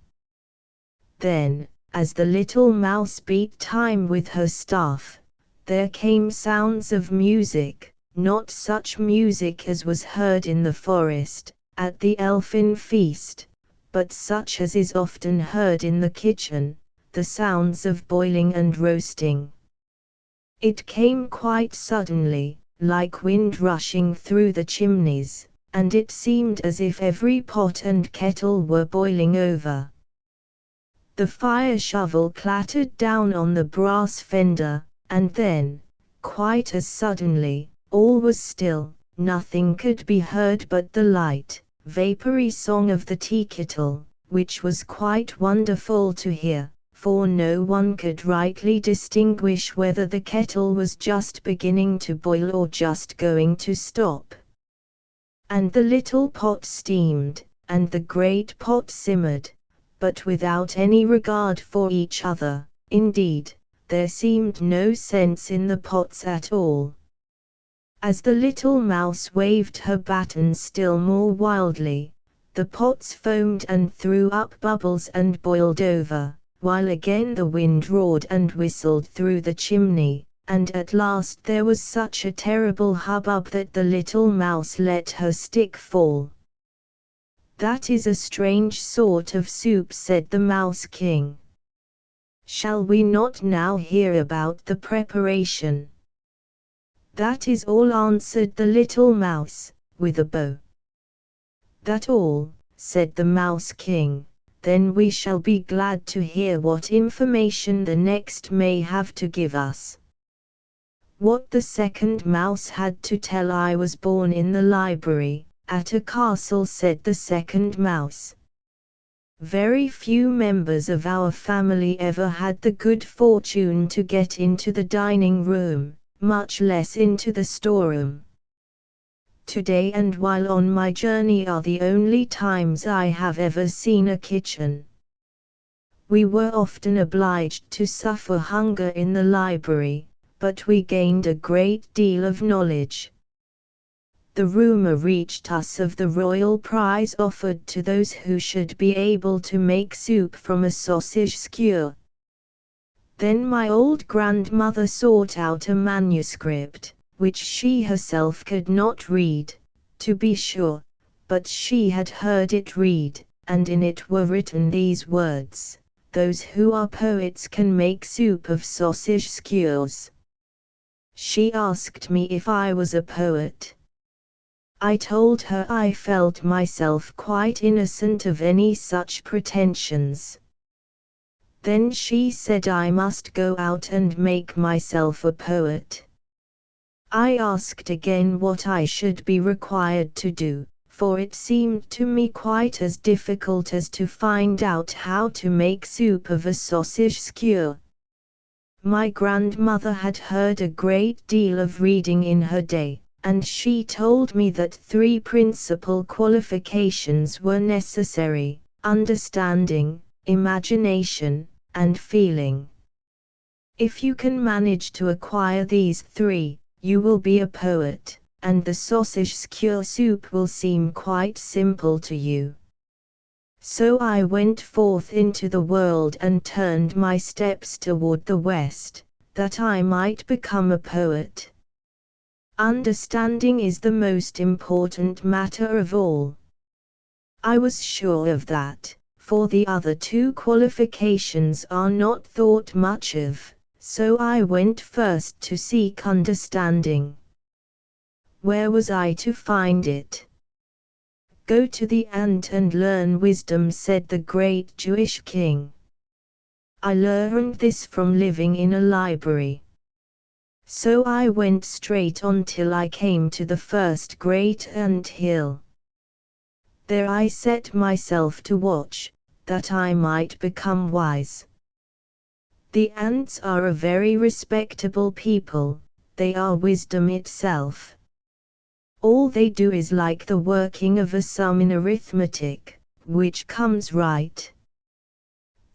Then, as the little mouse beat time with her staff, there came sounds of music, not such music as was heard in the forest, at the elfin feast, but such as is often heard in the kitchen, the sounds of boiling and roasting. It came quite suddenly, like wind rushing through the chimneys, and it seemed as if every pot and kettle were boiling over. The fire shovel clattered down on the brass fender, and then, quite as suddenly, all was still. Nothing could be heard but the light, vapory song of the tea kettle, which was quite wonderful to hear, for no one could rightly distinguish whether the kettle was just beginning to boil or just going to stop. And the little pot steamed, and the great pot simmered, but without any regard for each other. Indeed, there seemed no sense in the pots at all. As the little mouse waved her baton still more wildly, the pots foamed and threw up bubbles and boiled over, while again the wind roared and whistled through the chimney, and at last there was such a terrible hubbub that the little mouse let her stick fall. "That is a strange sort of soup," said the Mouse King. "Shall we not now hear about the preparation?" "That is all," answered the little mouse, with a bow. "That all?" said the Mouse King. "Then we shall be glad to hear what information the next may have to give us." What the second mouse had to tell. "I was born in the library, at a castle," said the second mouse. "Very few members of our family ever had the good fortune to get into the dining room, much less into the storeroom. Today and while on my journey are the only times I have ever seen a kitchen. We were often obliged to suffer hunger in the library, but we gained a great deal of knowledge. The rumor reached us of the royal prize offered to those who should be able to make soup from a sausage skewer. Then my old grandmother sought out a manuscript, which she herself could not read, to be sure, but she had heard it read, and in it were written these words: 'Those who are poets can make soup of sausage skewers.' She asked me if I was a poet. I told her I felt myself quite innocent of any such pretensions. Then she said I must go out and make myself a poet. I asked again what I should be required to do, for it seemed to me quite as difficult as to find out how to make soup of a sausage skewer. My grandmother had heard a great deal of reading in her day, and she told me that 3 principal qualifications were necessary: understanding, imagination, and feeling. If you can manage to acquire these 3, you will be a poet, and the sausage skewer soup will seem quite simple to you. So I went forth into the world and turned my steps toward the west, that I might become a poet. Understanding is the most important matter of all. I was sure of that, for the other 2 qualifications are not thought much of, so I went first to seek understanding. Where was I to find it? "Go to the ant and learn wisdom," said the great Jewish king. I learned this from living in a library. So I went straight on till I came to the first great ant hill. There I set myself to watch, that I might become wise. The ants are a very respectable people, they are wisdom itself. All they do is like the working of a sum in arithmetic, which comes right.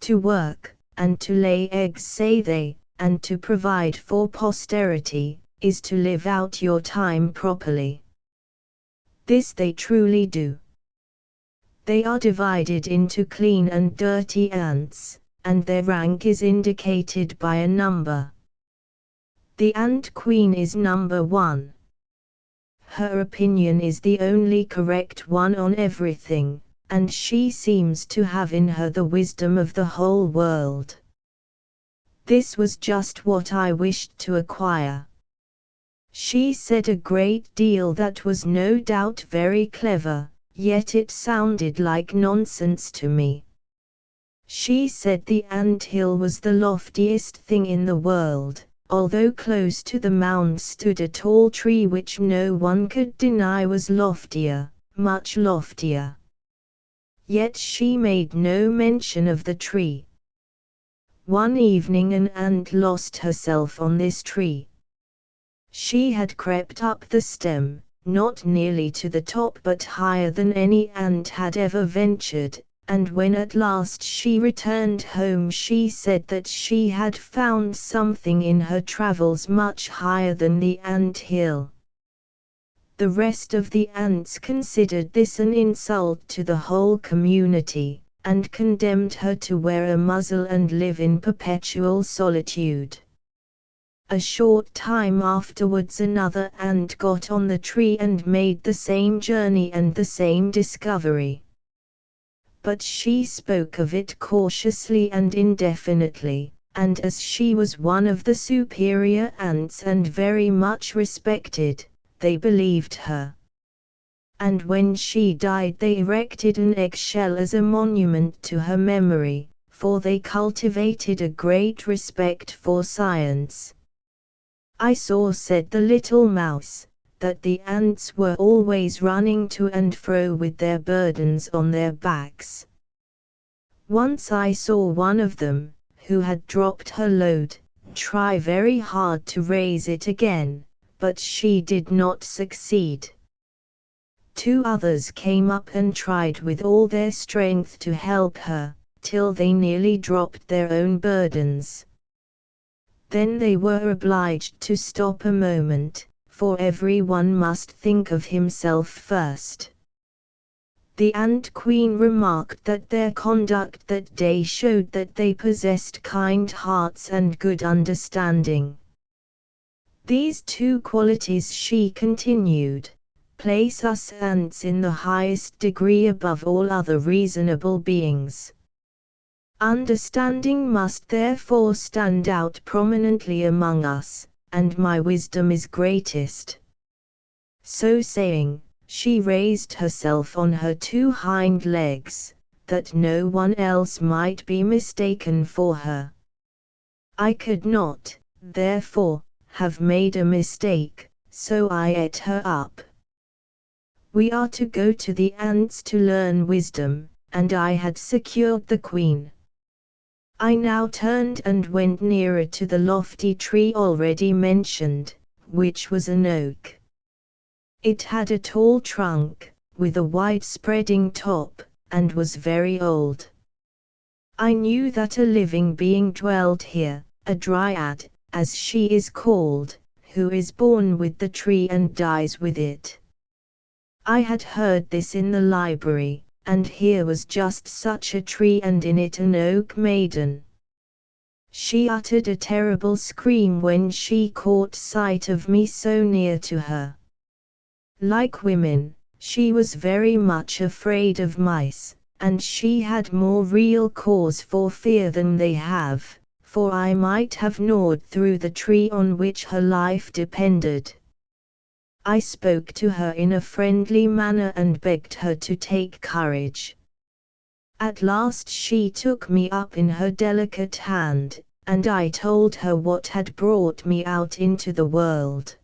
To work, and to lay eggs, say they, and to provide for posterity, is to live out your time properly. This they truly do. They are divided into clean and dirty ants, and their rank is indicated by a number. The ant queen is number 1. Her opinion is the only correct one on everything, and she seems to have in her the wisdom of the whole world. This was just what I wished to acquire. She said a great deal that was no doubt very clever, yet it sounded like nonsense to me. She said the ant hill was the loftiest thing in the world, although close to the mound stood a tall tree which no one could deny was loftier, much loftier. Yet she made no mention of the tree. One evening an ant lost herself on this tree. She had crept up the stem, not nearly to the top but higher than any ant had ever ventured, and when at last she returned home she said that she had found something in her travels much higher than the ant hill. The rest of the ants considered this an insult to the whole community, and condemned her to wear a muzzle and live in perpetual solitude. A short time afterwards another ant got on the tree and made the same journey and the same discovery. But she spoke of it cautiously and indefinitely, and as she was one of the superior ants and very much respected, they believed her. And when she died they erected an eggshell as a monument to her memory, for they cultivated a great respect for science. I saw, said the little mouse, that the ants were always running to and fro with their burdens on their backs. Once I saw one of them, who had dropped her load, try very hard to raise it again, but she did not succeed. 2 others came up and tried with all their strength to help her, till they nearly dropped their own burdens. Then they were obliged to stop a moment, for every one must think of himself first. The ant queen remarked that their conduct that day showed that they possessed kind hearts and good understanding. These 2 qualities, she continued, place us ants in the highest degree above all other reasonable beings. Understanding must therefore stand out prominently among us, and my wisdom is greatest. So saying, she raised herself on her 2 hind legs, that no one else might be mistaken for her. I could not, therefore, have made a mistake, so I ate her up. We are to go to the ants to learn wisdom, and I had secured the queen. I now turned and went nearer to the lofty tree already mentioned, which was an oak. It had a tall trunk, with a wide spreading top, and was very old. I knew that a living being dwelled here, a dryad, as she is called, who is born with the tree and dies with it. I had heard this in the library, and here was just such a tree and in it an oak maiden. She uttered a terrible scream when she caught sight of me so near to her. Like women, she was very much afraid of mice, and she had more real cause for fear than they have, for I might have gnawed through the tree on which her life depended. I spoke to her in a friendly manner and begged her to take courage. At last she took me up in her delicate hand, and I told her what had brought me out into the world.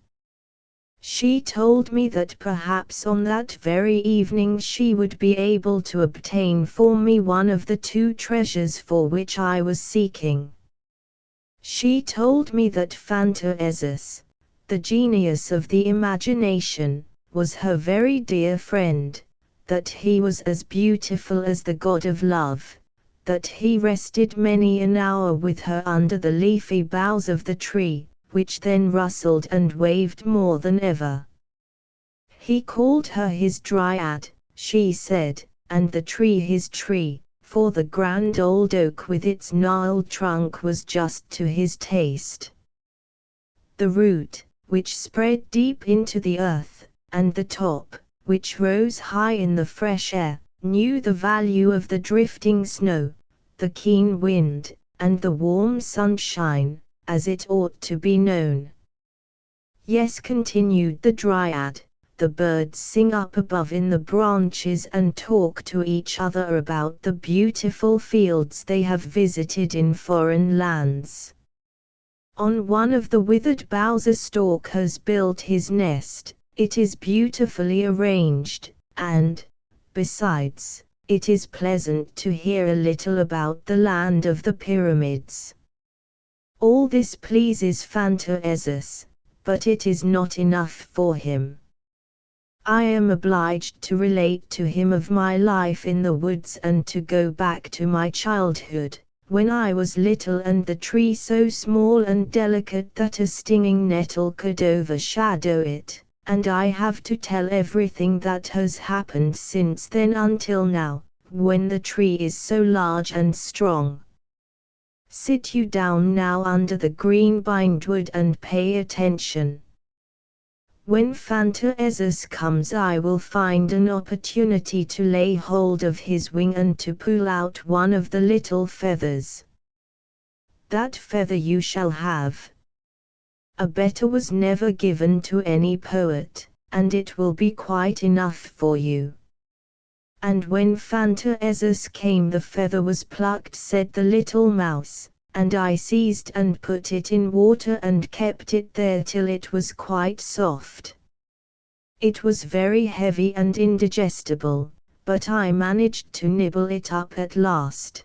She told me that perhaps on that very evening she would be able to obtain for me one of the two treasures for which I was seeking. She told me that Phantaesus, the genius of the imagination, was her very dear friend, that he was as beautiful as the god of love, that he rested many an hour with her under the leafy boughs of the tree, which then rustled and waved more than ever. He called her his dryad, she said, and the tree his tree, for the grand old oak with its gnarled trunk was just to his taste. The root, which spread deep into the earth, and the top, which rose high in the fresh air, knew the value of the drifting snow, the keen wind, and the warm sunshine, as it ought to be known. Yes, continued the dryad, the birds sing up above in the branches and talk to each other about the beautiful fields they have visited in foreign lands. On one of the withered boughs a stork has built his nest. It is beautifully arranged, and, besides, it is pleasant to hear a little about the land of the pyramids. All this pleases Phantaesus, but it is not enough for him. I am obliged to relate to him of my life in the woods and to go back to my childhood, when I was little and the tree so small and delicate that a stinging nettle could overshadow it, and I have to tell everything that has happened since then until now, when the tree is so large and strong. Sit you down now under the green bindwood and pay attention. When Phantaesus comes I will find an opportunity to lay hold of his wing and to pull out one of the little feathers. That feather you shall have. A better was never given to any poet, and it will be quite enough for you. And when Phantaesus came the feather was plucked, said the little mouse, and I seized and put it in water and kept it there till it was quite soft. It was very heavy and indigestible, but I managed to nibble it up at last.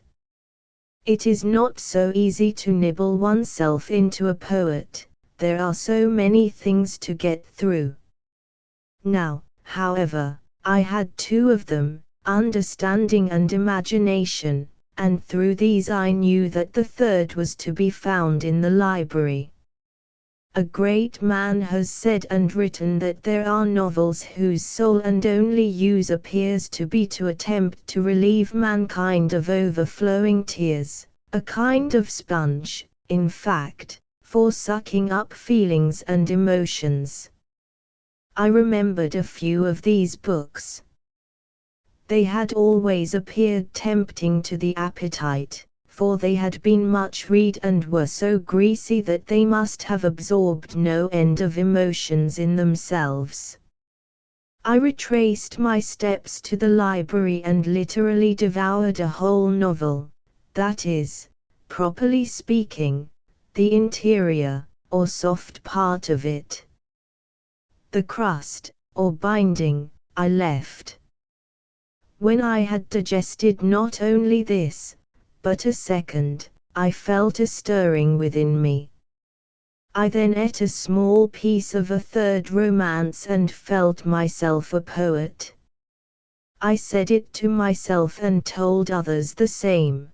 It is not so easy to nibble oneself into a poet, there are so many things to get through. Now, however, I had two of them, understanding and imagination, and through these I knew that the third was to be found in the library. A great man has said and written that there are novels whose sole and only use appears to be to attempt to relieve mankind of overflowing tears, a kind of sponge, in fact, for sucking up feelings and emotions. I remembered a few of these books. They had always appeared tempting to the appetite, for they had been much read and were so greasy that they must have absorbed no end of emotions in themselves. I retraced my steps to the library and literally devoured a whole novel, that is, properly speaking, the interior, or soft part of it. The crust, or binding, I left. When I had digested not only this, but a second, I felt a stirring within me. I then ate a small piece of a third romance and felt myself a poet. I said it to myself and told others the same.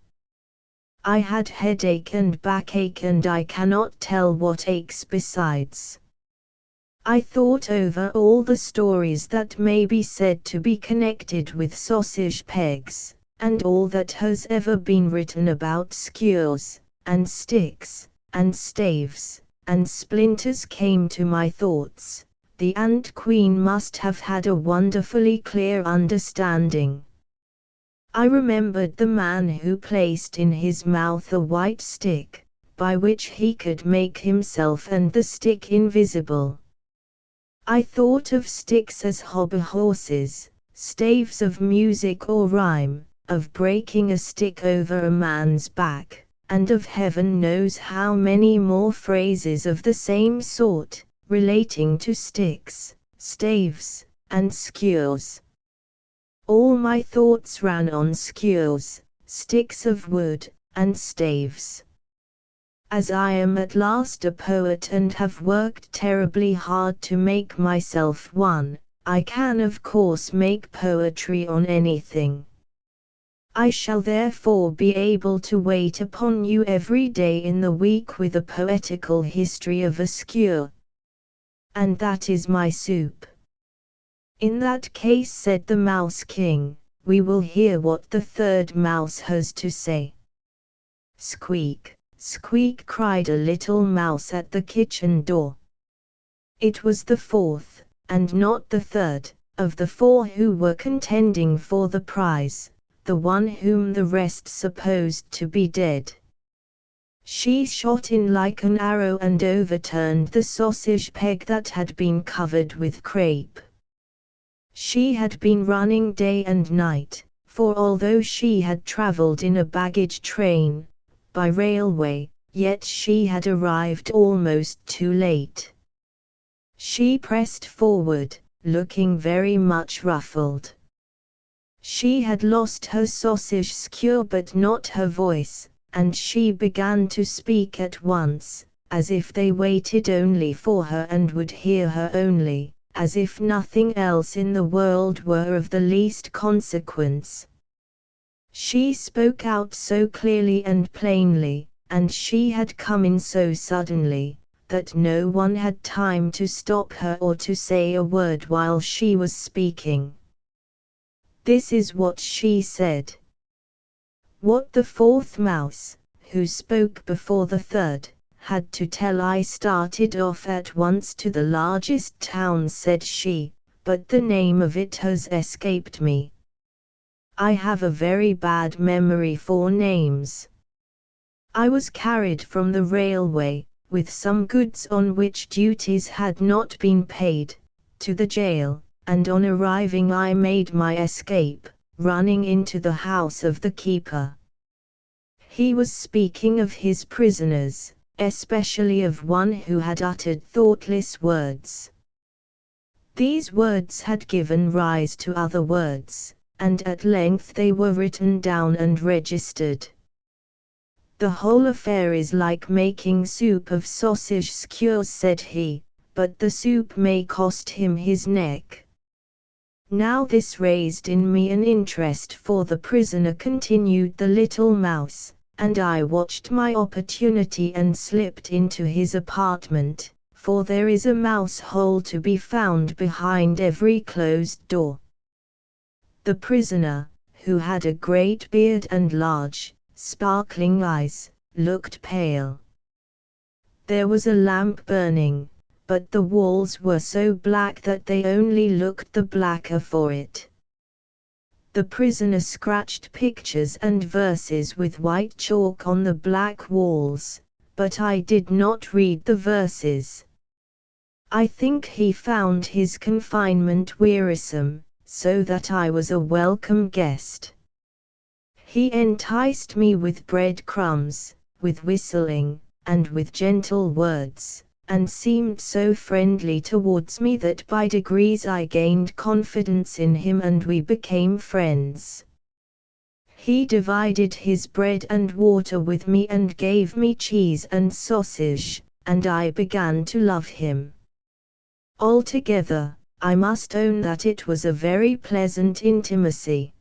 I had headache and backache and I cannot tell what aches besides. I thought over all the stories that may be said to be connected with sausage pegs, and all that has ever been written about skewers, and sticks, and staves, and splinters came to my thoughts. The Ant Queen must have had a wonderfully clear understanding. I remembered the man who placed in his mouth a white stick, by which he could make himself and the stick invisible. I thought of sticks as hobby horses, staves of music or rhyme, of breaking a stick over a man's back, and of heaven knows how many more phrases of the same sort, relating to sticks, staves, and skewers. All my thoughts ran on skewers, sticks of wood, and staves. As I am at last a poet and have worked terribly hard to make myself one, I can of course make poetry on anything. I shall therefore be able to wait upon you every day in the week with a poetical history of a skewer. And that is my soup. In that case, said the Mouse King, we will hear what the third mouse has to say. Squeak! Squeak! Cried a little mouse at the kitchen door. It was the fourth, and not the third, of the four who were contending for the prize, the one whom the rest supposed to be dead. She shot in like an arrow and overturned the sausage peg that had been covered with crape. She had been running day and night, for although she had travelled in a baggage train, by railway, yet she had arrived almost too late. She pressed forward, looking very much ruffled. She had lost her sausage skewer but not her voice, and she began to speak at once, as if they waited only for her and would hear her only, as if nothing else in the world were of the least consequence. She spoke out so clearly and plainly, and she had come in so suddenly, that no one had time to stop her or to say a word while she was speaking. This is what she said. What the fourth mouse, who spoke before the third, had to tell. I started off at once to the largest town, said she, but the name of it has escaped me. I have a very bad memory for names. I was carried from the railway, with some goods on which duties had not been paid, to the jail, and on arriving I made my escape, running into the house of the keeper. He was speaking of his prisoners, especially of one who had uttered thoughtless words. These words had given rise to other words, and at length they were written down and registered. The whole affair is like making soup of sausage skewers, said he, but the soup may cost him his neck. Now this raised in me an interest for the prisoner, continued the little mouse, and I watched my opportunity and slipped into his apartment, for there is a mouse hole to be found behind every closed door. The prisoner, who had a great beard and large, sparkling eyes, looked pale. There was a lamp burning, but the walls were so black that they only looked the blacker for it. The prisoner scratched pictures and verses with white chalk on the black walls, but I did not read the verses. I think he found his confinement wearisome, so that I was a welcome guest. He enticed me with bread crumbs, with whistling, and with gentle words, and seemed so friendly towards me that by degrees I gained confidence in him and we became friends. He divided his bread and water with me and gave me cheese and sausage, and I began to love him. Altogether, I must own that it was a very pleasant intimacy.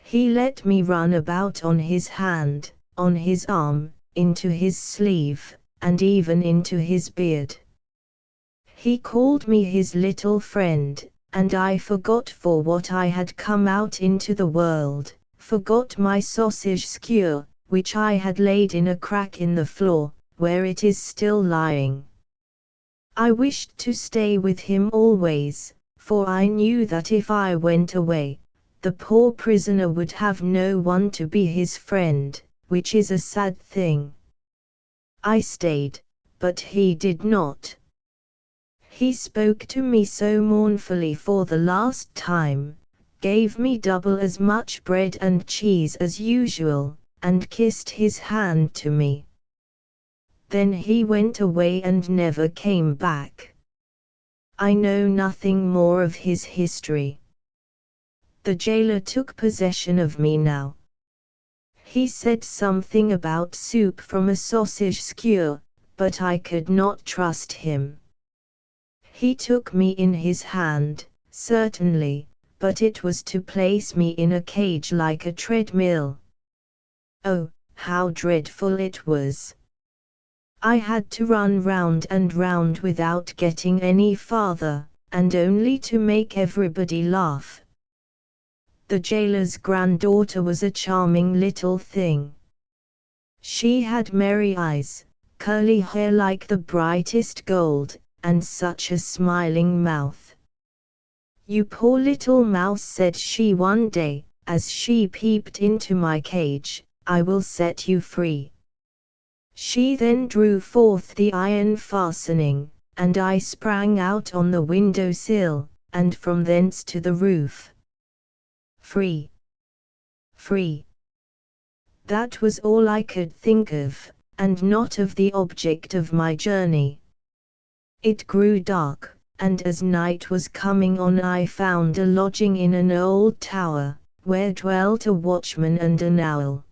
He let me run about on his hand, on his arm, into his sleeve, and even into his beard. He called me his little friend, and I forgot for what I had come out into the world, forgot my sausage skewer, which I had laid in a crack in the floor, where it is still lying. I wished to stay with him always, for I knew that if I went away, the poor prisoner would have no one to be his friend, which is a sad thing. I stayed, but he did not. He spoke to me so mournfully for the last time, gave me double as much bread and cheese as usual, and kissed his hand to me. Then he went away and never came back. I know nothing more of his history. The jailer took possession of me now. He said something about soup from a sausage skewer, but I could not trust him. He took me in his hand, certainly, but it was to place me in a cage like a treadmill. Oh, how dreadful it was! I had to run round and round without getting any farther, and only to make everybody laugh. The jailer's granddaughter was a charming little thing. She had merry eyes, curly hair like the brightest gold, and such a smiling mouth. "You poor little mouse," said she one day, as she peeped into my cage, "I will set you free." She then drew forth the iron fastening, and I sprang out on the window sill, and from thence to the roof. Free! Free! That was all I could think of, and not of the object of my journey. It grew dark, and as night was coming on I found a lodging in an old tower, where dwelt a watchman and an owl.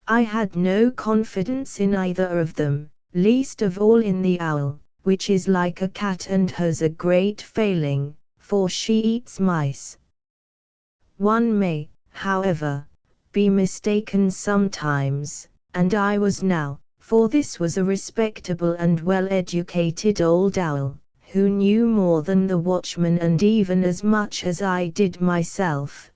I had no confidence in either of them, least of all in the owl, which is like a cat and has a great failing, for she eats mice. One may, however, be mistaken sometimes, and I was now, for this was a respectable and well-educated old owl, who knew more than the watchman and even as much as I did myself.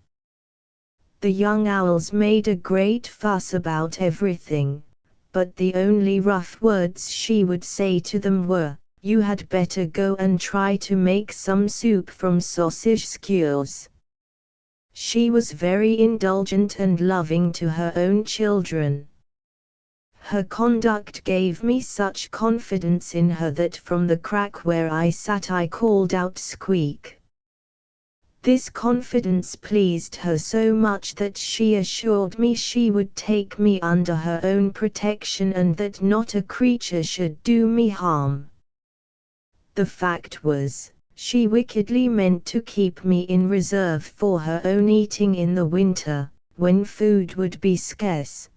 The young owls made a great fuss about everything, but the only rough words she would say to them were, "You had better go and try to make some soup from sausage skewers." She was very indulgent and loving to her own children. Her conduct gave me such confidence in her that from the crack where I sat I called out "Squeak." This confidence pleased her so much that she assured me she would take me under her own protection and that not a creature should do me harm. The fact was, she wickedly meant to keep me in reserve for her own eating in the winter, when food would be scarce.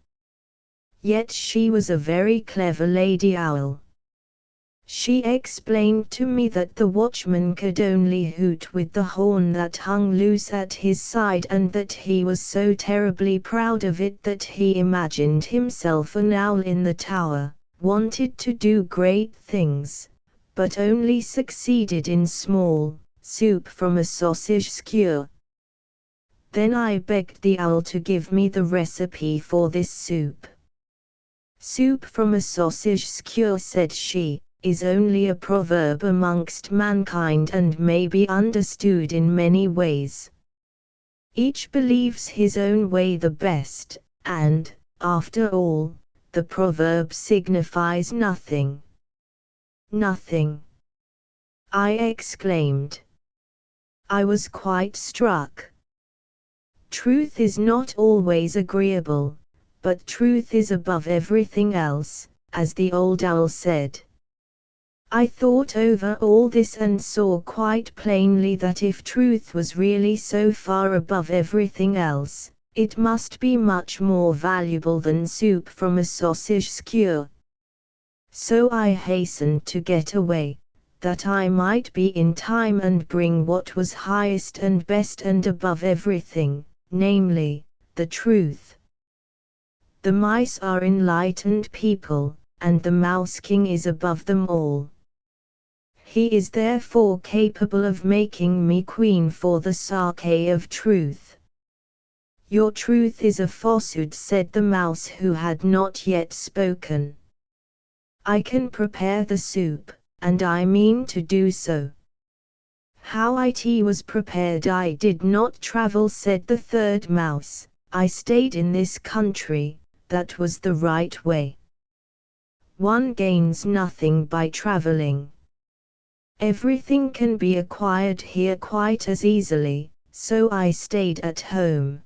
Yet she was a very clever lady owl. She explained to me that the watchman could only hoot with the horn that hung loose at his side and that he was so terribly proud of it that he imagined himself an owl in the tower, wanted to do great things, but only succeeded in small, soup from a sausage skewer. Then I begged the owl to give me the recipe for this soup. "Soup from a sausage skewer," said she, "is only a proverb amongst mankind and may be understood in many ways. Each believes his own way the best, and, after all, the proverb signifies nothing." "Nothing!" I exclaimed. I was quite struck. Truth is not always agreeable, but truth is above everything else, as the old owl said. I thought over all this and saw quite plainly that if truth was really so far above everything else, it must be much more valuable than soup from a sausage skewer. So I hastened to get away, that I might be in time and bring what was highest and best and above everything, namely, the truth. The mice are enlightened people, and the Mouse King is above them all. He is therefore capable of making me queen for the sake of truth. Your truth is a falsehood, said the mouse who had not yet spoken. I can prepare the soup, and I mean to do so. How it was prepared I did not travel, said the third mouse. I stayed in this country, that was the right way. One gains nothing by traveling. Everything can be acquired here quite as easily, so I stayed at home.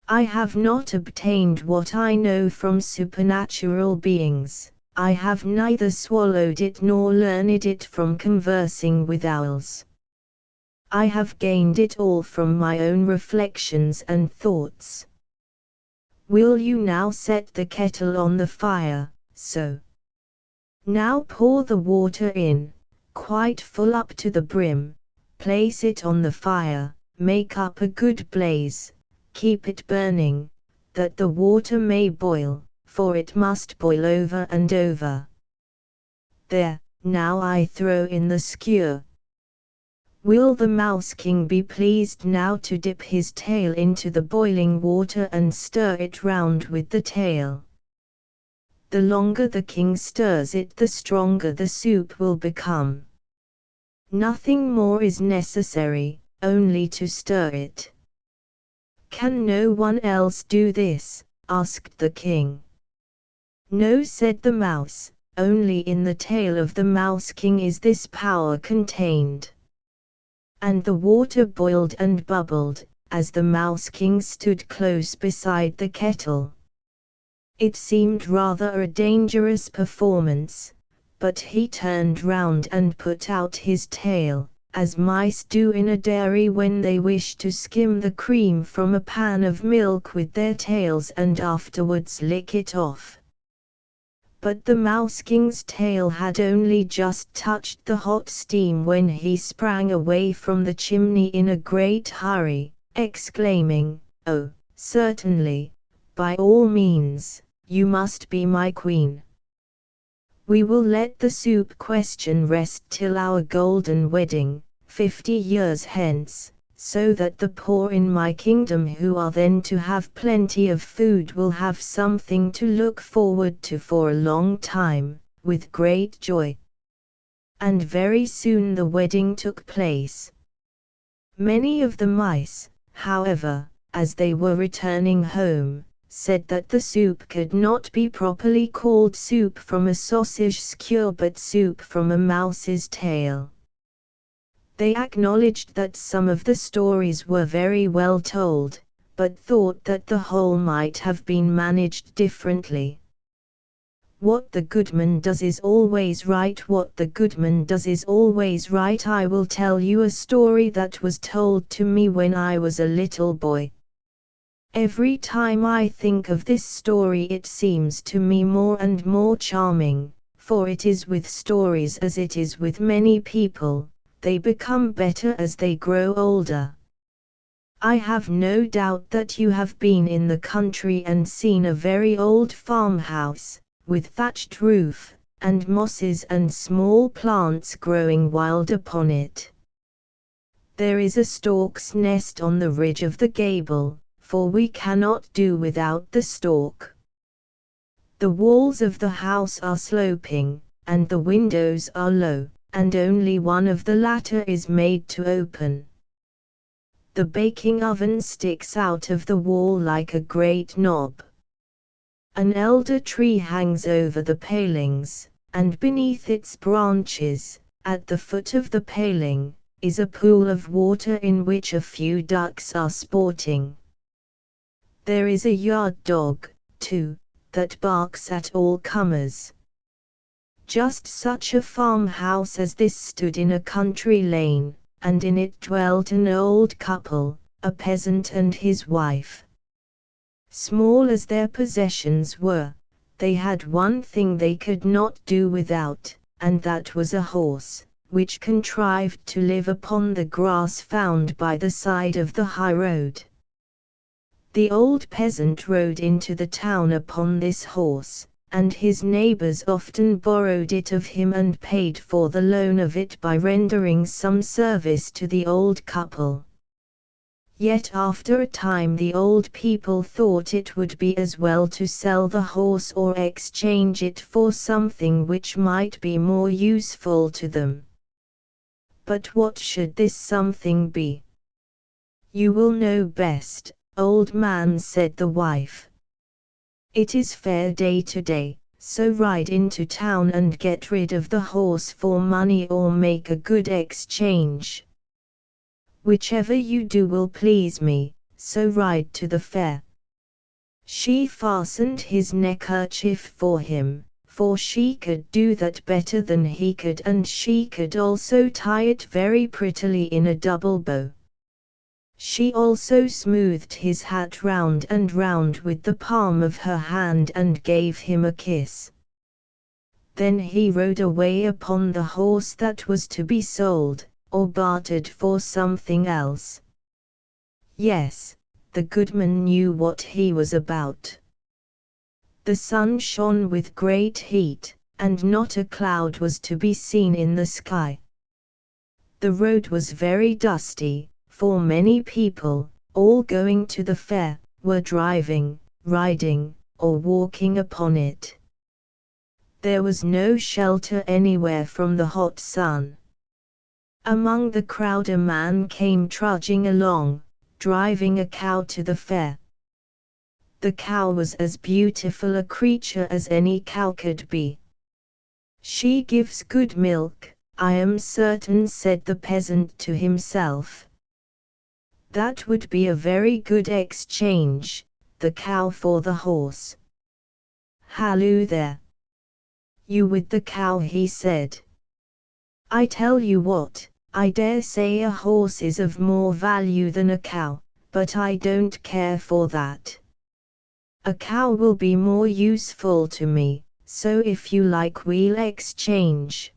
I have not obtained what I know from supernatural beings. I have neither swallowed it nor learned it from conversing with owls. I have gained it all from my own reflections and thoughts. Will you now set the kettle on the fire, so? Now pour the water in, quite full up to the brim, place it on the fire, make up a good blaze, keep it burning, that the water may boil, for it must boil over and over. There, now I throw in the skewer. Will the Mouse King be pleased now to dip his tail into the boiling water and stir it round with the tail? The longer the king stirs it, the stronger the soup will become. Nothing more is necessary, only to stir it. Can no one else do this? Asked the king. No, said the mouse, only in the tail of the Mouse King is this power contained. And the water boiled and bubbled, as the Mouse King stood close beside the kettle. It seemed rather a dangerous performance, but he turned round and put out his tail, as mice do in a dairy when they wish to skim the cream from a pan of milk with their tails and afterwards lick it off. But the Mouse King's tail had only just touched the hot steam when he sprang away from the chimney in a great hurry, exclaiming, "Oh, certainly, by all means, you must be my queen. We will let the soup question rest till our golden wedding, 50 years hence, so that the poor in my kingdom who are then to have plenty of food will have something to look forward to for a long time, with great joy." And very soon the wedding took place. Many of the mice, however, as they were returning home, said that the soup could not be properly called soup from a sausage skewer but soup from a mouse's tail. They acknowledged that some of the stories were very well told, but thought that the whole might have been managed differently. What the goodman does is always right. What the goodman does is always right. I will tell you a story that was told to me when I was a little boy. Every time I think of this story it seems to me more and more charming, for it is with stories as it is with many people, they become better as they grow older. I have no doubt that you have been in the country and seen a very old farmhouse, with thatched roof, and mosses and small plants growing wild upon it. There is a stork's nest on the ridge of the gable, for we cannot do without the stork. The walls of the house are sloping, and the windows are low, and only one of the latter is made to open. The baking oven sticks out of the wall like a great knob. An elder tree hangs over the palings, and beneath its branches, at the foot of the paling, is a pool of water in which a few ducks are sporting. There is a yard dog, too, that barks at all comers. Just such a farmhouse as this stood in a country lane, and in it dwelt an old couple, a peasant and his wife. Small as their possessions were, they had one thing they could not do without, and that was a horse, which contrived to live upon the grass found by the side of the high road. The old peasant rode into the town upon this horse, and his neighbors often borrowed it of him and paid for the loan of it by rendering some service to the old couple. Yet after a time the old people thought it would be as well to sell the horse or exchange it for something which might be more useful to them. But what should this something be? "You will know best, old man," said the wife. "It is fair day today, so ride into town and get rid of the horse for money or make a good exchange. Whichever you do will please me, so ride to the fair." She fastened his neckerchief for him, for she could do that better than he could, and she could also tie it very prettily in a double bow. She also smoothed his hat round and round with the palm of her hand and gave him a kiss. Then he rode away upon the horse that was to be sold, or bartered for something else. Yes, the goodman knew what he was about. The sun shone with great heat, and not a cloud was to be seen in the sky. The road was very dusty, for many people, all going to the fair, were driving, riding, or walking upon it. There was no shelter anywhere from the hot sun. Among the crowd a man came trudging along, driving a cow to the fair. The cow was as beautiful a creature as any cow could be. "She gives good milk, I am certain," said the peasant to himself. That would be a very good exchange, the cow for the horse. "Halloo there! You with the cow," he said. "I tell you what, I dare say a horse is of more value than a cow, but I don't care for that. A cow will be more useful to me, so if you like we'll exchange."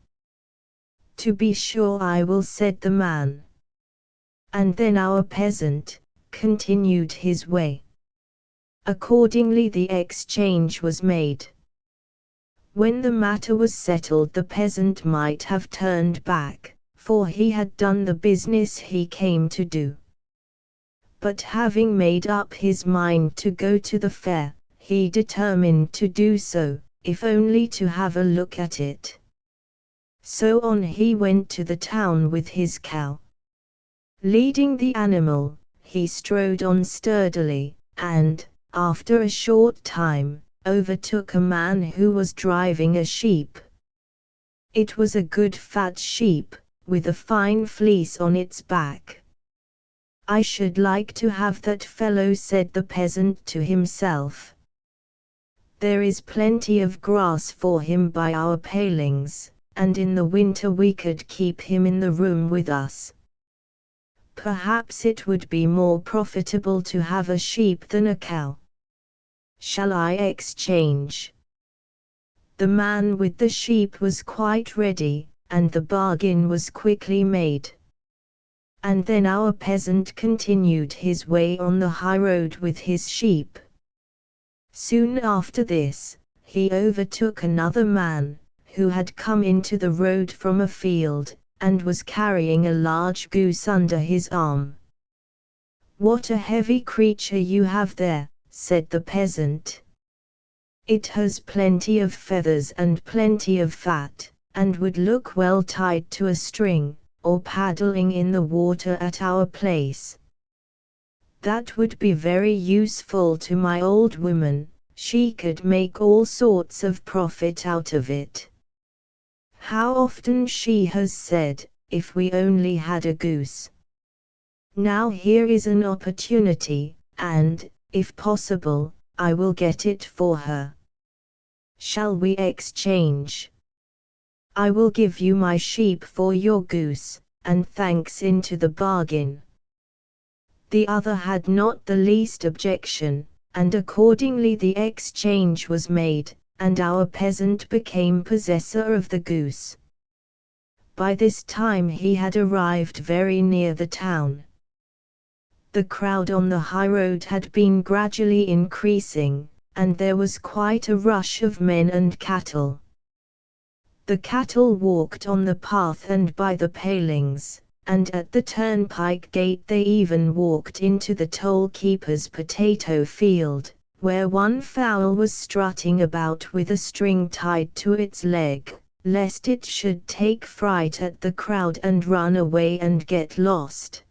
"To be sure I will," said the man. And then our peasant continued his way. Accordingly the exchange was made. When the matter was settled the peasant might have turned back, for he had done the business he came to do. But having made up his mind to go to the fair, he determined to do so, if only to have a look at it. So on he went to the town with his cow. Leading the animal, he strode on sturdily, and, after a short time, overtook a man who was driving a sheep. It was a good fat sheep, with a fine fleece on its back. "I should like to have that fellow," said the peasant to himself. "There is plenty of grass for him by our palings, and in the winter we could keep him in the room with us. Perhaps it would be more profitable to have a sheep than a cow. Shall I exchange?" The man with the sheep was quite ready, and the bargain was quickly made. And then our peasant continued his way on the high road with his sheep. Soon after this, he overtook another man, who had come into the road from a field, and was carrying a large goose under his arm. "What a heavy creature you have there," said the peasant. "It has plenty of feathers and plenty of fat, and would look well tied to a string, or paddling in the water at our place. That would be very useful to my old woman, she could make all sorts of profit out of it. How often she has said, if we only had a goose. Now here is an opportunity, and, if possible, I will get it for her. Shall we exchange?" I will give you my sheep for your goose, and thanks into the bargain." The other had not the least objection, and accordingly the exchange was made, and our peasant became possessor of the goose. By this time he had arrived very near the town. The crowd on the highroad had been gradually increasing, and there was quite a rush of men and cattle. The cattle walked on the path and by the palings, and at the turnpike gate they even walked into the toll-keeper's potato field, where one fowl was strutting about with a string tied to its leg, lest it should take fright at the crowd and run away and get lost.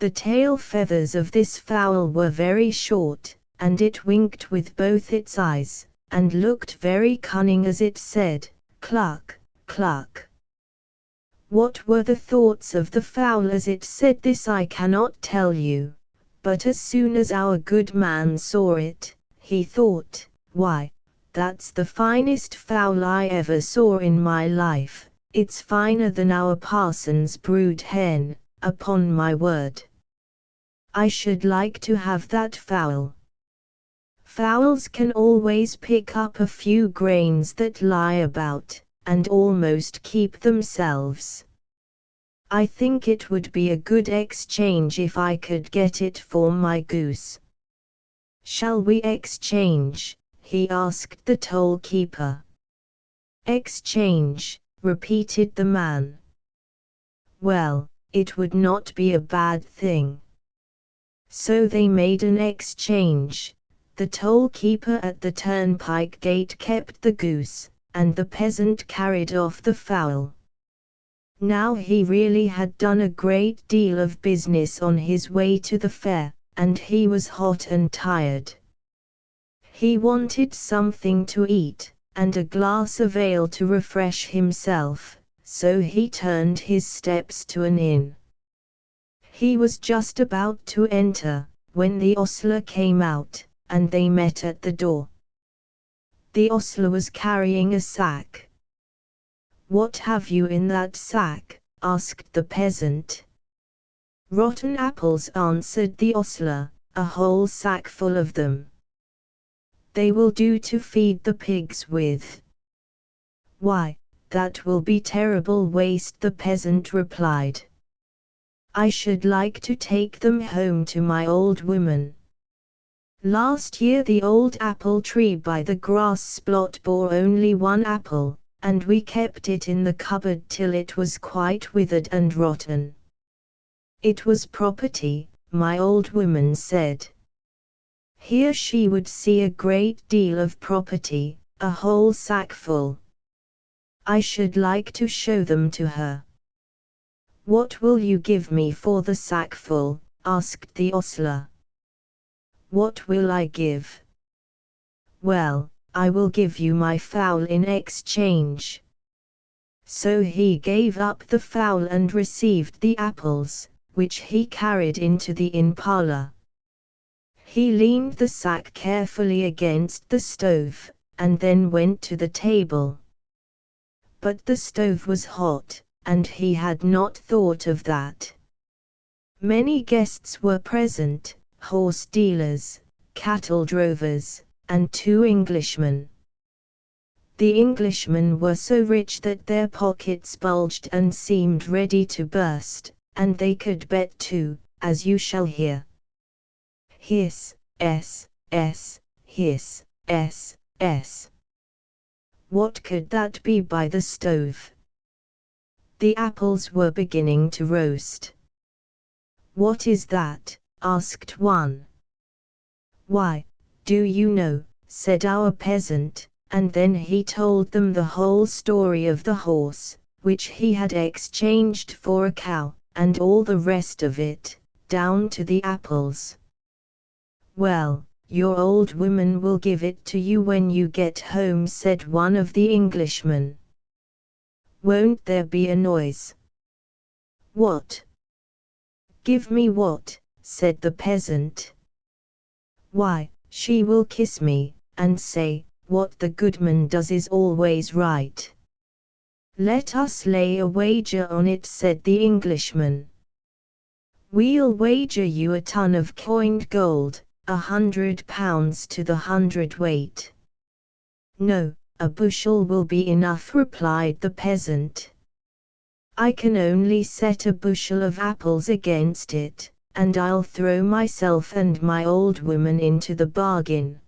The tail feathers of this fowl were very short, and it winked with both its eyes, and looked very cunning as it said, "Cluck, cluck." What were the thoughts of the fowl as it said this I cannot tell you, but as soon as our good man saw it, he thought, "Why, that's the finest fowl I ever saw in my life, it's finer than our parson's brood hen, upon my word. I should like to have that fowl." Fowls can always pick up a few grains that lie about, and almost keep themselves. I think it would be a good exchange if I could get it for my goose. "Shall we exchange?" he asked the toll-keeper. "Exchange," repeated the man. "Well, it would not be a bad thing." So they made an exchange. The toll-keeper at the turnpike gate kept the goose, and the peasant carried off the fowl. Now he really had done a great deal of business on his way to the fair, and he was hot and tired. He wanted something to eat, and a glass of ale to refresh himself, so he turned his steps to an inn. He was just about to enter, when the ostler came out, and they met at the door. The ostler was carrying a sack. "What have you in that sack?" asked the peasant. "Rotten apples," answered the ostler, "a whole sack full of them. They will do to feed the pigs with." "Why, that will be terrible waste," the peasant replied. "I should like to take them home to my old woman. Last year the old apple tree by the grass splot bore only one apple, and we kept it in the cupboard till it was quite withered and rotten. It was property, my old woman said. Here she would see a great deal of property, a whole sackful. I should like to show them to her." "What will you give me for the sackful?" asked the ostler. "What will I give? Well, I will give you my fowl in exchange." So he gave up the fowl and received the apples, which he carried into the inn parlor. He leaned the sack carefully against the stove, and then went to the table. But the stove was hot, and he had not thought of that. Many guests were present, horse dealers, cattle drovers, and 2 Englishmen. The Englishmen were so rich that their pockets bulged and seemed ready to burst, and they could bet too, as you shall hear. Hiss, s, s, hiss, s, s. What could that be by the stove? The apples were beginning to roast. "What is that?" asked one. "Why, do you know?" said our peasant, and then he told them the whole story of the horse, which he had exchanged for a cow, and all the rest of it, down to the apples. "Well, your old woman will give it to you when you get home," said one of the Englishmen. "Won't there be a noise?" "What? Give me what?" said the peasant. "Why, she will kiss me, and say, 'What the goodman does is always right.'" "Let us lay a wager on it," said the Englishman. "We'll wager you a ton of coined gold, 100 pounds to the hundredweight." "No, a bushel will be enough," replied the peasant. "I can only set a bushel of apples against it, and I'll throw myself and my old woman into the bargain.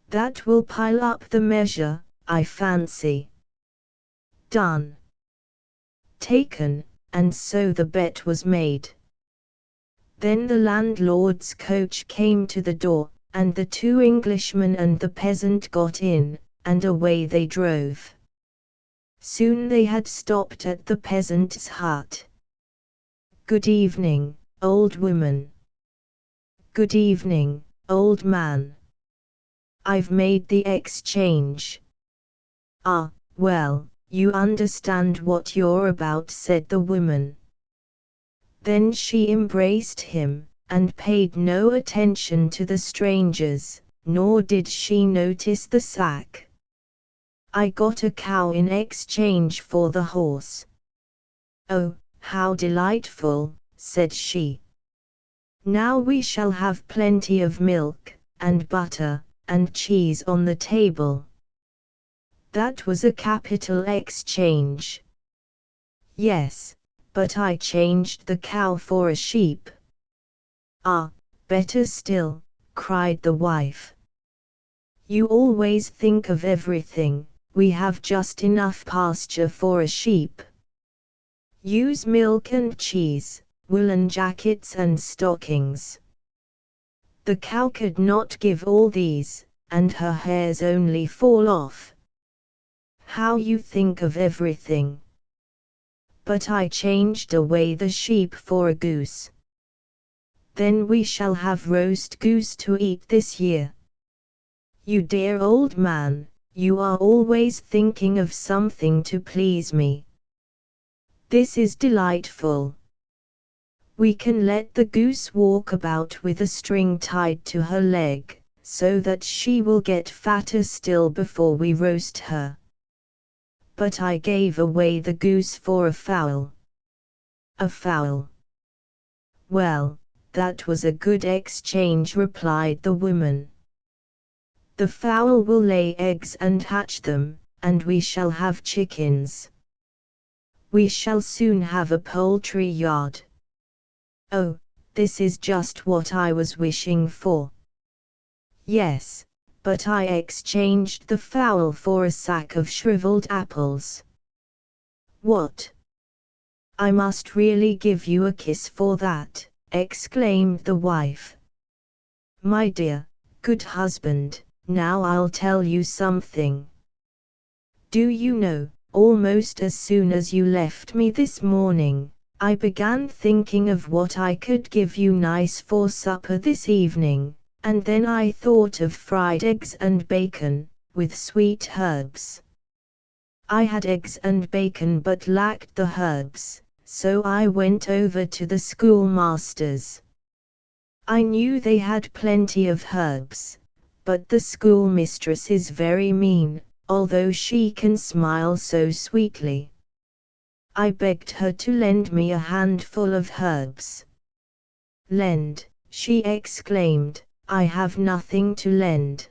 That will pile up the measure, I fancy." Done. Taken, and so the bet was made. Then the landlord's coach came to the door, and the two Englishmen and the peasant got in, and away they drove. Soon they had stopped at the peasant's hut. "Good evening, old woman." "Good evening, old man. I've made the exchange." "Ah, well, you understand what you're about," said the woman. Then she embraced him, and paid no attention to the strangers, nor did she notice the sack. "I got a cow in exchange for the horse." "Oh, how delightful," said she. "Now we shall have plenty of milk, and butter, and cheese on the table." That was a capital exchange. "Yes, but I changed the cow for a sheep." "Ah, better still," cried the wife. "You always think of everything. We have just enough pasture for a sheep. Use milk and cheese, woolen jackets and stockings." The cow could not give all these, and her hairs only fall off. "How you think of everything!" "But I changed away the sheep for a goose." "Then we shall have roast goose to eat this year." "You dear old man, you are always thinking of something to please me. This is delightful. We can let the goose walk about with a string tied to her leg, so that she will get fatter still before we roast her." "But I gave away the goose for a fowl." "A fowl? Well, that was a good exchange," replied the woman. "The fowl will lay eggs and hatch them, and we shall have chickens. We shall soon have a poultry yard." "Oh, this is just what I was wishing for." "Yes, but I exchanged the fowl for a sack of shriveled apples." "What? I must really give you a kiss for that," exclaimed the wife. "My dear, good husband, now I'll tell you something. Do you know, almost as soon as you left me this morning, I began thinking of what I could give you nice for supper this evening, and then I thought of fried eggs and bacon, with sweet herbs. I had eggs and bacon but lacked the herbs, so I went over to the schoolmaster's. I knew they had plenty of herbs, but the schoolmistress is very mean, although she can smile so sweetly. I begged her to lend me a handful of herbs." "Lend," she exclaimed, "I have nothing to lend.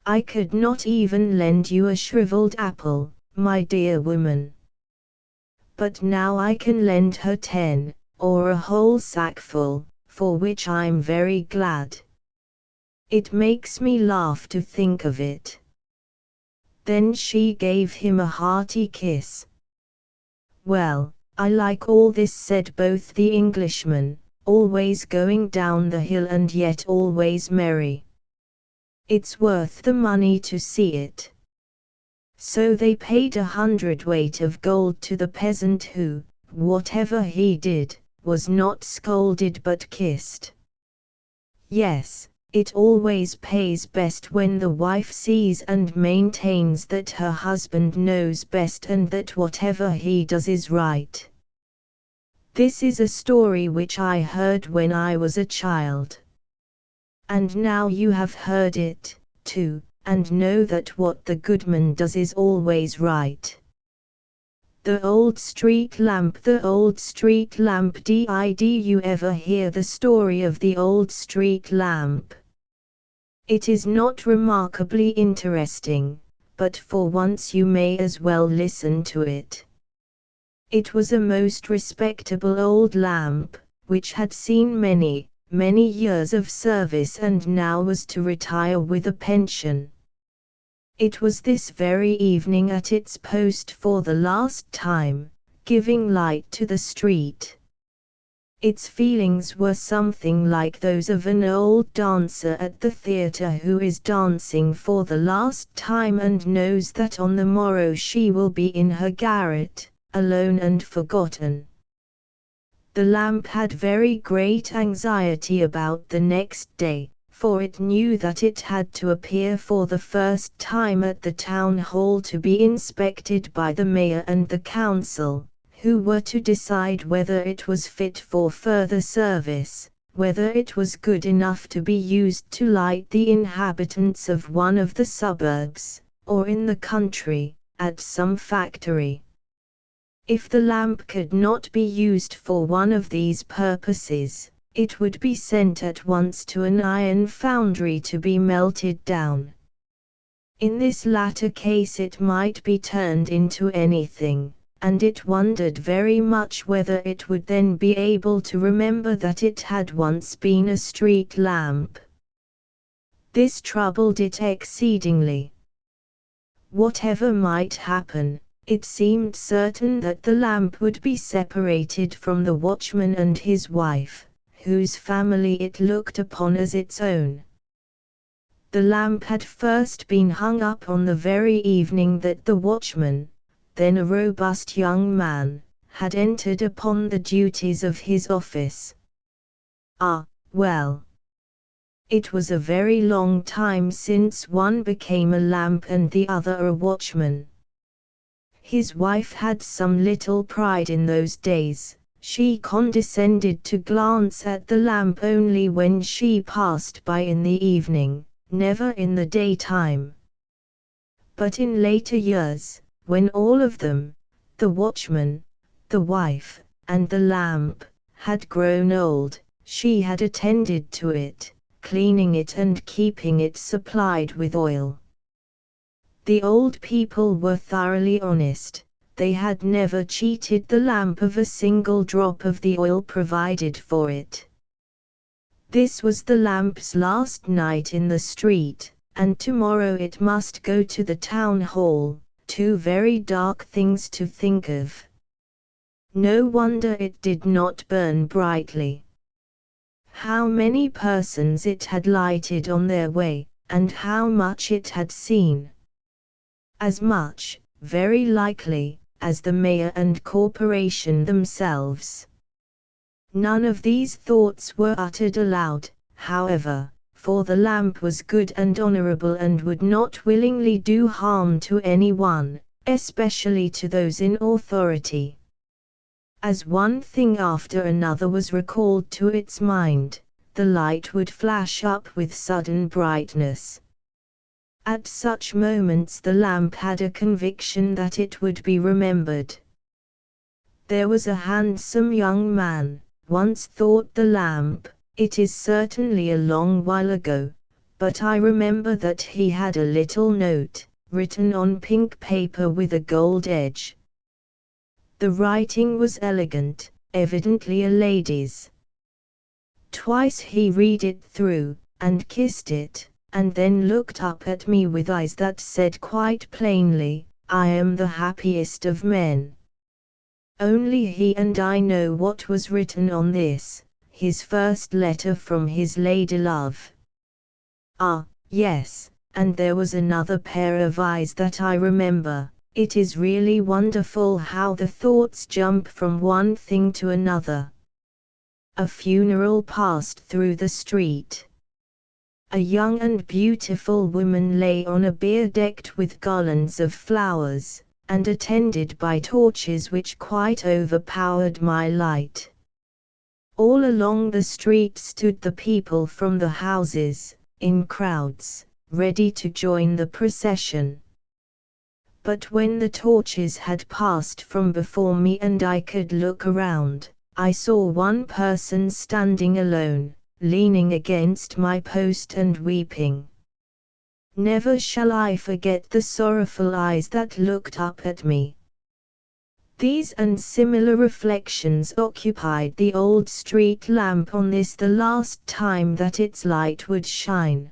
I could not even lend you a shriveled apple, my dear woman. But now I can lend her 10, or a whole sackful, for which I'm very glad. It makes me laugh to think of it." Then she gave him a hearty kiss. "Well, I like all this," said both the Englishmen, "always going down the hill and yet always merry. It's worth the money to see it." So they paid 100 weight of gold to the peasant who, whatever he did, was not scolded but kissed. Yes, it always pays best when the wife sees and maintains that her husband knows best and that whatever he does is right. This is a story which I heard when I was a child. And now you have heard it, too, and know that what the good man does is always right. The old street lamp, the old street lamp. Did you ever hear the story of the old street lamp? It is not remarkably interesting, but for once you may as well listen to it. It was a most respectable old lamp, which had seen many, many years of service and now was to retire with a pension. It was this very evening at its post for the last time, giving light to the street. Its feelings were something like those of an old dancer at the theatre who is dancing for the last time and knows that on the morrow she will be in her garret, alone and forgotten. The lamp had very great anxiety about the next day, for it knew that it had to appear for the first time at the town hall to be inspected by the mayor and the council, who were to decide whether it was fit for further service, whether it was good enough to be used to light the inhabitants of one of the suburbs, or in the country, at some factory. If the lamp could not be used for one of these purposes, it would be sent at once to an iron foundry to be melted down. In this latter case it might be turned into anything, and it wondered very much whether it would then be able to remember that it had once been a street lamp. This troubled it exceedingly. Whatever might happen, it seemed certain that the lamp would be separated from the watchman and his wife, whose family it looked upon as its own. The lamp had first been hung up on the very evening that the watchman, then a robust young man, had entered upon the duties of his office. Well, it was a very long time since one became a lamp and the other a watchman. His wife had some little pride in those days. She condescended to glance at the lamp only when she passed by in the evening, never in the daytime. But in later years, when all of them, the watchman, the wife, and the lamp, had grown old, she had attended to it, cleaning it and keeping it supplied with oil. The old people were thoroughly honest. They had never cheated the lamp of a single drop of the oil provided for it. This was the lamp's last night in the street, and tomorrow it must go to the town hall, two very dark things to think of. No wonder it did not burn brightly. How many persons it had lighted on their way, and how much it had seen. As much, very likely, as the mayor and corporation themselves. None of these thoughts were uttered aloud, however, for the lamp was good and honorable and would not willingly do harm to anyone, especially to those in authority. As one thing after another was recalled to its mind, the light would flash up with sudden brightness. At such moments the lamp had a conviction that it would be remembered. There was a handsome young man, once thought the lamp. It is certainly a long while ago, but I remember that he had a little note, written on pink paper with a gold edge. The writing was elegant, evidently a lady's. Twice he read it through, and kissed it, and then looked up at me with eyes that said quite plainly, "I am the happiest of men." Only he and I know what was written on this, his first letter from his lady-love. Yes, and there was another pair of eyes that I remember. It is really wonderful how the thoughts jump from one thing to another. A funeral passed through the street. A young and beautiful woman lay on a bier decked with garlands of flowers, and attended by torches which quite overpowered my light. All along the street stood the people from the houses, in crowds, ready to join the procession. But when the torches had passed from before me and I could look around, I saw one person standing alone, leaning against my post and weeping. Never shall I forget the sorrowful eyes that looked up at me. These and similar reflections occupied the old street lamp on this the last time that its light would shine.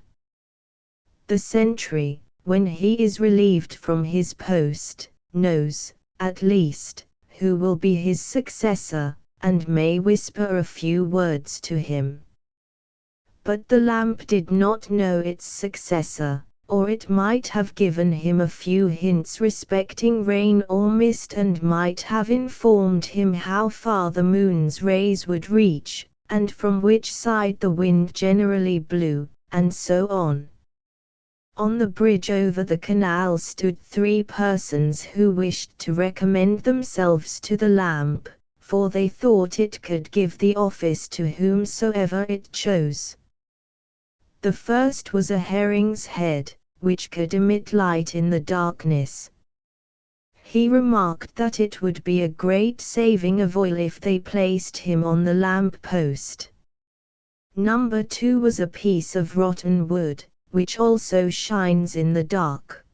The sentry, when he is relieved from his post, knows, at least, who will be his successor, and may whisper a few words to him. But the lamp did not know its successor, or it might have given him a few hints respecting rain or mist and might have informed him how far the moon's rays would reach, and from which side the wind generally blew, and so on. On the bridge over the canal stood 3 persons who wished to recommend themselves to the lamp, for they thought it could give the office to whomsoever it chose. The first was a herring's head, which could emit light in the darkness. He remarked that it would be a great saving of oil if they placed him on the lamp post. Number 2 was a piece of rotten wood, which also shines in the dark.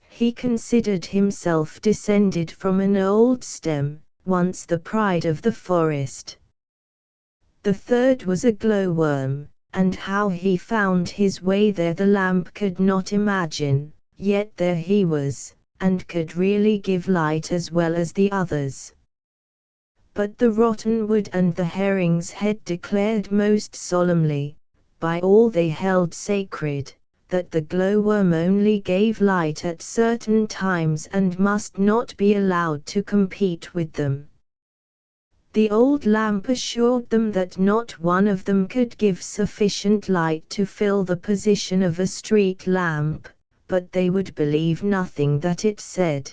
He considered himself descended from an old stem, once the pride of the forest. The third was a glowworm, and how he found his way there the lamp could not imagine, yet there he was, and could really give light as well as the others. But the rotten wood and the herring's head declared most solemnly, by all they held sacred, that the glowworm only gave light at certain times and must not be allowed to compete with them. The old lamp assured them that not one of them could give sufficient light to fill the position of a street lamp, but they would believe nothing that it said.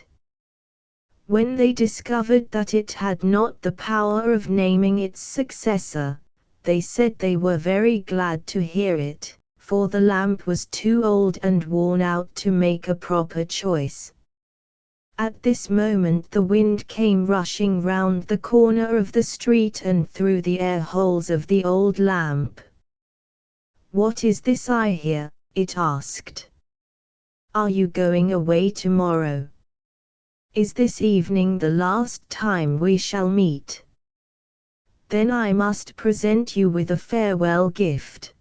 When they discovered that it had not the power of naming its successor, they said they were very glad to hear it, for the lamp was too old and worn out to make a proper choice. At this moment the wind came rushing round the corner of the street and through the air holes of the old lamp. "What is this I hear?" it asked. "Are you going away tomorrow? Is this evening the last time we shall meet? Then I must present you with a farewell gift.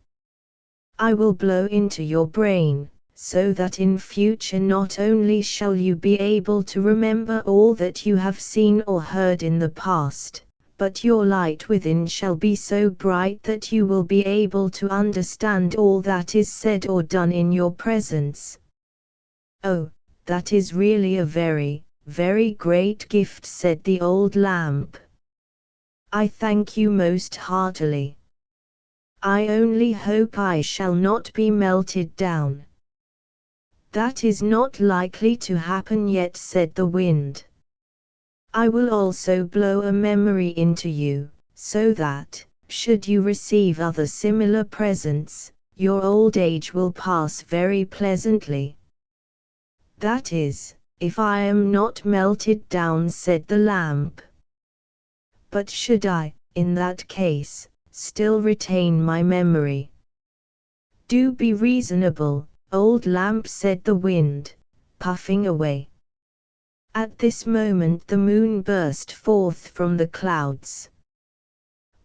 I will blow into your brain, so that in future not only shall you be able to remember all that you have seen or heard in the past, but your light within shall be so bright that you will be able to understand all that is said or done in your presence." "Oh, that is really a very, very great gift," said the old lamp. "I thank you most heartily. I only hope I shall not be melted down." "That is not likely to happen yet," said the wind. "I will also blow a memory into you, so that, should you receive other similar presents, your old age will pass very pleasantly." "That is, if I am not melted down," said the lamp. "But should I, in that case, still retain my memory?" "Do be reasonable, old lamp," said the wind, puffing away. At this moment the moon burst forth from the clouds.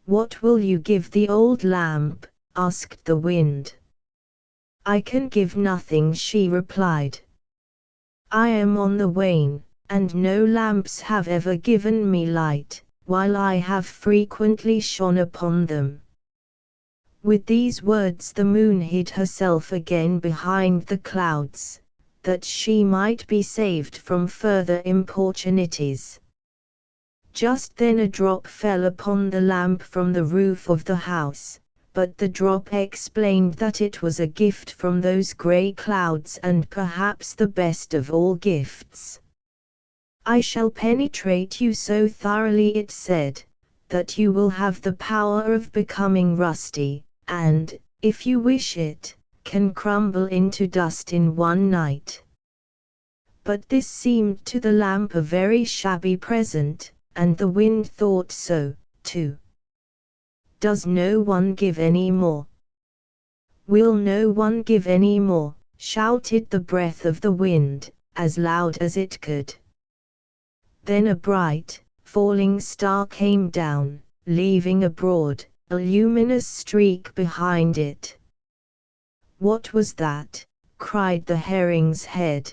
"What will you give the old lamp?" asked the wind. "I can give nothing," she replied. "I am on the wane, and no lamps have ever given me light, while I have frequently shone upon them." With these words the moon hid herself again behind the clouds, that she might be saved from further importunities. Just then a drop fell upon the lamp from the roof of the house, but the drop explained that it was a gift from those grey clouds, and perhaps the best of all gifts. "I shall penetrate you so thoroughly," it said, "that you will have the power of becoming rusty, and, if you wish it, can crumble into dust in one night." But this seemed to the lamp a very shabby present, and the wind thought so, too. Does no one give any more? Will no one give any more? Shouted the breath of the wind, as loud as it could. Then a bright, falling star came down, leaving a broad, a luminous streak behind it. What was that? Cried the herring's head.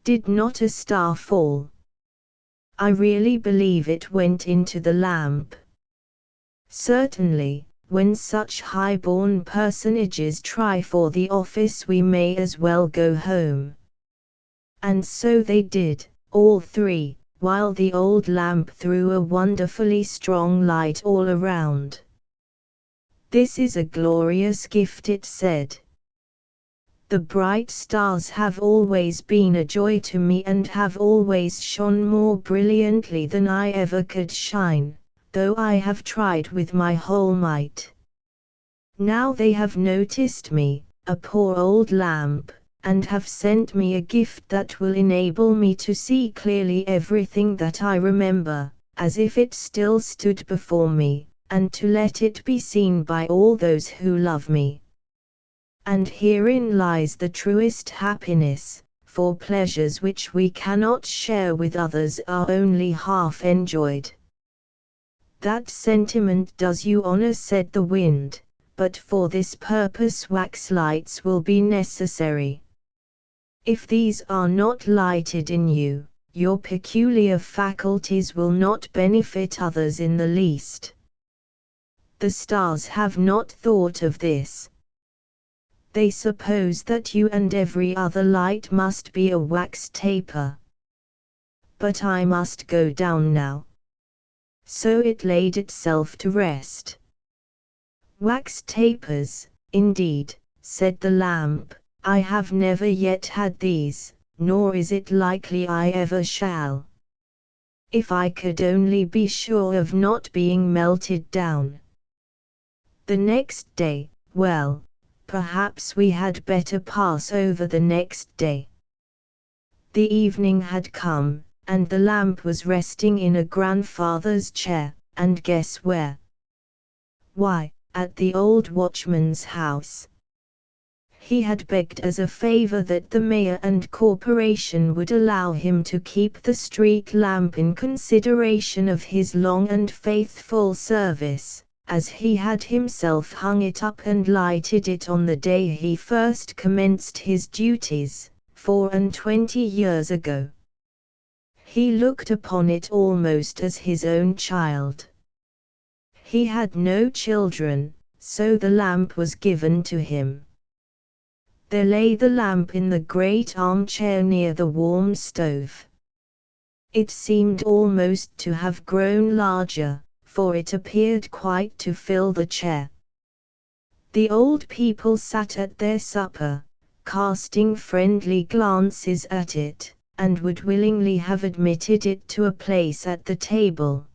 Did not a star fall? I really believe it went into the lamp. Certainly, when such high-born personages try for the office we may as well go home. And so they did, all three, while the old lamp threw a wonderfully strong light all around. This is a glorious gift, it said. The bright stars have always been a joy to me and have always shone more brilliantly than I ever could shine, though I have tried with my whole might. Now they have noticed me, a poor old lamp, and have sent me a gift that will enable me to see clearly everything that I remember, as if it still stood before me, and to let it be seen by all those who love me. And herein lies the truest happiness, for pleasures which we cannot share with others are only half enjoyed. That sentiment does you honor, said the wind, but for this purpose wax lights will be necessary. If these are not lighted in you, your peculiar faculties will not benefit others in the least. The stars have not thought of this. They suppose that you and every other light must be a wax taper. But I must go down now. So it laid itself to rest. Wax tapers, indeed, said the lamp, I have never yet had these, nor is it likely I ever shall. If I could only be sure of not being melted down. The next day, well, perhaps we had better pass over the next day. The evening had come, and the lamp was resting in a grandfather's chair, and guess where? Why, at the old watchman's house. He had begged as a favor that the mayor and corporation would allow him to keep the street lamp in consideration of his long and faithful service, as he had himself hung it up and lighted it on the day he first commenced his duties, 24 years ago. He looked upon it almost as his own child. He had no children, so the lamp was given to him. There lay the lamp in the great armchair near the warm stove. It seemed almost to have grown larger, for it appeared quite to fill the chair. The old people sat at their supper, casting friendly glances at it, and would willingly have admitted it to a place at the table.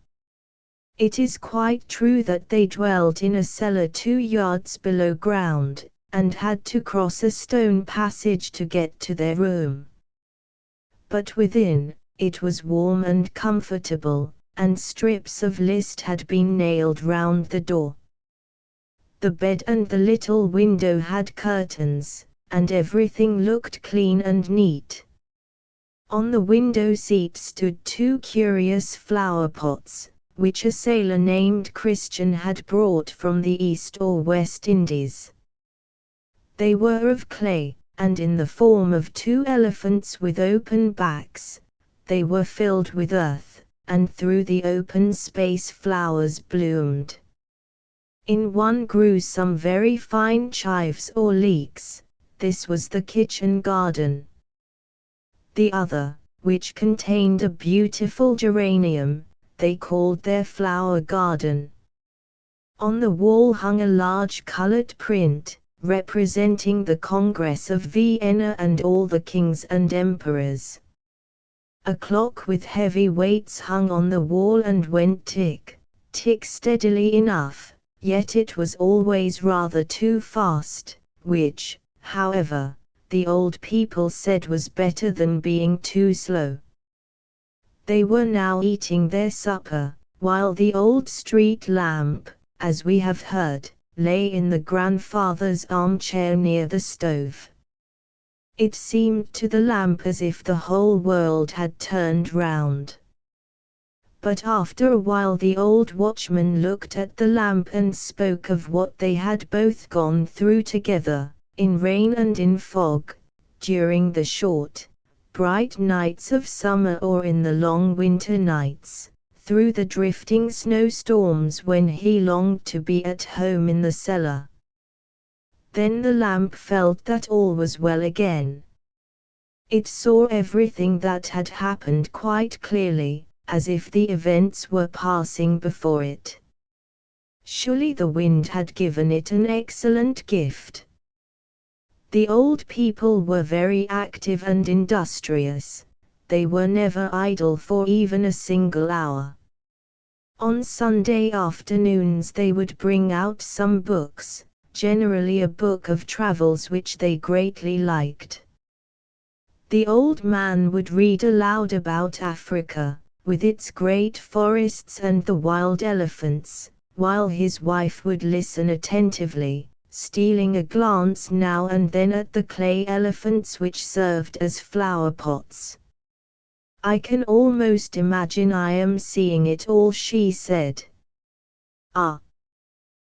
It is quite true that they dwelt in a cellar 2 yards below ground, and had to cross a stone passage to get to their room. But within, it was warm and comfortable, and strips of list had been nailed round the door. The bed and the little window had curtains, and everything looked clean and neat. On the window seat stood 2 curious flower pots, which a sailor named Christian had brought from the East or West Indies. They were of clay, and in the form of 2 elephants with open backs. They were filled with earth, and through the open space flowers bloomed. In one grew some very fine chives or leeks. This was the kitchen garden. The other, which contained a beautiful geranium, they called their flower garden. On the wall hung a large colored print, representing the Congress of Vienna and all the kings and emperors. A clock with heavy weights hung on the wall and went tick, tick steadily enough, yet it was always rather too fast, which, however, the old people said was better than being too slow. They were now eating their supper, while the old street lamp, as we have heard, lay in the grandfather's armchair near the stove. It seemed to the lamp as if the whole world had turned round. But after a while the old watchman looked at the lamp and spoke of what they had both gone through together, in rain and in fog, during the short, bright nights of summer or in the long winter nights, through the drifting snowstorms when he longed to be at home in the cellar. Then the lamp felt that all was well again. It saw everything that had happened quite clearly, as if the events were passing before it. Surely the wind had given it an excellent gift. The old people were very active and industrious. They were never idle for even a single hour. On Sunday afternoons they would bring out some books, generally a book of travels which they greatly liked. The old man would read aloud about Africa, with its great forests and the wild elephants, while his wife would listen attentively, stealing a glance now and then at the clay elephants which served as flower pots. "I can almost imagine I am seeing it all," she said. "Ah!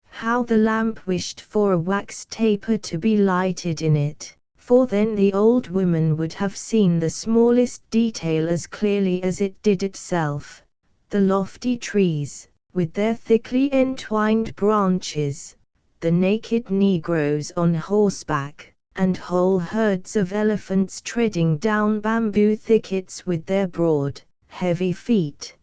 How the lamp wished for a wax taper to be lighted in it, for then the old woman would have seen the smallest detail as clearly as it did itself, the lofty trees, with their thickly entwined branches, the naked Negroes on horseback, and whole herds of elephants treading down bamboo thickets with their broad, heavy feet.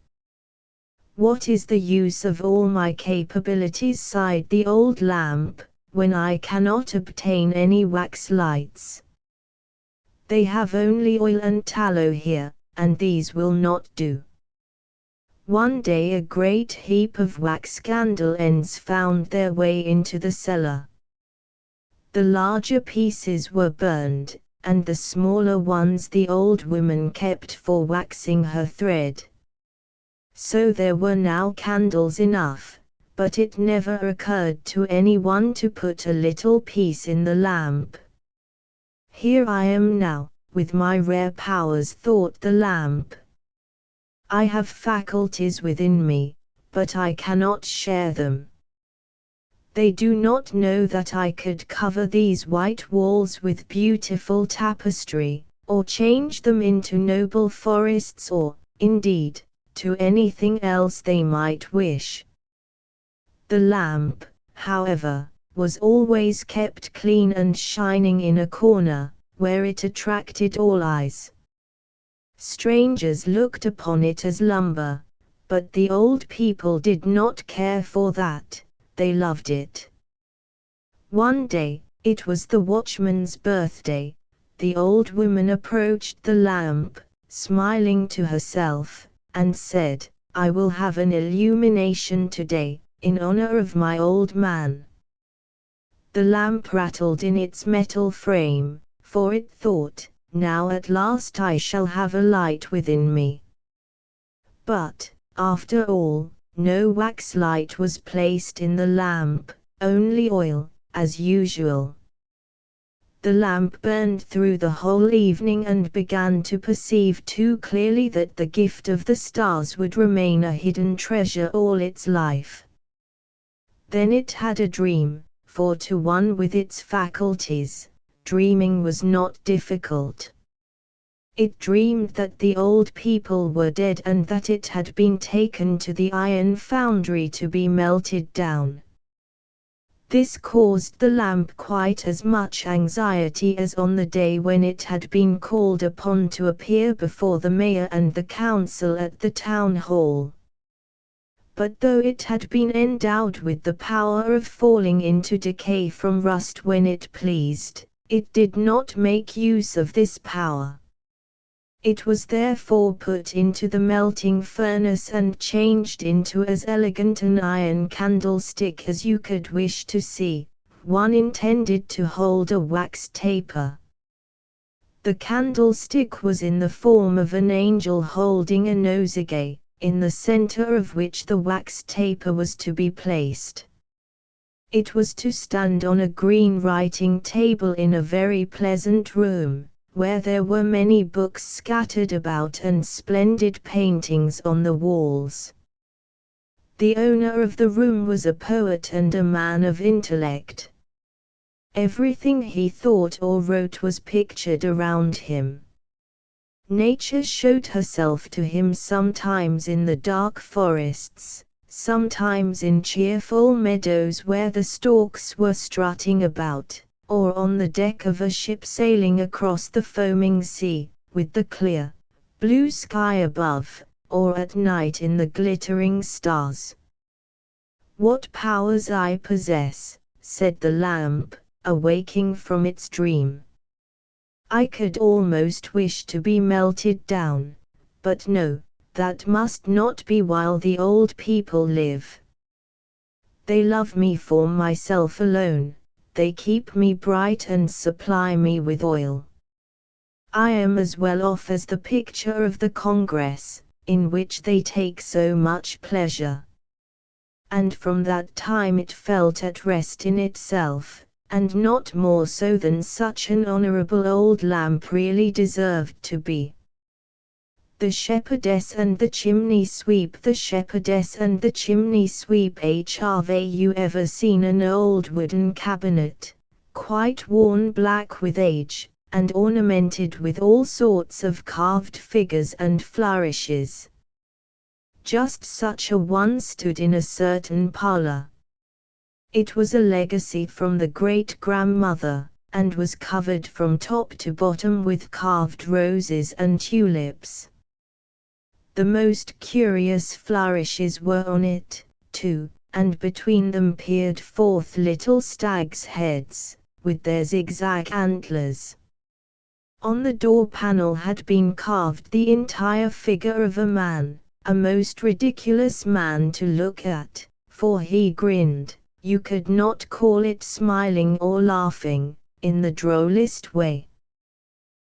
What is the use of all my capabilities, sighed the old lamp, when I cannot obtain any wax lights? They have only oil and tallow here, and these will not do. One day a great heap of wax candle ends found their way into the cellar. The larger pieces were burned, and the smaller ones the old woman kept for waxing her thread. So there were now candles enough, but it never occurred to anyone to put a little piece in the lamp. "Here I am now, with my rare powers," thought the lamp. "I have faculties within me, but I cannot share them. They do not know that I could cover these white walls with beautiful tapestry, or change them into noble forests or, indeed, to anything else they might wish." The lamp, however, was always kept clean and shining in a corner, where it attracted all eyes. Strangers looked upon it as lumber, but the old people did not care for that, they loved it. One day, it was the watchman's birthday, the old woman approached the lamp, smiling to herself, and said, "I will have an illumination today, in honor of my old man." The lamp rattled in its metal frame, for it thought, "Now at last I shall have a light within me." But, after all, no wax light was placed in the lamp, only oil, as usual. The lamp burned through the whole evening and began to perceive too clearly that the gift of the stars would remain a hidden treasure all its life. Then it had a dream, for to one with its faculties, dreaming was not difficult. It dreamed that the old people were dead and that it had been taken to the iron foundry to be melted down. This caused the lamp quite as much anxiety as on the day when it had been called upon to appear before the mayor and the council at the town hall. But though it had been endowed with the power of falling into decay from rust when it pleased, it did not make use of this power. It was therefore put into the melting furnace and changed into as elegant an iron candlestick as you could wish to see, one intended to hold a wax taper. The candlestick was in the form of an angel holding a nosegay, in the center of which the wax taper was to be placed. It was to stand on a green writing table in a very pleasant room, where there were many books scattered about and splendid paintings on the walls. The owner of the room was a poet and a man of intellect. Everything he thought or wrote was pictured around him. Nature showed herself to him sometimes in the dark forests, sometimes in cheerful meadows where the storks were strutting about, or on the deck of a ship sailing across the foaming sea, with the clear, blue sky above, or at night in the glittering stars. "What powers I possess," said the lamp, awaking from its dream. "I could almost wish to be melted down, but no, that must not be while the old people live. They love me for myself alone, they keep me bright and supply me with oil. I am as well off as the picture of the Congress, in which they take so much pleasure." And from that time it felt at rest in itself, and not more so than such an honorable old lamp really deserved to be. The shepherdess and the chimney sweep. The shepherdess and the chimney sweep. Have you ever seen an old wooden cabinet, quite worn black with age, and ornamented with all sorts of carved figures and flourishes? Just such a one stood in a certain parlor. It was a legacy from the great-grandmother, and was covered from top to bottom with carved roses and tulips. The most curious flourishes were on it, too, and between them peered forth little stags' heads, with their zigzag antlers. On the door panel had been carved the entire figure of a man, a most ridiculous man to look at, for he grinned, you could not call it smiling or laughing, in the drollest way.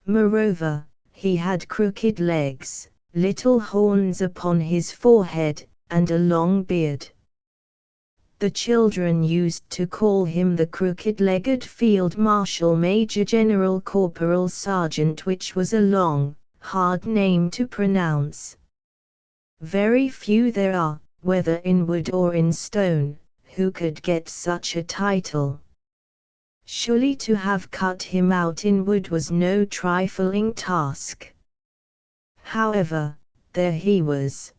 Moreover, he had crooked legs, little horns upon his forehead, and a long beard. The children used to call him the crooked-legged Field Marshal Major General Corporal Sergeant, which was a long, hard name to pronounce. Very few there are, whether in wood or in stone, who could get such a title. Surely to have cut him out in wood was no trifling task. However, there he was.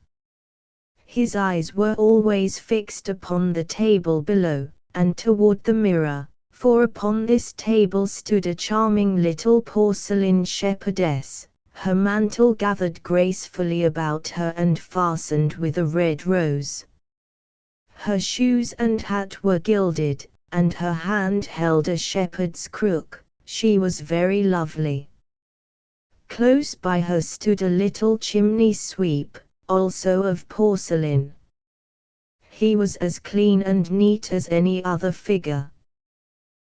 His eyes were always fixed upon the table below, and toward the mirror, for upon this table stood a charming little porcelain shepherdess, her mantle gathered gracefully about her and fastened with a red rose. Her shoes and hat were gilded, and her hand held a shepherd's crook. She was very lovely. Close by her stood a little chimney sweep, also of porcelain. He was as clean and neat as any other figure.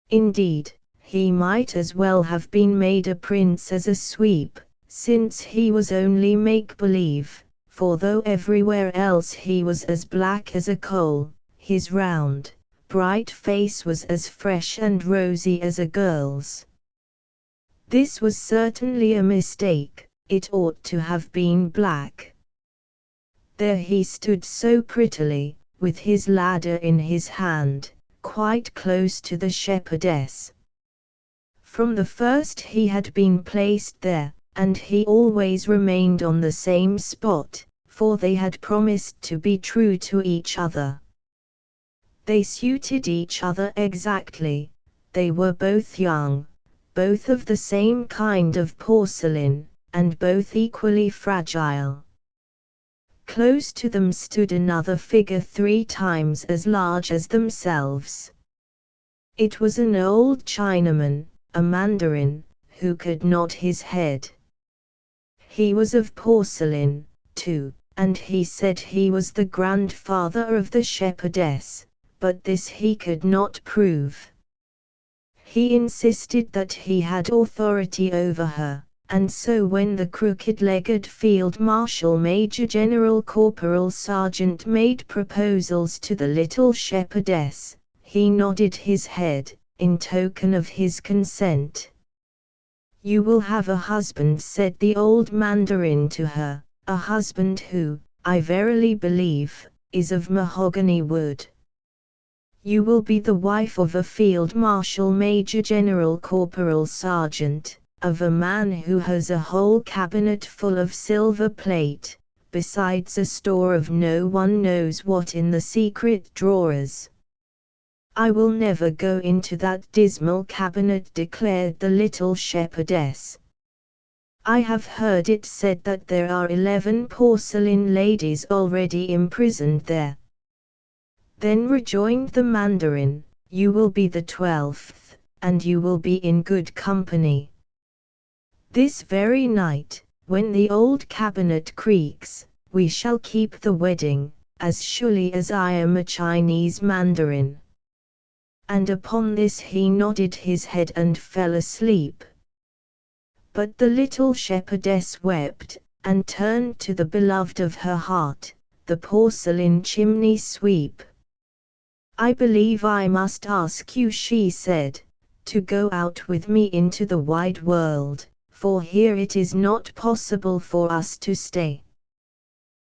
Indeed, he might as well have been made a prince as a sweep, since he was only make-believe, for though everywhere else he was as black as a coal, his round, bright face was as fresh and rosy as a girl's. This was certainly a mistake, it ought to have been black. There he stood so prettily, with his ladder in his hand, quite close to the shepherdess. From the first he had been placed there, and he always remained on the same spot, for they had promised to be true to each other. They suited each other exactly. They were both young, both of the same kind of porcelain, and both equally fragile. Close to them stood another figure 3 times as large as themselves. It was an old Chinaman, a mandarin, who could nod his head. He was of porcelain, too, and he said he was the grandfather of the shepherdess, but this he could not prove. He insisted that he had authority over her, And so when the crooked-legged Field Marshal Major General Corporal Sergeant made proposals to the little shepherdess, he nodded his head, in token of his consent. "You will have a husband," said the old mandarin to her, "a husband who, I verily believe, is of mahogany wood. You will be the wife of a Field Marshal Major General Corporal Sergeant, of a man who has a whole cabinet full of silver plate, besides a store of no one knows what in the secret drawers." "I will never go into that dismal cabinet," declared the little shepherdess. "I have heard it said that there are 11 porcelain ladies already imprisoned there." Then rejoined the mandarin, "You will be the 12th, and you will be in good company. This very night, when the old cabinet creaks, we shall keep the wedding, as surely as I am a Chinese mandarin." And upon this he nodded his head and fell asleep. But the little shepherdess wept, and turned to the beloved of her heart, the porcelain chimney sweep. "I believe I must ask you," she said, "to go out with me into the wide world, for here it is not possible for us to stay."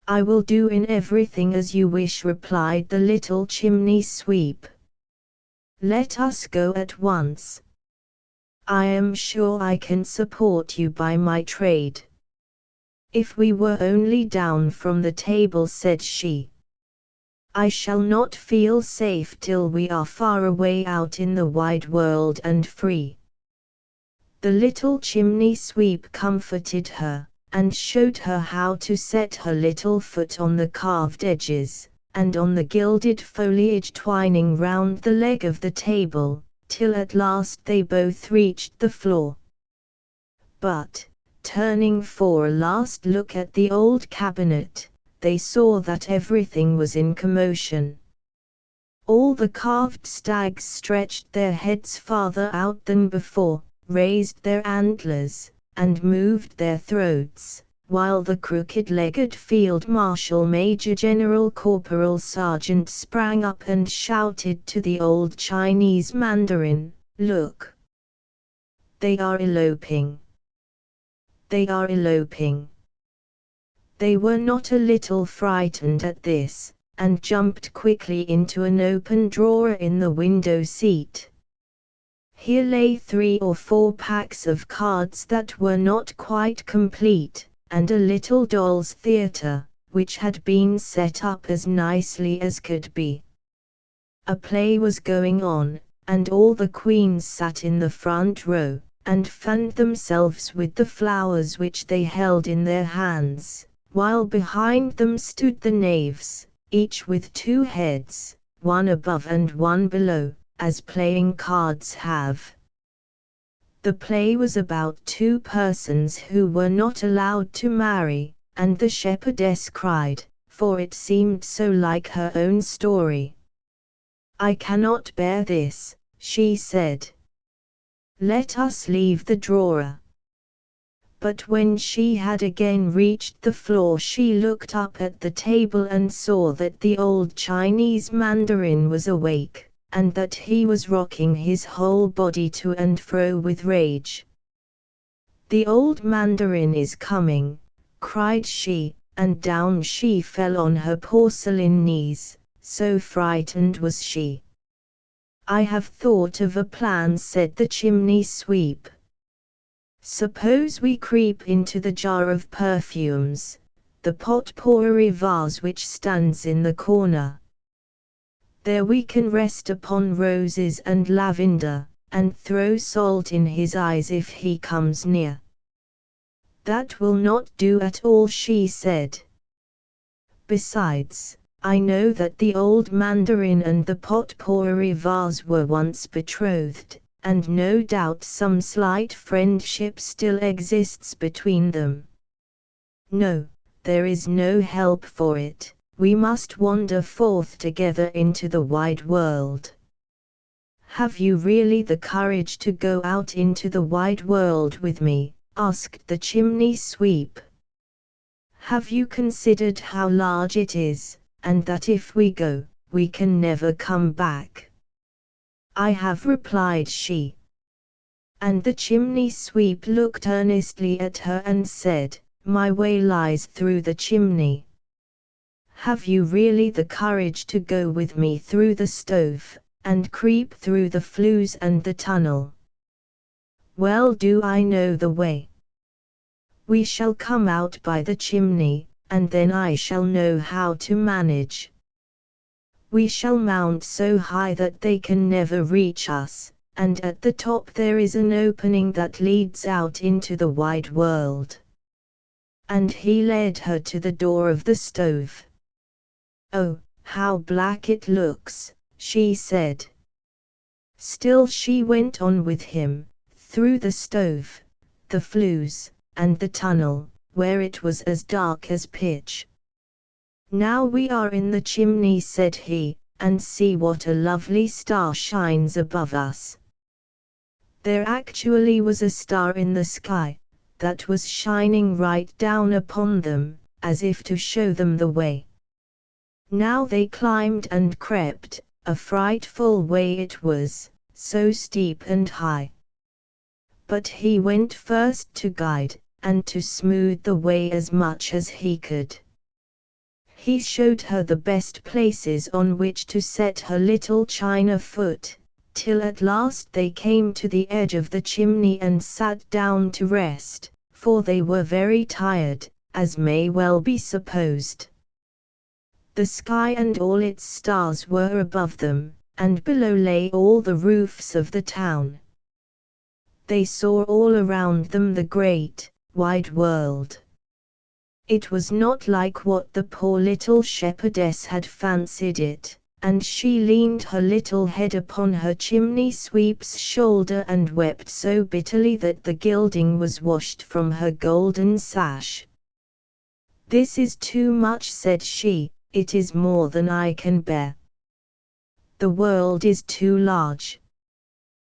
"I will do in everything as you wish," replied the little chimney sweep. "Let us go at once. I am sure I can support you by my trade." "If we were only down from the table," said she. "I shall not feel safe till we are far away out in the wide world and free." The little chimney sweep comforted her, and showed her how to set her little foot on the carved edges, and on the gilded foliage twining round the leg of the table, till at last they both reached the floor. But, turning for a last look at the old cabinet, they saw that everything was in commotion. All the carved stags stretched their heads farther out than before, raised their antlers, and moved their throats, while the crooked-legged Field Marshal Major General Corporal Sergeant sprang up and shouted to the old Chinese mandarin, "Look! They are eloping! They are eloping!" They were not a little frightened at this, and jumped quickly into an open drawer in the window seat. Here lay 3 or 4 packs of cards that were not quite complete, and a little doll's theatre, which had been set up as nicely as could be. A play was going on, and all the queens sat in the front row, and fanned themselves with the flowers which they held in their hands, while behind them stood the knaves, each with 2 heads, one above and one below, as playing cards have. The play was about 2 persons who were not allowed to marry, and the shepherdess cried, for it seemed so like her own story. "I cannot bear this," she said. "Let us leave the drawer." But when she had again reached the floor, she looked up at the table and saw that the old Chinese mandarin was awake, and that he was rocking his whole body to and fro with rage. "The old mandarin is coming," cried she, and down she fell on her porcelain knees, so frightened was she. "I have thought of a plan," said the chimney sweep. "Suppose we creep into the jar of perfumes, the pot-pourri vase which stands in the corner. There we can rest upon roses and lavender, and throw salt in his eyes if he comes near." "That will not do at all," she said. "Besides, I know that the old mandarin and the pot-pourri vase were once betrothed, and no doubt some slight friendship still exists between them. No, there is no help for it. We must wander forth together into the wide world." "Have you really the courage to go out into the wide world with me?" asked the chimney sweep. Have you considered how large it is, and that if we go, we can never come back? I have, replied she. And the chimney sweep looked earnestly at her and said, My way lies through the chimney. Have you really the courage to go with me through the stove, and creep through the flues and the tunnel? Well, do I know the way? We shall come out by the chimney, and then I shall know how to manage. We shall mount so high that they can never reach us, and at the top there is an opening that leads out into the wide world. And he led her to the door of the stove. Oh, how black it looks, she said. Still she went on with him, through the stove, the flues, and the tunnel, where it was as dark as pitch. Now we are in the chimney, said he, and see what a lovely star shines above us. There actually was a star in the sky, that was shining right down upon them, as if to show them the way. Now they climbed and crept, a frightful way it was, so steep and high. But he went first to guide, and to smooth the way as much as he could. He showed her the best places on which to set her little china foot, till at last they came to the edge of the chimney and sat down to rest, for they were very tired, as may well be supposed. The sky and all its stars were above them, and below lay all the roofs of the town. They saw all around them the great, wide world. It was not like what the poor little shepherdess had fancied it, and she leaned her little head upon her chimney sweep's shoulder and wept so bitterly that the gilding was washed from her golden sash. This is too much, said she, it is more than I can bear. The world is too large.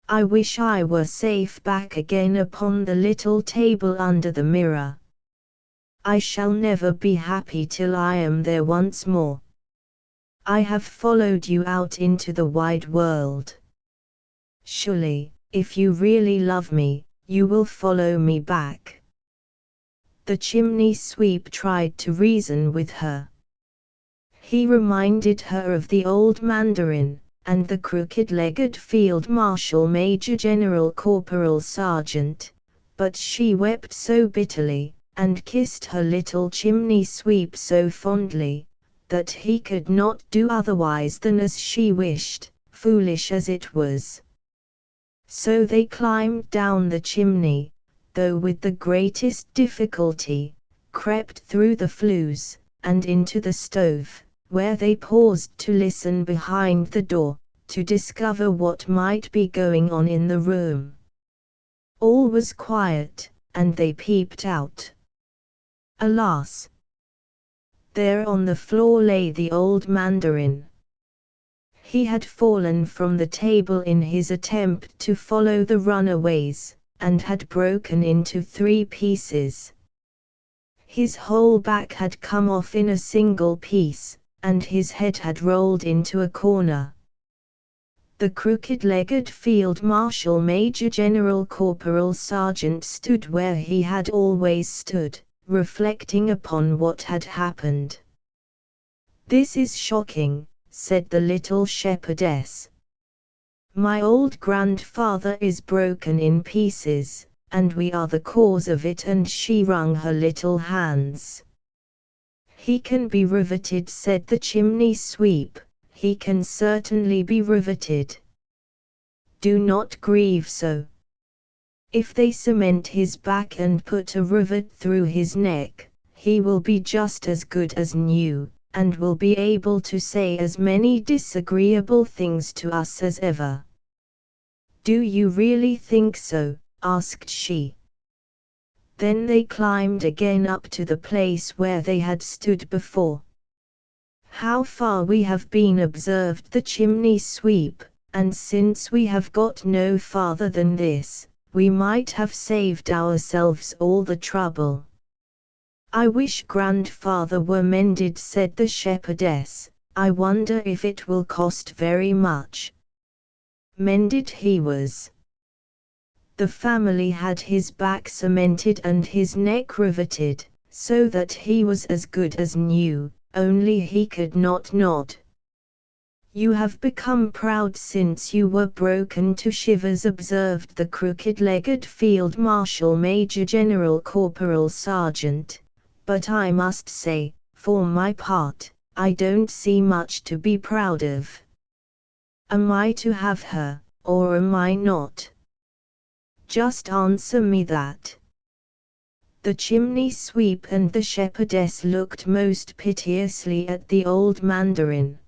I wish I were safe back again upon the little table under the mirror. I shall never be happy till I am there once more. I have followed you out into the wide world. Surely, if you really love me, you will follow me back. The chimney sweep tried to reason with her. He reminded her of the old mandarin, and the crooked-legged field marshal, major general, corporal, sergeant, but she wept so bitterly, and kissed her little chimney sweep so fondly, that he could not do otherwise than as she wished, foolish as it was. So they climbed down the chimney, though with the greatest difficulty, crept through the flues, and into the stove, where they paused to listen behind the door, to discover what might be going on in the room. All was quiet, and they peeped out. Alas! There on the floor lay the old mandarin. He had fallen from the table in his attempt to follow the runaways, and had broken into 3 pieces. His whole back had come off in a single piece, and his head had rolled into a corner. The crooked-legged field marshal, major general, corporal, sergeant stood where he had always stood, reflecting upon what had happened. This is shocking, said the little shepherdess. My old grandfather is broken in pieces, and we are the cause of it, and she wrung her little hands. He can be riveted, said the chimney sweep, he can certainly be riveted. Do not grieve so. If they cement his back and put a rivet through his neck, he will be just as good as new, and will be able to say as many disagreeable things to us as ever. Do you really think so? Asked she. Then they climbed again up to the place where they had stood before. How far we have been, observed the chimney sweep, and since we have got no farther than this, we might have saved ourselves all the trouble. I wish grandfather were mended, said the shepherdess. I wonder if it will cost very much. Mended he was. The family had his back cemented and his neck riveted, so that he was as good as new, only he could not nod. You have become proud since you were broken to shivers, observed the crooked-legged Field Marshal, Major General, Corporal, Sergeant, but I must say, for my part, I don't see much to be proud of. Am I to have her, or am I not? Just answer me that. The chimney sweep and the shepherdess looked most piteously at the old mandarin.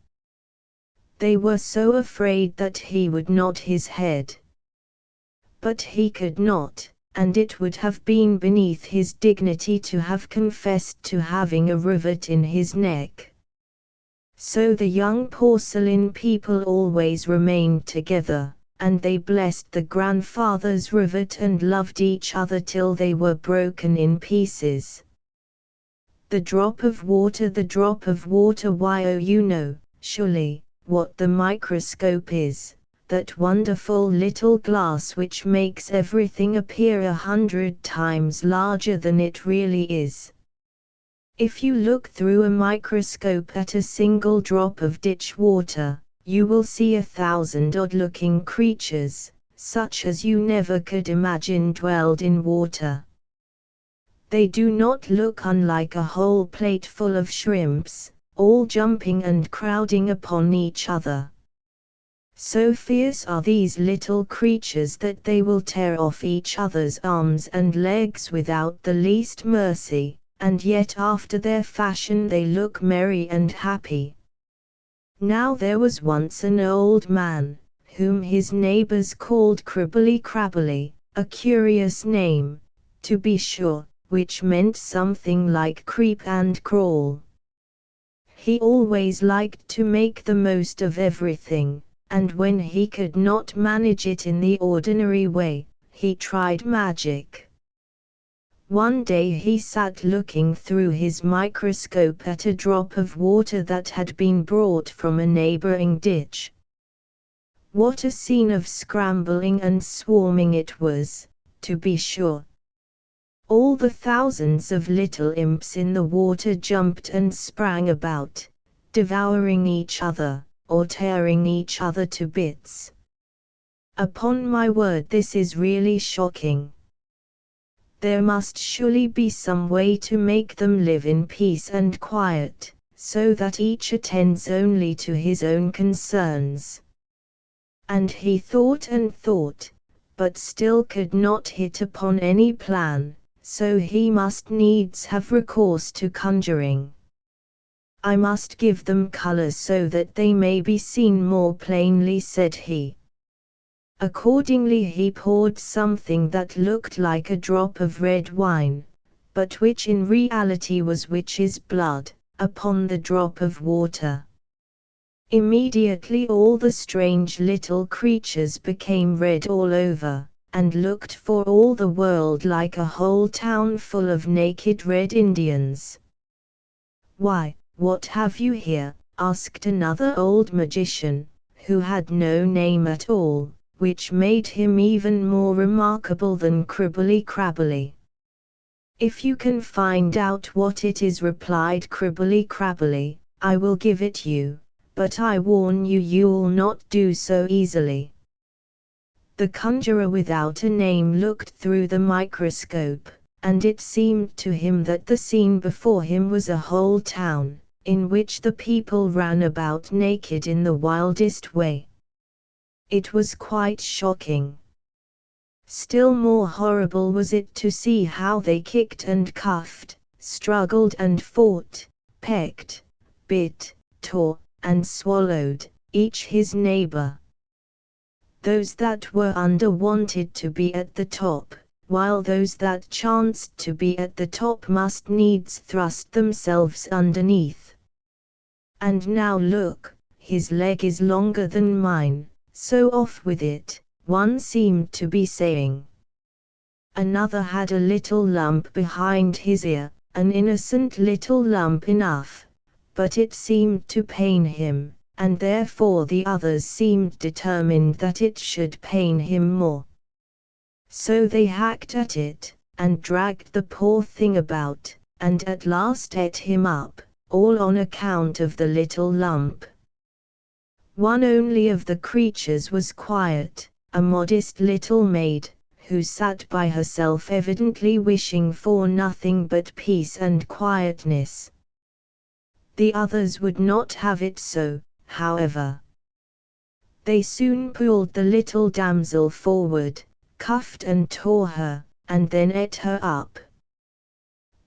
They were so afraid that he would nod his head. But he could not, and it would have been beneath his dignity to have confessed to having a rivet in his neck. So the young porcelain people always remained together, and they blessed the grandfather's rivet and loved each other till they were broken in pieces. The drop of water, why, oh, you know, surely, what the microscope is, that wonderful little glass which makes everything appear 100 times larger than it really is. If you look through a microscope at a single drop of ditch water, you will see 1,000 odd-looking creatures, such as you never could imagine dwelled in water. They do not look unlike a whole plate full of shrimps, all jumping and crowding upon each other. So fierce are these little creatures that they will tear off each other's arms and legs without the least mercy, and yet after their fashion they look merry and happy. Now there was once an old man, whom his neighbors called Cribbly Crabbly, a curious name, to be sure, which meant something like creep and crawl. He always liked to make the most of everything, and when he could not manage it in the ordinary way, he tried magic. One day he sat looking through his microscope at a drop of water that had been brought from a neighboring ditch. What a scene of scrambling and swarming it was, to be sure! All the thousands of little imps in the water jumped and sprang about, devouring each other, or tearing each other to bits. Upon my word, this is really shocking. There must surely be some way to make them live in peace and quiet, so that each attends only to his own concerns. And he thought and thought, but still could not hit upon any plan. So he must needs have recourse to conjuring. I must give them color so that they may be seen more plainly, said he. Accordingly he poured something that looked like a drop of red wine, but which in reality was witch's blood, upon the drop of water. Immediately all the strange little creatures became red all over, and looked for all the world like a whole town full of naked red Indians. Why, what have you here? Asked another old magician, who had no name at all, which made him even more remarkable than Cribbly Crabbly. If you can find out what it is, replied Cribbly Crabbly, I will give it you, but I warn you, you'll not do so easily. The conjurer without a name looked through the microscope, and it seemed to him that the scene before him was a whole town, in which the people ran about naked in the wildest way. It was quite shocking. Still more horrible was it to see how they kicked and cuffed, struggled and fought, pecked, bit, tore, and swallowed, each his neighbor. Those that were under wanted to be at the top, while those that chanced to be at the top must needs thrust themselves underneath. And now look, his leg is longer than mine, so off with it, one seemed to be saying. Another had a little lump behind his ear, an innocent little lump enough, but it seemed to pain him, and therefore the others seemed determined that it should pain him more. So they hacked at it, and dragged the poor thing about, and at last ate him up, all on account of the little lump. One only of the creatures was quiet, a modest little maid, who sat by herself evidently wishing for nothing but peace and quietness. The others would not have it so, however. They soon pulled the little damsel forward, cuffed and tore her, and then ate her up.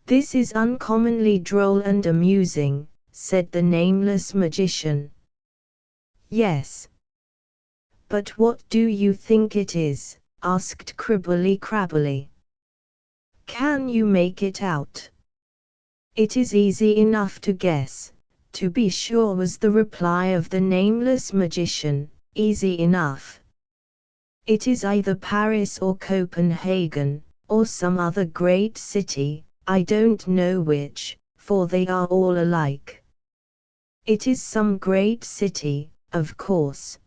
"This is uncommonly droll and amusing," said the nameless magician. "Yes. But what do you think it is?" asked Cribbly Crabbly. "Can you make it out?" "It is easy enough to guess, to be sure," was the reply of the nameless magician, "easy enough. It is either Paris or Copenhagen, or some other great city, I don't know which, for they are all alike." "It is some great city, of course."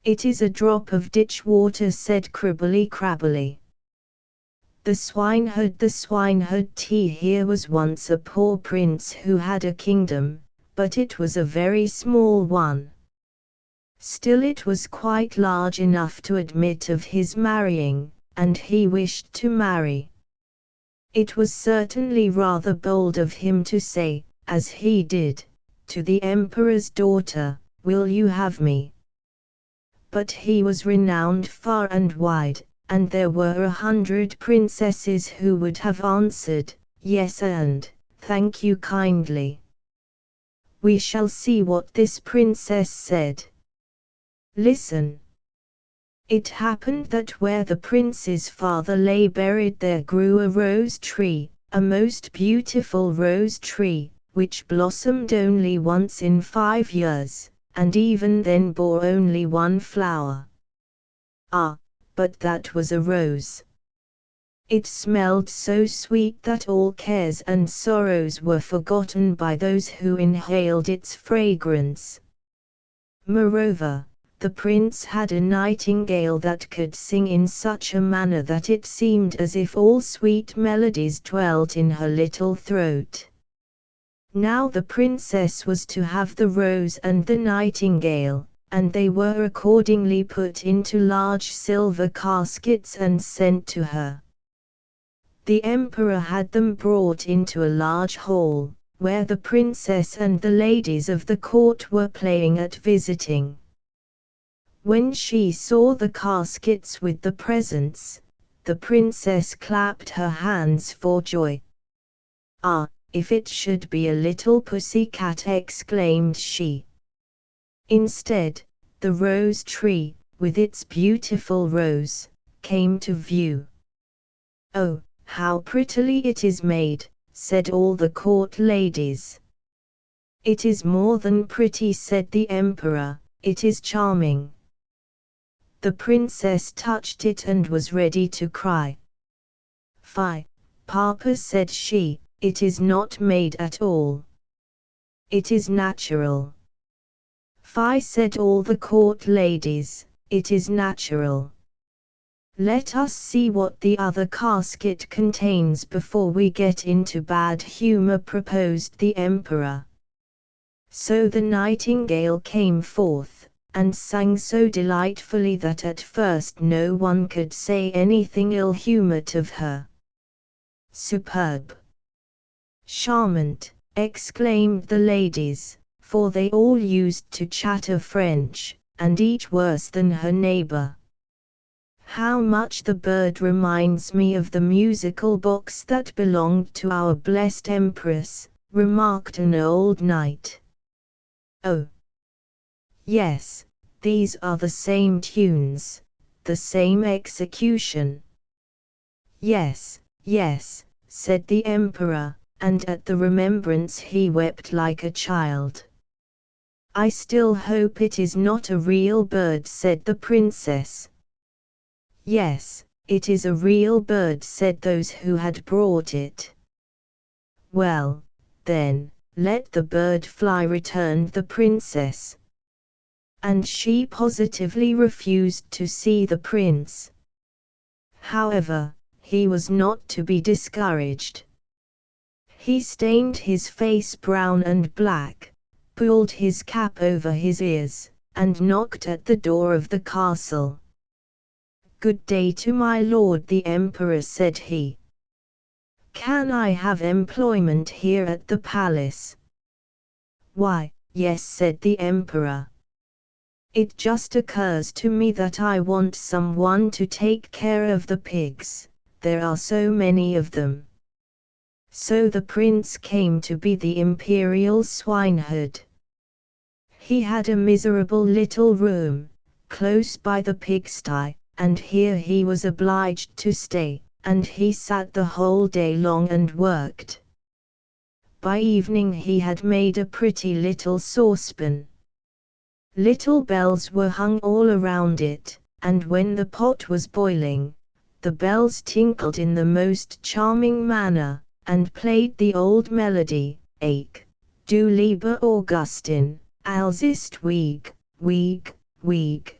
"It is a drop of ditch water," said Cribbly Crabbly. The swineherd here was once a poor prince who had a kingdom, but it was a very small one. Still it was quite large enough to admit of his marrying, and he wished to marry. It was certainly rather bold of him to say, as he did, to the emperor's daughter, "Will you have me?" But he was renowned far and wide, and there were 100 princesses who would have answered, "Yes and thank you kindly." We shall see what this princess said. Listen. It happened that where the prince's father lay buried there grew a rose tree, a most beautiful rose tree, which blossomed only once in 5 years, and even then bore only one flower. Ah, but that was a rose. It smelled so sweet that all cares and sorrows were forgotten by those who inhaled its fragrance. Moreover, the prince had a nightingale that could sing in such a manner that it seemed as if all sweet melodies dwelt in her little throat. Now the princess was to have the rose and the nightingale, and they were accordingly put into large silver caskets and sent to her. The emperor had them brought into a large hall, where the princess and the ladies of the court were playing at visiting. When she saw the caskets with the presents, the princess clapped her hands for joy. "Ah, if it should be a little pussy-cat," exclaimed she. Instead, the rose tree, with its beautiful rose, came to view. "Oh, how prettily it is made," said all the court ladies. "It is more than pretty," said the emperor, "it is charming." The princess touched it and was ready to cry. "Fie, Papa," said she, "it is not made at all. It is natural." "Fie," said all the court ladies, "it is natural." "Let us see what the other casket contains before we get into bad humor," proposed the emperor. So the nightingale came forth, and sang so delightfully that at first no one could say anything ill-humored of her. "Superb! Charmant!" exclaimed the ladies, for they all used to chatter French, and each worse than her neighbor. "How much the bird reminds me of the musical box that belonged to our blessed Empress," remarked an old knight. "Oh! Yes, these are the same tunes, the same execution." "Yes, yes," said the emperor, and at the remembrance he wept like a child. "I still hope it is not a real bird," said the princess. "Yes, "It is a real bird," said those who had brought it. "Well, then, let the bird fly," returned the princess. And she positively refused to see the prince. However, he was not to be discouraged. He stained his face brown and black, pulled his cap over his ears, and knocked at the door of the castle. "Good day to my lord the emperor," said he. "Can I have employment here at the palace?" "Why, yes," said the emperor. "It just occurs to me that I want someone to take care of the pigs, there are so many of them." So the prince came to be the imperial swineherd. He had a miserable little room, close by the pigsty, and here he was obliged to stay, and he sat the whole day long and worked. By evening he had made a pretty little saucepan. Little bells were hung all around it, and when the pot was boiling, the bells tinkled in the most charming manner, and played the old melody, "Ich, du lieber Augustin, als ist Wieg, Wieg, Wieg."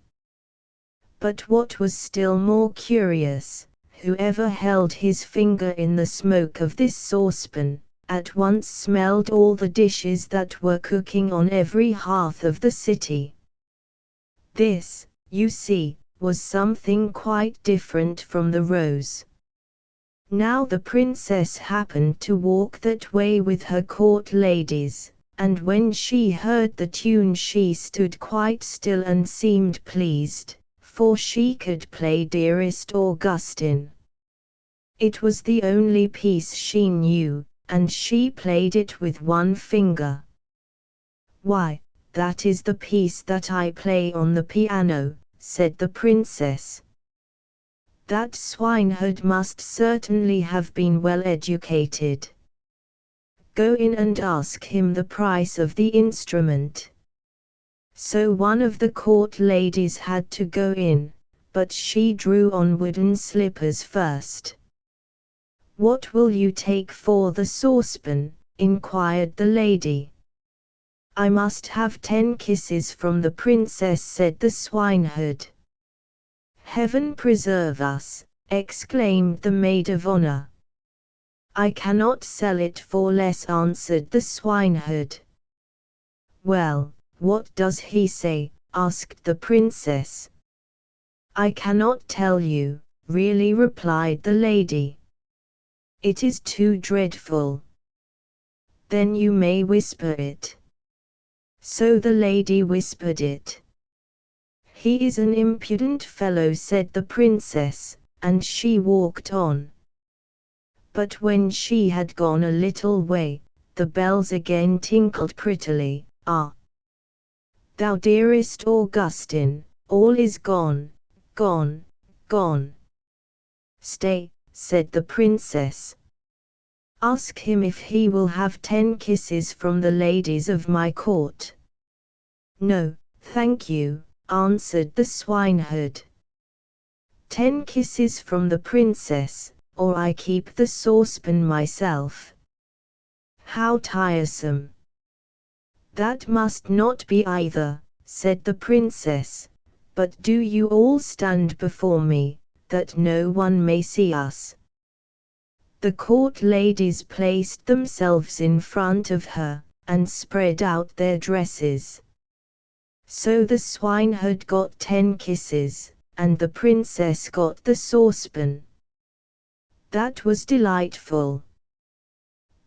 But what was still more curious, whoever held his finger in the smoke of this saucepan, at once smelled all the dishes that were cooking on every hearth of the city. This, you see, was something quite different from the rose. Now the princess happened to walk that way with her court ladies, and when she heard the tune she stood quite still and seemed pleased, for she could play Dearest Augustin. It was the only piece she knew, and she played it with one finger. "Why, that is the piece that I play on the piano," said the princess. "That swineherd must certainly have been well educated. Go in and ask him the price of the instrument." So one of the court ladies had to go in, but she drew on wooden slippers first. "What will you take for the saucepan?" inquired the lady. "I must have 10 kisses from the princess," said the swineherd. "Heaven preserve us!" exclaimed the maid of honor. "I cannot sell it for less," answered the swineherd. "Well, what does he say?" asked the princess. "I cannot tell you, really," replied the lady. "It is too dreadful." "Then you may whisper it." So the lady whispered it. "He is an impudent fellow," said the princess, and she walked on. But when she had gone a little way, the bells again tinkled prettily. "Ah! Thou dearest Augustin, all is gone, gone, gone." "Stay," said the princess. "Ask him if he will have 10 kisses from the ladies of my court." "No, thank you," answered the swineherd. 10 kisses from the princess, or I keep the saucepan myself." "How tiresome!" "That must not be either," said the princess, "but do you all stand before me, that no one may see us." The court ladies placed themselves in front of her, and spread out their dresses. So the swineherd got 10 kisses, and the princess got the saucepan. That was delightful.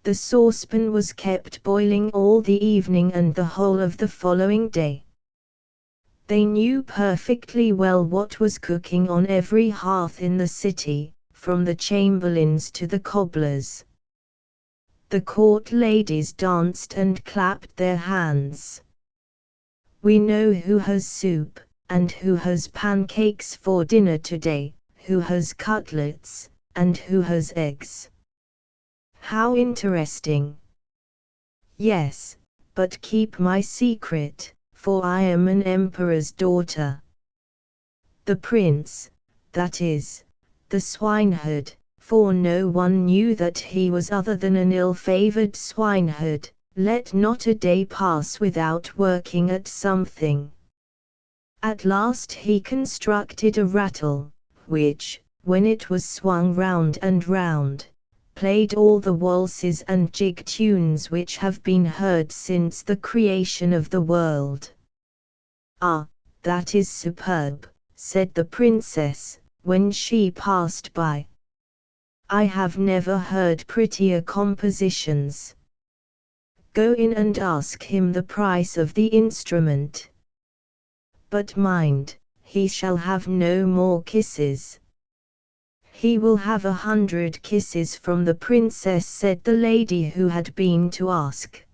The saucepan was kept boiling all the evening and the whole of the following day. They knew perfectly well what was cooking on every hearth in the city, from the chamberlains to the cobblers. The court ladies danced and clapped their hands. "We know who has soup, and who has pancakes for dinner today, who has cutlets, and who has eggs." "How interesting!" "Yes, but keep my secret, for I am an emperor's daughter." The prince, that is, the swineherd, for no one knew that he was other than an ill-favored swineherd. Let not a day pass without working at something. At last he constructed a rattle, which, when it was swung round and round, played all the waltzes and jig tunes which have been heard since the creation of the world. "Ah, that is superb," said the princess, when she passed by. "I have never heard prettier compositions. Go in and ask him the price of the instrument. But mind, he shall have no more kisses." "He will have 100 kisses from the princess," said the lady who had been to ask.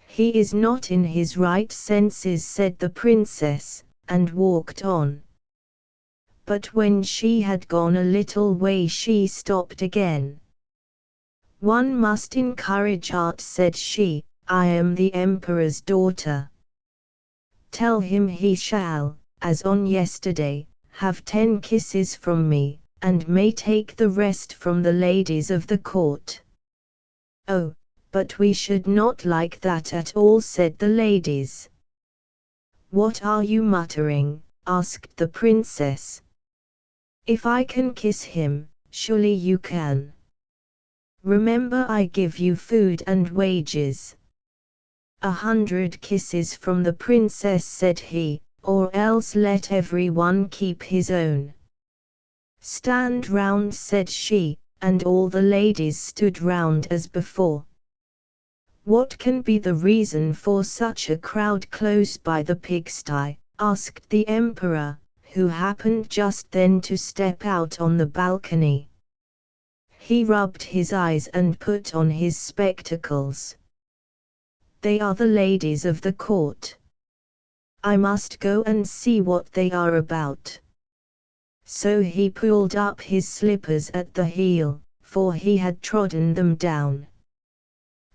"He is not in his right senses," said the princess, and walked on. But when she had gone a little way she stopped again. "One must encourage art," said she. "I am the emperor's daughter. Tell him he shall, as on yesterday, have 10 kisses from me, and may take the rest from the ladies of the court." "Oh, but we should not like that at all," said the ladies. "What are you muttering?" asked the princess. "If I can kiss him, surely you can. Remember, I give you food and wages." 100 kisses from the princess," said he, "or else let every one keep his own." "Stand round," said she, and all the ladies stood round as before. "What can be the reason for such a crowd close by the pigsty?" asked the emperor, who happened just then to step out on the balcony. He rubbed his eyes and put on his spectacles. "They are the ladies of the court. I must go and see what they are about." So he pulled up his slippers at the heel, for he had trodden them down.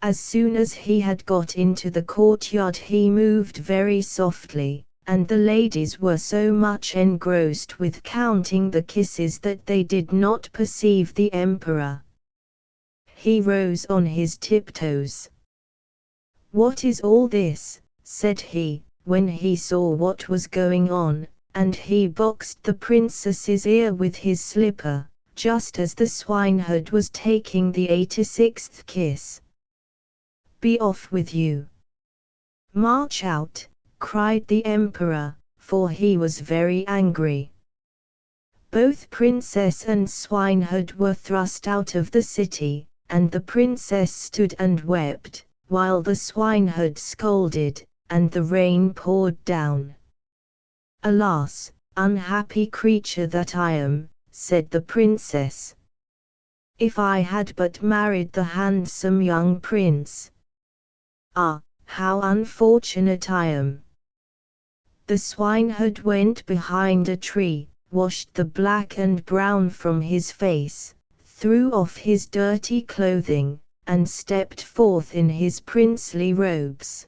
As soon as he had got into the courtyard he moved very softly, and the ladies were so much engrossed with counting the kisses that they did not perceive the emperor. He rose on his tiptoes. "What is all this?" said he, when he saw what was going on, and he boxed the princess's ear with his slipper, just as the swineherd was taking the 86th kiss. "Be off with you! March out!" cried the emperor, for he was very angry. Both princess and swineherd were thrust out of the city, and the princess stood and wept, while the swineherd scolded, and the rain poured down. "Alas, unhappy creature that I am," said the princess. "If I had but married the handsome young prince! Ah, how unfortunate I am!" The swineherd went behind a tree, washed the black and brown from his face, threw off his dirty clothing, and stepped forth in his princely robes.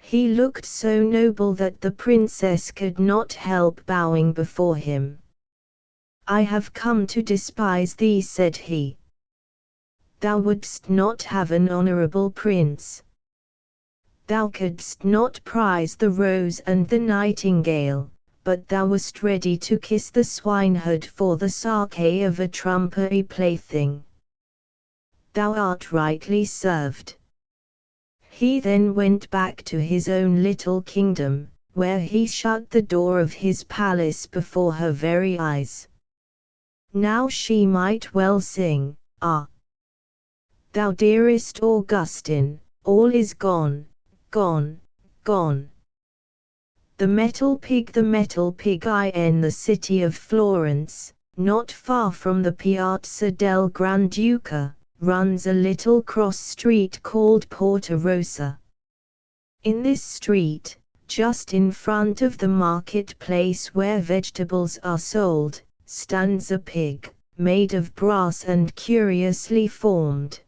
He looked so noble that the princess could not help bowing before him. "I have come to despise thee," said he. "Thou wouldst not have an honorable prince. Thou couldst not prize the rose and the nightingale, but thou wast ready to kiss the swineherd for the sake of a trumpery plaything. Thou art rightly served." He then went back to his own little kingdom, where he shut the door of his palace before her very eyes. Now she might well sing, "Ah, thou dearest Augustine, all is gone, gone, gone." The metal pig in the city of Florence, not far from the Piazza del Granduca, runs a little cross street called Porta Rossa. In this street, just in front of the marketplace where vegetables are sold, stands a pig, made of brass and curiously formed.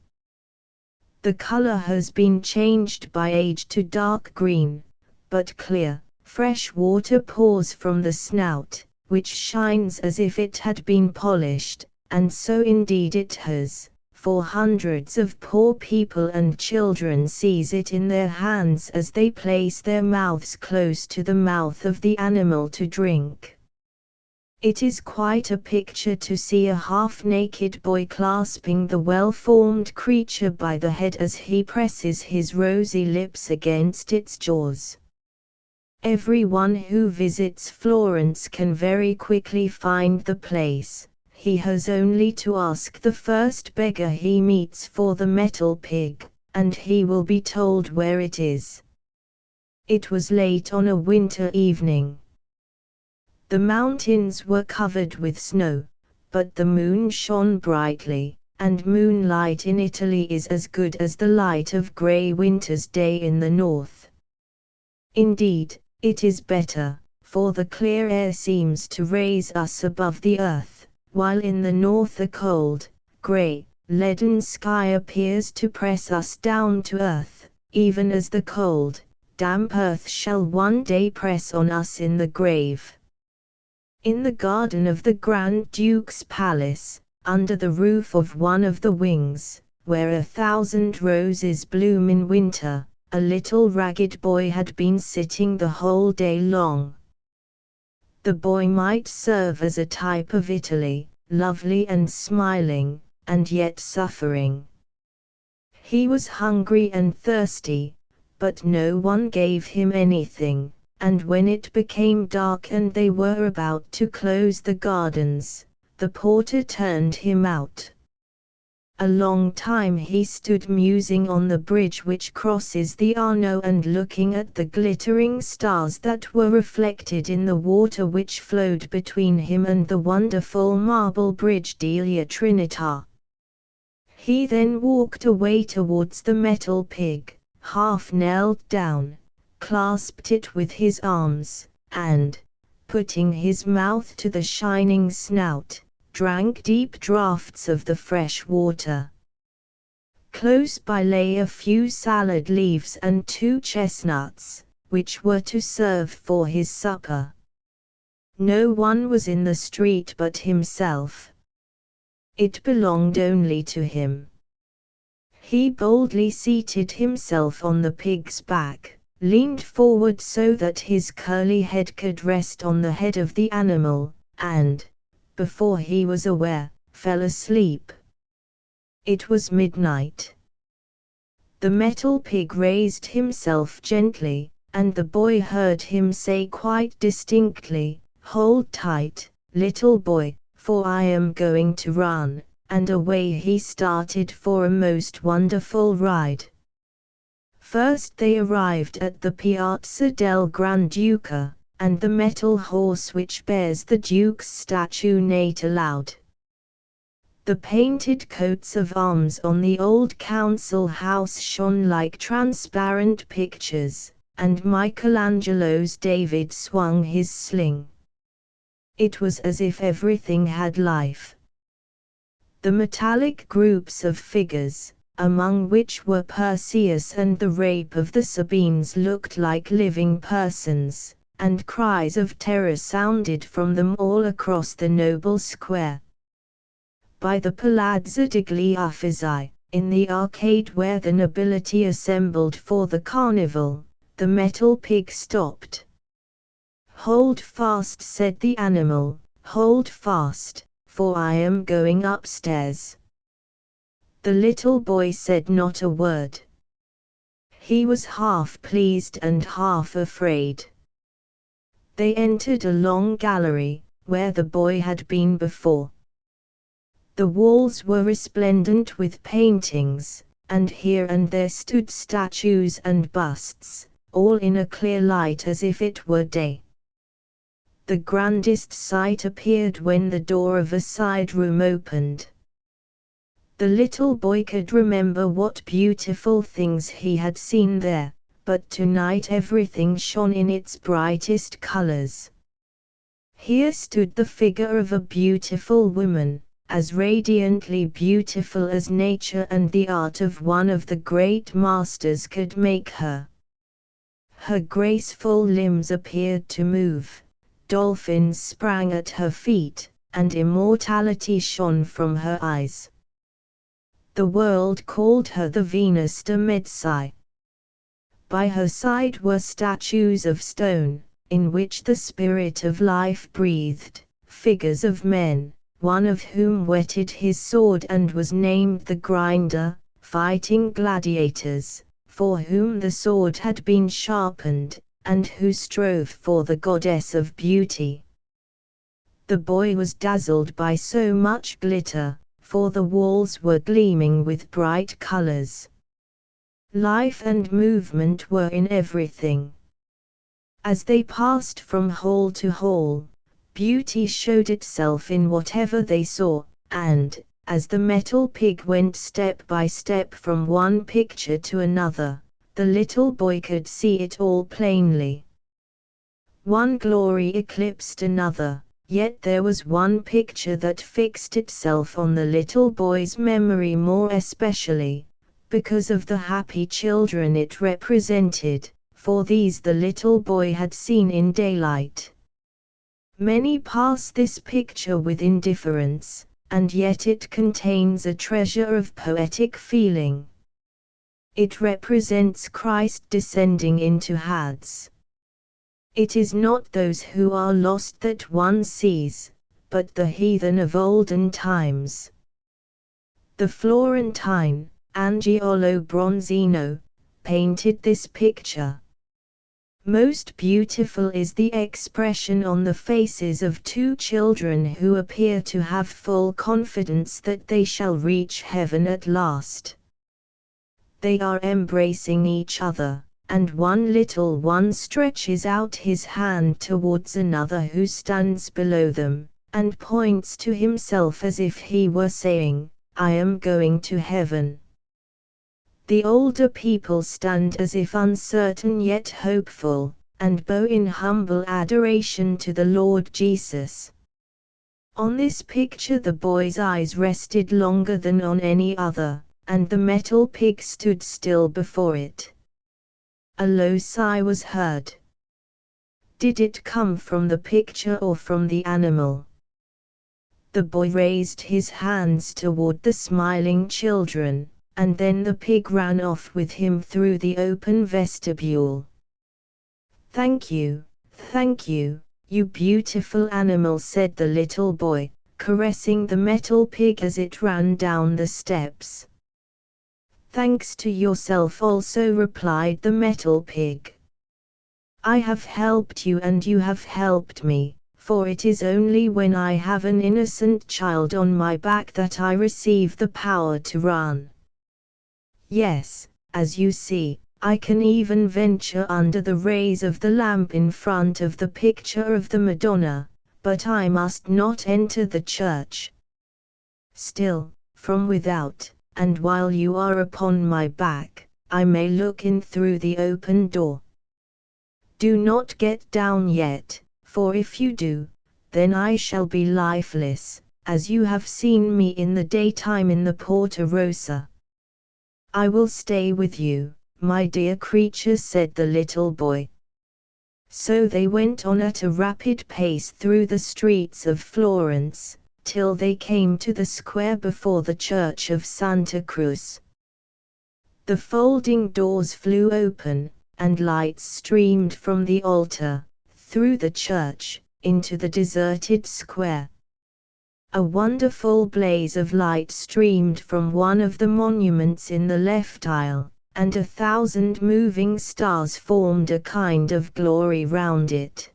The color has been changed by age to dark green, but clear, fresh water pours from the snout, which shines as if it had been polished, and so indeed it has, for hundreds of poor people and children seize it in their hands as they place their mouths close to the mouth of the animal to drink. It is quite a picture to see a half-naked boy clasping the well-formed creature by the head as he presses his rosy lips against its jaws. Everyone who visits Florence can very quickly find the place. He has only to ask the first beggar he meets for the metal pig, and he will be told where it is. It was late on a winter evening. The mountains were covered with snow, but the moon shone brightly, and moonlight in Italy is as good as the light of grey winter's day in the north. Indeed, it is better, for the clear air seems to raise us above the earth, while in the north a cold, grey, leaden sky appears to press us down to earth, even as the cold, damp earth shall one day press on us in the grave. In the garden of the Grand Duke's palace, under the roof of one of the wings, where 1,000 roses bloom in winter, a little ragged boy had been sitting the whole day long. The boy might serve as a type of Italy, lovely and smiling, and yet suffering. He was hungry and thirsty, but no one gave him anything. And when it became dark and they were about to close the gardens, the porter turned him out. A long time he stood musing on the bridge which crosses the Arno and looking at the glittering stars that were reflected in the water which flowed between him and the wonderful marble bridge della Trinità. He then walked away towards the metal pig, half knelt down, clasped it with his arms, and, putting his mouth to the shining snout, drank deep draughts of the fresh water. Close by lay a few salad leaves and 2 chestnuts, which were to serve for his supper. No one was in the street but himself. It belonged only to him. He boldly seated himself on the pig's back, leaned forward so that his curly head could rest on the head of the animal, and, before he was aware, fell asleep. It was midnight. The metal pig raised himself gently, and the boy heard him say quite distinctly, "Hold tight, little boy, for I am going to run," and away he started for a most wonderful ride. First they arrived at the Piazza del Granduca, and the metal horse which bears the Duke's statue neighed aloud. The painted coats of arms on the old council house shone like transparent pictures, and Michelangelo's David swung his sling. It was as if everything had life. The metallic groups of figures, among which were Perseus and the rape of the Sabines, looked like living persons, and cries of terror sounded from them all across the noble square. By the Palazzo degli Uffizi, in the arcade where the nobility assembled for the carnival, the metal pig stopped. "Hold fast," said the animal, "hold fast, for I am going upstairs." The little boy said not a word. He was half pleased and half afraid. They entered a long gallery, where the boy had been before. The walls were resplendent with paintings, and here and there stood statues and busts, all in a clear light as if it were day. The grandest sight appeared when the door of a side room opened. The little boy could remember what beautiful things he had seen there, but tonight everything shone in its brightest colors. Here stood the figure of a beautiful woman, as radiantly beautiful as nature and the art of one of the great masters could make her. Her graceful limbs appeared to move, dolphins sprang at her feet, and immortality shone from her eyes. The world called her the Venus de Medici. By her side were statues of stone, in which the spirit of life breathed, figures of men, one of whom whetted his sword and was named the Grinder, fighting gladiators, for whom the sword had been sharpened, and who strove for the goddess of beauty. The boy was dazzled by so much glitter, for the walls were gleaming with bright colors. Life and movement were in everything. As they passed from hall to hall, beauty showed itself in whatever they saw, and, as the metal pig went step by step from one picture to another, the little boy could see it all plainly. One glory eclipsed another, yet there was one picture that fixed itself on the little boy's memory more especially, because of the happy children it represented, for these the little boy had seen in daylight. Many pass this picture with indifference, and yet it contains a treasure of poetic feeling. It represents Christ descending into Hades. It is not those who are lost that one sees, but the heathen of olden times. The Florentine, Angiolo Bronzino, painted this picture. Most beautiful is the expression on the faces of two children who appear to have full confidence that they shall reach heaven at last. They are embracing each other, and one little one stretches out his hand towards another who stands below them, and points to himself as if he were saying, "I am going to heaven." The older people stand as if uncertain yet hopeful, and bow in humble adoration to the Lord Jesus. On this picture the boy's eyes rested longer than on any other, and the metal pig stood still before it. A low sigh was heard. Did it come from the picture or from the animal? The boy raised his hands toward the smiling children, and then the pig ran off with him through the open vestibule. "Thank you, you beautiful animal," said the little boy, caressing the metal pig as it ran down the steps. "Thanks to yourself also," replied the metal pig. "I have helped you and you have helped me, for it is only when I have an innocent child on my back that I receive the power to run. Yes, as you see, I can even venture under the rays of the lamp in front of the picture of the Madonna, but I must not enter the church. Still, from without, and while you are upon my back, I may look in through the open door. Do not get down yet, for if you do, then I shall be lifeless, as you have seen me in the daytime in the Porta Rossa." "I will stay with you, my dear creature," said the little boy. So they went on at a rapid pace through the streets of Florence, till they came to the square before the church of Santa Cruz. The folding doors flew open, and lights streamed from the altar, through the church, into the deserted square. A wonderful blaze of light streamed from one of the monuments in the left aisle, and 1,000 moving stars formed a kind of glory round it.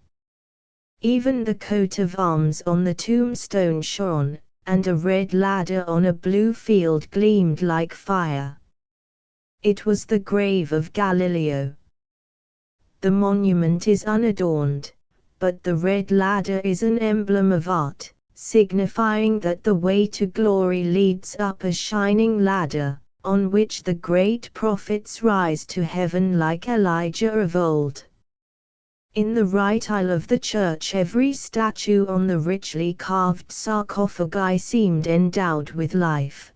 Even the coat of arms on the tombstone shone, and a red ladder on a blue field gleamed like fire. It was the grave of Galileo. The monument is unadorned, but the red ladder is an emblem of art, signifying that the way to glory leads up a shining ladder, on which the great prophets rise to heaven like Elijah of old. In the right aisle of the church every statue on the richly carved sarcophagi seemed endowed with life.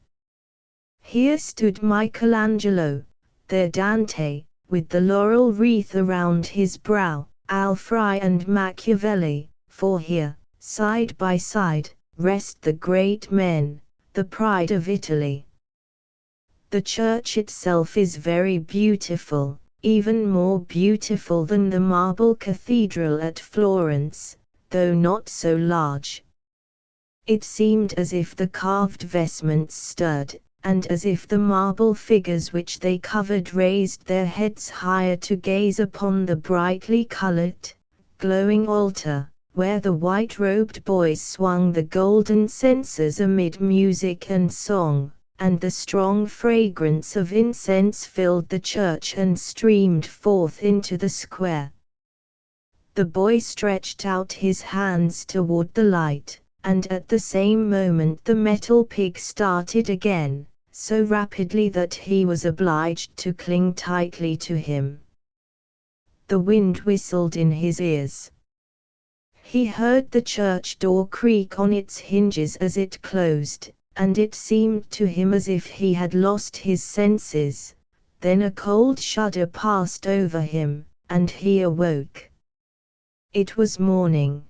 Here stood Michelangelo, there Dante, with the laurel wreath around his brow, Alfred and Machiavelli, for here, side by side, rest the great men, the pride of Italy. The church itself is very beautiful, even more beautiful than the marble cathedral at Florence, though not so large. It seemed as if the carved vestments stirred, and as if the marble figures which they covered raised their heads higher to gaze upon the brightly colored, glowing altar, where the white-robed boys swung the golden censers amid music and song, and the strong fragrance of incense filled the church and streamed forth into the square. The boy stretched out his hands toward the light, and at the same moment the metal pig started again, so rapidly that he was obliged to cling tightly to him. The wind whistled in his ears. He heard the church door creak on its hinges as it closed, and it seemed to him as if he had lost his senses. Then a cold shudder passed over him, and he awoke. It was morning.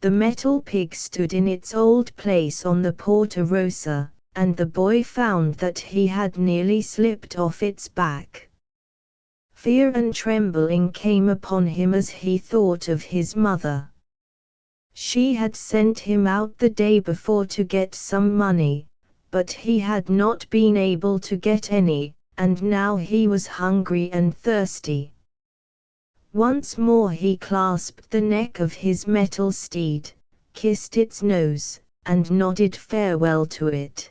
The metal pig stood in its old place on the Porta Rossa, and the boy found that he had nearly slipped off its back. Fear and trembling came upon him as he thought of his mother. She had sent him out the day before to get some money, but he had not been able to get any, and now he was hungry and thirsty. Once more he clasped the neck of his metal steed, kissed its nose, and nodded farewell to it.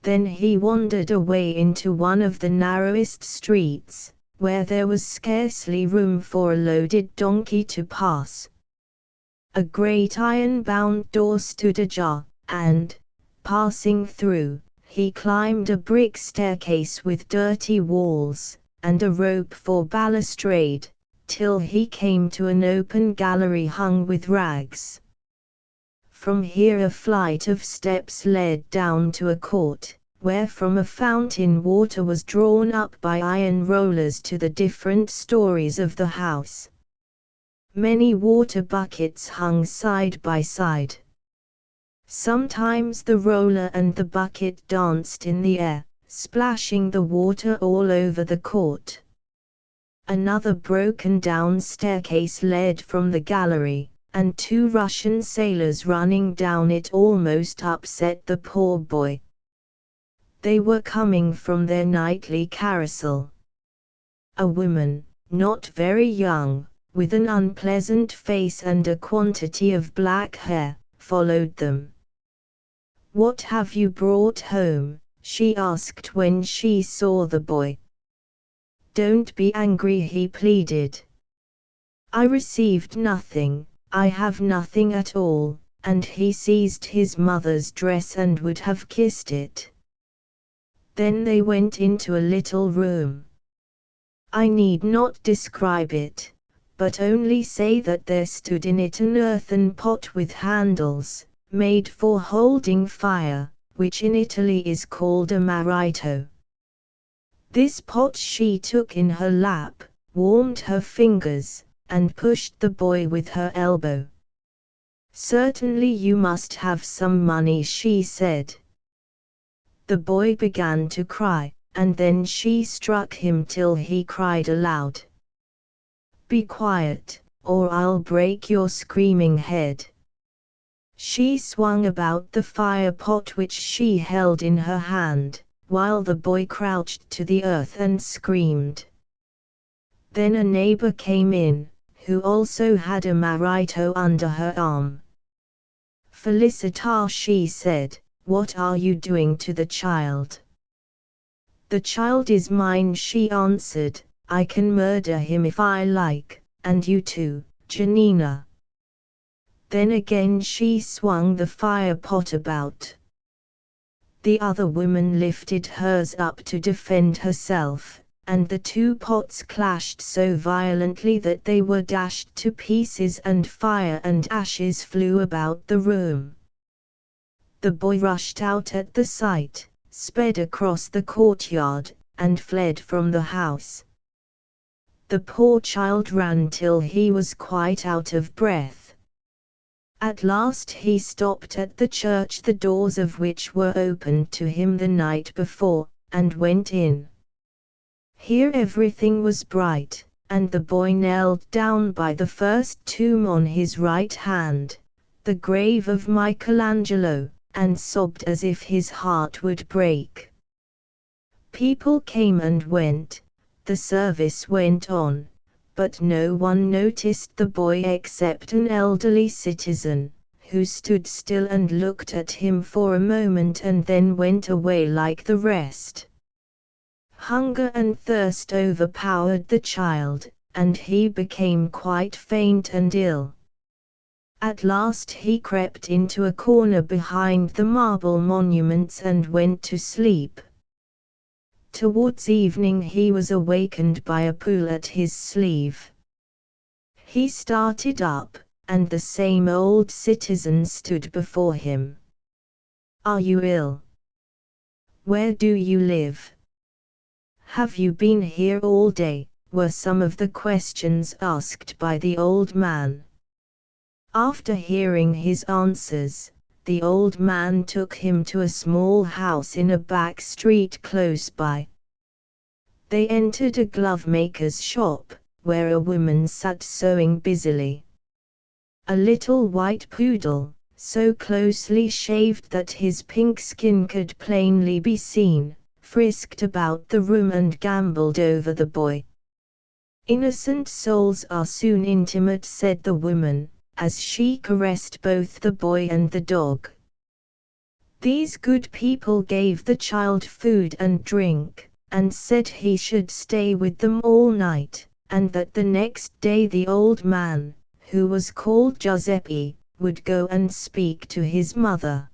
Then he wandered away into one of the narrowest streets, where there was scarcely room for a loaded donkey to pass. A great iron-bound door stood ajar, and, passing through, he climbed a brick staircase with dirty walls, and a rope for balustrade, till he came to an open gallery hung with rags. From here a flight of steps led down to a court, where from a fountain water was drawn up by iron rollers to the different stories of the house. Many water buckets hung side by side. Sometimes the roller and the bucket danced in the air, splashing the water all over the court. Another broken-down staircase led from the gallery, and 2 Russian sailors running down it almost upset the poor boy. They were coming from their nightly carousel. A woman, not very young, with an unpleasant face and a quantity of black hair, followed them. "What have you brought home?" she asked when she saw the boy. "Don't be angry," he pleaded. "I received nothing, I have nothing at all," and he seized his mother's dress and would have kissed it. Then they went into a little room. I need not describe it, but only say that there stood in it an earthen pot with handles, made for holding fire, which in Italy is called a marito. This pot she took in her lap, warmed her fingers, and pushed the boy with her elbow. "Certainly you must have some money," she said. The boy began to cry, and then she struck him till he cried aloud. "Be quiet, or I'll break your screaming head." She swung about the fire pot which she held in her hand, while the boy crouched to the earth and screamed. Then a neighbor came in, who also had a marito under her arm. "Felicita," she said, "what are you doing to the child?" "The child is mine," she answered. "I can murder him if I like, and you too, Janina." Then again she swung the fire pot about. The other woman lifted hers up to defend herself, and the 2 pots clashed so violently that they were dashed to pieces and fire and ashes flew about the room. The boy rushed out at the sight, sped across the courtyard, and fled from the house. The poor child ran till he was quite out of breath. At last he stopped at the church, the doors of which were opened to him the night before, and went in. Here everything was bright, and the boy knelt down by the first tomb on his right hand, the grave of Michelangelo, and sobbed as if his heart would break. People came and went, the service went on, but no one noticed the boy except an elderly citizen, who stood still and looked at him for a moment and then went away like the rest. Hunger and thirst overpowered the child, and he became quite faint and ill. At last he crept into a corner behind the marble monuments and went to sleep. Towards evening he was awakened by a pull at his sleeve. He started up, and the same old citizen stood before him. "Are you ill? Where do you live? Have you been here all day?" were some of the questions asked by the old man. After hearing his answers, the old man took him to a small house in a back street close by. They entered a glovemaker's shop, where a woman sat sewing busily. A little white poodle, so closely shaved that his pink skin could plainly be seen, frisked about the room and gamboled over the boy. "Innocent souls are soon intimate," said the woman, as she caressed both the boy and the dog. These good people gave the child food and drink, and said he should stay with them all night, and that the next day the old man, who was called Giuseppe, would go and speak to his mother.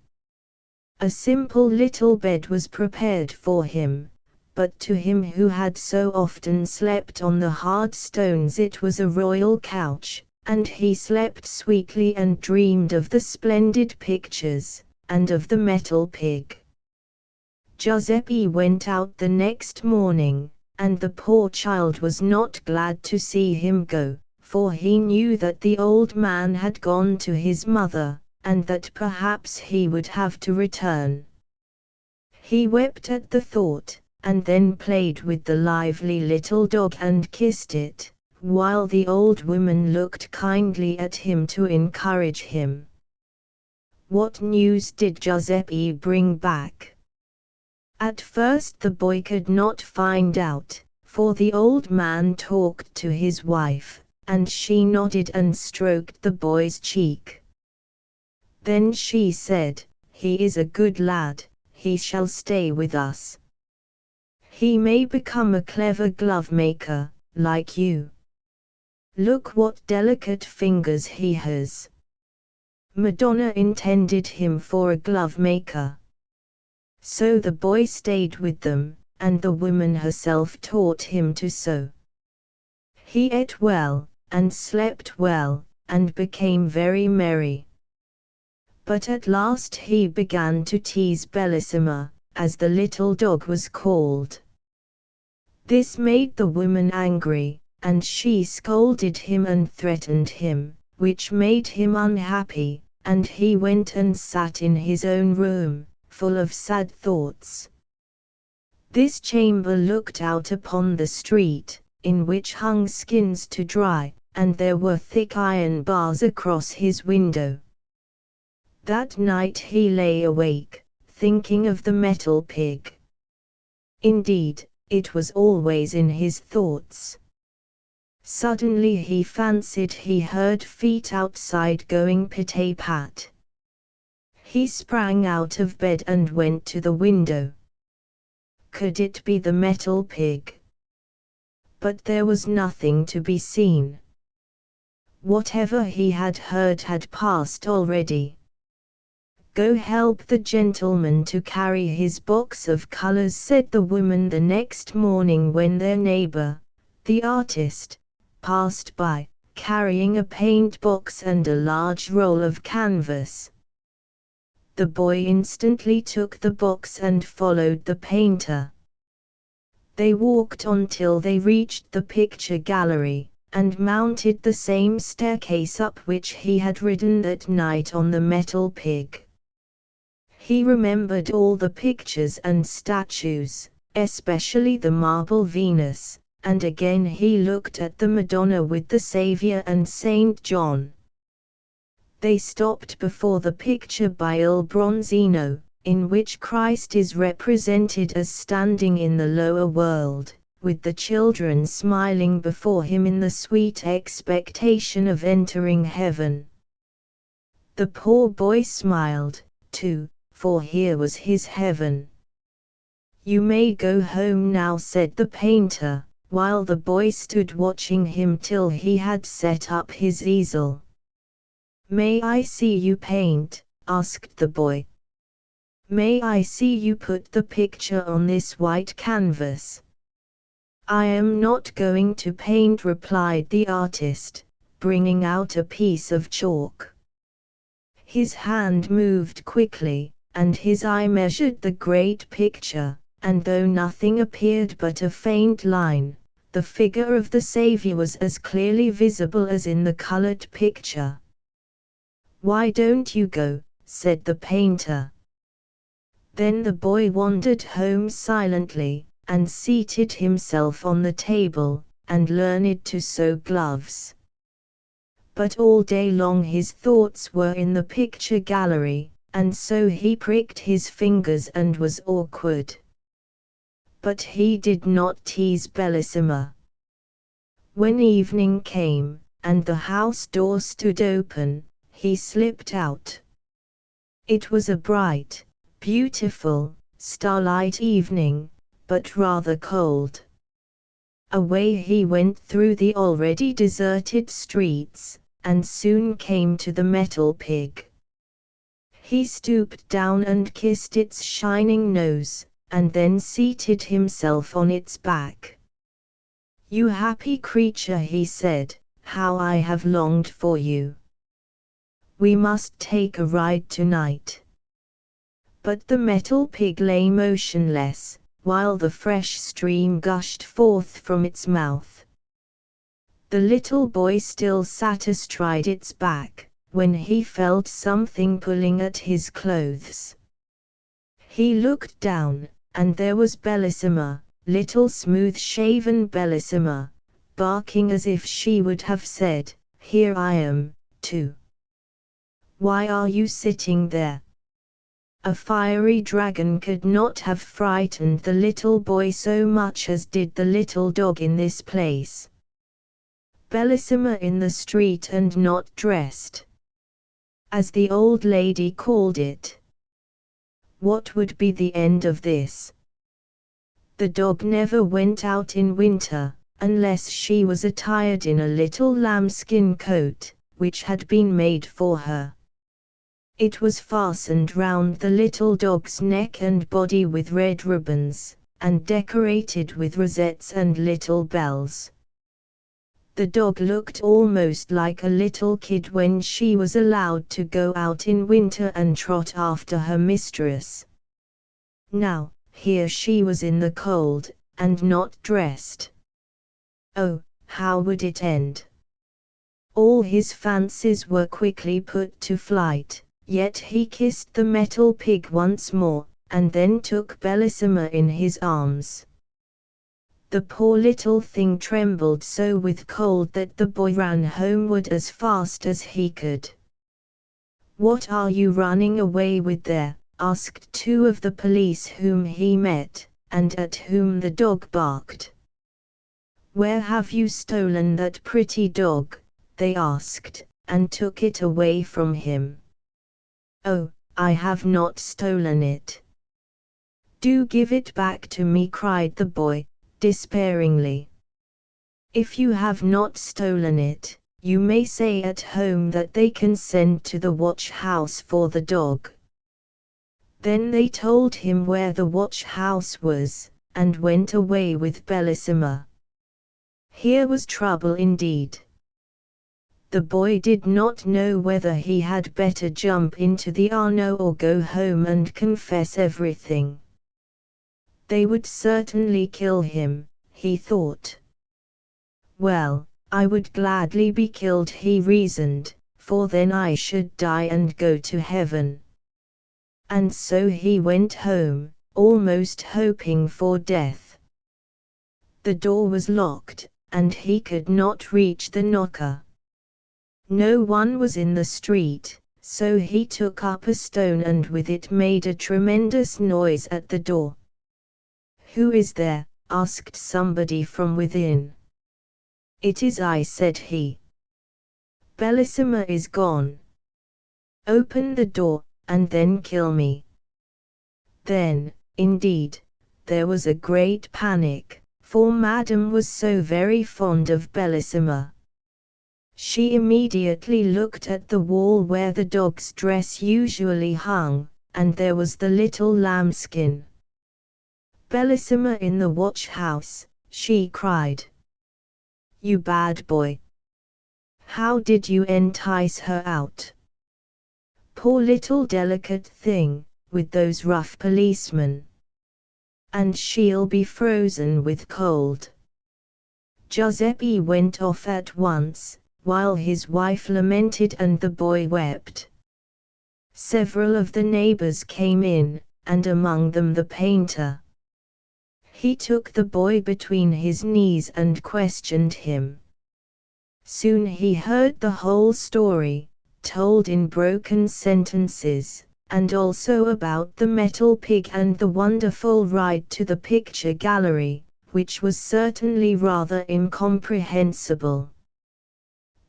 A simple little bed was prepared for him, but to him who had so often slept on the hard stones it was a royal couch, and he slept sweetly and dreamed of the splendid pictures, and of the metal pig. Giuseppe went out the next morning, and the poor child was not glad to see him go, for he knew that the old man had gone to his mother, and that perhaps he would have to return. He wept at the thought, and then played with the lively little dog and kissed it, while the old woman looked kindly at him to encourage him. What news did Giuseppe bring back? At first the boy could not find out, for the old man talked to his wife, and she nodded and stroked the boy's cheek. Then she said, "He is a good lad, he shall stay with us. He may become a clever glovemaker, like you. Look what delicate fingers he has." Madonna intended him for a glovemaker. So the boy stayed with them, and the woman herself taught him to sew. He ate well, and slept well, and became very merry. But at last he began to tease Bellissima, as the little dog was called. This made the woman angry, and she scolded him and threatened him, which made him unhappy, and he went and sat in his own room, full of sad thoughts. This chamber looked out upon the street, in which hung skins to dry, and there were thick iron bars across his window. That night he lay awake, thinking of the metal pig. Indeed, it was always in his thoughts. Suddenly he fancied he heard feet outside going pit-a-pat. He sprang out of bed and went to the window. Could it be the metal pig? But there was nothing to be seen. Whatever he had heard had passed already. "Go help the gentleman to carry his box of colors," said the woman the next morning when their neighbor, the artist, passed by, carrying a paint box and a large roll of canvas. The boy instantly took the box and followed the painter. They walked on till they reached the picture gallery, and mounted the same staircase up which he had ridden that night on the metal pig. He remembered all the pictures and statues, especially the marble Venus, and again he looked at the Madonna with the Saviour and Saint John. They stopped before the picture by Il Bronzino, in which Christ is represented as standing in the lower world, with the children smiling before him in the sweet expectation of entering heaven. The poor boy smiled, too, for here was his heaven. "You may go home now," said the painter, while the boy stood watching him till he had set up his easel. "May I see you paint?" asked the boy. "May I see you put the picture on this white canvas?" "I am not going to paint," replied the artist, bringing out a piece of chalk. His hand moved quickly, and his eye measured the great picture, and though nothing appeared but a faint line, the figure of the Saviour was as clearly visible as in the colored picture. "Why don't you go?" said the painter. Then the boy wandered home silently, and seated himself on the table, and learned to sew gloves. But all day long his thoughts were in the picture gallery, and so he pricked his fingers and was awkward. But he did not tease Bellissima. When evening came, and the house door stood open, he slipped out. It was a bright, beautiful, starlight evening, but rather cold. Away he went through the already deserted streets, and soon came to the metal pig. He stooped down and kissed its shining nose, and then seated himself on its back. "You happy creature," he said, "how I have longed for you. We must take a ride tonight." But the metal pig lay motionless, while the fresh stream gushed forth from its mouth. The little boy still sat astride its back, when he felt something pulling at his clothes. He looked down, and there was Bellissima, little smooth-shaven Bellissima, barking as if she would have said, "Here I am, too. Why are you sitting there?" A fiery dragon could not have frightened the little boy so much as did the little dog in this place. Bellissima in the street and not dressed, as the old lady called it. What would be the end of this? The dog never went out in winter, unless she was attired in a little lambskin coat, which had been made for her. It was fastened round the little dog's neck and body with red ribbons, and decorated with rosettes and little bells. The dog looked almost like a little kid when she was allowed to go out in winter and trot after her mistress. Now, here she was in the cold, and not dressed. Oh, how would it end? All his fancies were quickly put to flight. Yet he kissed the metal pig once more, and then took Bellissima in his arms. The poor little thing trembled so with cold that the boy ran homeward as fast as he could. "What are you running away with there?" asked two of the police whom he met, and at whom the dog barked. "Where have you stolen that pretty dog?" they asked, and took it away from him. "Oh, I have not stolen it." "Do give it back to me," cried the boy, despairingly. "If you have not stolen it, you may say at home that they can send to the watch house for the dog." Then they told him where the watch house was, and went away with Bellissima. Here was trouble indeed. The boy did not know whether he had better jump into the Arno or go home and confess everything. They would certainly kill him, he thought. Well, I would gladly be killed, he reasoned, for then I should die and go to heaven. And so he went home, almost hoping for death. The door was locked, and he could not reach the knocker. No one was in the street, so he took up a stone and with it made a tremendous noise at the door. "Who is there?" asked somebody from within. "It is I," said he. "Bellissima is gone. Open the door, and then kill me." Then, indeed, there was a great panic, for Madame was so very fond of Bellissima. She immediately looked at the wall where the dog's dress usually hung, and there was the little lambskin. "Bellissima in the watch-house," she cried. "You bad boy! How did you entice her out? Poor little delicate thing, with those rough policemen. And she'll be frozen with cold." Giuseppe went off at once, while his wife lamented and the boy wept. Several of the neighbors came in, and among them the painter. He took the boy between his knees and questioned him. Soon he heard the whole story, told in broken sentences, and also about the metal pig and the wonderful ride to the picture gallery, which was certainly rather incomprehensible.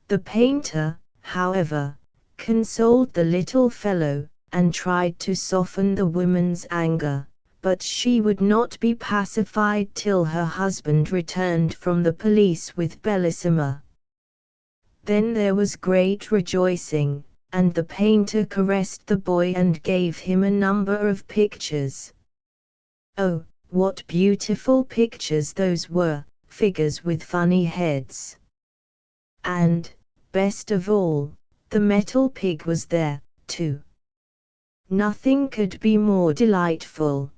The painter, however, consoled the little fellow, and tried to soften the woman's anger, but she would not be pacified till her husband returned from the police with Bellissima. Then there was great rejoicing, and the painter caressed the boy and gave him a number of pictures. Oh, what beautiful pictures those were, figures with funny heads. And, best of all, the metal pig was there, too. Nothing could be more delightful.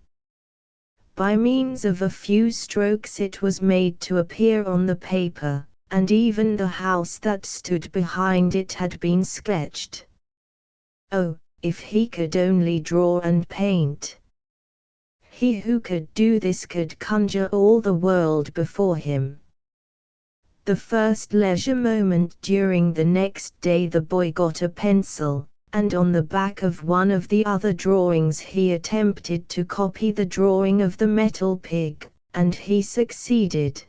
By means of a few strokes it was made to appear on the paper, and even the house that stood behind it had been sketched. Oh, if he could only draw and paint! He who could do this could conjure all the world before him. The first leisure moment during the next day the boy got a pencil, and on the back of one of the other drawings he attempted to copy the drawing of the metal pig, and he succeeded.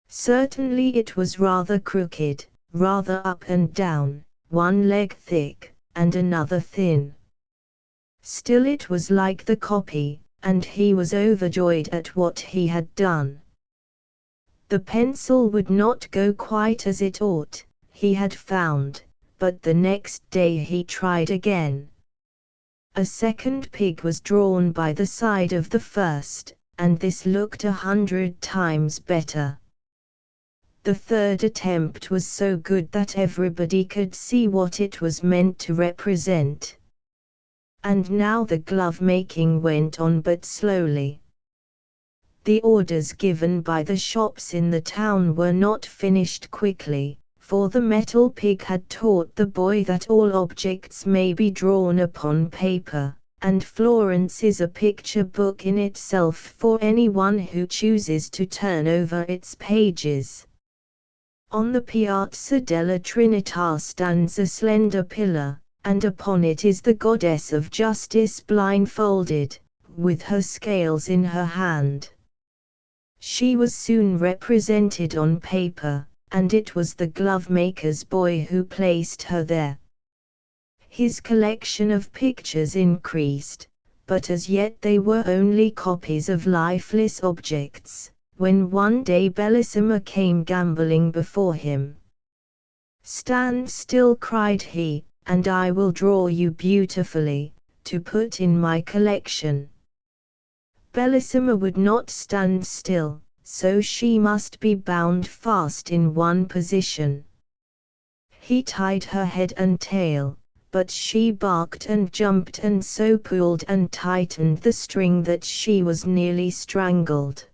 Certainly it was rather crooked, rather up and down, one leg thick, and another thin. Still it was like the copy, and he was overjoyed at what he had done. The pencil would not go quite as it ought, he had found, but the next day he tried again. A second pig was drawn by the side of the first, and this looked 100 times better. The third attempt was so good that everybody could see what it was meant to represent. And now the glove-making went on but slowly. The orders given by the shops in the town were not finished quickly, for the metal pig had taught the boy that all objects may be drawn upon paper, and Florence is a picture book in itself for anyone who chooses to turn over its pages. On the Piazza della Trinità stands a slender pillar, and upon it is the goddess of justice blindfolded, with her scales in her hand. She was soon represented on paper, and it was the glove-maker's boy who placed her there. His collection of pictures increased, but as yet they were only copies of lifeless objects, when one day Bellissima came gambolling before him. "Stand still," cried he, "and I will draw you beautifully, to put in my collection." Bellissima would not stand still, so she must be bound fast in one position. He tied her head and tail, but she barked and jumped and so pulled and tightened the string that she was nearly strangled.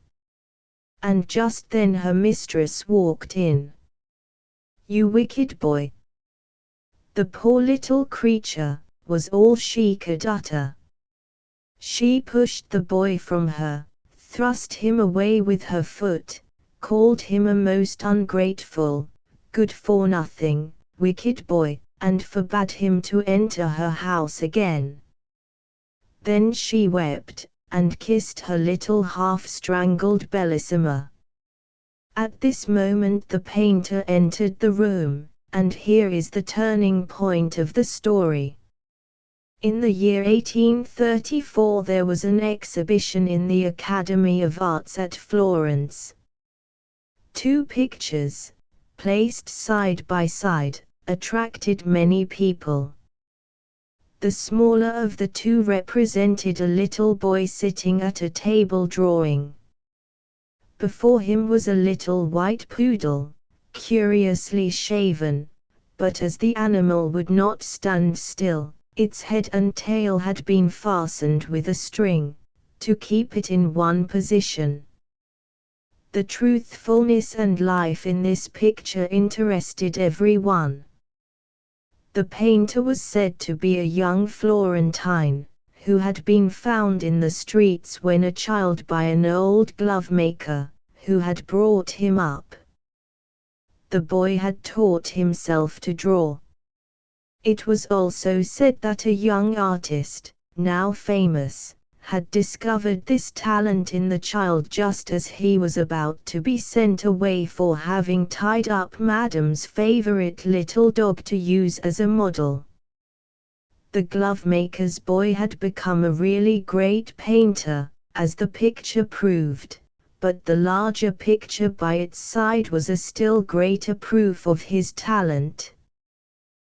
And just then her mistress walked in. "You wicked boy!" The poor little creature, was all she could utter. She pushed the boy from her, thrust him away with her foot, called him a most ungrateful, good-for-nothing, wicked boy, and forbade him to enter her house again. Then she wept, and kissed her little half-strangled Bellissima. At this moment the painter entered the room, and here is the turning point of the story. In the year 1834 there was an exhibition in the Academy of Arts at Florence. Two pictures, placed side by side, attracted many people. The smaller of the two represented a little boy sitting at a table drawing. Before him was a little white poodle, curiously shaven, but as the animal would not stand still, its head and tail had been fastened with a string, to keep it in one position. The truthfulness and life in this picture interested everyone. The painter was said to be a young Florentine, who had been found in the streets when a child by an old glove-maker, who had brought him up. The boy had taught himself to draw. It was also said that a young artist, now famous, had discovered this talent in the child just as he was about to be sent away for having tied up Madame's favorite little dog to use as a model. The glovemaker's boy had become a really great painter, as the picture proved, but the larger picture by its side was a still greater proof of his talent.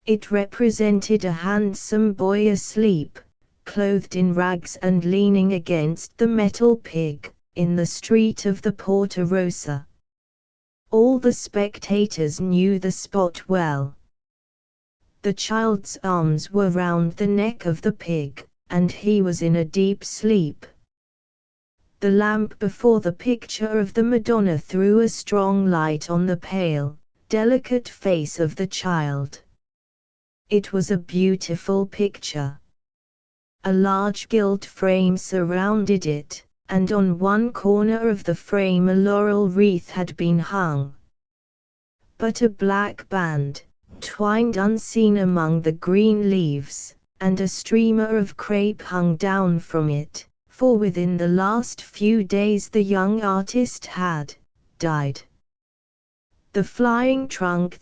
It represented a handsome boy asleep, clothed in rags and leaning against the metal pig, in the street of the Porta Rossa. All the spectators knew the spot well. The child's arms were round the neck of the pig, and he was in a deep sleep. The lamp before the picture of the Madonna threw a strong light on the pale, delicate face of the child. It was a beautiful picture. A large gilt frame surrounded it, and on one corner of the frame a laurel wreath had been hung. But a black band, twined unseen among the green leaves, and a streamer of crape hung down from it, for within the last few days the young artist had died. The flying trunk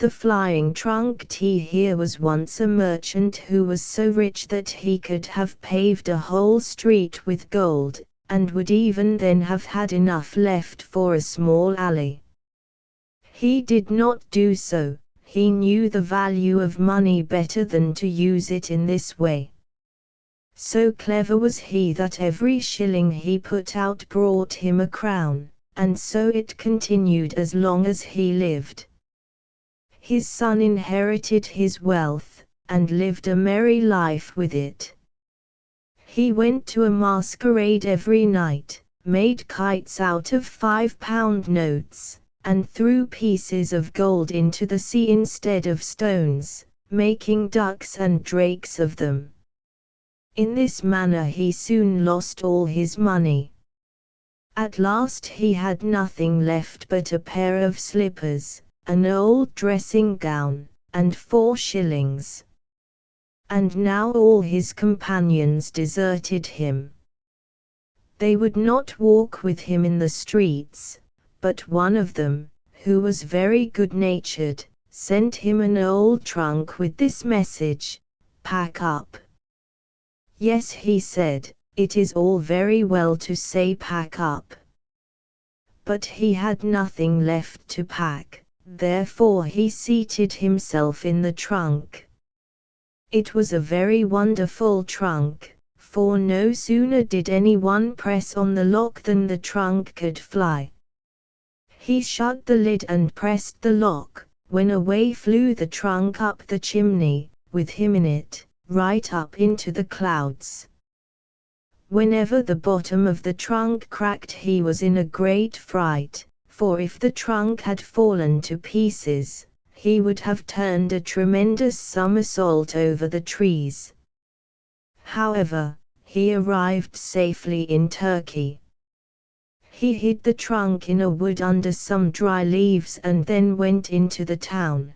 Here was once a merchant who was so rich that he could have paved a whole street with gold, and would even then have had enough left for a small alley. He did not do so. He knew the value of money better than to use it in this way. So clever was he that every shilling he put out brought him a crown, and so it continued as long as he lived. His son inherited his wealth, and lived a merry life with it. He went to a masquerade every night, made kites out of £5 notes, and threw pieces of gold into the sea instead of stones, making ducks and drakes of them. In this manner he soon lost all his money. At last he had nothing left but a pair of slippers, an old dressing gown, and 4 shillings. And now all his companions deserted him. They would not walk with him in the streets, but one of them, who was very good-natured, sent him an old trunk with this message: "Pack up." "Yes," he said, "it is all very well to say pack up." But he had nothing left to pack, therefore he seated himself in the trunk. It was a very wonderful trunk, for no sooner did anyone press on the lock than the trunk could fly. He shut the lid and pressed the lock, when away flew the trunk up the chimney, with him in it, right up into the clouds. Whenever the bottom of the trunk cracked, he was in a great fright, for if the trunk had fallen to pieces, he would have turned a tremendous somersault over the trees. However, he arrived safely in Turkey. He hid the trunk in a wood under some dry leaves and then went into the town.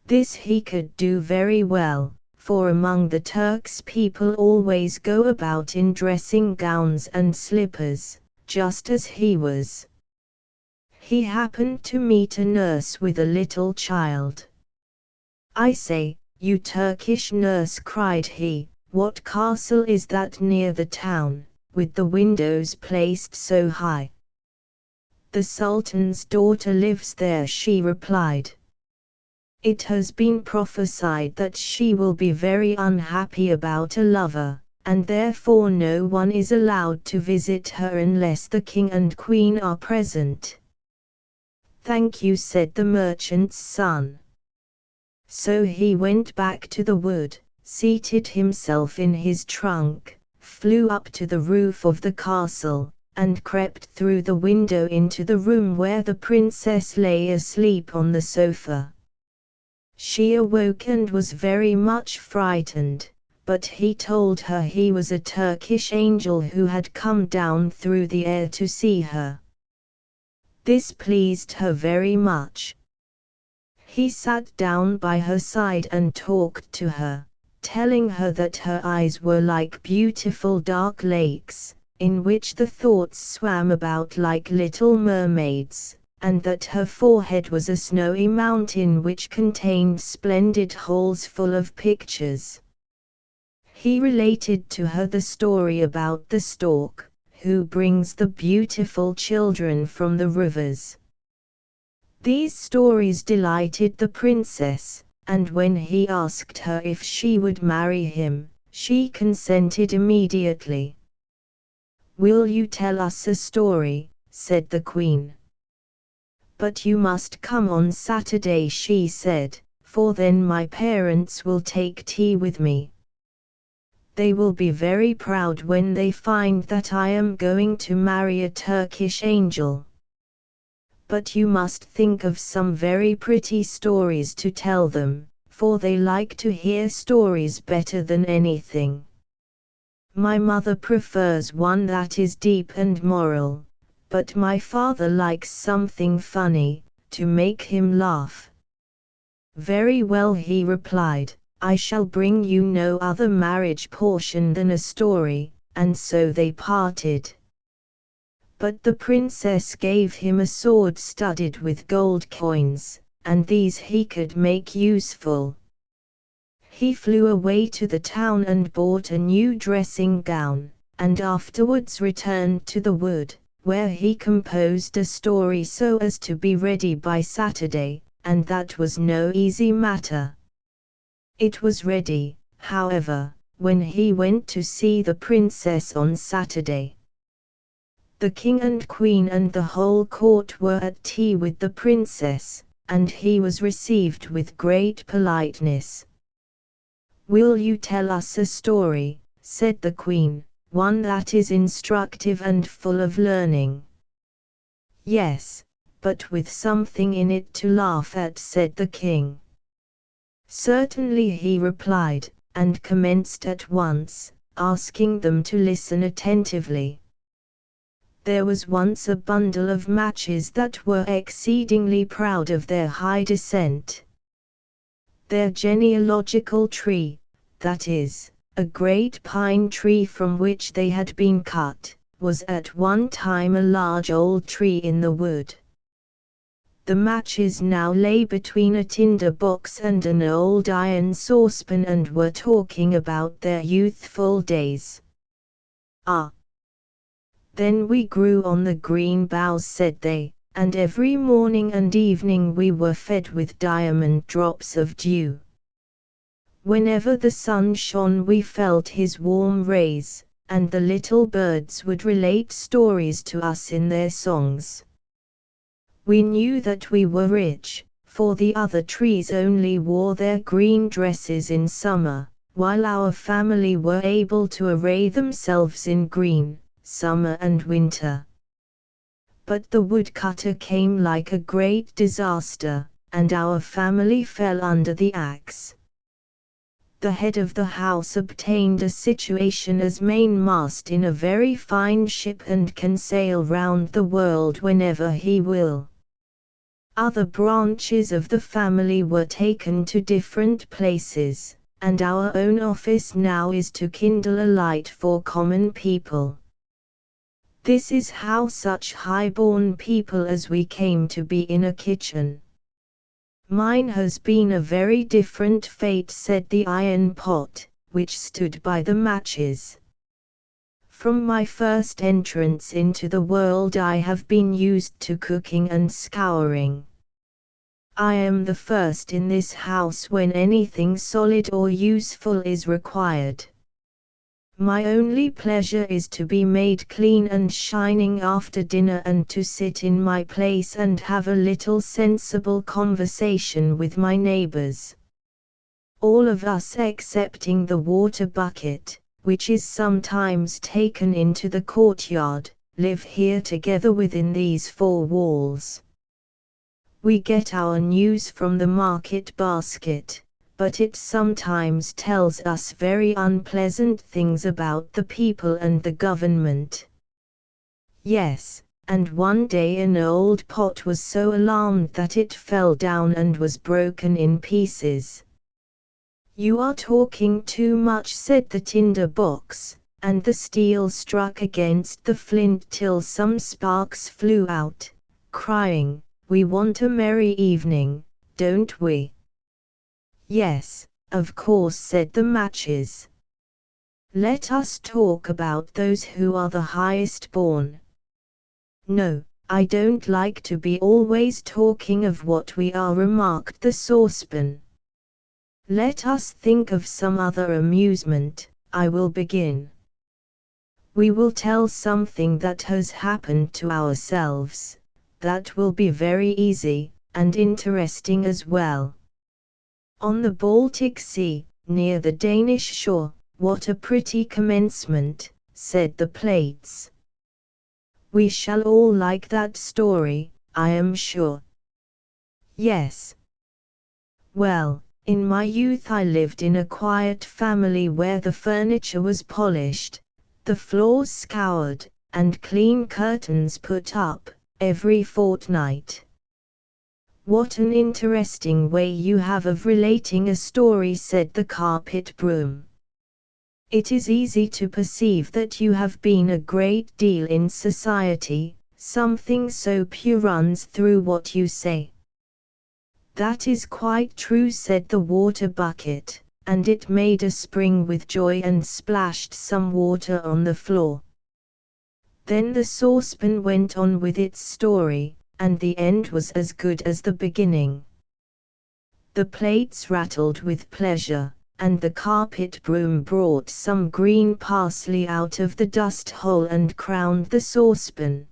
This he could do very well, for among the Turks people always go about in dressing gowns and slippers, just as he was. He happened to meet a nurse with a little child. "I say, you Turkish nurse," cried he, "what castle is that near the town, with the windows placed so high?" "The Sultan's daughter lives there," she replied. "It has been prophesied that she will be very unhappy about a lover, and therefore no one is allowed to visit her unless the king and queen are present." "Thank you," said the merchant's son. So he went back to the wood, seated himself in his trunk, flew up to the roof of the castle, and crept through the window into the room where the princess lay asleep on the sofa. She awoke and was very much frightened, but he told her he was a Turkish angel who had come down through the air to see her. This pleased her very much. He sat down by her side and talked to her, telling her that her eyes were like beautiful dark lakes, in which the thoughts swam about like little mermaids, and that her forehead was a snowy mountain which contained splendid halls full of pictures. He related to her the story about the stork, who brings the beautiful children from the rivers. These stories delighted the princess, and when he asked her if she would marry him, she consented immediately. "Will you tell us a story?" said the queen. "But you must come on Saturday," she said, "for then my parents will take tea with me. They will be very proud when they find that I am going to marry a Turkish angel. But you must think of some very pretty stories to tell them, for they like to hear stories better than anything. My mother prefers one that is deep and moral, but my father likes something funny, to make him laugh." "Very well," he replied, "I shall bring you no other marriage portion than a story," and so they parted. But the princess gave him a sword studded with gold coins, and these he could make useful. He flew away to the town and bought a new dressing gown, and afterwards returned to the wood, where he composed a story so as to be ready by Saturday, and that was no easy matter. It was ready, however, when he went to see the princess on Saturday. The king and queen and the whole court were at tea with the princess, and he was received with great politeness. "Will you tell us a story?" said the queen, "one that is instructive and full of learning?" "Yes, but with something in it to laugh at," said the king. "Certainly," he replied, and commenced at once, asking them to listen attentively. There was once a bundle of matches that were exceedingly proud of their high descent. Their genealogical tree, that is, a great pine tree from which they had been cut, was at one time a large old tree in the wood. The matches now lay between a tinder box and an old iron saucepan and were talking about their youthful days. "Ah! Then we grew on the green boughs," said they, "and every morning and evening we were fed with diamond drops of dew. Whenever the sun shone we felt his warm rays, and the little birds would relate stories to us in their songs. We knew that we were rich, for the other trees only wore their green dresses in summer, while our family were able to array themselves in green, summer and winter. But the woodcutter came like a great disaster, and our family fell under the axe. The head of the house obtained a situation as mainmast in a very fine ship and can sail round the world whenever he will. Other branches of the family were taken to different places, and our own office now is to kindle a light for common people. This is how such high-born people as we came to be in a kitchen. Mine has been a very different fate, said the iron pot, which stood by the matches. From my first entrance into the world I have been used to cooking and scouring. I am the first in this house when anything solid or useful is required. My only pleasure is to be made clean and shining after dinner and to sit in my place and have a little sensible conversation with my neighbors. All of us excepting the water bucket, which is sometimes taken into the courtyard, live here together within these four walls. We get our news from the market basket, but it sometimes tells us very unpleasant things about the people and the government. Yes, and one day an old pot was so alarmed that it fell down and was broken in pieces. You are talking too much, said the tinder box, and the steel struck against the flint till some sparks flew out, crying, "We want a merry evening, don't we?" Yes, of course, said the matches. Let us talk about those who are the highest born. No, I don't like to be always talking of what we are, remarked the saucepan. Let us think of some other amusement. I will begin. We will tell something that has happened to ourselves. That will be very easy, and interesting as well. On the Baltic Sea, near the Danish shore, what a pretty commencement, said the plates. We shall all like that story, I am sure. Yes. Well, in my youth I lived in a quiet family where the furniture was polished, the floors scoured, and clean curtains put up, every fortnight. What an interesting way you have of relating a story, said the carpet broom. It is easy to perceive that you have been a great deal in society, something so pure runs through what you say. That is quite true, said the water bucket, and it made a spring with joy and splashed some water on the floor. Then the saucepan went on with its story, and the end was as good as the beginning. The plates rattled with pleasure, and the carpet broom brought some green parsley out of the dust hole and crowned the saucepan.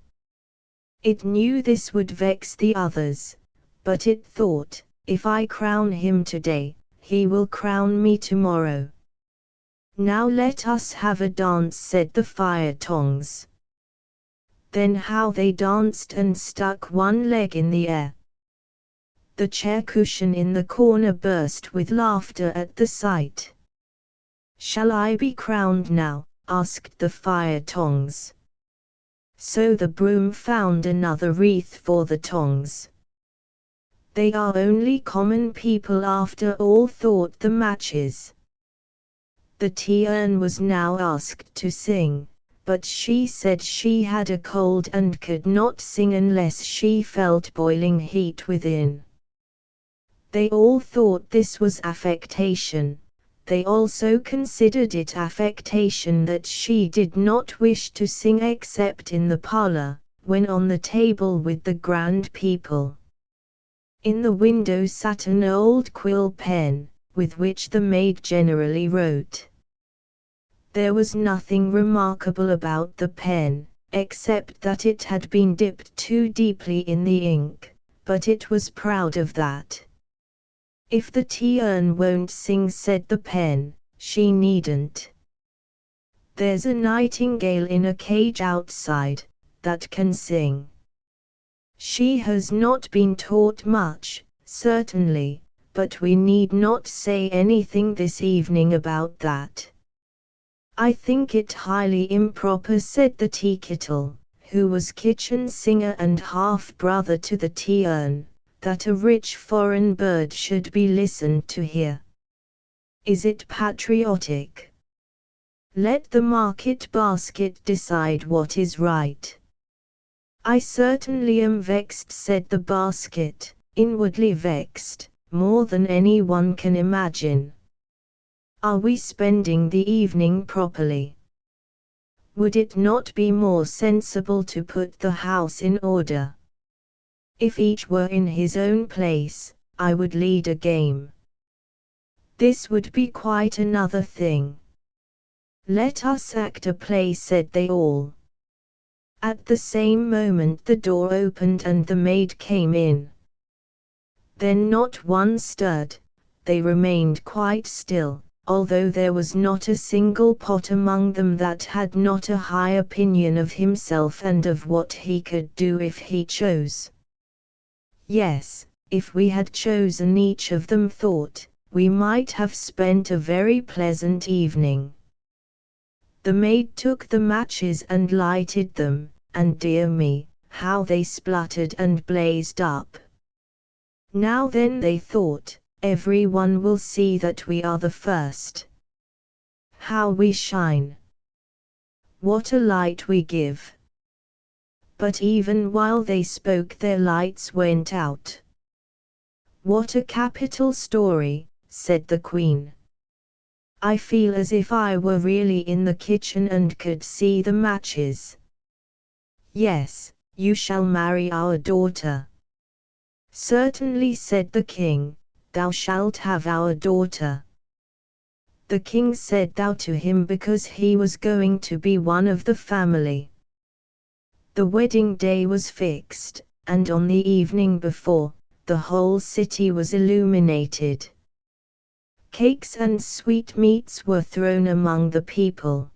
It knew this would vex the others, but it thought, if I crown him today, he will crown me tomorrow. Now let us have a dance, said the fire tongs. Then how they danced and stuck one leg in the air. The chair cushion in the corner burst with laughter at the sight. Shall I be crowned now? Asked the fire tongs. So the broom found another wreath for the tongs. They are only common people after all, thought the matches. The tea urn was now asked to sing, but she said she had a cold and could not sing unless she felt boiling heat within. They all thought this was affectation. They also considered it affectation that she did not wish to sing except in the parlor, when on the table with the grand people. In the window sat an old quill pen, with which the maid generally wrote. There was nothing remarkable about the pen, except that it had been dipped too deeply in the ink, but it was proud of that. If the tea urn won't sing, said the pen, she needn't. There's a nightingale in a cage outside, that can sing. She has not been taught much, certainly, but we need not say anything this evening about that. I think it highly improper, said the tea kettle, who was kitchen singer and half-brother to the tea urn, that a rich foreign bird should be listened to here. Is it patriotic? Let the market basket decide what is right. I certainly am vexed, said the basket, inwardly vexed, more than anyone can imagine. Are we spending the evening properly? Would it not be more sensible to put the house in order? If each were in his own place, I would lead a game. This would be quite another thing. Let us act a play, said they all. At the same moment the door opened and the maid came in. Then not one stirred, they remained quite still, although there was not a single pot among them that had not a high opinion of himself and of what he could do if he chose. Yes, if we had chosen, each of them thought, we might have spent a very pleasant evening. The maid took the matches and lighted them, and dear me, how they spluttered and blazed up. Now then, they thought, everyone will see that we are the first. How we shine! What a light we give! But even while they spoke their lights went out. What a capital story, said the Queen. I feel as if I were really in the kitchen and could see the matches. Yes, you shall marry our daughter. Certainly, said the King, thou shalt have our daughter. The King said thou to him because he was going to be one of the family. The wedding day was fixed, and on the evening before, the whole city was illuminated. Cakes and sweetmeats were thrown among the people.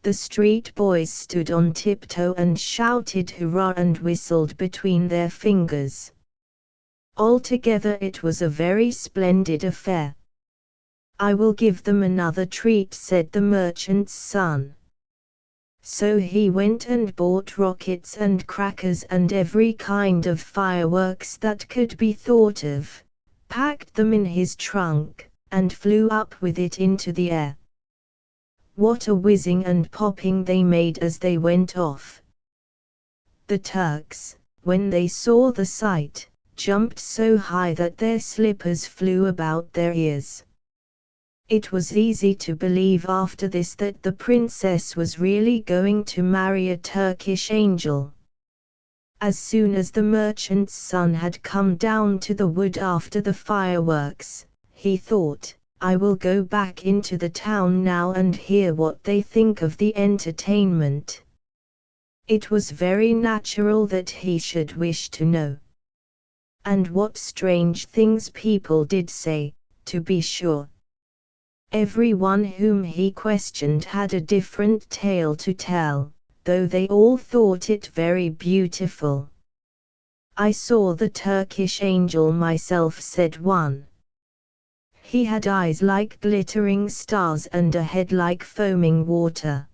The street boys stood on tiptoe and shouted hurrah and whistled between their fingers. Altogether it was a very splendid affair. I will give them another treat, said the merchant's son. So he went and bought rockets and crackers and every kind of fireworks that could be thought of, packed them in his trunk, and flew up with it into the air. What a whizzing and popping they made as they went off! The Turks, when they saw the sight, jumped so high that their slippers flew about their ears. It was easy to believe after this that the princess was really going to marry a Turkish angel. As soon as the merchant's son had come down to the wood after the fireworks, he thought, I will go back into the town now and hear what they think of the entertainment. It was very natural that he should wish to know. And what strange things people did say, to be sure. Every one whom he questioned had a different tale to tell, though they all thought it very beautiful. I saw the Turkish angel myself, said one. He had eyes like glittering stars and a head like foaming water.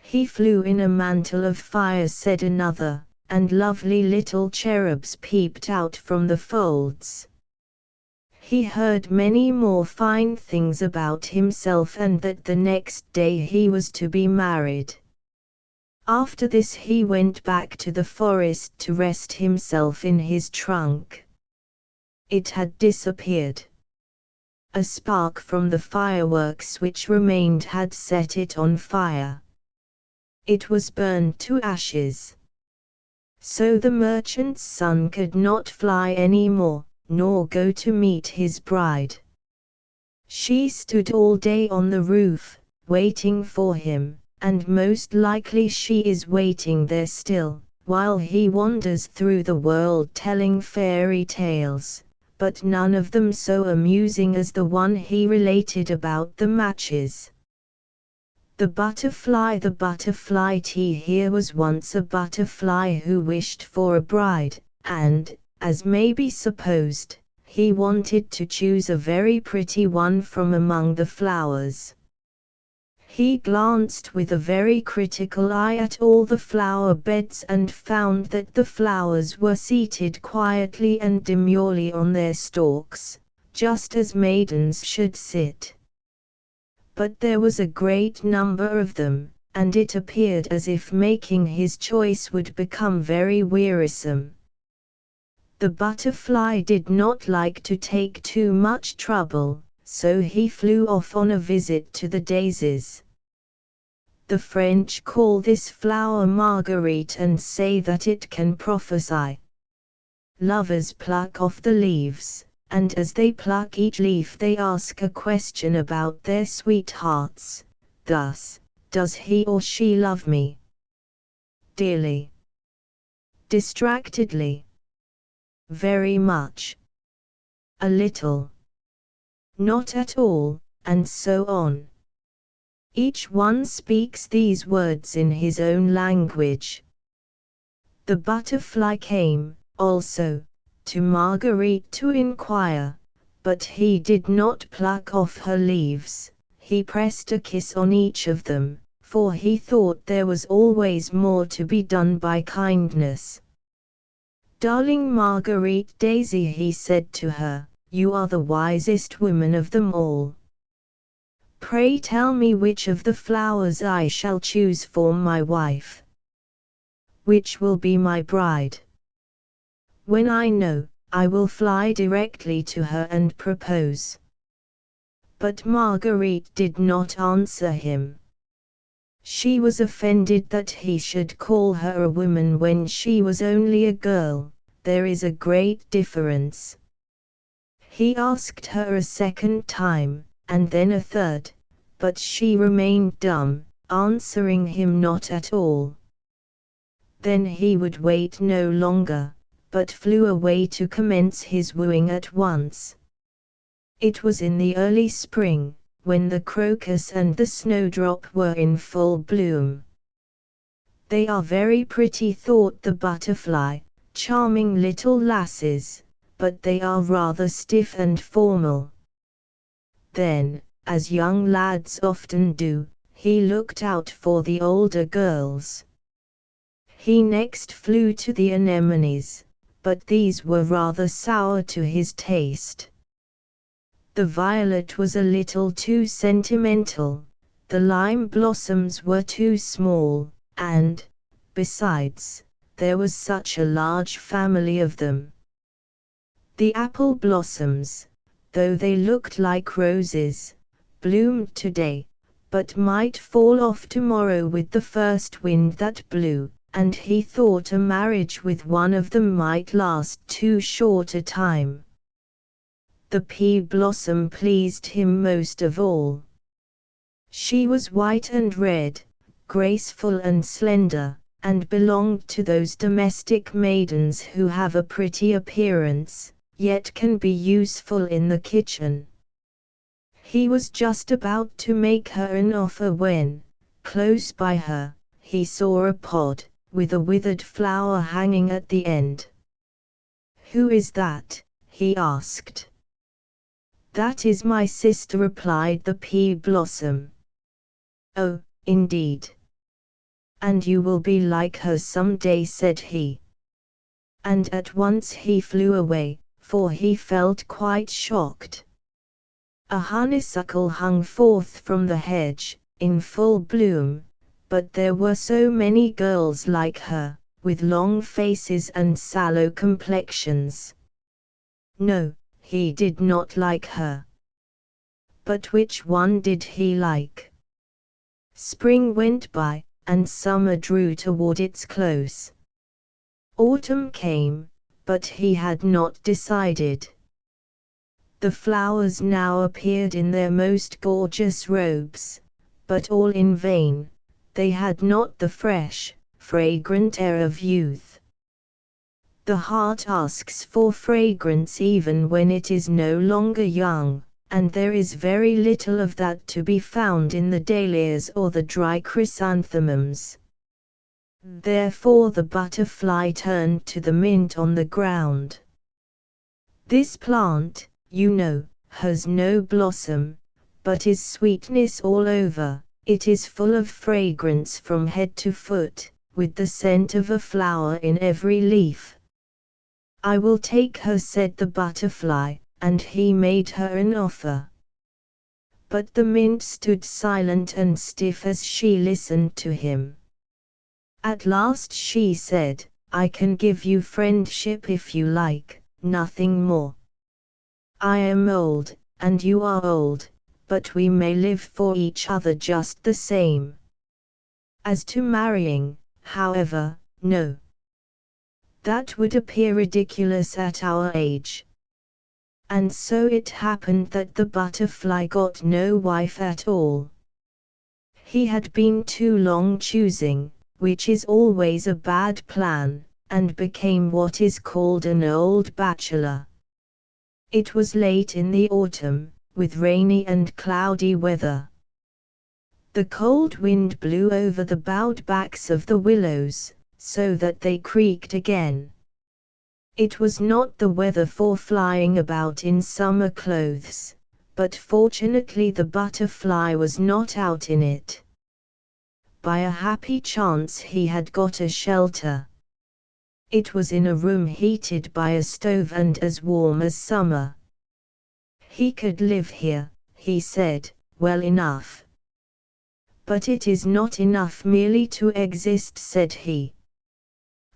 He flew in a mantle of fire, said another, and lovely little cherubs peeped out from the folds. He heard many more fine things about himself and that the next day he was to be married. After this he went back to the forest to rest himself in his trunk. It had disappeared. A spark from the fireworks which remained had set it on fire. It was burned to ashes. So the merchant's son could not fly any more, nor go to meet his bride. She stood all day on the roof, waiting for him, and most likely she is waiting there still, while he wanders through the world telling fairy tales, but none of them so amusing as the one he related about the matches. The butterfly here was once a butterfly who wished for a bride, and, as may be supposed, he wanted to choose a very pretty one from among the flowers. He glanced with a very critical eye at all the flower beds and found that the flowers were seated quietly and demurely on their stalks, just as maidens should sit. But there was a great number of them, and it appeared as if making his choice would become very wearisome. The butterfly did not like to take too much trouble, so he flew off on a visit to the daisies. The French call this flower marguerite and say that it can prophesy. Lovers pluck off the leaves, and as they pluck each leaf they ask a question about their sweethearts, thus, does he or she love me? Dearly? Distractedly? Very much? A little? Not at all, and so on. Each one speaks these words in his own language. The butterfly came, also, to Marguerite to inquire, but he did not pluck off her leaves, he pressed a kiss on each of them, for he thought there was always more to be done by kindness. Darling Marguerite Daisy, he said to her, you are the wisest woman of them all. Pray tell me which of the flowers I shall choose for my wife. Which will be my bride? When I know, I will fly directly to her and propose. But Marguerite did not answer him. She was offended that he should call her a woman when she was only a girl. There is a great difference. He asked her a second time, and then a third, but she remained dumb, answering him not at all. Then he would wait no longer, but flew away to commence his wooing at once. It was in the early spring, when the crocus and the snowdrop were in full bloom. They are very pretty, thought the butterfly, charming little lasses, but they are rather stiff and formal. Then, as young lads often do, he looked out for the older girls. He next flew to the anemones, but these were rather sour to his taste. The violet was a little too sentimental, the lime blossoms were too small, and, besides, there was such a large family of them. The apple blossoms, though they looked like roses, bloomed today, but might fall off tomorrow with the first wind that blew, and he thought a marriage with one of them might last too short a time. The pea blossom pleased him most of all. She was white and red, graceful and slender, and belonged to those domestic maidens who have a pretty appearance, yet can be useful in the kitchen. He was just about to make her an offer when, close by her, he saw a pod, with a withered flower hanging at the end. Who is that? He asked. That is my sister, replied the pea blossom. Oh, indeed. And you will be like her some day, said he. And at once he flew away, for he felt quite shocked. A honeysuckle hung forth from the hedge, in full bloom, but there were so many girls like her, with long faces and sallow complexions. No, he did not like her. But which one did he like? Spring went by, and summer drew toward its close. Autumn came, but he had not decided. The flowers now appeared in their most gorgeous robes, but all in vain, they had not the fresh, fragrant air of youth. The heart asks for fragrance even when it is no longer young, and there is very little of that to be found in the dahlias or the dry chrysanthemums. Therefore the butterfly turned to the mint on the ground. This plant, you know, has no blossom, but is sweetness all over. It is full of fragrance from head to foot, with the scent of a flower in every leaf. I will take her, said the butterfly, and he made her an offer. But the mint stood silent and stiff as she listened to him. At last she said, I can give you friendship if you like, nothing more. I am old, and you are old, but we may live for each other just the same. As to marrying, however, no. That would appear ridiculous at our age. And so it happened that the butterfly got no wife at all. He had been too long choosing, which is always a bad plan, and became what is called an old bachelor. It was late in the autumn, with rainy and cloudy weather. The cold wind blew over the bowed backs of the willows, so that they creaked again. It was not the weather for flying about in summer clothes, but fortunately the butterfly was not out in it. By a happy chance he had got a shelter. It was in a room heated by a stove and as warm as summer. He could live here, he said, well enough. But it is not enough merely to exist, said he.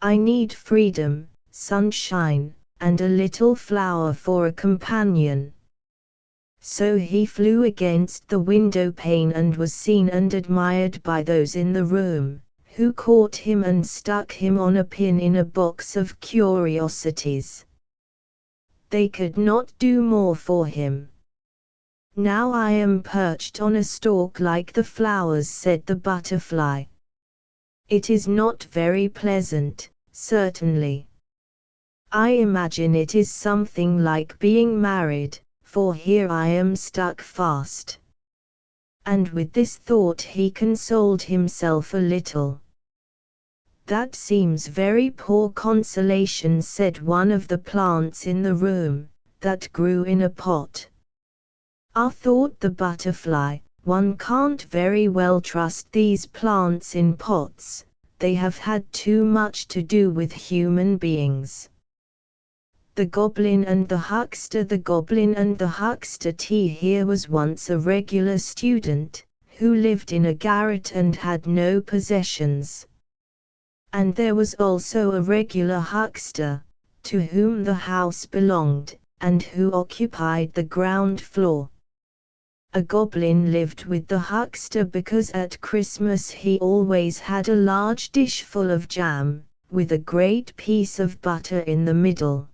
I need freedom, sunshine, and a little flower for a companion. So he flew against the window pane and was seen and admired by those in the room, who caught him and stuck him on a pin in a box of curiosities. They could not do more for him. Now I am perched on a stalk like the flowers, said the butterfly. It is not very pleasant, certainly. I imagine it is something like being married, for here I am stuck fast. And with this thought he consoled himself a little. That seems very poor consolation, said one of the plants in the room, that grew in a pot. Ah, thought the butterfly, one can't very well trust these plants in pots, they have had too much to do with human beings. The goblin and the huckster. The goblin and the huckster. Here was once a regular student, who lived in a garret and had no possessions. And there was also a regular huckster, to whom the house belonged, and who occupied the ground floor. A goblin lived with the huckster because at Christmas he always had a large dish full of jam, with a great piece of butter in the middle.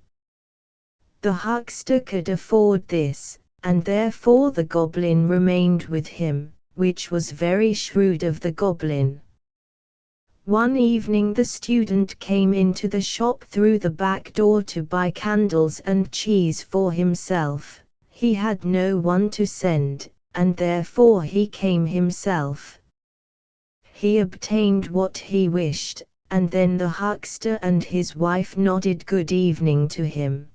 The huckster could afford this, and therefore the goblin remained with him, which was very shrewd of the goblin. One evening the student came into the shop through the back door to buy candles and cheese for himself. He had no one to send, and therefore he came himself. He obtained what he wished, and then the huckster and his wife nodded good evening to him.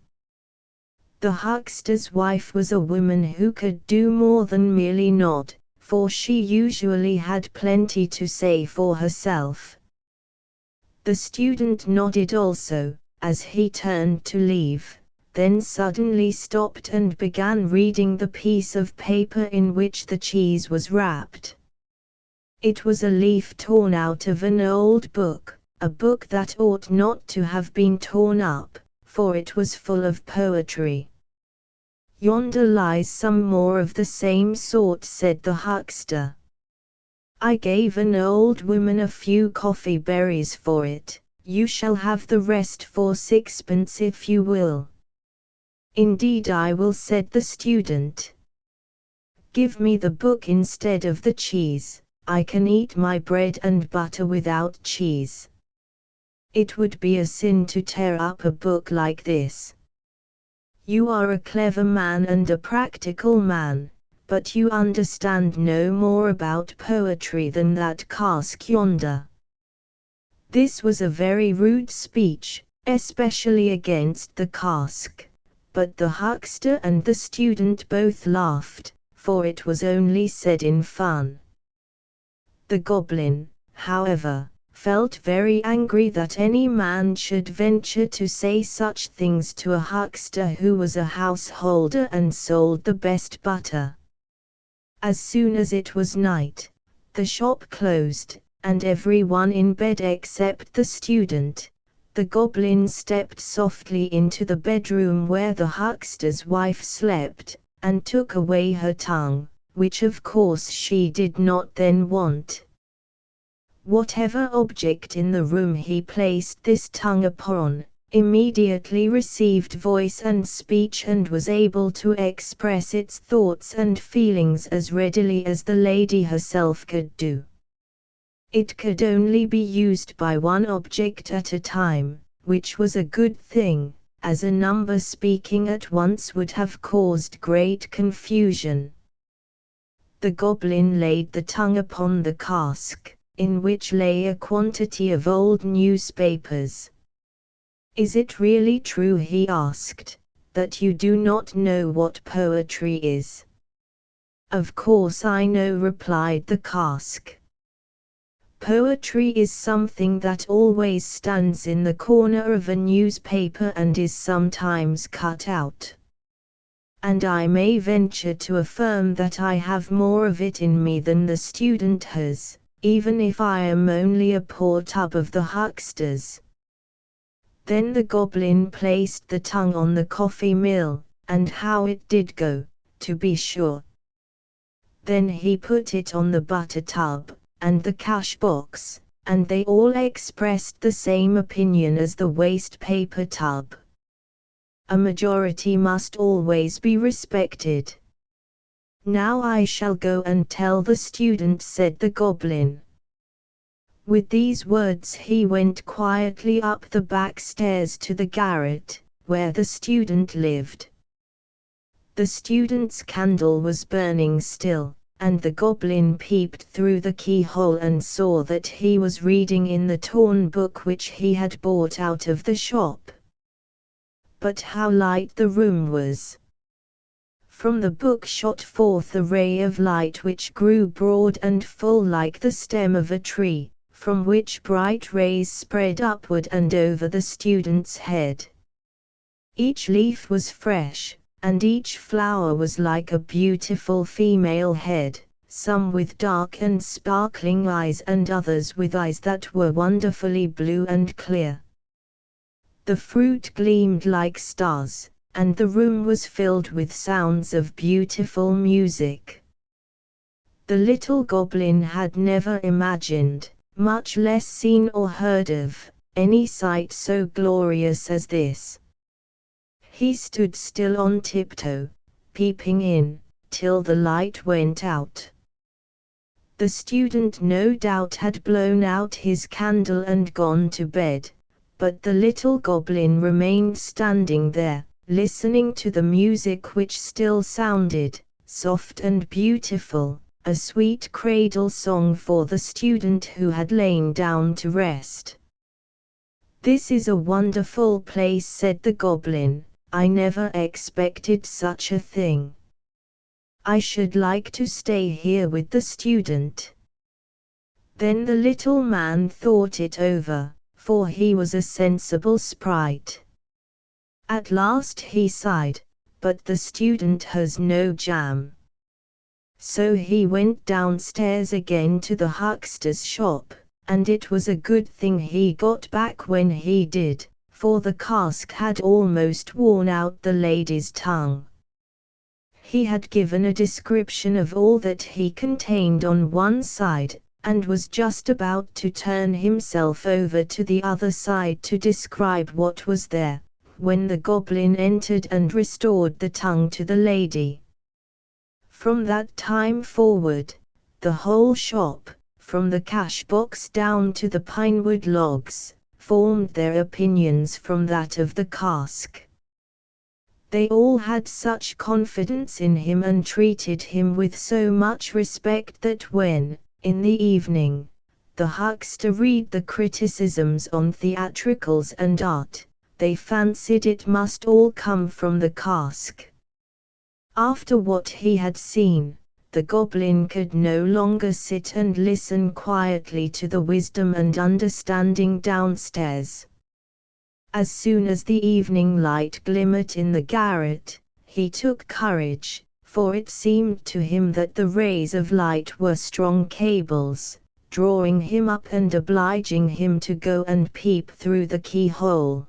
The huckster's wife was a woman who could do more than merely nod, for she usually had plenty to say for herself. The student nodded also, as he turned to leave, then suddenly stopped and began reading the piece of paper in which the cheese was wrapped. It was a leaf torn out of an old book, a book that ought not to have been torn up, for it was full of poetry. Yonder lies some more of the same sort, said the huckster. I gave an old woman a few coffee berries for it, you shall have the rest for 6pence if you will. Indeed I will, said the student. Give me the book instead of the cheese, I can eat my bread and butter without cheese. It would be a sin to tear up a book like this. You are a clever man and a practical man, but you understand no more about poetry than that cask yonder." This was a very rude speech, especially against the cask, but the huckster and the student both laughed, for it was only said in fun. The goblin, however, felt very angry that any man should venture to say such things to a huckster who was a householder and sold the best butter. As soon as it was night, the shop closed, and every one in bed except the student. The goblin stepped softly into the bedroom where the huckster's wife slept, and took away her tongue, which of course she did not then want. Whatever object in the room he placed this tongue upon, immediately received voice and speech and was able to express its thoughts and feelings as readily as the lady herself could do. It could only be used by one object at a time, which was a good thing, as a number speaking at once would have caused great confusion. The goblin laid the tongue upon the cask, in which lay a quantity of old newspapers. "Is it really true," he asked, "that you do not know what poetry is?" "Of course I know," replied the cask. "Poetry is something that always stands in the corner of a newspaper and is sometimes cut out. And I may venture to affirm that I have more of it in me than the student has, even if I am only a poor tub of the huckster's." Then the goblin placed the tongue on the coffee mill, and how it did go, to be sure. Then he put it on the butter tub, and the cash box, and they all expressed the same opinion as the waste paper tub. A majority must always be respected. "Now I shall go and tell the student," said the goblin. With these words he went quietly up the back stairs to the garret, where the student lived. The student's candle was burning still, and the goblin peeped through the keyhole and saw that he was reading in the torn book which he had bought out of the shop. But how light the room was! From the book shot forth a ray of light which grew broad and full like the stem of a tree, from which bright rays spread upward and over the student's head. Each leaf was fresh, and each flower was like a beautiful female head, some with dark and sparkling eyes and others with eyes that were wonderfully blue and clear. The fruit gleamed like stars, and the room was filled with sounds of beautiful music. The little goblin had never imagined, much less seen or heard of, any sight so glorious as this. He stood still on tiptoe, peeping in, till the light went out. The student no doubt had blown out his candle and gone to bed, but the little goblin remained standing there, listening to the music which still sounded, soft and beautiful, a sweet cradle song for the student who had lain down to rest. "This is a wonderful place," said the goblin. "I never expected such a thing. I should like to stay here with the student." Then the little man thought it over, for he was a sensible sprite. At last he sighed, "But the student has no jam." So he went downstairs again to the huckster's shop, and it was a good thing he got back when he did, for the cask had almost worn out the lady's tongue. He had given a description of all that he contained on one side, and was just about to turn himself over to the other side to describe what was there, when the goblin entered and restored the tongue to the lady. From that time forward, the whole shop, from the cash box down to the pinewood logs, formed their opinions from that of the cask. They all had such confidence in him and treated him with so much respect that when, in the evening, the huckster read the criticisms on theatricals and art, they fancied it must all come from the cask. After what he had seen, the goblin could no longer sit and listen quietly to the wisdom and understanding downstairs. As soon as the evening light glimmered in the garret, he took courage, for it seemed to him that the rays of light were strong cables, drawing him up and obliging him to go and peep through the keyhole.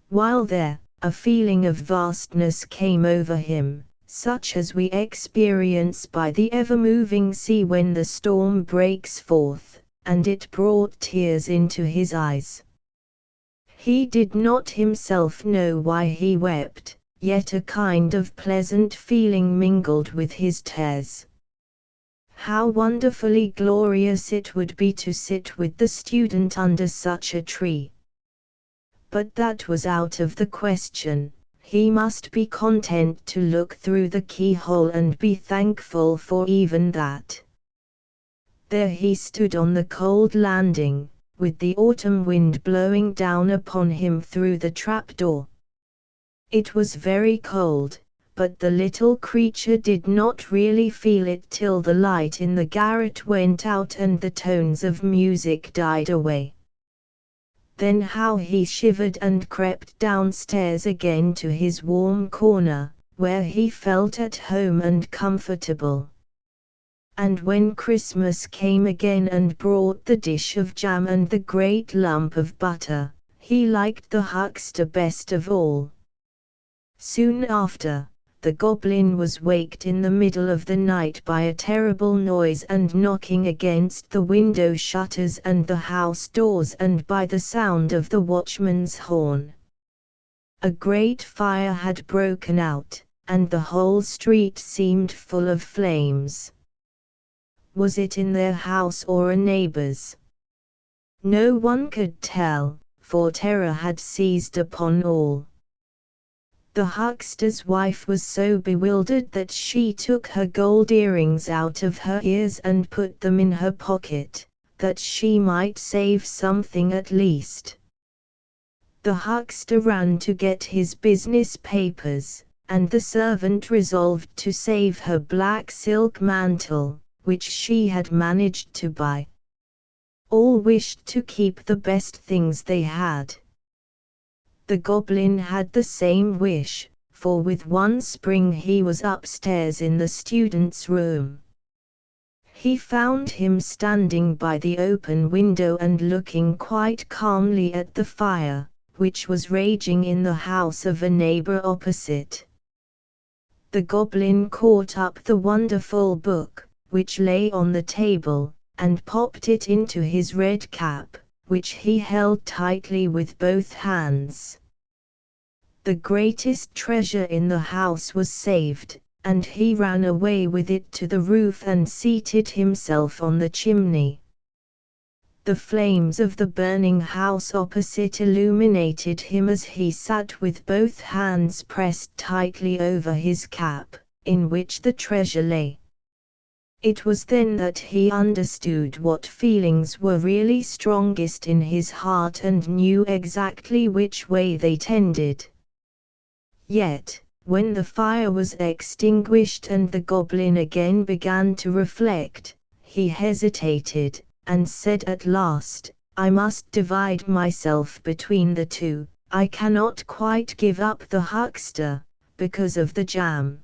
While there, a feeling of vastness came over him, such as we experience by the ever-moving sea when the storm breaks forth, and it brought tears into his eyes. He did not himself know why he wept, yet a kind of pleasant feeling mingled with his tears. How wonderfully glorious it would be to sit with the student under such a tree! But that was out of the question. He must be content to look through the keyhole and be thankful for even that. There he stood on the cold landing, with the autumn wind blowing down upon him through the trapdoor. It was very cold, but the little creature did not really feel it till the light in the garret went out and the tones of music died away. Then how he shivered and crept downstairs again to his warm corner, where he felt at home and comfortable. And when Christmas came again and brought the dish of jam and the great lump of butter, he liked the huckster best of all. Soon after, the goblin was waked in the middle of the night by a terrible noise and knocking against the window shutters and the house doors and by the sound of the watchman's horn. A great fire had broken out, and the whole street seemed full of flames. Was it in their house or a neighbor's? No one could tell, for terror had seized upon all. The huckster's wife was so bewildered that she took her gold earrings out of her ears and put them in her pocket, that she might save something at least. The huckster ran to get his business papers, and the servant resolved to save her black silk mantle, which she had managed to buy. All wished to keep the best things they had. The goblin had the same wish, for with one spring he was upstairs in the student's room. He found him standing by the open window and looking quite calmly at the fire, which was raging in the house of a neighbor opposite. The goblin caught up the wonderful book, which lay on the table, and popped it into his red cap, which he held tightly with both hands. The greatest treasure in the house was saved, and he ran away with it to the roof and seated himself on the chimney. The flames of the burning house opposite illuminated him as he sat with both hands pressed tightly over his cap, in which the treasure lay. It was then that he understood what feelings were really strongest in his heart and knew exactly which way they tended. Yet, when the fire was extinguished and the goblin again began to reflect, he hesitated, and said at last, "I must divide myself between the two. I cannot quite give up the huckster, because of the jam."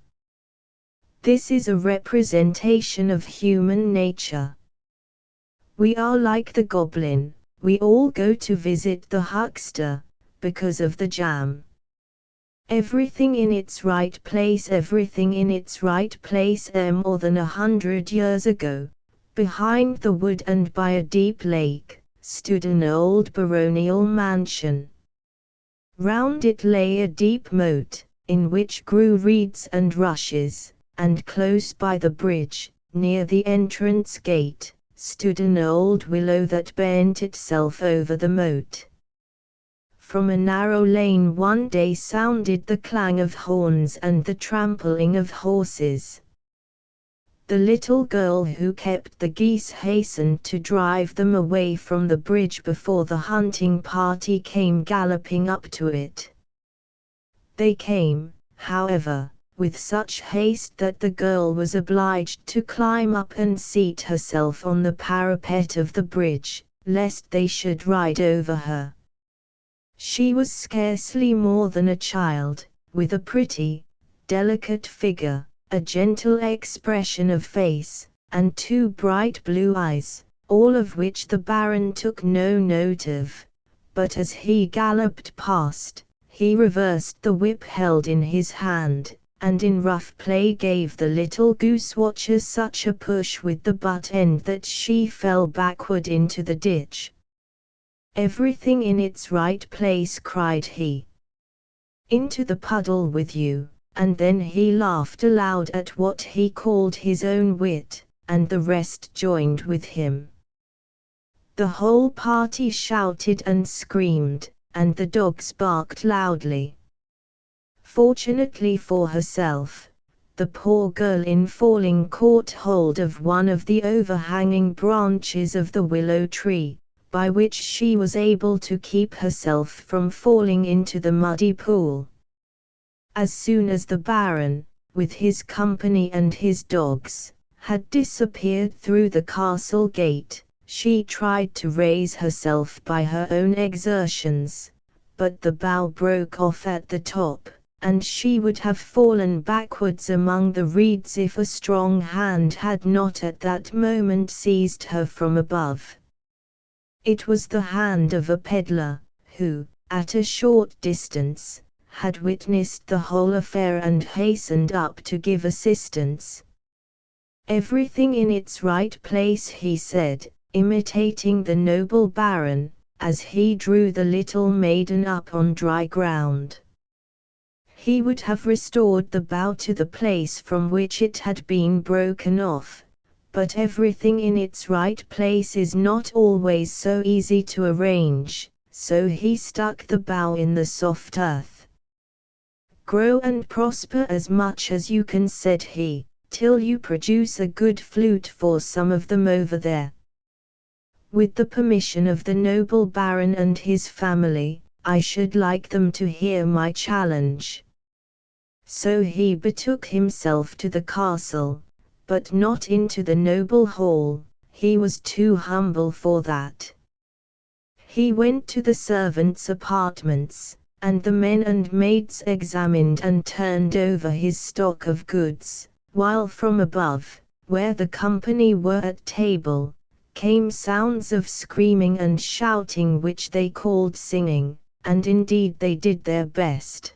This is a representation of human nature. We are like the goblin, we all go to visit the huckster, because of the jam. Everything in its right place, everything in its right place. More than 100 years ago, behind the wood and by a deep lake, stood an old baronial mansion. Round it lay a deep moat, in which grew reeds and rushes, and close by the bridge, near the entrance gate, stood an old willow that bent itself over the moat. From a narrow lane one day sounded the clang of horns and the trampling of horses. The little girl who kept the geese hastened to drive them away from the bridge before the hunting party came galloping up to it. They came, however, with such haste that the girl was obliged to climb up and seat herself on the parapet of the bridge, lest they should ride over her. She was scarcely more than a child, with a pretty, delicate figure, a gentle expression of face, and 2 bright blue eyes, all of which the Baron took no note of, but as he galloped past, he reversed the whip held in his hand, and in rough play gave the little goose-watcher such a push with the butt end that she fell backward into the ditch. "Everything in its right place," cried he. "Into the puddle with you," and then he laughed aloud at what he called his own wit, and the rest joined with him. The whole party shouted and screamed, and the dogs barked loudly. Fortunately for herself, the poor girl in falling caught hold of one of the overhanging branches of the willow tree, by which she was able to keep herself from falling into the muddy pool. As soon as the Baron, with his company and his dogs, had disappeared through the castle gate, she tried to raise herself by her own exertions, but the bough broke off at the top, and she would have fallen backwards among the reeds if a strong hand had not at that moment seized her from above. It was the hand of a peddler, who, at a short distance, had witnessed the whole affair and hastened up to give assistance. "Everything in its right place," he said, imitating the noble Baron, as he drew the little maiden up on dry ground. He would have restored the bough to the place from which it had been broken off, but everything in its right place is not always so easy to arrange, so he stuck the bough in the soft earth. "Grow and prosper as much as you can," said he, "till you produce a good flute for some of them over there. With the permission of the noble Baron and his family, I should like them to hear my challenge." So he betook himself to the castle, but not into the noble hall, he was too humble for that. He went to the servants' apartments, and the men and maids examined and turned over his stock of goods, while from above, where the company were at table, came sounds of screaming and shouting which they called singing, and indeed they did their best.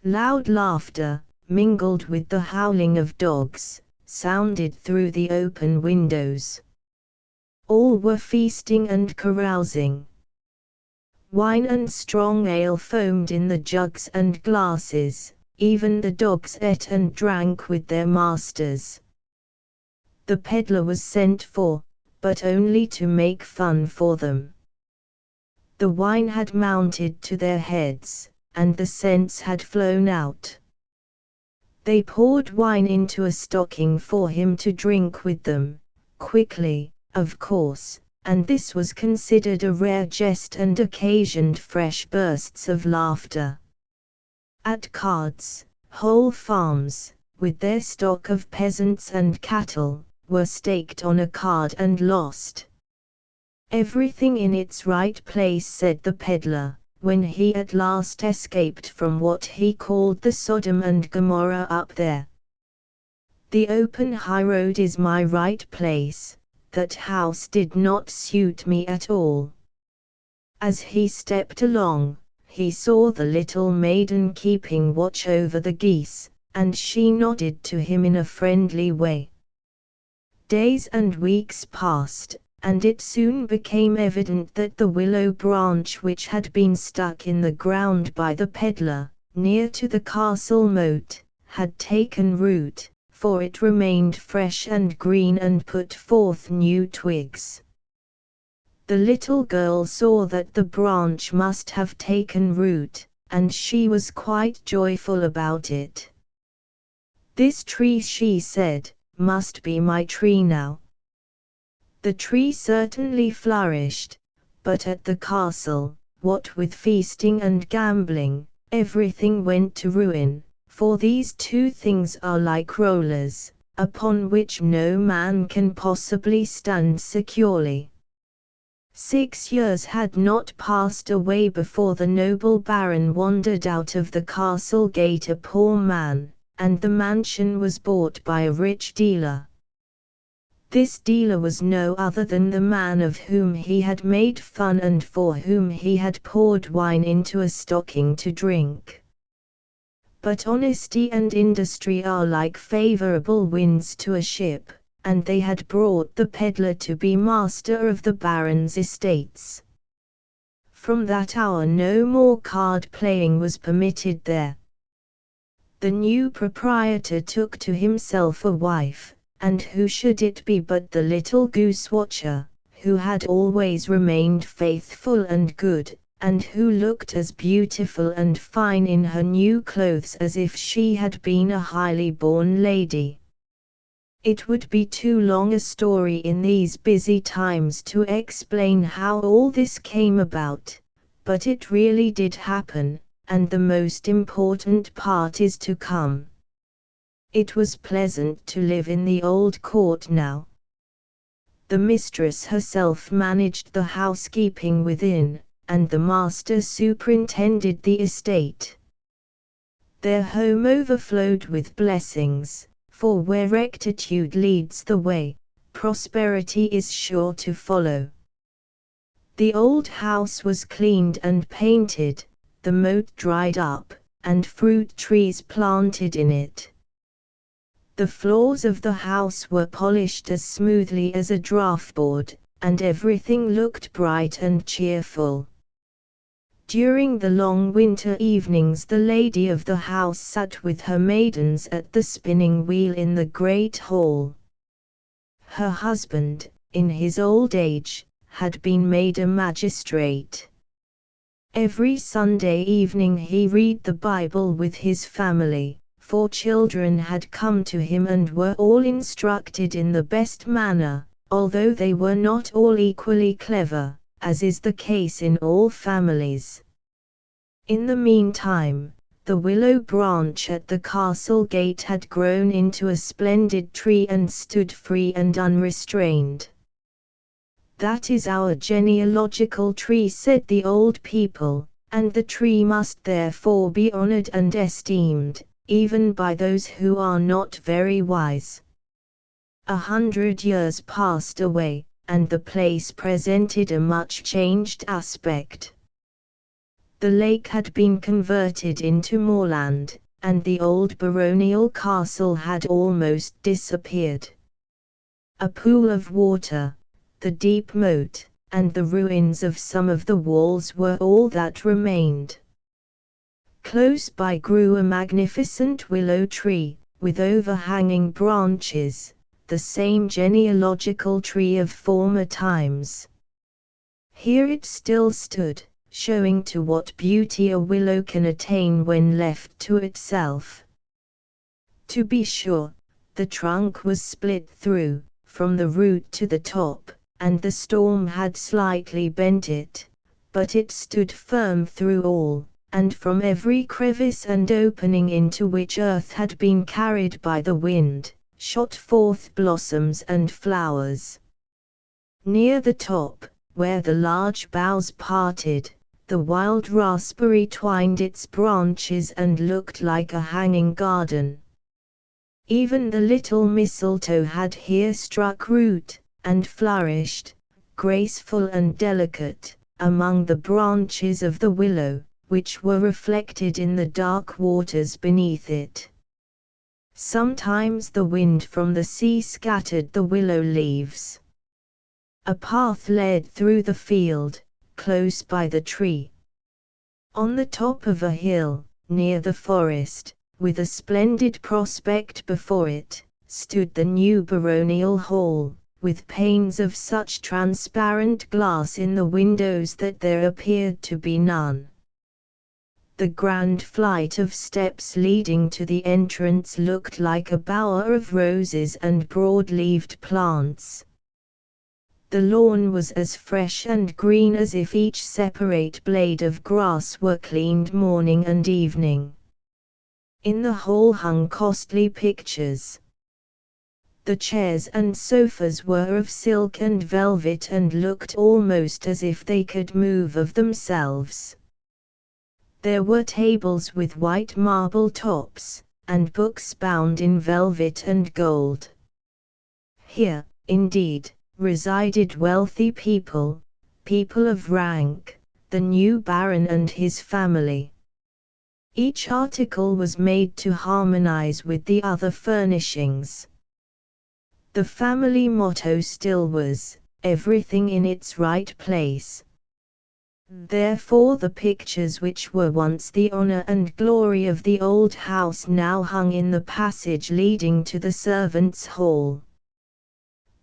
Loud laughter, mingled with the howling of dogs, sounded through the open windows. All were feasting and carousing. Wine and strong ale foamed in the jugs and glasses, even the dogs ate and drank with their masters. The peddler was sent for, but only to make fun for them. The wine had mounted to their heads, and the scents had flown out. They poured wine into a stocking for him to drink with them, quickly, of course, and this was considered a rare jest and occasioned fresh bursts of laughter. At cards, whole farms, with their stock of peasants and cattle, were staked on a card and lost. "Everything in its right place," said the peddler, when he at last escaped from what he called the Sodom and Gomorrah up there. "The open highroad is my right place. That house did not suit me at all." As he stepped along, he saw the little maiden keeping watch over the geese, and she nodded to him in a friendly way. Days and weeks passed, and it soon became evident that the willow branch which had been stuck in the ground by the peddler, near to the castle moat, had taken root, for it remained fresh and green and put forth new twigs. The little girl saw that the branch must have taken root, and she was quite joyful about it. "This tree," she said, "must be my tree now." The tree certainly flourished, but at the castle, what with feasting and gambling, everything went to ruin, for these two things are like rollers, upon which no man can possibly stand securely. 6 years had not passed away before the noble baron wandered out of the castle gate a poor man, and the mansion was bought by a rich dealer. This dealer was no other than the man of whom he had made fun and for whom he had poured wine into a stocking to drink. But honesty and industry are like favorable winds to a ship, and they had brought the peddler to be master of the baron's estates. From that hour no more card playing was permitted there. The new proprietor took to himself a wife, and who should it be but the little goose watcher, who had always remained faithful and good, and who looked as beautiful and fine in her new clothes as if she had been a highly born lady. It would be too long a story in these busy times to explain how all this came about, but it really did happen, and the most important part is to come. It was pleasant to live in the old court now. The mistress herself managed the housekeeping within, and the master superintended the estate. Their home overflowed with blessings, for where rectitude leads the way, prosperity is sure to follow. The old house was cleaned and painted, the moat dried up, and fruit trees planted in it. The floors of the house were polished as smoothly as a draftboard, and everything looked bright and cheerful. During the long winter evenings the lady of the house sat with her maidens at the spinning wheel in the great hall. Her husband, in his old age, had been made a magistrate. Every Sunday evening he read the Bible with his family, for children had come to him and were all instructed in the best manner, although they were not all equally clever, as is the case in all families. In the meantime, the willow branch at the castle gate had grown into a splendid tree and stood free and unrestrained. "That is our genealogical tree," said the old people, "and the tree must therefore be honored and esteemed, even by those who are not very wise." 100 years passed away, and the place presented a much changed aspect. The lake had been converted into moorland, and the old baronial castle had almost disappeared. A pool of water, the deep moat, and the ruins of some of the walls were all that remained. Close by grew a magnificent willow tree, with overhanging branches, the same genealogical tree of former times. Here it still stood, showing to what beauty a willow can attain when left to itself. To be sure, the trunk was split through, from the root to the top, and the storm had slightly bent it, but it stood firm through all, and from every crevice and opening into which earth had been carried by the wind, shot forth blossoms and flowers. Near the top, where the large boughs parted, the wild raspberry twined its branches and looked like a hanging garden. Even the little mistletoe had here struck root, and flourished, graceful and delicate, among the branches of the willow, which were reflected in the dark waters beneath it. Sometimes the wind from the sea scattered the willow leaves. A path led through the field, close by the tree. On the top of a hill, near the forest, with a splendid prospect before it, stood the new baronial hall, with panes of such transparent glass in the windows that there appeared to be none. The grand flight of steps leading to the entrance looked like a bower of roses and broad-leaved plants. The lawn was as fresh and green as if each separate blade of grass were cleaned morning and evening. In the hall hung costly pictures. The chairs and sofas were of silk and velvet and looked almost as if they could move of themselves. There were tables with white marble tops, and books bound in velvet and gold. Here, indeed, resided wealthy people, people of rank, the new baron and his family. Each article was made to harmonize with the other furnishings. The family motto still was, "Everything in its right place." Therefore the pictures which were once the honor and glory of the old house now hung in the passage leading to the servants' hall.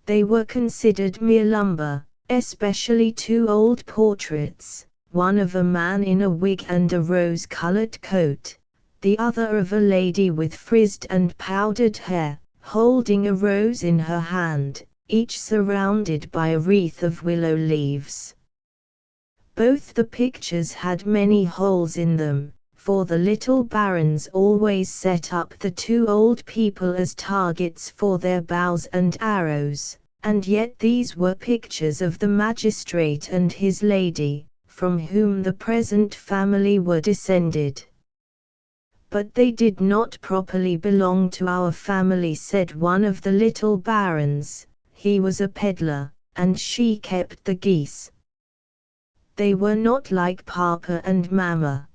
They were considered mere lumber, especially two old portraits, one of a man in a wig and a rose-colored coat, the other of a lady with frizzed and powdered hair, holding a rose in her hand, each surrounded by a wreath of willow leaves. Both the pictures had many holes in them, for the little barons always set up the two old people as targets for their bows and arrows, and yet these were pictures of the magistrate and his lady, from whom the present family were descended. "But they did not properly belong to our family," said one of the little barons. "He was a peddler, and she kept the geese. They were not like Papa and Mama."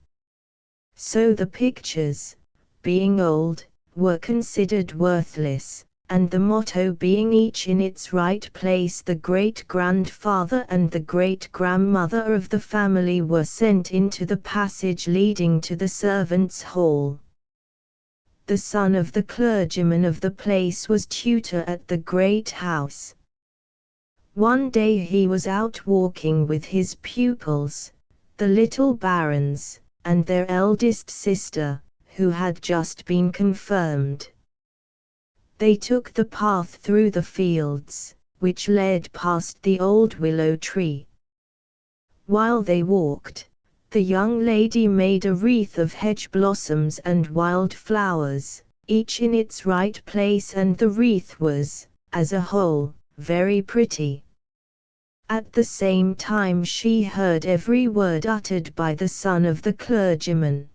So the pictures, being old, were considered worthless, and the motto being each in its right place, the great-grandfather and the great-grandmother of the family were sent into the passage leading to the servants' hall. The son of the clergyman of the place was tutor at the great house. One day he was out walking with his pupils, the little barons, and their eldest sister, who had just been confirmed. They took the path through the fields, which led past the old willow tree. While they walked, the young lady made a wreath of hedge blossoms and wild flowers, each in its right place, and the wreath was, as a whole, very pretty. At the same time she heard every word uttered by the son of the clergyman.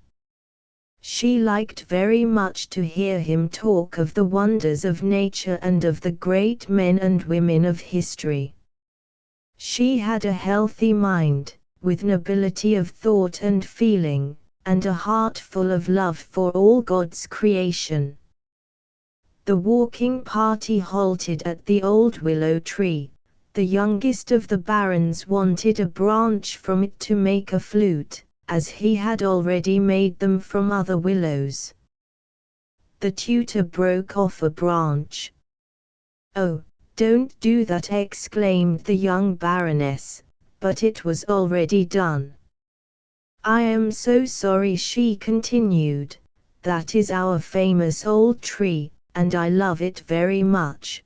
She liked very much to hear him talk of the wonders of nature and of the great men and women of history. She had a healthy mind, with nobility of thought and feeling, and a heart full of love for all God's creation. The walking party halted at the old willow tree. The youngest of the barons wanted a branch from it to make a flute, as he had already made them from other willows. The tutor broke off a branch. "Oh, don't do that," exclaimed the young baroness, but it was already done. "I am so sorry," she continued. "That is our famous old tree, and I love it very much.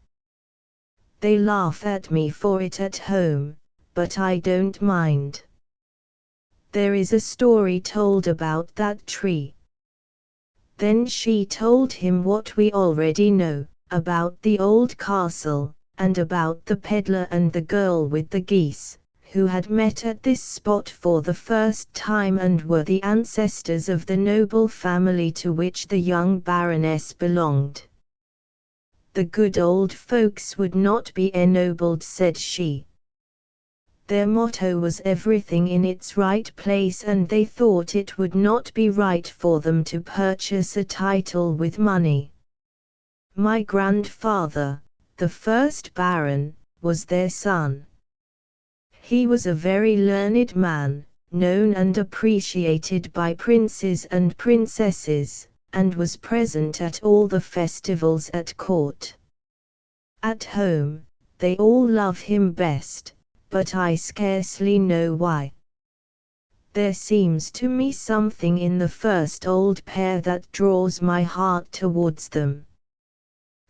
They laugh at me for it at home, but I don't mind. There is a story told about that tree." Then she told him what we already know, about the old castle, and about the peddler and the girl with the geese, who had met at this spot for the first time and were the ancestors of the noble family to which the young baroness belonged. "The good old folks would not be ennobled," said she. "Their motto was everything in its right place, and they thought it would not be right for them to purchase a title with money. My grandfather, the first baron, was their son. He was a very learned man, known and appreciated by princes and princesses, and was present at all the festivals at court. At home, they all love him best, but I scarcely know why. There seems to me something in the first old pair that draws my heart towards them.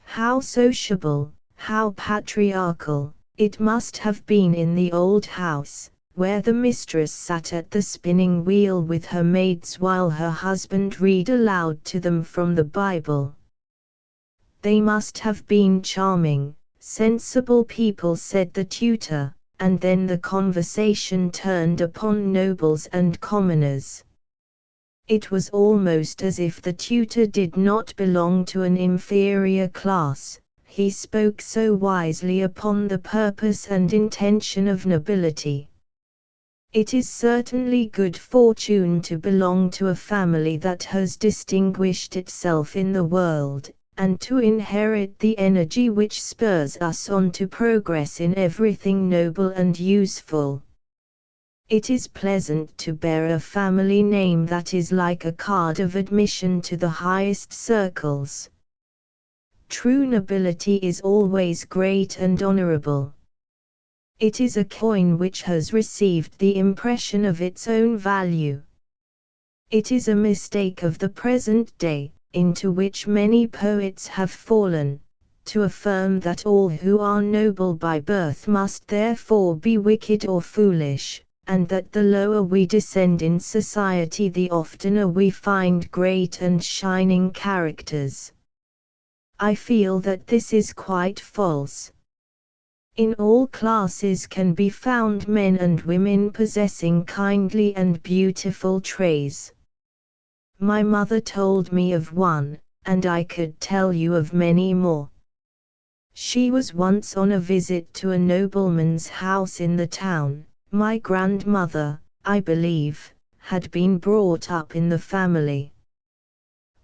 How sociable, how patriarchal, it must have been in the old house, where the mistress sat at the spinning wheel with her maids while her husband read aloud to them from the Bible. They must have been charming, sensible people, said the tutor, and then the conversation turned upon nobles and commoners. It was almost as if the tutor did not belong to an inferior class, he spoke so wisely upon the purpose and intention of nobility. It is certainly good fortune to belong to a family that has distinguished itself in the world, and to inherit the energy which spurs us on to progress in everything noble and useful. It is pleasant to bear a family name that is like a card of admission to the highest circles. True nobility is always great and honorable. It is a coin which has received the impression of its own value. It is a mistake of the present day, into which many poets have fallen, to affirm that all who are noble by birth must therefore be wicked or foolish, and that the lower we descend in society the oftener we find great and shining characters. I feel that this is quite false. In all classes can be found men and women possessing kindly and beautiful traits. My mother told me of one, and I could tell you of many more. She was once on a visit to a nobleman's house in the town. My grandmother, I believe, had been brought up in the family.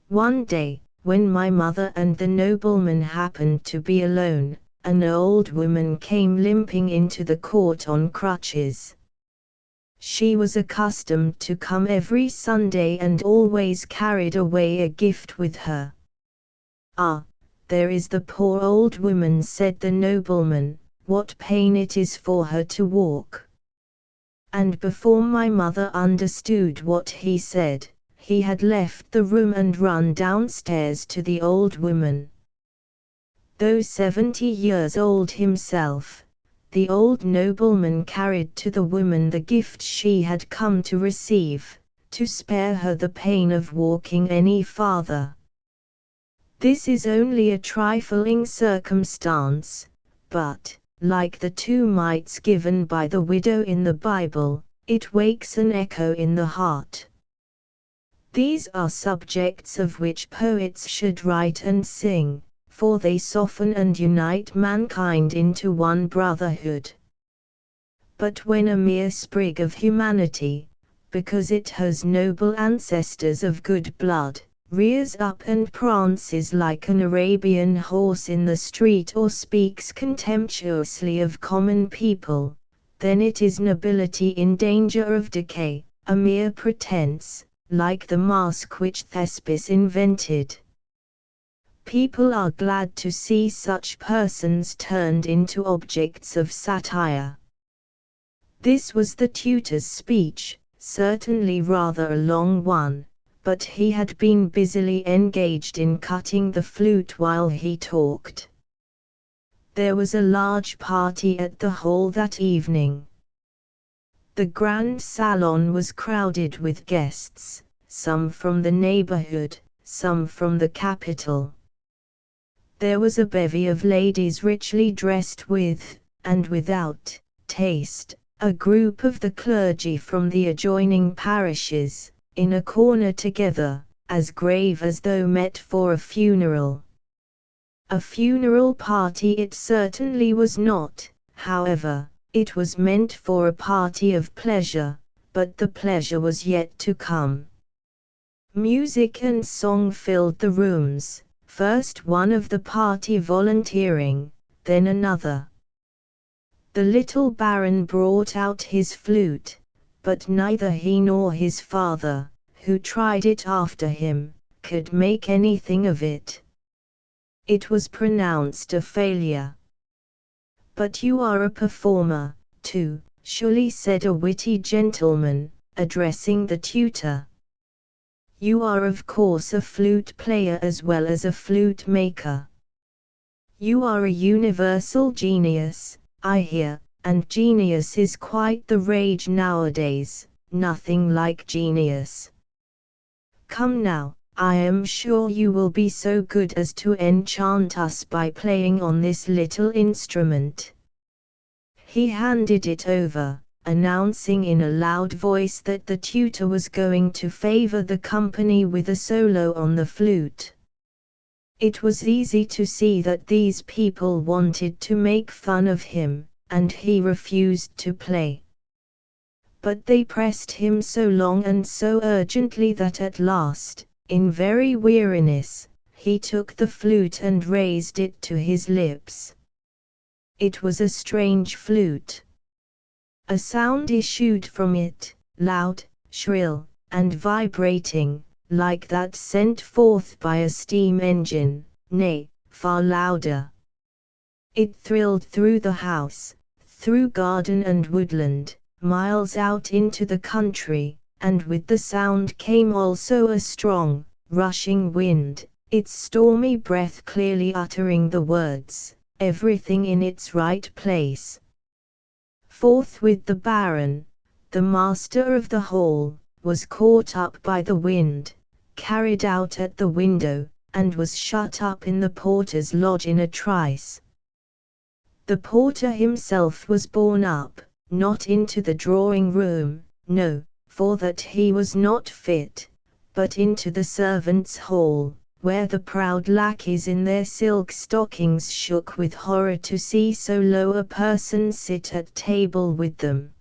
One day, when my mother and the nobleman happened to be alone, an old woman came limping into the court on crutches. She was accustomed to come every Sunday and always carried away a gift with her. "Ah, there is the poor old woman," said the nobleman, "what pain it is for her to walk." And before my mother understood what he said, he had left the room and run downstairs to the old woman. Though 70 years old himself, the old nobleman carried to the woman the gift she had come to receive, to spare her the pain of walking any farther. This is only a trifling circumstance, but, like the 2 mites given by the widow in the Bible, it wakes an echo in the heart. These are subjects of which poets should write and sing, for they soften and unite mankind into one brotherhood. But when a mere sprig of humanity, because it has noble ancestors of good blood, rears up and prances like an Arabian horse in the street or speaks contemptuously of common people, then it is nobility in danger of decay, a mere pretense, like the mask which Thespis invented. People are glad to see such persons turned into objects of satire. This was the tutor's speech, certainly rather a long one, but he had been busily engaged in cutting the flute while he talked. There was a large party at the hall that evening. The grand salon was crowded with guests, some from the neighborhood, some from the capital. There was a bevy of ladies richly dressed with, and without, taste, a group of the clergy from the adjoining parishes, in a corner together, as grave as though met for a funeral. A funeral party it certainly was not, however, it was meant for a party of pleasure, but the pleasure was yet to come. Music and song filled the rooms, first one of the party volunteering, then another. The little baron brought out his flute, but neither he nor his father, who tried it after him, could make anything of it. It was pronounced a failure. "But you are a performer, too," surely said a witty gentleman, addressing the tutor. "You are of course a flute player as well as a flute maker. You are a universal genius, I hear, and genius is quite the rage nowadays, nothing like genius. Come now, I am sure you will be so good as to enchant us by playing on this little instrument." He handed it over, announcing in a loud voice that the tutor was going to favor the company with a solo on the flute. It was easy to see that these people wanted to make fun of him, and he refused to play. But they pressed him so long and so urgently that at last, in very weariness, he took the flute and raised it to his lips. It was a strange flute. A sound issued from it, loud, shrill, and vibrating, like that sent forth by a steam engine, nay, far louder. It thrilled through the house, through garden and woodland, miles out into the country, and with the sound came also a strong, rushing wind, its stormy breath clearly uttering the words, "Everything in its right place." Forthwith the Baron, the master of the hall, was caught up by the wind, carried out at the window, and was shut up in the porter's lodge in a trice. The porter himself was borne up, not into the drawing-room, no, for that he was not fit, but into the servants' hall, where the proud lackeys in their silk stockings shook with horror to see so low a person sit at table with them.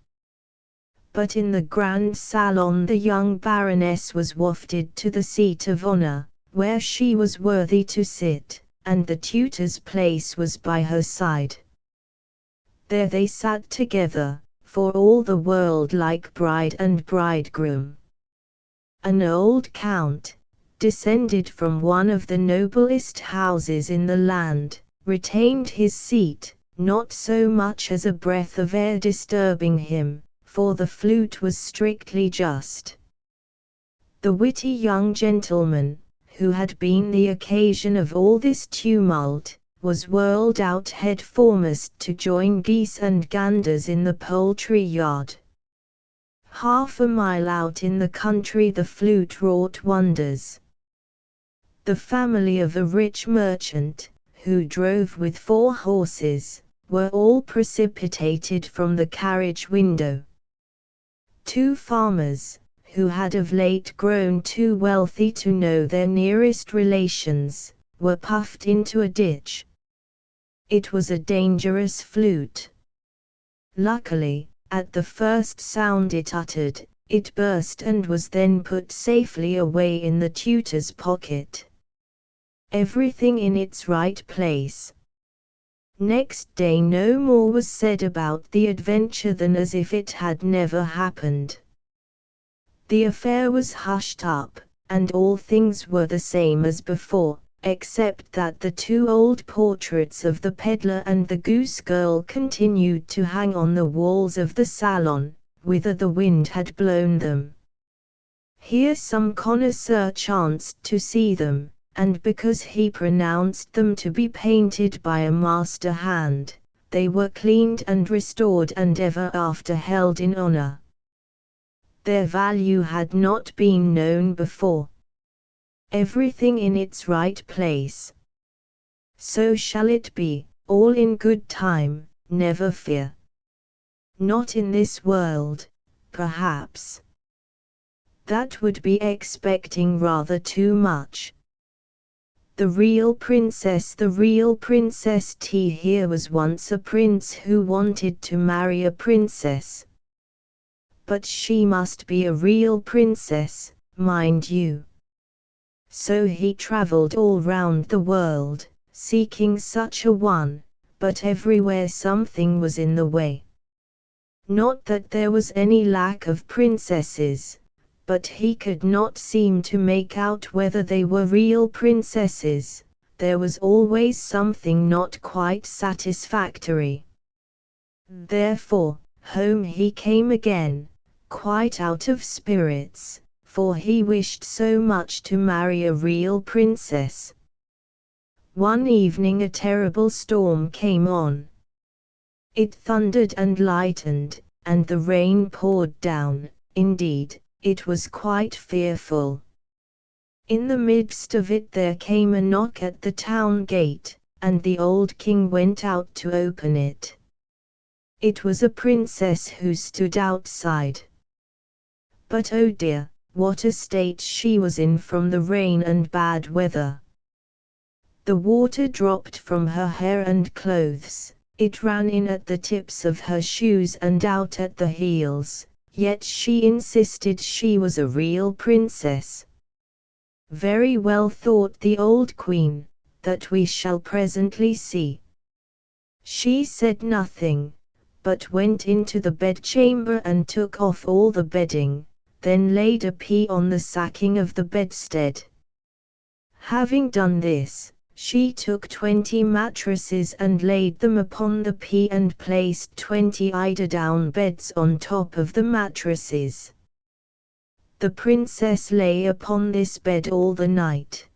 But in the grand salon the young Baroness was wafted to the seat of honor, where she was worthy to sit, and the tutor's place was by her side. There they sat together, for all the world like bride and bridegroom. An old count, descended from one of the noblest houses in the land, retained his seat, not so much as a breath of air disturbing him, for the flute was strictly just. The witty young gentleman, who had been the occasion of all this tumult, was whirled out head foremost to join geese and ganders in the poultry yard. Half a mile out in the country the flute wrought wonders. The family of a rich merchant, who drove with 4 horses, were all precipitated from the carriage window. 2 farmers, who had of late grown too wealthy to know their nearest relations, were puffed into a ditch. It was a dangerous flute. Luckily, at the first sound it uttered, it burst and was then put safely away in the tutor's pocket. Everything in its right place. Next day no more was said about the adventure than as if it had never happened. The affair was hushed up, and all things were the same as before, except that the 2 old portraits of the peddler and the goose girl continued to hang on the walls of the salon, whither the wind had blown them. Here some connoisseur chanced to see them, and because he pronounced them to be painted by a master hand, they were cleaned and restored and ever after held in honor. Their value had not been known before. Everything in its right place. So shall it be, all in good time, never fear. Not in this world, perhaps. That would be expecting rather too much. The real princess T. Here was once a prince who wanted to marry a princess. But she must be a real princess, mind you. So he traveled all round the world, seeking such a one, but everywhere something was in the way. Not that there was any lack of princesses, but he could not seem to make out whether they were real princesses. There was always something not quite satisfactory. Therefore, home he came again, quite out of spirits, for he wished so much to marry a real princess. One evening a terrible storm came on. It thundered and lightened, and the rain poured down. Indeed, it was quite fearful. In the midst of it there came a knock at the town gate, and the old king went out to open it. It was a princess who stood outside. But oh dear, what a state she was in from the rain and bad weather. The water dropped from her hair and clothes, it ran in at the tips of her shoes and out at the heels, yet she insisted she was a real princess. Very well, thought the old queen, that we shall presently see. She said nothing, but went into the bedchamber and took off all the bedding, then laid a pea on the sacking of the bedstead. Having done this, she took 20 mattresses and laid them upon the pea and placed 20 eider-down beds on top of the mattresses. The princess lay upon this bed all the night.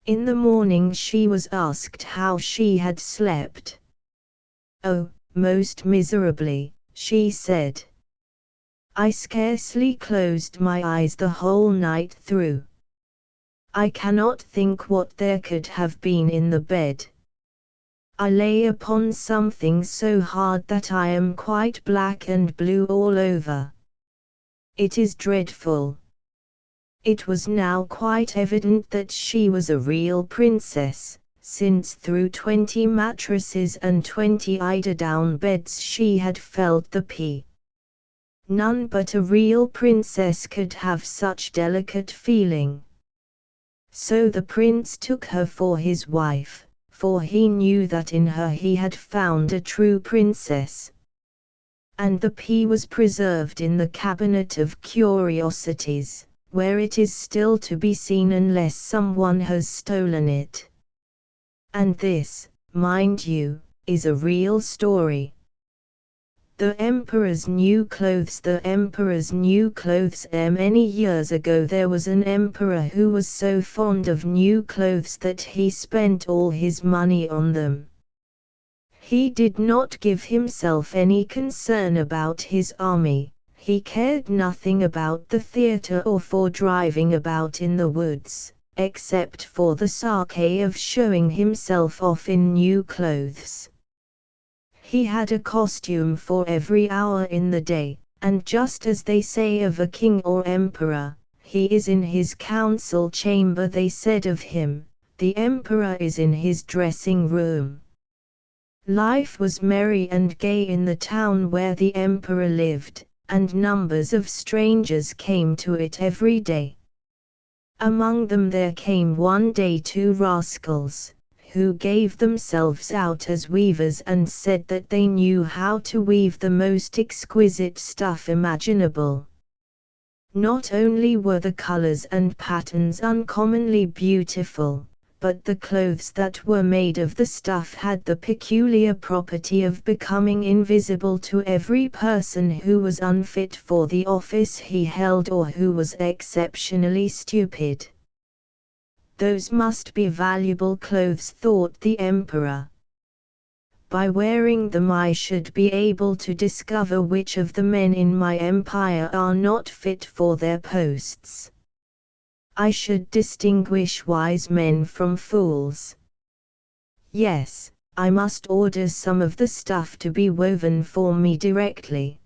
In the morning she was asked how she had slept. "Oh, most miserably," she said. "I scarcely closed my eyes the whole night through. I cannot think what there could have been in the bed. I lay upon something so hard that I am quite black and blue all over. It is dreadful." It was now quite evident that she was a real princess, since through 20 mattresses and 20 eider-down beds she had felt the pea. None but a real princess could have such delicate feeling. So the prince took her for his wife, for he knew that in her he had found a true princess. And the pea was preserved in the cabinet of curiosities, where it is still to be seen unless someone has stolen it. And this, mind you, is a real story. The Emperor's New Clothes. The Emperor's New Clothes. Many years ago there was an emperor who was so fond of new clothes that he spent all his money on them. He did not give himself any concern about his army, he cared nothing about the theatre or for driving about in the woods, except for the sake of showing himself off in new clothes. He had a costume for every hour in the day, and just as they say of a king or emperor, he is in his council chamber, they said of him, the emperor is in his dressing room. Life was merry and gay in the town where the emperor lived, and numbers of strangers came to it every day. Among them there came one day 2 rascals, who gave themselves out as weavers and said that they knew how to weave the most exquisite stuff imaginable. Not only were the colors and patterns uncommonly beautiful, but the clothes that were made of the stuff had the peculiar property of becoming invisible to every person who was unfit for the office he held or who was exceptionally stupid. Those must be valuable clothes, thought the emperor. By wearing them I should be able to discover which of the men in my empire are not fit for their posts. I should distinguish wise men from fools. Yes, I must order some of the stuff to be woven for me directly.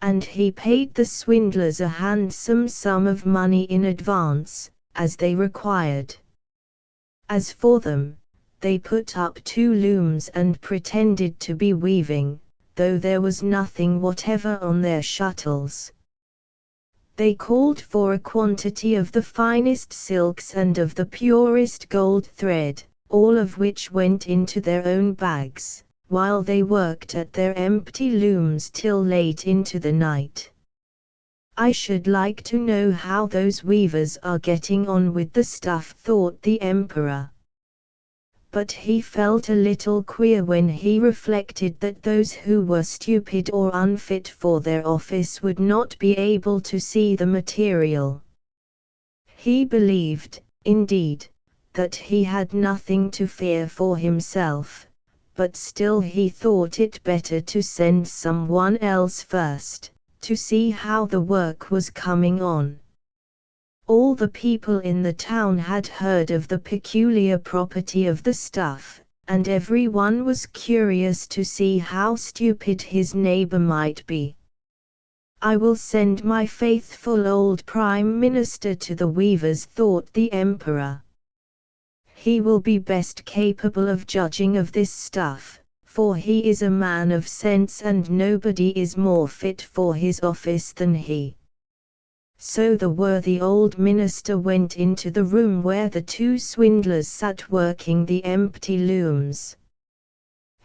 And he paid the swindlers a handsome sum of money in advance, as they required. As for them, they put up 2 looms and pretended to be weaving, though there was nothing whatever on their shuttles. They called for a quantity of the finest silks and of the purest gold thread, all of which went into their own bags, while they worked at their empty looms till late into the night. I should like to know how those weavers are getting on with the stuff, thought the emperor. But he felt a little queer when he reflected that those who were stupid or unfit for their office would not be able to see the material. He believed, indeed, that he had nothing to fear for himself, but still he thought it better to send someone else first, to see how the work was coming on. All the people in the town had heard of the peculiar property of the stuff, and everyone was curious to see how stupid his neighbor might be. I will send my faithful old prime minister to the weavers, thought the emperor. He will be best capable of judging of this stuff, for he is a man of sense and nobody is more fit for his office than he. So the worthy old minister went into the room where the two swindlers sat working the empty looms.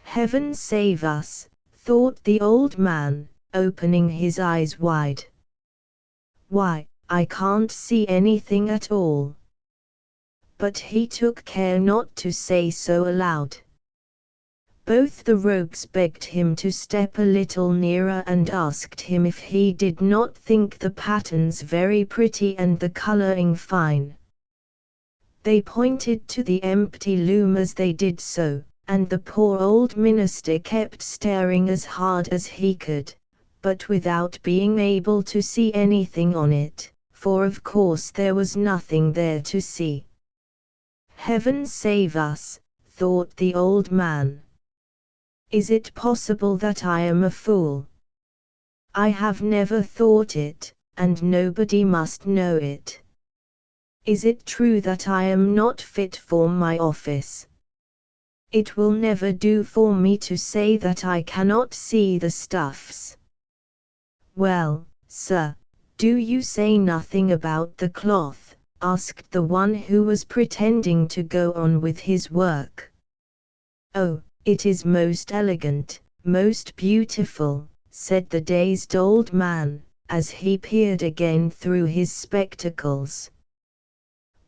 Heaven save us, thought the old man, opening his eyes wide. Why, I can't see anything at all. But he took care not to say so aloud. Both the rogues begged him to step a little nearer and asked him if he did not think the patterns very pretty and the coloring fine. They pointed to the empty loom as they did so, and the poor old minister kept staring as hard as he could, but without being able to see anything on it, for of course there was nothing there to see. Heaven save us, thought the old man. Is it possible that I am a fool? I have never thought it, and nobody must know it. Is it true that I am not fit for my office? It will never do for me to say that I cannot see the stuffs. Well, sir, do you say nothing about the cloth? Asked the one who was pretending to go on with his work. Oh, it is most elegant, most beautiful, said the dazed old man, as he peered again through his spectacles.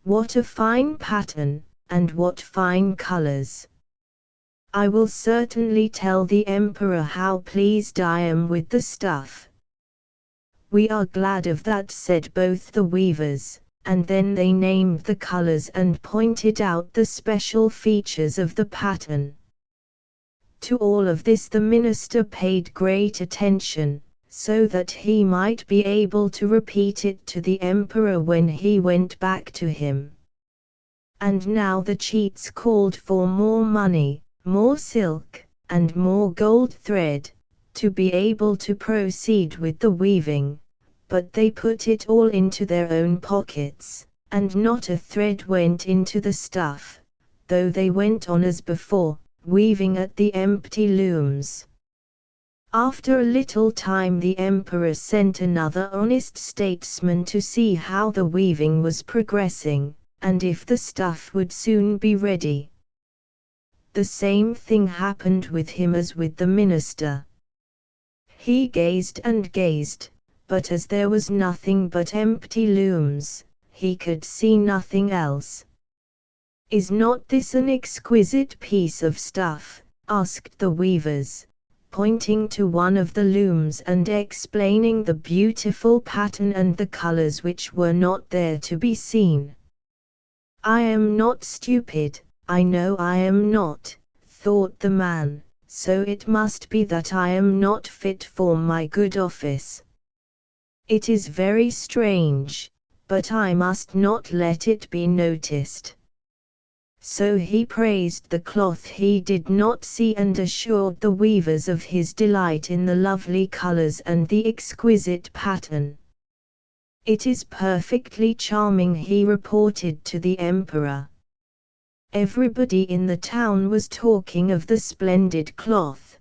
What a fine pattern, and what fine colors! I will certainly tell the emperor how pleased I am with the stuff. We are glad of that, said both the weavers, and then they named the colors and pointed out the special features of the pattern. To all of this the minister paid great attention, so that he might be able to repeat it to the emperor when he went back to him. And now the cheats called for more money, more silk, and more gold thread, to be able to proceed with the weaving, but they put it all into their own pockets, and not a thread went into the stuff, though they went on as before, weaving at the empty looms. After a little time the emperor sent another honest statesman to see how the weaving was progressing, and if the stuff would soon be ready. The same thing happened with him as with the minister. He gazed and gazed, but as there was nothing but empty looms, he could see nothing else. Is not this an exquisite piece of stuff? Asked the weavers, pointing to one of the looms and explaining the beautiful pattern and the colors which were not there to be seen. I am not stupid, I know I am not, thought the man, so it must be that I am not fit for my good office. It is very strange, but I must not let it be noticed. So he praised the cloth he did not see and assured the weavers of his delight in the lovely colors and the exquisite pattern. It is perfectly charming, he reported to the emperor. Everybody in the town was talking of the splendid cloth.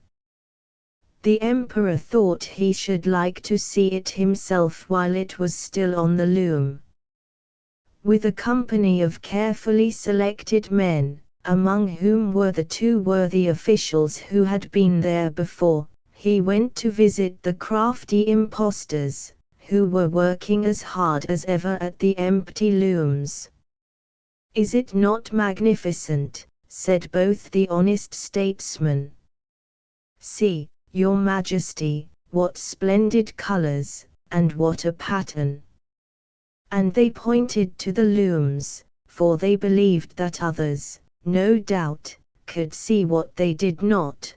The emperor thought he should like to see it himself while it was still on the loom. With a company of carefully selected men, among whom were the two worthy officials who had been there before, he went to visit the crafty impostors, who were working as hard as ever at the empty looms. "Is it not magnificent?" said both the honest statesmen. "See, your Majesty, what splendid colors, and what a pattern!" And they pointed to the looms, for they believed that others, no doubt, could see what they did not.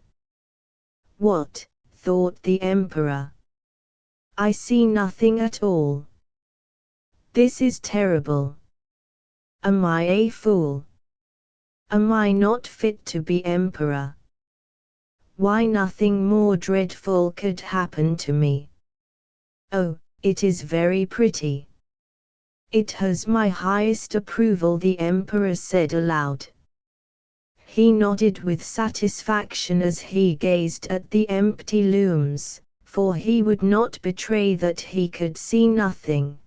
"What?" thought the emperor. "I see nothing at all. This is terrible. Am I a fool? Am I not fit to be emperor? Why, nothing more dreadful could happen to me. Oh, it is very pretty. It has my highest approval," the emperor said aloud. He nodded with satisfaction as he gazed at the empty looms, for he would not betray that he could see nothing.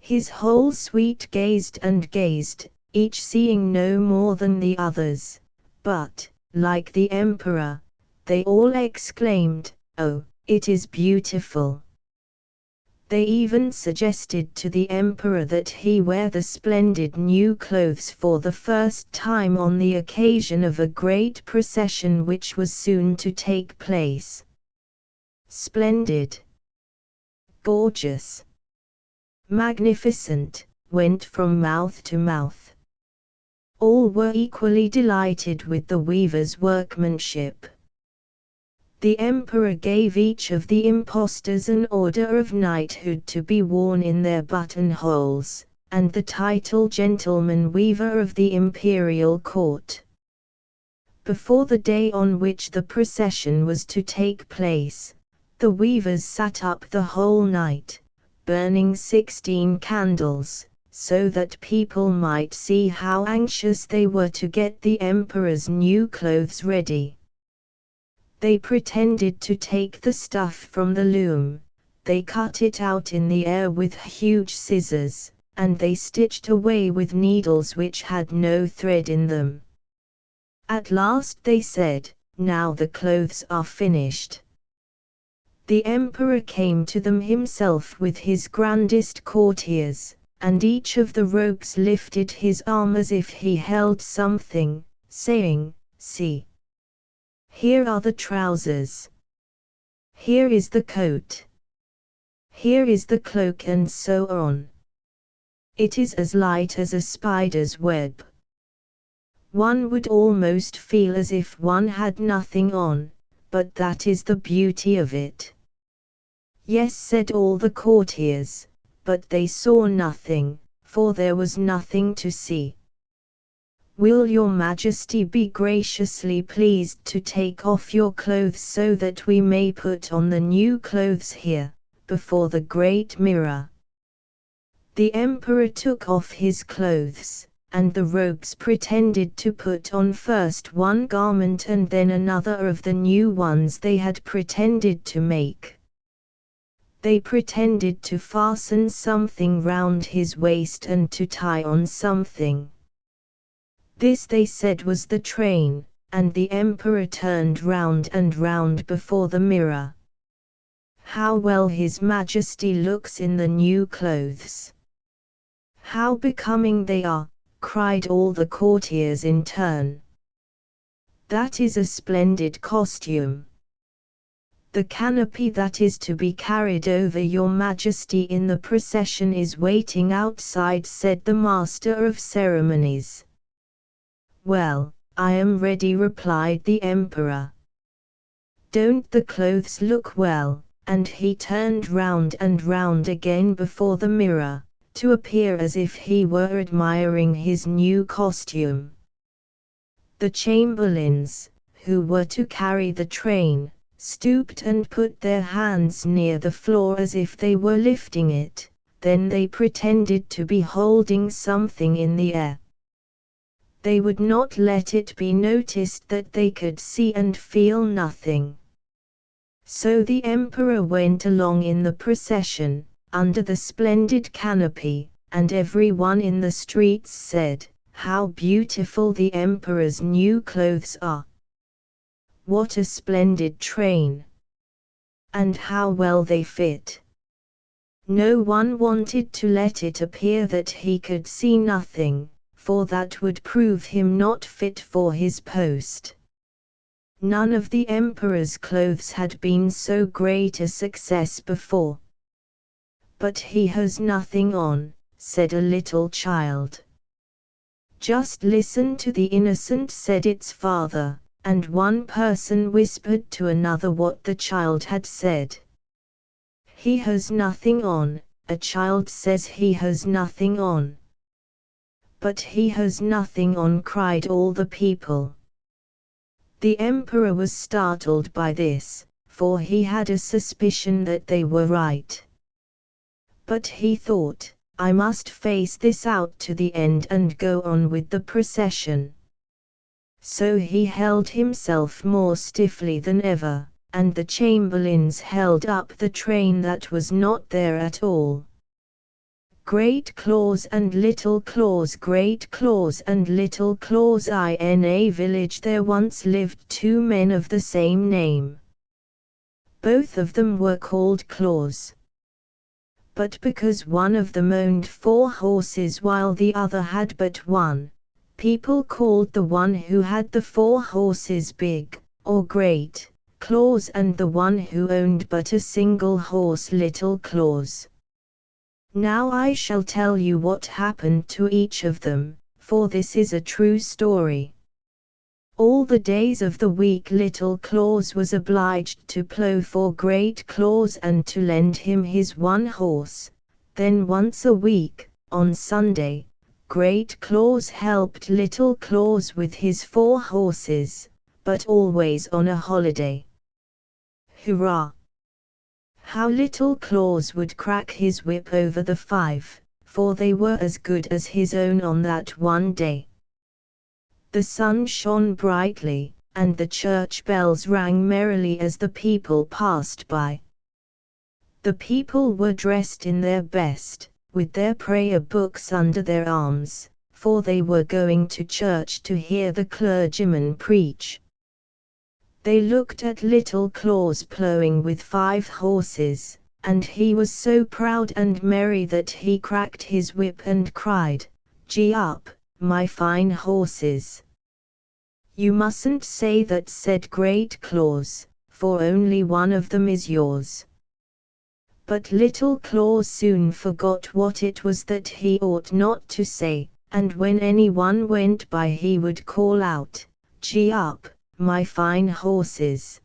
His whole suite gazed and gazed, each seeing no more than the others, but, like the emperor, they all exclaimed, "Oh, it is beautiful!" They even suggested to the emperor that he wear the splendid new clothes for the first time on the occasion of a great procession which was soon to take place. Splendid, gorgeous, magnificent, went from mouth to mouth. All were equally delighted with the weaver's workmanship. The emperor gave each of the impostors an order of knighthood to be worn in their buttonholes, and the title gentleman weaver of the imperial court. Before the day on which the procession was to take place, the weavers sat up the whole night, burning 16 candles, so that people might see how anxious they were to get the emperor's new clothes ready. They pretended to take the stuff from the loom, they cut it out in the air with huge scissors, and they stitched away with needles which had no thread in them. At last they said, "Now the clothes are finished." The emperor came to them himself with his grandest courtiers, and each of the rogues lifted his arm as if he held something, saying, "See! Here are the trousers. Here is the coat. Here is the cloak," and so on. It is as light as a spider's web. One would almost feel as if one had nothing on, but that is the beauty of it. "Yes," said all the courtiers, but they saw nothing, for there was nothing to see. "Will your Majesty be graciously pleased to take off your clothes so that we may put on the new clothes here, before the great mirror?" The emperor took off his clothes, and the rogues pretended to put on first one garment and then another of the new ones they had pretended to make. They pretended to fasten something round his waist and to tie on something. This they said was the train, and the emperor turned round and round before the mirror. "How well His Majesty looks in the new clothes! How becoming they are!" cried all the courtiers in turn. "That is a splendid costume. The canopy that is to be carried over your Majesty in the procession is waiting outside," said the master of ceremonies. "Well, I am ready," replied the emperor. "Don't the clothes look well?" And he turned round and round again before the mirror, to appear as if he were admiring his new costume. The chamberlains, who were to carry the train, stooped and put their hands near the floor as if they were lifting it, then they pretended to be holding something in the air. They would not let it be noticed that they could see and feel nothing. So the emperor went along in the procession, under the splendid canopy, and everyone in the streets said, "How beautiful the emperor's new clothes are! What a splendid train! And how well they fit! No one wanted to let it appear that he could see nothing, for that would prove him not fit for his post. None of the emperor's clothes had been so great a success before. "But he has nothing on," said a little child. "Just listen to the innocent," said its father, and one person whispered to another what the child had said. "He has nothing on," a child says. "He has nothing on." "But he has nothing on," cried all the people. The emperor was startled by this, for he had a suspicion that they were right. But he thought, "I must face this out to the end and go on with the procession." So he held himself more stiffly than ever, and the chamberlains held up the train that was not there at all. Great Claus and Little Claus. Great Claus and Little Claus. In a village there once lived two men of the same name. Both of them were called Claus. But because one of them owned 4 horses while the other had but one, people called the one who had the 4 horses Big, or Great, Claus, and the one who owned but a single horse Little Claus. Now I shall tell you what happened to each of them, for this is a true story. All the days of the week Little Claus was obliged to plough for Great Claus and to lend him his one horse. Then once a week, on Sunday, Great Claus helped Little Claus with his 4 horses, but always on a holiday. Hurrah! How Little Claus would crack his whip over the 5, for they were as good as his own on that one day. The sun shone brightly, and the church bells rang merrily as the people passed by. The people were dressed in their best, with their prayer books under their arms, for they were going to church to hear the clergyman preach. They looked at Little Claus ploughing with 5 horses, and he was so proud and merry that he cracked his whip and cried, "Gee up, my fine horses!" "You mustn't say that," said Great Claus, "for only one of them is yours." But Little Claus soon forgot what it was that he ought not to say, and when anyone went by he would call out, "Gee up, my fine horses!"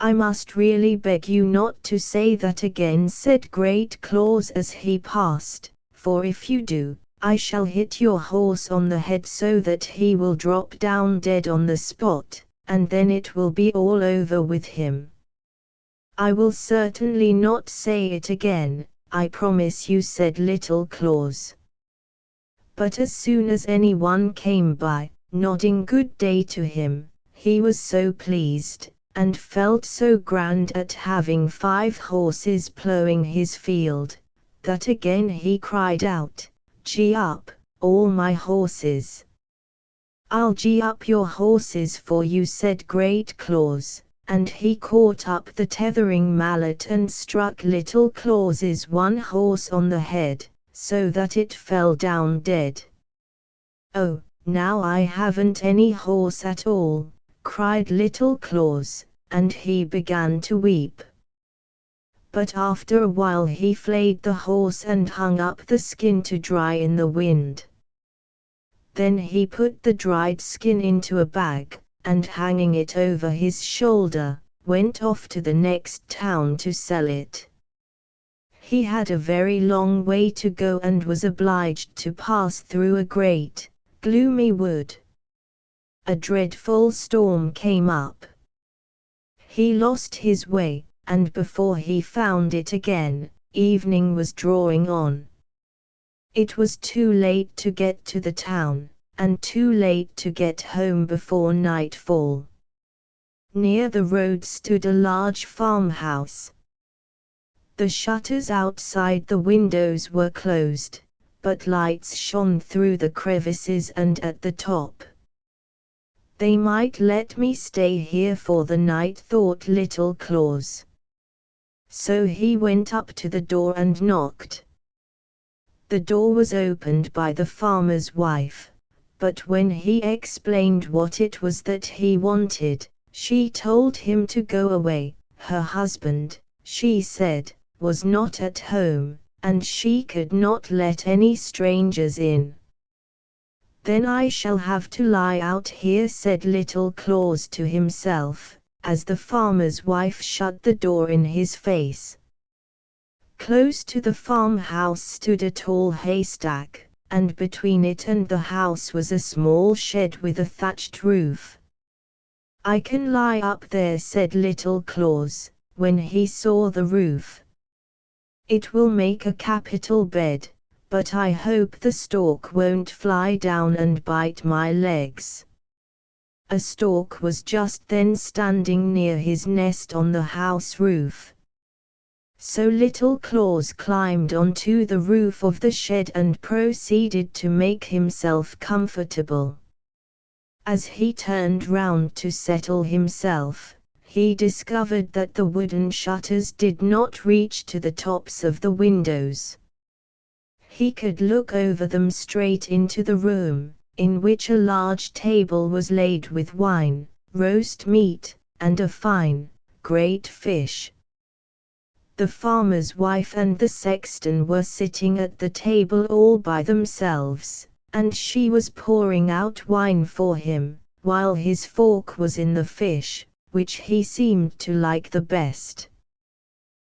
"I must really beg you not to say that again," said Great Claus as he passed, "for if you do, I shall hit your horse on the head so that he will drop down dead on the spot, and then it will be all over with him." "I will certainly not say it again, I promise you," said Little Claus. But as soon as anyone came by, nodding good day to him, he was so pleased, and felt so grand at having 5 horses ploughing his field, that again he cried out, "Gee up, all my horses!" "I'll gee up your horses for you," said Great Claus, and he caught up the tethering mallet and struck Little Claus's one horse on the head, so that it fell down dead. "Oh, now I haven't any horse at all," cried Little Claus, and he began to weep. But after a while he flayed the horse and hung up the skin to dry in the wind. Then he put the dried skin into a bag, and hanging it over his shoulder, went off to the next town to sell it. He had a very long way to go and was obliged to pass through a great, gloomy wood. A dreadful storm came up. He lost his way, and before he found it again, evening was drawing on. It was too late to get to the town, and too late to get home before nightfall. Near the road stood a large farmhouse. The shutters outside the windows were closed, but lights shone through the crevices and at the top. "They might let me stay here for the night," thought Little Claus. So he went up to the door and knocked. The door was opened by the farmer's wife, but when he explained what it was that he wanted, she told him to go away. Her husband, she said, was not at home, and she could not let any strangers in. "Then I shall have to lie out here," said Little Claus to himself, as the farmer's wife shut the door in his face. Close to the farmhouse stood a tall haystack, and between it and the house was a small shed with a thatched roof. "I can lie up there," said Little Claus, when he saw the roof. "It will make a capital bed, but I hope the stork won't fly down and bite my legs." A stork was just then standing near his nest on the house roof. So Little Claus climbed onto the roof of the shed and proceeded to make himself comfortable. As he turned round to settle himself, he discovered that the wooden shutters did not reach to the tops of the windows. He could look over them straight into the room, in which a large table was laid with wine, roast meat, and a fine, great fish. The farmer's wife and the sexton were sitting at the table all by themselves, and she was pouring out wine for him, while his fork was in the fish, which he seemed to like the best.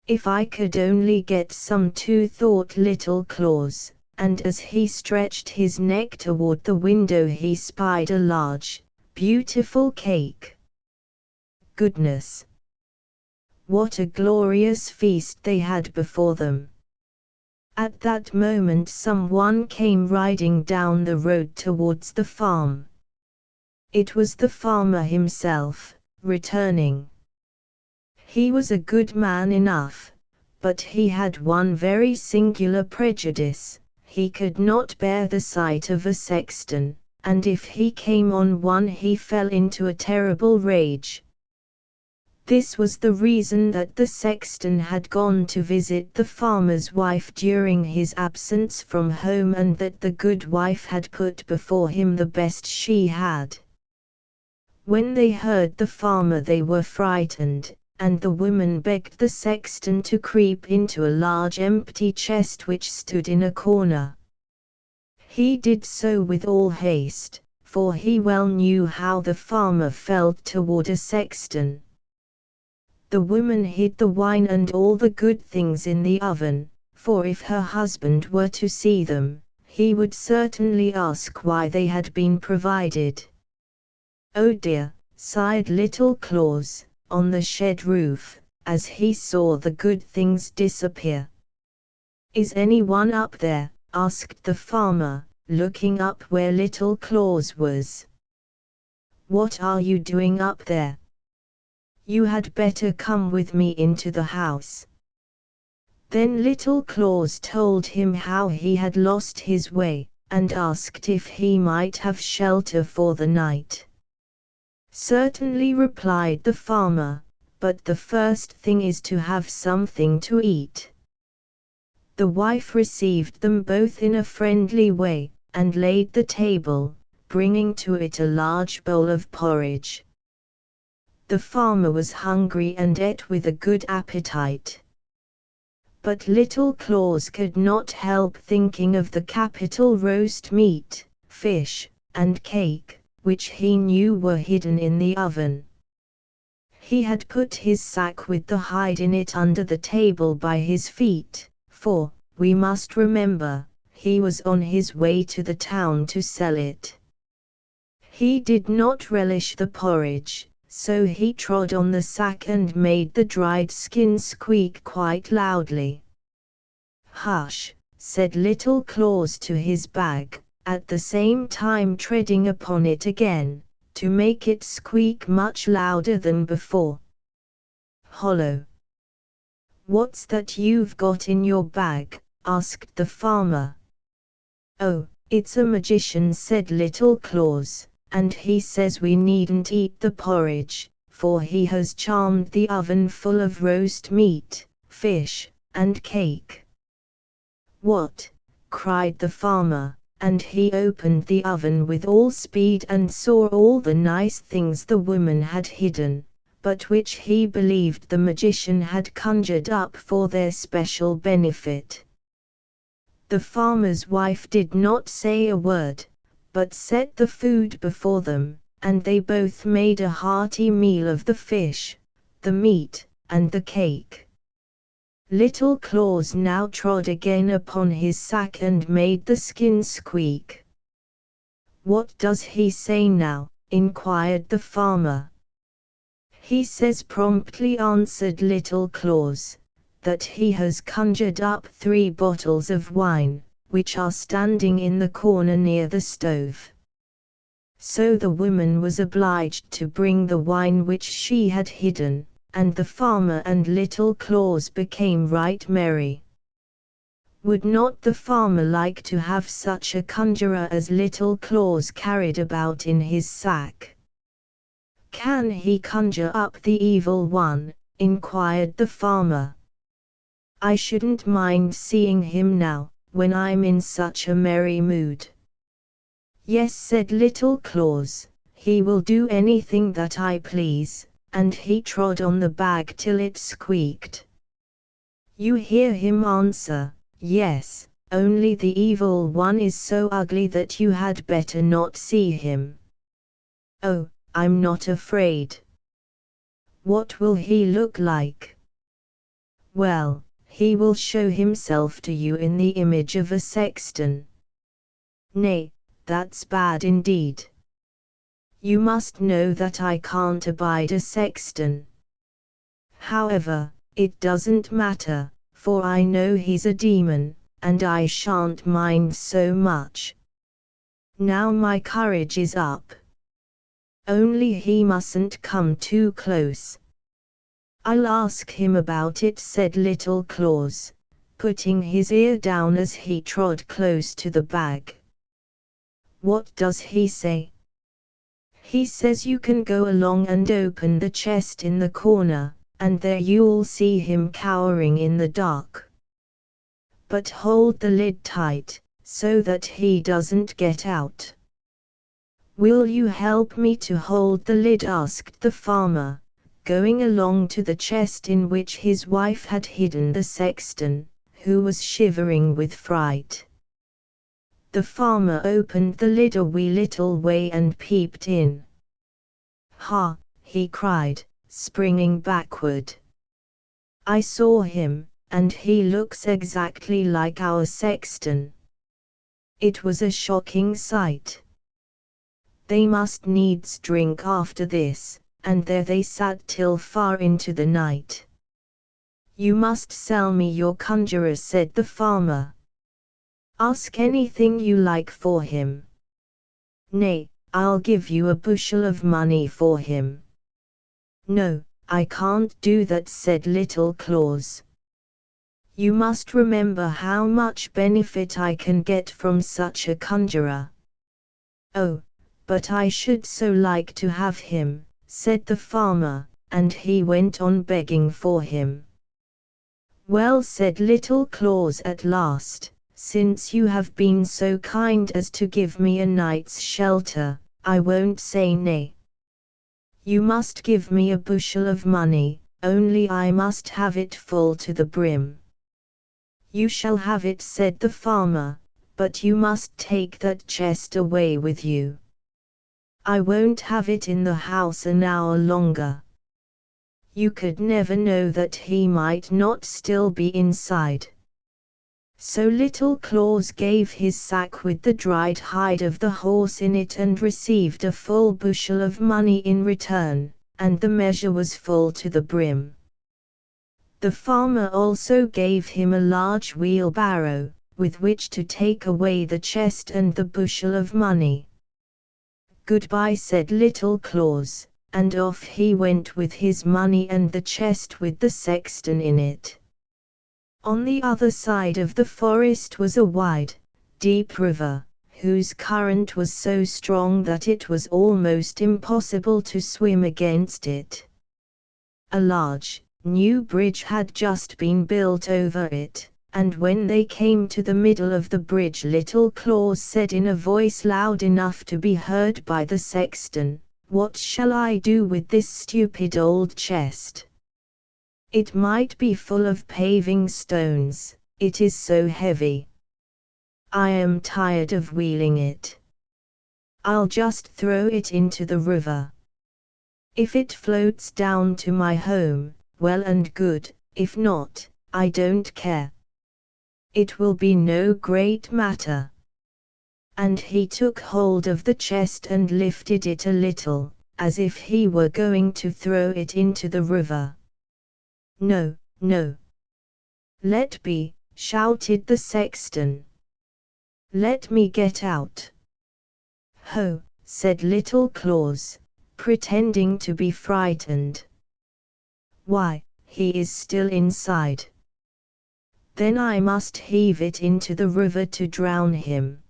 "If I could only get some too," thought Little Claus, and as he stretched his neck toward the window he spied a large, beautiful cake. Goodness! What a glorious feast they had before them! At that moment someone came riding down the road towards the farm. It was the farmer himself, returning. He was a good man enough, but he had one very singular prejudice: he could not bear the sight of a sexton, and if he came on one he fell into a terrible rage. This was the reason that the sexton had gone to visit the farmer's wife during his absence from home, and that the good wife had put before him the best she had. When they heard the farmer they were frightened, and the woman begged the sexton to creep into a large empty chest which stood in a corner. He did so with all haste, for he well knew how the farmer felt toward a sexton. The woman hid the wine and all the good things in the oven, for if her husband were to see them, he would certainly ask why they had been provided. "Oh dear," sighed Little Claus, on the shed roof, as he saw the good things disappear. "Is anyone up there?" asked the farmer, looking up where Little Claus was. "What are you doing up there? You had better come with me into the house." Then Little Claus told him how he had lost his way, and asked if he might have shelter for the night. "Certainly," replied the farmer, "but the first thing is to have something to eat." The wife received them both in a friendly way, and laid the table, bringing to it a large bowl of porridge. The farmer was hungry and ate with a good appetite. But Little Claus could not help thinking of the capital roast meat, fish, and cake, which he knew were hidden in the oven. He had put his sack with the hide in it under the table by his feet, for, we must remember, he was on his way to the town to sell it. He did not relish the porridge, so he trod on the sack and made the dried skin squeak quite loudly. "Hush," said Little Claus to his bag, at the same time treading upon it again, to make it squeak much louder than before. "Hollow! What's that you've got in your bag?" asked the farmer. "Oh, it's a magician," said Little Claus, "and he says we needn't eat the porridge, for he has charmed the oven full of roast meat, fish, and cake." "What?" cried the farmer, and he opened the oven with all speed and saw all the nice things the woman had hidden, but which he believed the magician had conjured up for their special benefit. The farmer's wife did not say a word, but set the food before them, and they both made a hearty meal of the fish, the meat, and the cake. Little Claus now trod again upon his sack and made the skin squeak. "What does he say now?" inquired the farmer. "He says," promptly answered Little Claus, "that he has conjured up 3 bottles of wine, which are standing in the corner near the stove." So the woman was obliged to bring the wine which she had hidden, and the farmer and Little Claus became right merry. Would not the farmer like to have such a conjurer as Little Claus carried about in his sack? "Can he conjure up the evil one?" inquired the farmer. "I shouldn't mind seeing him now, when I'm in such a merry mood." "Yes," said Little Claus, "he will do anything that I please," and he trod on the bag till it squeaked. You hear him answer, "Yes, only the evil one is so ugly that you had better not see him." "Oh, I'm not afraid." "What will he look like?" "Well, he will show himself to you in the image of a sexton." "Nay, that's bad indeed. You must know that I can't abide a sexton. However, it doesn't matter, for I know he's a demon, and I shan't mind so much. Now my courage is up. Only he mustn't come too close." "I'll ask him about it," said Little Claus, putting his ear down as he trod close to the bag. "What does he say?" "He says you can go along and open the chest in the corner, and there you'll see him cowering in the dark. But hold the lid tight, so that he doesn't get out." "Will you help me to hold the lid?" asked the farmer, going along to the chest in which his wife had hidden the sexton, who was shivering with fright. The farmer opened the lid a wee little way and peeped in. "Ha!" he cried, springing backward. "I saw him, and he looks exactly like our sexton." It was a shocking sight. They must needs drink after this, and there they sat till far into the night. "You must sell me your conjurer," said the farmer. "Ask anything you like for him." "Nay, I'll give you a bushel of money for him." "No, I can't do that," said Little Claus. "You must remember how much benefit I can get from such a conjurer." "Oh, but I should so like to have him," said the farmer, and he went on begging for him. "Well," said Little Claus at last, "since you have been so kind as to give me a night's shelter, I won't say nay. You must give me a bushel of money, only I must have it full to the brim." "You shall have it," said the farmer, "but you must take that chest away with you." "I won't have it in the house an hour longer. You could never know that he might not still be inside." So Little Claus gave his sack with the dried hide of the horse in it and received a full bushel of money in return, and the measure was full to the brim. The farmer also gave him a large wheelbarrow, with which to take away the chest and the bushel of money. "Goodbye," said Little Claus, and off he went with his money and the chest with the sexton in it. On the other side of the forest was a wide, deep river, whose current was so strong that it was almost impossible to swim against it. A large, new bridge had just been built over it, and when they came to the middle of the bridge, Little Claus said in a voice loud enough to be heard by the sexton, "What shall I do with this stupid old chest? It might be full of paving stones, it is so heavy. I am tired of wheeling it. I'll just throw it into the river. If it floats down to my home, well and good, if not, I don't care. It will be no great matter." And he took hold of the chest and lifted it a little, as if he were going to throw it into the river. "No, no. Let be," shouted the sexton. "Let me get out." "Ho," said Little Claus, pretending to be frightened. "Why, he is still inside. Then I must heave it into the river to drown him."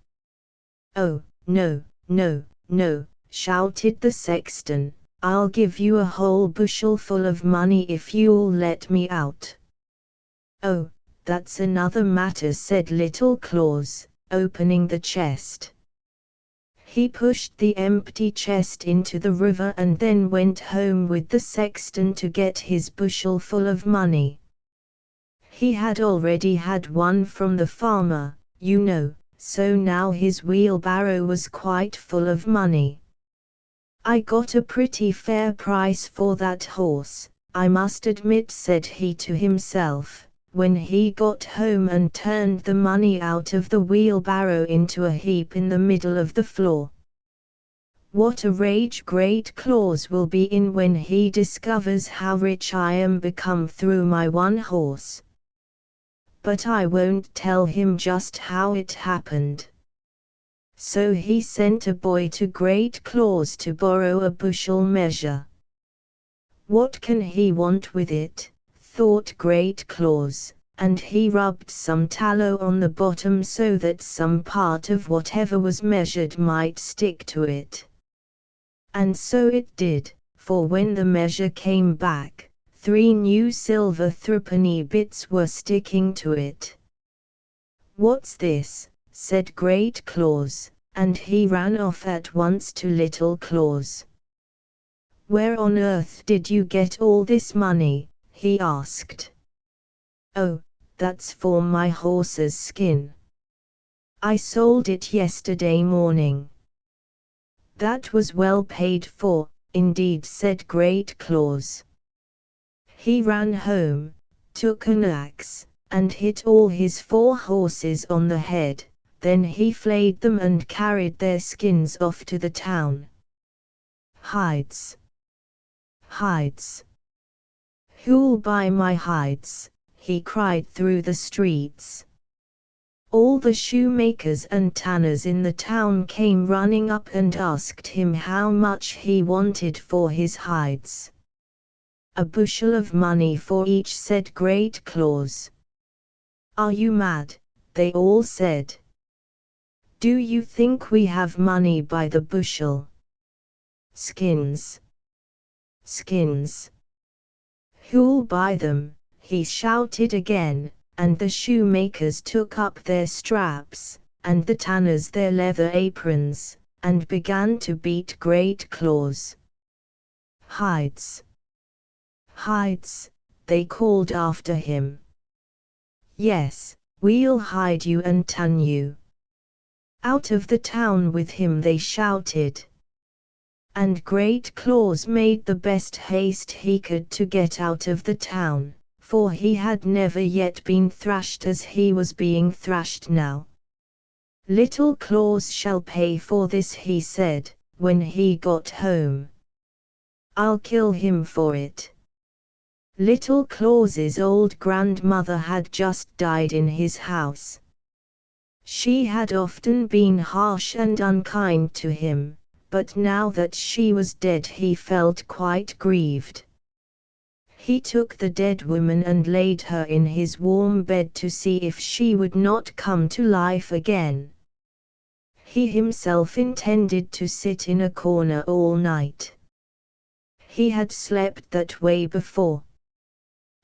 "Oh, no, no, no," shouted the sexton, "I'll give you a whole bushel full of money if you'll let me out." "Oh, that's another matter," said Little Claus, opening the chest. He pushed the empty chest into the river and then went home with the sexton to get his bushel full of money. He had already had one from the farmer, you know, so now his wheelbarrow was quite full of money. "I got a pretty fair price for that horse, I must admit," said he to himself, when he got home and turned the money out of the wheelbarrow into a heap in the middle of the floor. "What a rage Great Claus will be in when he discovers how rich I am become through my one horse. But I won't tell him just how it happened." So he sent a boy to Great Claus to borrow a bushel measure. "What can he want with it?" thought Great Claus, and he rubbed some tallow on the bottom so that some part of whatever was measured might stick to it. And so it did, for when the measure came back, 3 new silver threepenny bits were sticking to it. "What's this?" said Great Claus, and he ran off at once to Little Claus. "Where on earth did you get all this money?" he asked. "Oh, that's for my horse's skin. I sold it yesterday morning." "That was well paid for, indeed," said Great Claus. He ran home, took an axe, and hit all his 4 horses on the head, then he flayed them and carried their skins off to the town. "Hides! Hides! Who'll buy my hides?" he cried through the streets. All the shoemakers and tanners in the town came running up and asked him how much he wanted for his hides. "A bushel of money for each," said Great Claus. "Are you mad?" they all said. "Do you think we have money by the bushel? Skins! Skins! Who'll buy them?" he shouted again, and the shoemakers took up their straps, and the tanners their leather aprons, and began to beat Great Claus. "Hides! Hides!" they called after him. "Yes, we'll hide you and tan you." "Out of the town with him!" they shouted. And Great Claus made the best haste he could to get out of the town, for he had never yet been thrashed as he was being thrashed now. "Little Claus shall pay for this," he said, when he got home. "I'll kill him for it." Little Claus's old grandmother had just died in his house. She had often been harsh and unkind to him, but now that she was dead he felt quite grieved. He took the dead woman and laid her in his warm bed to see if she would not come to life again. He himself intended to sit in a corner all night. He had slept that way before.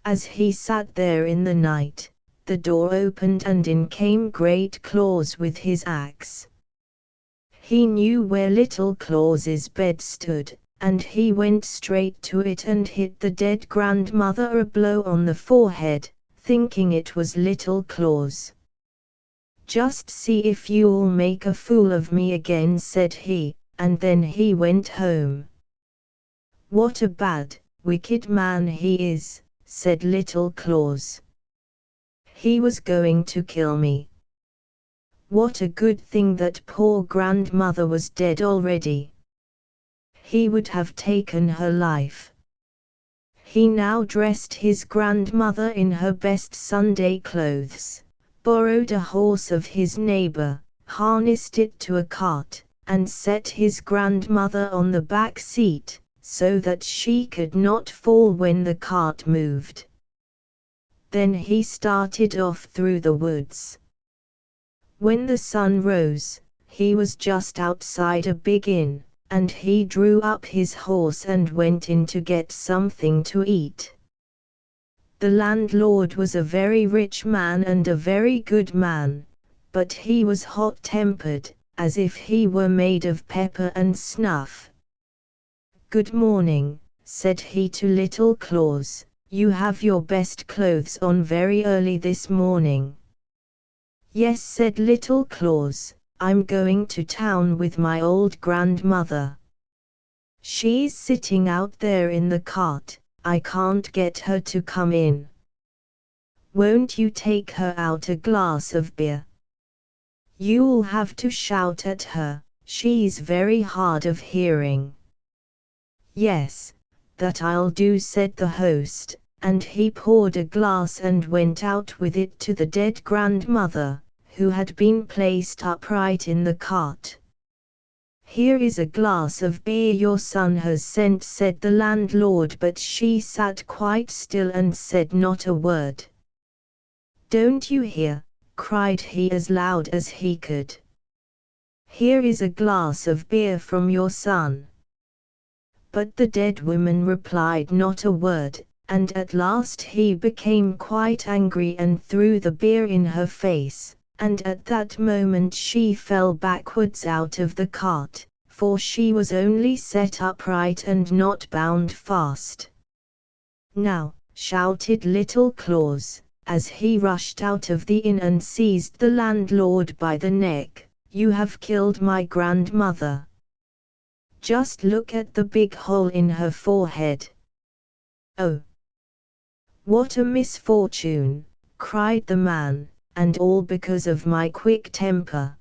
As he sat there in the night, the door opened and in came Great Claus with his axe. He knew where Little Claus's bed stood, and he went straight to it and hit the dead grandmother a blow on the forehead, thinking it was Little Claus. "Just see if you'll make a fool of me again," said he, and then he went home. "What a bad, wicked man he is," said Little Claus. "He was going to kill me. What a good thing that poor grandmother was dead already. He would have taken her life." He now dressed his grandmother in her best Sunday clothes, borrowed a horse of his neighbor, harnessed it to a cart, and set his grandmother on the back seat, so that she could not fall when the cart moved. Then he started off through the woods. When the sun rose, he was just outside a big inn, and he drew up his horse and went in to get something to eat. The landlord was a very rich man and a very good man, but he was hot-tempered, as if he were made of pepper and snuff. "Good morning," said he to Little Claus, "you have your best clothes on very early this morning." "Yes," said Little Claus, "I'm going to town with my old grandmother. She's sitting out there in the cart, I can't get her to come in. Won't you take her out a glass of beer? You'll have to shout at her, she's very hard of hearing." "Yes, that I'll do," said the host, and he poured a glass and went out with it to the dead grandmother, who had been placed upright in the cart. "Here is a glass of beer your son has sent," said the landlord, but she sat quite still and said not a word. "Don't you hear?" cried he as loud as he could. "Here is a glass of beer from your son." But the dead woman replied not a word, and at last he became quite angry and threw the beer in her face, and at that moment she fell backwards out of the cart, for she was only set upright and not bound fast. "Now," shouted Little Claus, as he rushed out of the inn and seized the landlord by the neck, "you have killed my grandmother. Just look at the big hole in her forehead." "Oh, what a misfortune," cried the man, "and all because of my quick temper.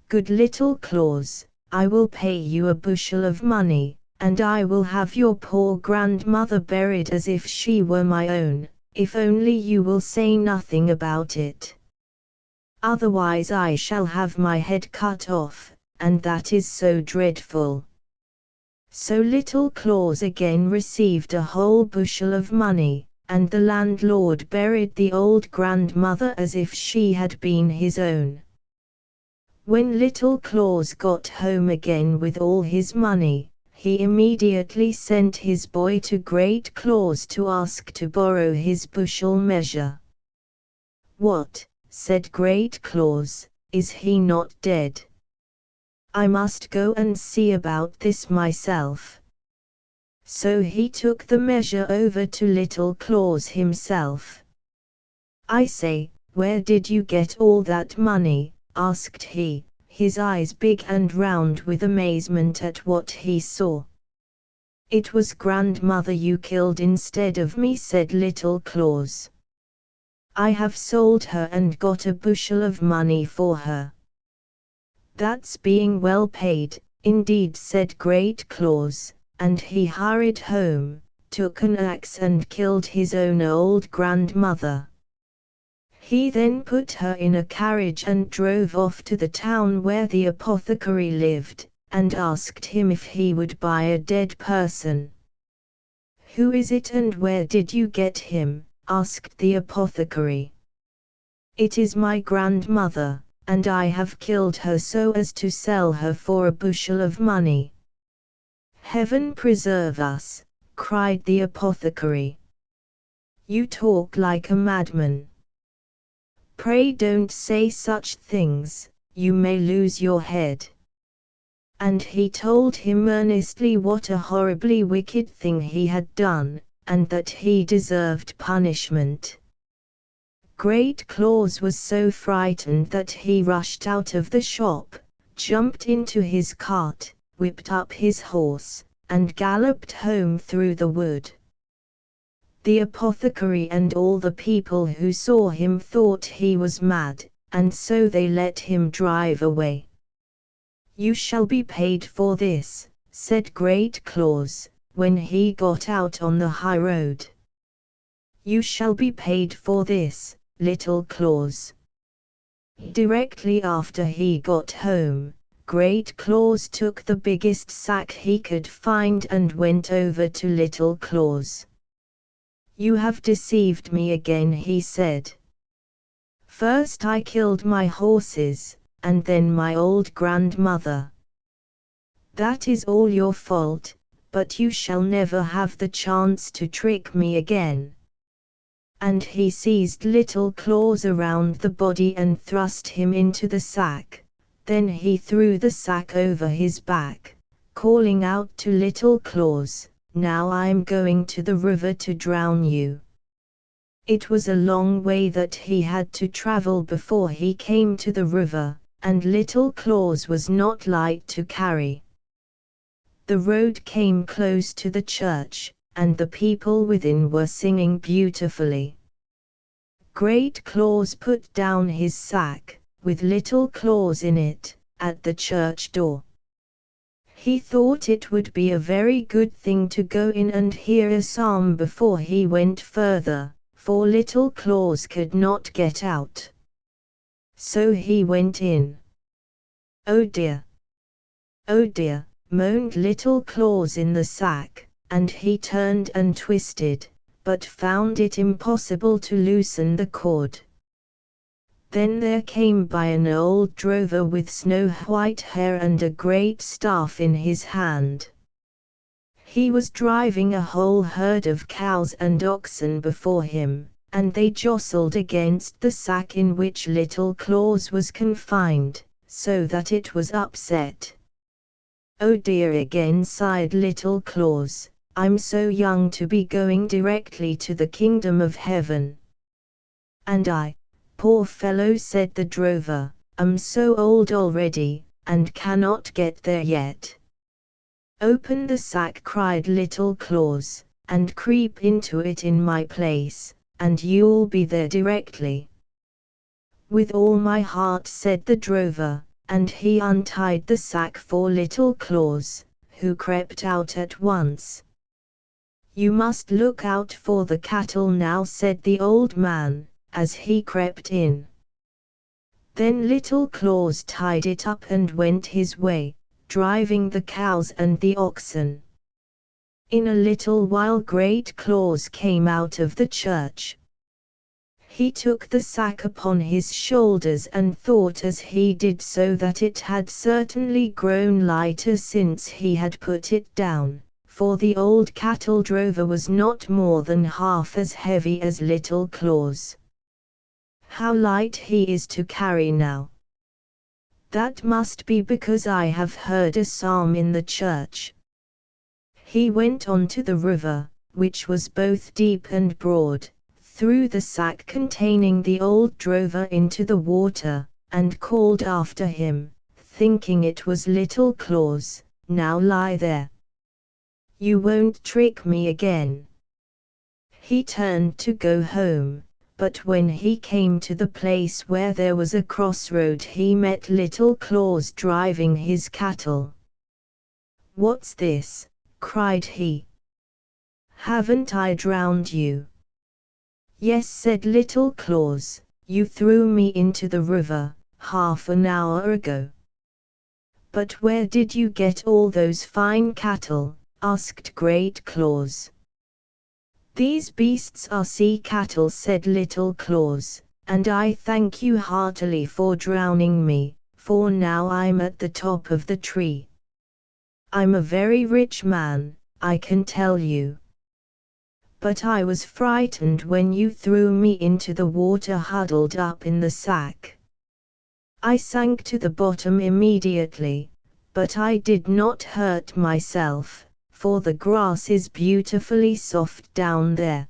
Good Little Claus, I will pay you a bushel of money, and I will have your poor grandmother buried as if she were my own, if only you will say nothing about it. Otherwise I shall have my head cut off, and that is so dreadful." So Little Claus again received a whole bushel of money, and the landlord buried the old grandmother as if she had been his own. When Little Claus got home again with all his money, he immediately sent his boy to Great Claus to ask to borrow his bushel measure. "What," said Great Claus, "is he not dead? I must go and see about this myself." So he took the measure over to Little Claus himself. "I say, where did you get all that money?" asked he, his eyes big and round with amazement at what he saw. "It was grandmother you killed instead of me," said Little Claus. "I have sold her and got a bushel of money for her." "That's being well paid, indeed," said Great Claus, and he hurried home, took an axe and killed his own old grandmother. He then put her in a carriage and drove off to the town where the apothecary lived, and asked him if he would buy a dead person. "Who is it and where did you get him?" asked the apothecary. "It is my grandmother, and I have killed her so as to sell her for a bushel of money." "Heaven preserve us!" cried the apothecary. You talk like a madman. Pray don't say such things, you may lose your head. And he told him earnestly what a horribly wicked thing he had done, and that he deserved punishment. Great Claus was so frightened that he rushed out of the shop, jumped into his cart, whipped up his horse, and galloped home through the wood. The apothecary and all the people who saw him thought he was mad, and so they let him drive away. You shall be paid for this, said Great Claus, when he got out on the high road. You shall be paid for this, Little Claus. Directly after he got home, Great Claus took the biggest sack he could find and went over to Little Claus. You have deceived me again, he said. First I killed my horses, and then my old grandmother. That is all your fault, but you shall never have the chance to trick me again. And he seized Little Claus around the body and thrust him into the sack. Then he threw the sack over his back, calling out to Little Claus, Now I'm going to the river to drown you. It was a long way that he had to travel before he came to the river, and Little Claus was not light to carry. The road came close to the church, and the people within were singing beautifully. Great Claus put down his sack, with Little Claus in it, at the church door. He thought it would be a very good thing to go in and hear a psalm before he went further, for Little Claus could not get out. So he went in. Oh dear! Oh dear! Moaned Little Claus in the sack, and he turned and twisted, but found it impossible to loosen the cord. Then there came by an old drover with snow-white hair and a great staff in his hand. He was driving a whole herd of cows and oxen before him, and they jostled against the sack in which Little Claus was confined, so that it was upset. Oh dear, again sighed Little Claus, I'm so young to be going directly to the kingdom of heaven. And I, poor fellow, said the drover, am so old already, and cannot get there yet. Open the sack, cried Little Claus, and creep into it in my place, and you'll be there directly. With all my heart, said the drover, and he untied the sack for Little Claus, who crept out at once. You must look out for the cattle now, said the old man, as he crept in. Then Little Claus tied it up and went his way, driving the cows and the oxen. In a little while Great Claus came out of the church. He took the sack upon his shoulders and thought as he did so that it had certainly grown lighter since he had put it down, for the old cattle drover was not more than half as heavy as Little Claus. How light he is to carry now! That must be because I have heard a psalm in the church. He went on to the river, which was both deep and broad, threw the sack containing the old drover into the water, and called after him, thinking it was Little Claus, Now lie there. You won't trick me again. He turned to go home, but when he came to the place where there was a crossroad he met Little Claus driving his cattle. What's this? Cried he. Haven't I drowned you? Yes, said Little Claus, you threw me into the river, half an hour ago. But where did you get all those fine cattle? Asked Great Claus. These beasts are sea cattle, said Little Claus, and I thank you heartily for drowning me, for now I'm at the top of the tree. I'm a very rich man, I can tell you. but I was frightened when you threw me into the water huddled up in the sack. I sank to the bottom immediately, but I did not hurt myself, for the grass is beautifully soft down there.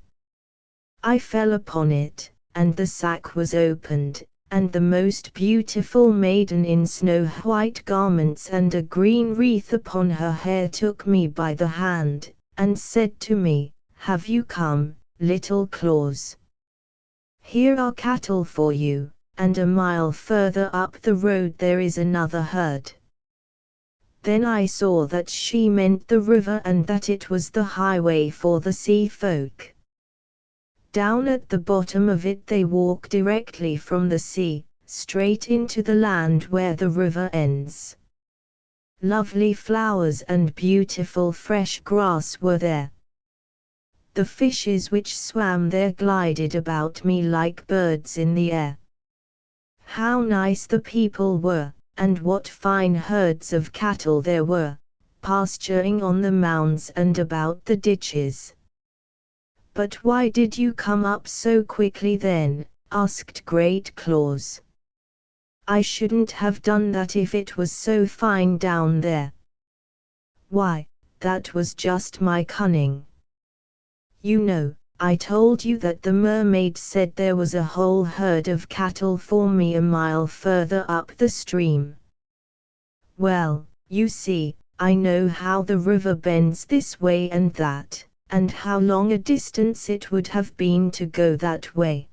I fell upon it, and the sack was opened, and the most beautiful maiden in snow-white garments and a green wreath upon her hair took me by the hand, and said to me, "Have you come, little Claus? Here are cattle for you, and a mile further up the road there is another herd." Then I saw that she meant the river and that it was the highway for the sea folk. Down at the bottom of it they walk directly from the sea, straight into the land where the river ends. Lovely flowers and beautiful fresh grass were there. The fishes which swam there glided about me like birds in the air. How nice the people were, and what fine herds of cattle there were, pasturing on the mounds and about the ditches. "But why did you come up so quickly then?" asked Great Claus. "I shouldn't have done that if it was so fine down there." "Why, that was just my cunning. You know, I told you that the mermaid said there was a whole herd of cattle for me a mile further up the stream. Well, you see, I know how the river bends this way and that, and how long a distance it would have been to go that way.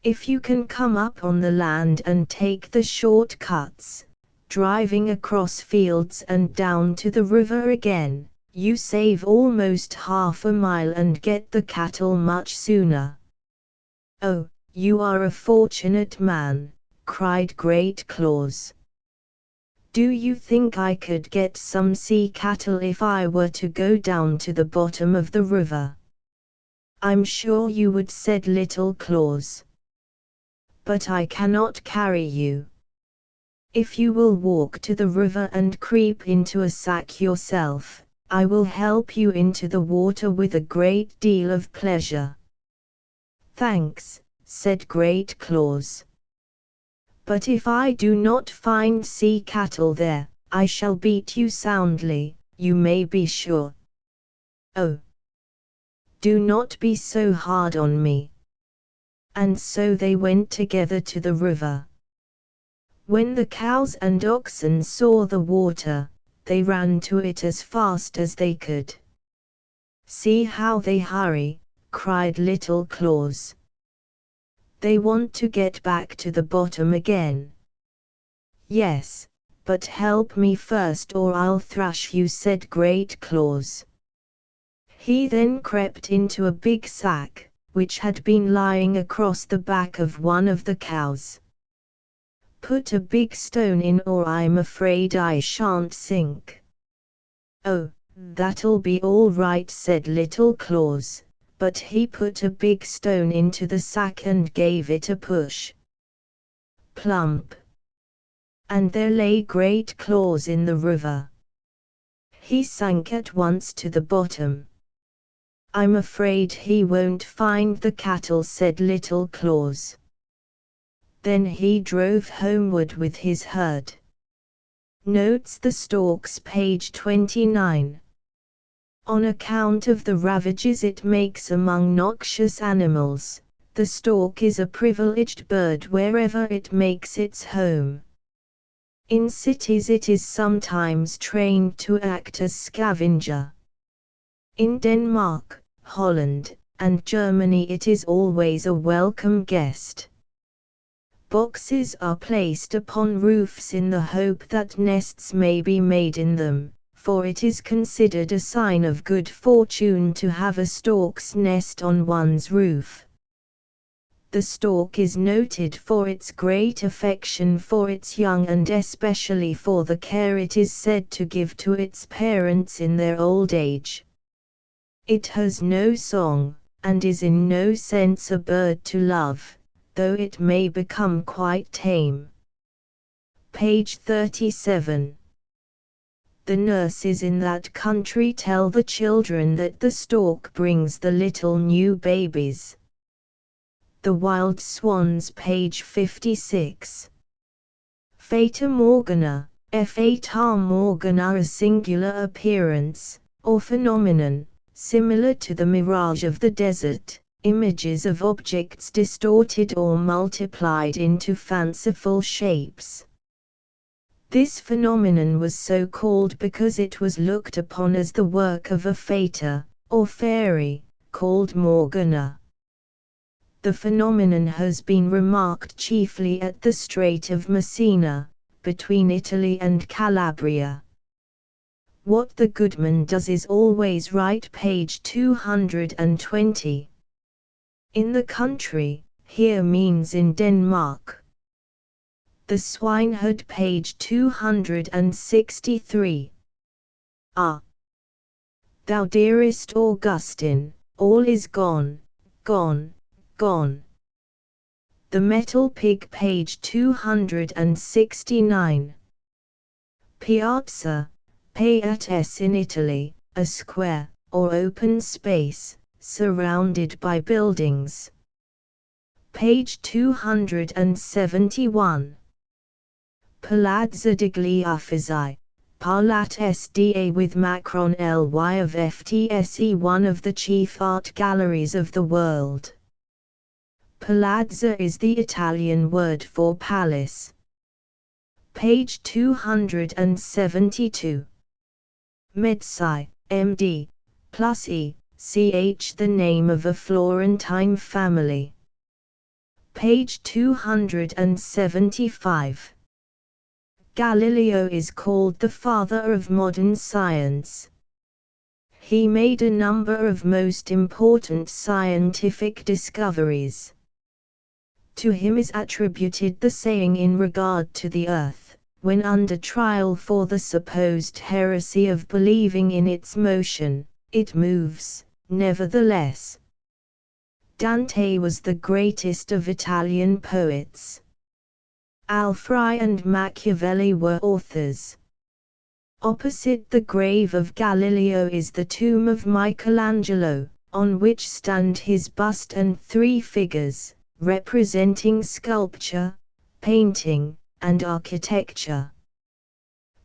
If you can come up on the land and take the short cuts, driving across fields and down to the river again, you save almost half a mile and get the cattle much sooner." "Oh, you are a fortunate man," cried Great Claus. "Do you think I could get some sea cattle if I were to go down to the bottom of the river?" "I'm sure you would," said Little Claus. "But I cannot carry you. If you will walk to the river and creep into a sack yourself, I will help you into the water with a great deal of pleasure." "Thanks," said Great Claus. "But if I do not find sea cattle there, I shall beat you soundly, you may be sure." "Oh, do not be so hard on me." And so they went together to the river. When the cows and oxen saw the water, they ran to it as fast as they could. "See how they hurry," cried Little Claus. "They want to get back to the bottom again." "Yes, but help me first or I'll thrash you," said Great Claus. He then crept into a big sack, which had been lying across the back of one of the cows. "Put a big stone in or I'm afraid I shan't sink." "Oh, that'll be all right," said Little Claus, but he put a big stone into the sack and gave it a push. Plump! And there lay Great Claus in the river. He sank at once to the bottom. "I'm afraid he won't find the cattle," said Little Claus. Then he drove homeward with his herd. Notes the Storks, page 29. On account of the ravages it makes among noxious animals, the stork is a privileged bird wherever it makes its home. In cities it is sometimes trained to act as scavenger. In Denmark, Holland, and Germany it is always a welcome guest. Boxes are placed upon roofs in the hope that nests may be made in them, for it is considered a sign of good fortune to have a stork's nest on one's roof. The stork is noted for its great affection for its young and especially for the care it is said to give to its parents in their old age. It has no song, and is in no sense a bird to love, though it may become quite tame. Page 37. The nurses in that country tell the children that the stork brings the little new babies. The Wild Swans, page 56. Fata Morgana, Fata Morgana, a singular appearance, or phenomenon, similar to the mirage of the desert, images of objects distorted or multiplied into fanciful shapes. This phenomenon was so called because it was looked upon as the work of a fata, or fairy, called Morgana. The phenomenon has been remarked chiefly at the Strait of Messina, between Italy and Calabria. What the Goodman does is always right, page 220. In the country, here means in Denmark. The Swineherd, page 263. Ah! Thou dearest Augustine, all is gone, gone, gone. The Metal Pig, page 269. Piazza, Piates in Italy, a square, or open space, surrounded by buildings. Page 271. Palazzo degli Uffizi, Palat SDA with Macron LY of FTSE, one of the chief art galleries of the world. Palazzo is the Italian word for palace. Page 272. Medici, MD, plus ECH, the name of a Florentine family. Page 275. Galileo is called the father of modern science. He made a number of most important scientific discoveries. To him is attributed the saying in regard to the earth, when under trial for the supposed heresy of believing in its motion, "It moves, nevertheless." Dante was the greatest of Italian poets. Alfari and Machiavelli were authors. Opposite the grave of Galileo is the tomb of Michelangelo, on which stand his bust and 3 figures, representing sculpture, painting, and architecture.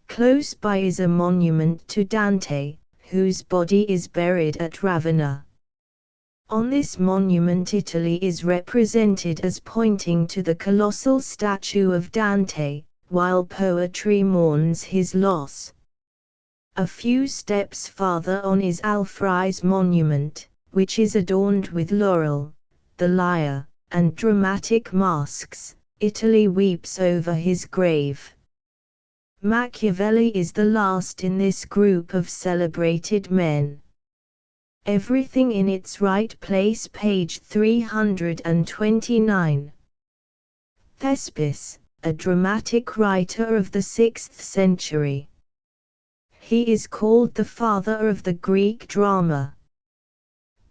Close by is a monument to Dante, whose body is buried at Ravenna. On this monument Italy is represented as pointing to the colossal statue of Dante, while poetry mourns his loss. A few steps farther on is Alfari's monument, which is adorned with laurel, the lyre, and dramatic masks. Italy weeps over his grave. Machiavelli is the last in this group of celebrated men. Everything in its right place, page 329. Thespis, a dramatic writer of the 6th century. He is called the father of the Greek drama.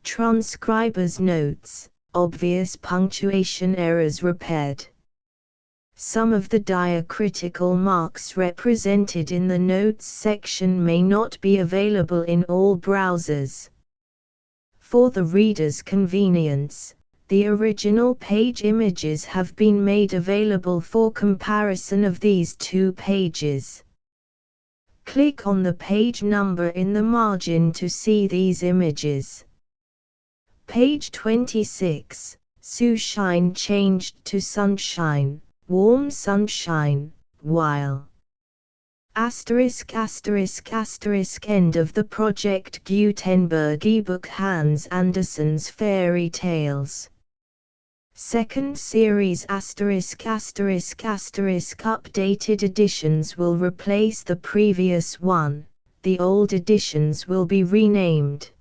Transcriber's notes, obvious punctuation errors repaired. Some of the diacritical marks represented in the notes section may not be available in all browsers. For the reader's convenience, the original page images have been made available for comparison of these 2 pages. Click on the page number in the margin to see these images. Page 26, Sushine changed to sunshine, warm sunshine, while ****** end of the Project Gutenberg ebook Hans Andersen's Fairy Tales. Second series ****** updated editions will replace the previous one, the old editions will be renamed.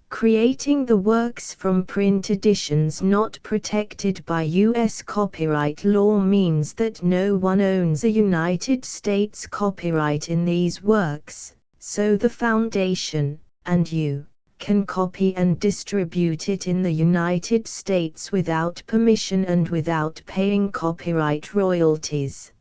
Creating the works from print editions not protected by U.S. copyright law means that no one owns a United States copyright in these works, so the Foundation, and you, can copy and distribute it in the United States without permission and without paying copyright royalties.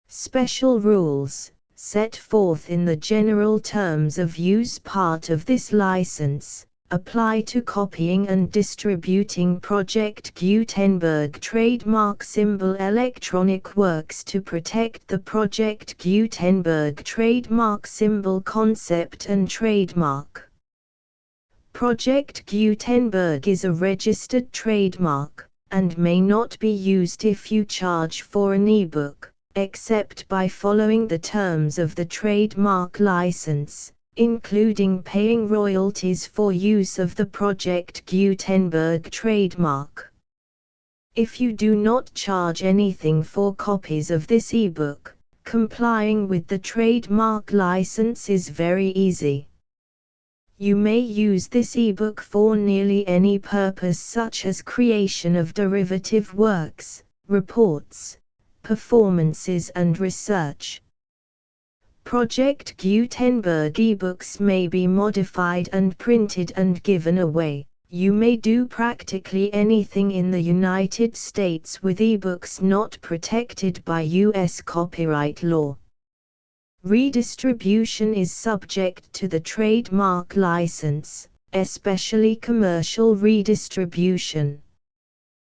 Special rules. set forth in the general terms of use part of this license, apply to copying and distributing Project Gutenberg trademark symbol electronic works to protect the Project Gutenberg trademark symbol concept and trademark. Project Gutenberg is a registered trademark, and may not be used if you charge for an ebook, except by following the terms of the trademark license, including paying royalties for use of the Project Gutenberg trademark. If you do not charge anything for copies of this ebook, complying with the trademark license is very easy. You may use this ebook for nearly any purpose, such as creation of derivative works, reports, performances and research. Project Gutenberg ebooks may be modified and printed and given away. You may do practically anything in the United States with ebooks not protected by U.S. copyright law. Redistribution is subject to the trademark license, especially commercial redistribution.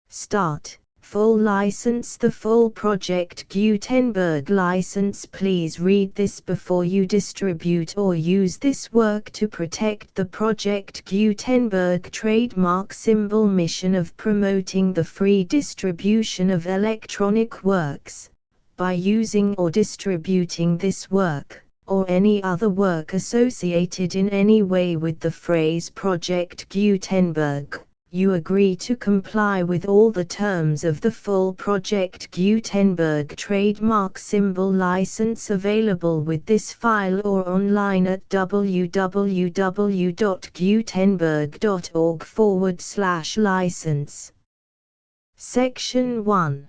Start. Full license. The full Project Gutenberg license. Please read this before you distribute or use this work to protect the Project Gutenberg trademark symbol mission of promoting the free distribution of electronic works. By using or distributing this work, or any other work associated in any way with the phrase Project Gutenberg, you agree to comply with all the terms of the full Project Gutenberg trademark symbol license available with this file or online at www.gutenberg.org/license. Section 1.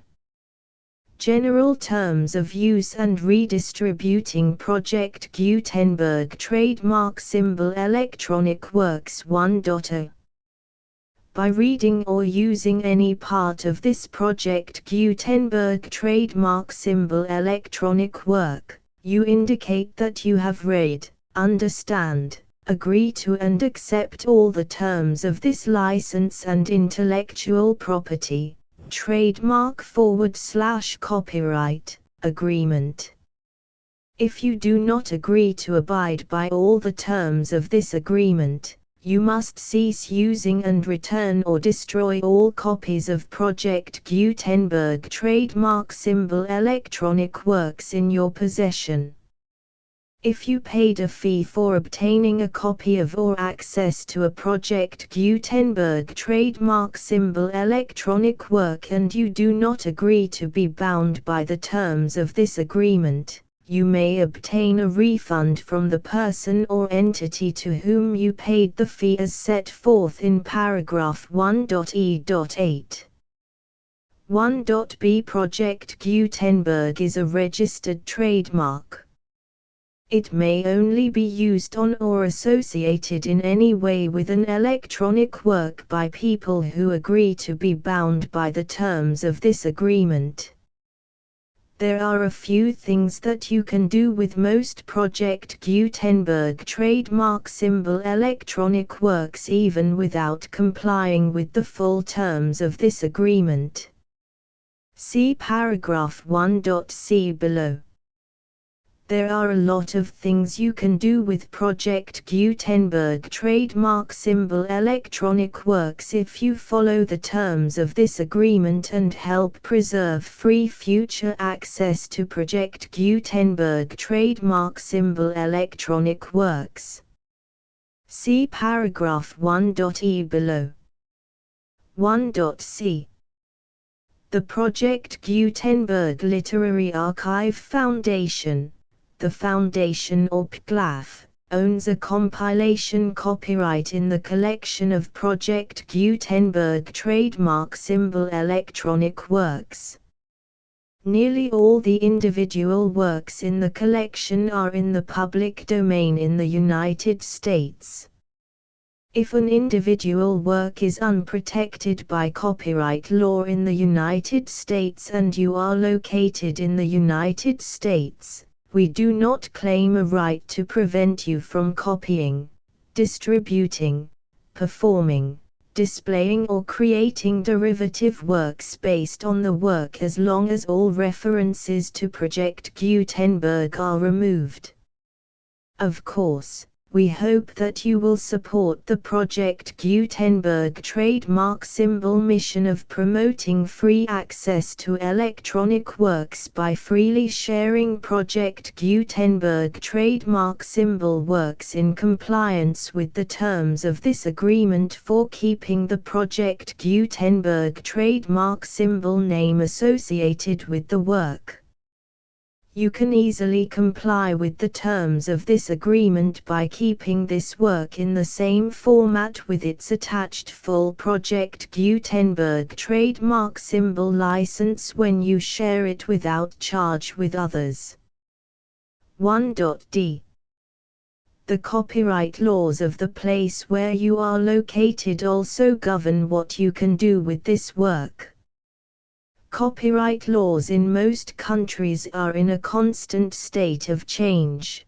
General Terms of Use and Redistributing Project Gutenberg Trademark Symbol Electronic Works 1.0. By reading or using any part of this Project Gutenberg trademark symbol electronic work, you indicate that you have read, understand, agree to and accept all the terms of this license and intellectual property, trademark/copyright, agreement. If you do not agree to abide by all the terms of this agreement, you must cease using and return or destroy all copies of Project Gutenberg trademark symbol electronic works in your possession. If you paid a fee for obtaining a copy of or access to a Project Gutenberg trademark symbol electronic work and you do not agree to be bound by the terms of this agreement, you may obtain a refund from the person or entity to whom you paid the fee as set forth in paragraph 1.e.8. 1.b. Project Gutenberg is a registered trademark. It may only be used on or associated in any way with an electronic work by people who agree to be bound by the terms of this agreement. There are a few things that you can do with most Project Gutenberg trademark symbol electronic works even without complying with the full terms of this agreement. See paragraph 1.c below. There are a lot of things you can do with Project Gutenberg trademark symbol electronic works if you follow the terms of this agreement and help preserve free future access to Project Gutenberg trademark symbol electronic works. See paragraph 1.e below. 1.c. The Project Gutenberg Literary Archive Foundation, the Foundation or PGLAF, owns a compilation copyright in the collection of Project Gutenberg trademark symbol electronic works. Nearly all the individual works in the collection are in the public domain in the United States. If an individual work is unprotected by copyright law in the United States and you are located in the United States, We do not claim a right to prevent you from copying, distributing, performing, displaying or creating derivative works based on the work as long as all references to Project Gutenberg are removed. Of course, we hope that you will support the Project Gutenberg trademark symbol mission of promoting free access to electronic works by freely sharing Project Gutenberg trademark symbol works in compliance with the terms of this agreement for keeping the Project Gutenberg trademark symbol name associated with the work. You can easily comply with the terms of this agreement by keeping this work in the same format with its attached full Project Gutenberg trademark symbol license when you share it without charge with others. 1.d. The copyright laws of the place where you are located also govern what you can do with this work. Copyright laws in most countries are in a constant state of change.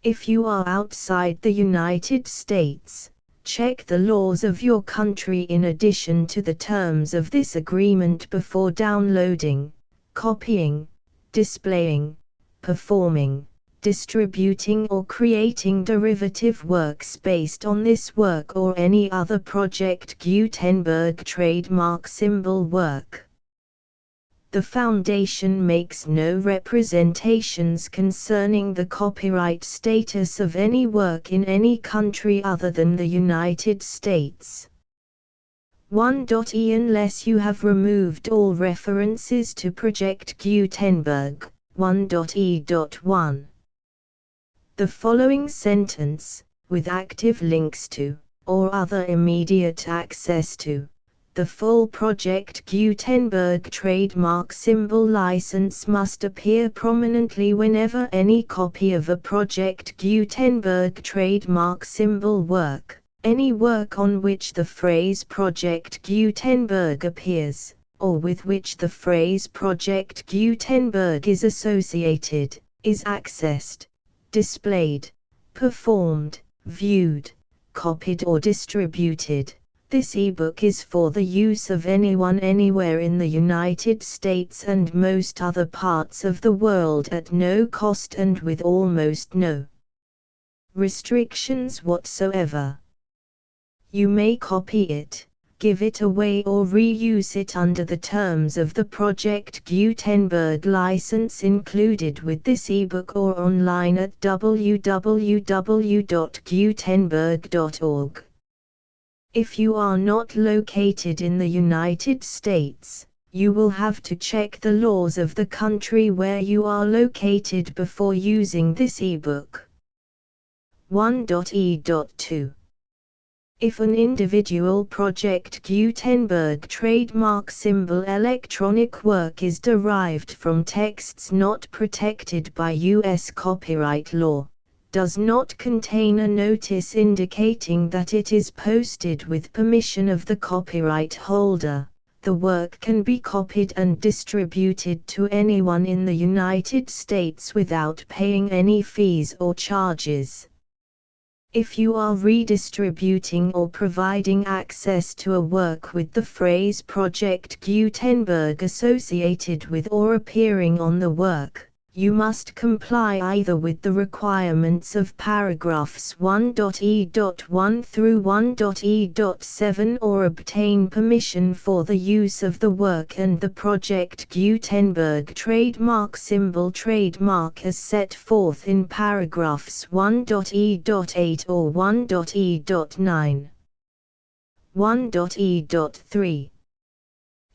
If you are outside the United States, check the laws of your country in addition to the terms of this agreement before downloading, copying, displaying, performing, distributing or creating derivative works based on this work or any other Project Gutenberg trademark symbol work. The Foundation makes no representations concerning the copyright status of any work in any country other than the United States. 1.e Unless you have removed all references to Project Gutenberg. 1.e.1. The following sentence, with active links to, or other immediate access to, the full Project Gutenberg trademark symbol license must appear prominently whenever any copy of a Project Gutenberg trademark symbol work, any work on which the phrase Project Gutenberg appears, or with which the phrase Project Gutenberg is associated, is accessed, displayed, performed, viewed, copied or distributed. This ebook is for the use of anyone anywhere in the United States and most other parts of the world at no cost and with almost no restrictions whatsoever. You may copy it, give it away or reuse it under the terms of the Project Gutenberg license included with this ebook or online at www.gutenberg.org. If you are not located in the United States, you will have to check the laws of the country where you are located before using this ebook. 1.e.2. If an individual Project Gutenberg trademark symbol electronic work is derived from texts not protected by U.S. copyright law, does not contain a notice indicating that it is posted with permission of the copyright holder, the work can be copied and distributed to anyone in the United States without paying any fees or charges. If you are redistributing or providing access to a work with the phrase Project Gutenberg associated with or appearing on the work, you must comply either with the requirements of paragraphs 1.e.1 through 1.e.7 or obtain permission for the use of the work and the Project Gutenberg trademark symbol trademark as set forth in paragraphs 1.e.8 or 1.e.9. 1.e.3.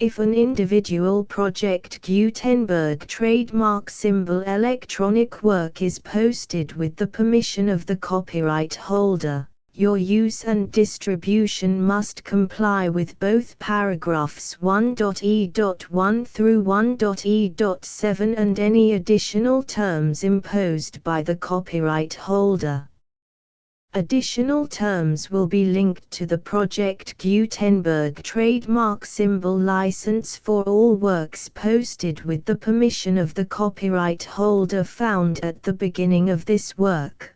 If an individual Project Gutenberg trademark symbol electronic work is posted with the permission of the copyright holder, your use and distribution must comply with both paragraphs 1.e.1 through 1.e.7 and any additional terms imposed by the copyright holder. Additional terms will be linked to the Project Gutenberg trademark symbol license for all works posted with the permission of the copyright holder found at the beginning of this work.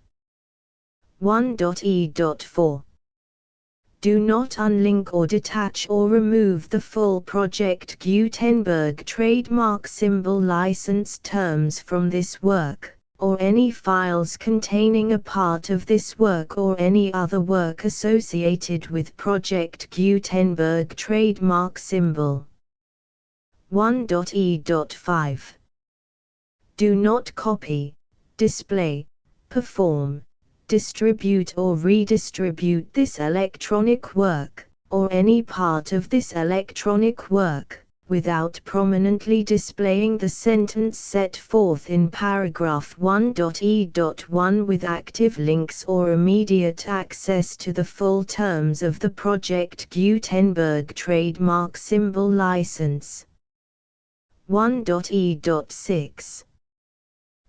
1.e.4 Do not unlink or detach or remove the full Project Gutenberg trademark symbol license terms from this work, or any files containing a part of this work or any other work associated with Project Gutenberg trademark symbol. 1.e.5 Do not copy, display, perform, distribute or redistribute this electronic work, or any part of this electronic work, without prominently displaying the sentence set forth in paragraph 1.e.1 with active links or immediate access to the full terms of the Project Gutenberg trademark symbol license. 1.e.6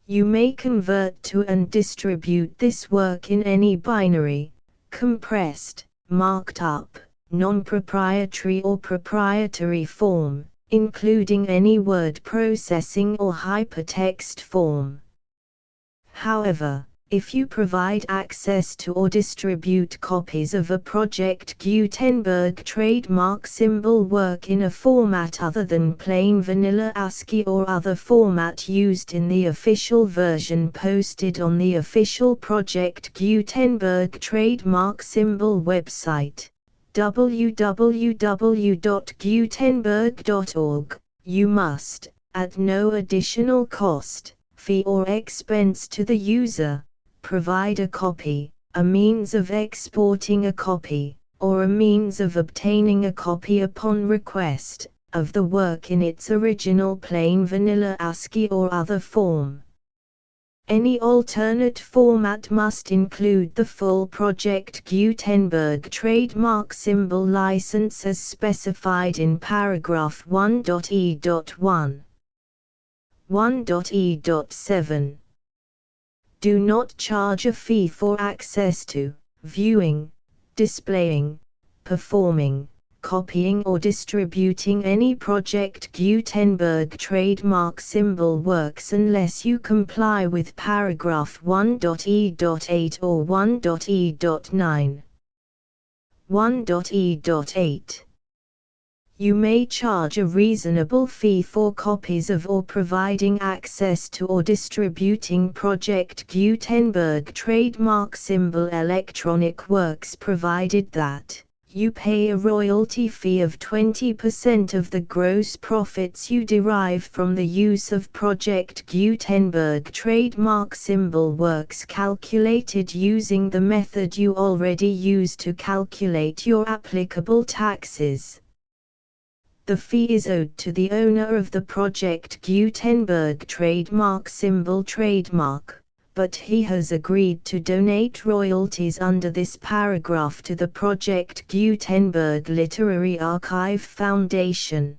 You may convert to and distribute this work in any binary, compressed, marked up, non-proprietary or proprietary form, including any word processing or hypertext form. However, if you provide access to or distribute copies of a Project Gutenberg trademark symbol work in a format other than plain vanilla ASCII or other format used in the official version posted on the official Project Gutenberg trademark symbol website, www.gutenberg.org, you must, at no additional cost, fee or expense to the user, provide a copy, a means of exporting a copy, or a means of obtaining a copy upon request, of the work in its original plain vanilla ASCII or other form. Any alternate format must include the full Project Gutenberg trademark symbol license as specified in paragraph 1.e.1. 1.e.7 Do not charge a fee for access to, viewing, displaying, performing, copying or distributing any Project Gutenberg trademark symbol works unless you comply with paragraph 1.e.8 or 1.e.9. 1.e.8 You may charge a reasonable fee for copies of or providing access to or distributing Project Gutenberg trademark symbol electronic works provided that you pay a royalty fee of 20% of the gross profits you derive from the use of Project Gutenberg trademark symbol works calculated using the method you already use to calculate your applicable taxes. The fee is owed to the owner of the Project Gutenberg trademark symbol trademark, but he has agreed to donate royalties under this paragraph to the Project Gutenberg Literary Archive Foundation.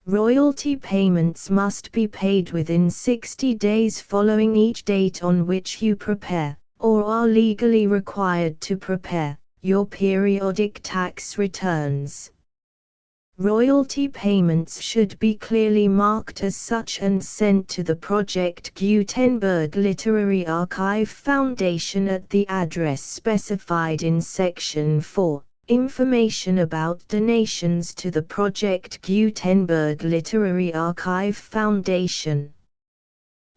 Royalty payments must be paid within 60 days following each date on which you prepare, or are legally required to prepare, your periodic tax returns. Royalty payments should be clearly marked as such and sent to the Project Gutenberg Literary Archive Foundation at the address specified in Section 4, Information about donations to the Project Gutenberg Literary Archive Foundation.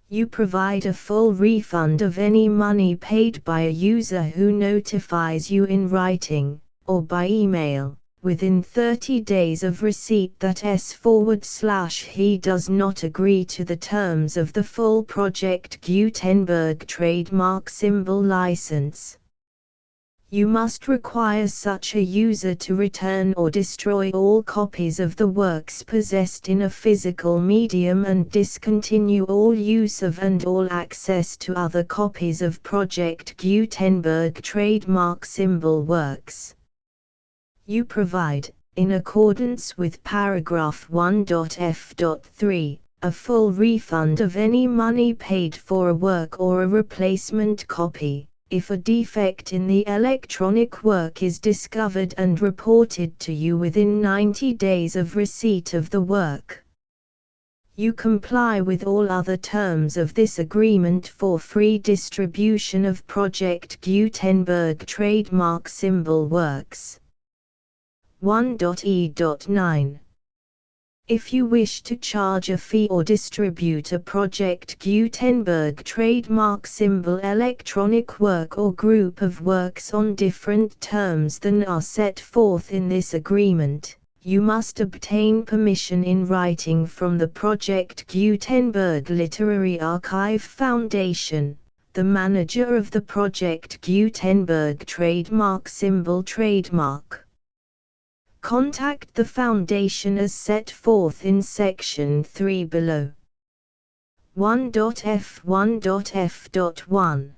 You provide a full refund of any money paid by a user who notifies you in writing, or by email, within 30 days of receipt that he does not agree to the terms of the full Project Gutenberg trademark symbol license. You must require such a user to return or destroy all copies of the works possessed in a physical medium and discontinue all use of and all access to other copies of Project Gutenberg trademark symbol works. You provide, in accordance with paragraph 1.f.3, a full refund of any money paid for a work or a replacement copy, If a defect in the electronic work is discovered and reported to you within 90 days of receipt of the work, you comply with all other terms of this agreement for free distribution of Project Gutenberg trademark symbol works. 1.e.9. If you wish to charge a fee or distribute a Project Gutenberg trademark symbol electronic work or group of works on different terms than are set forth in this agreement, you must obtain permission in writing from the Project Gutenberg Literary Archive Foundation, the manager of the Project Gutenberg trademark symbol trademark. Contact the Foundation as set forth in Section 3 below. 1.f1.f.1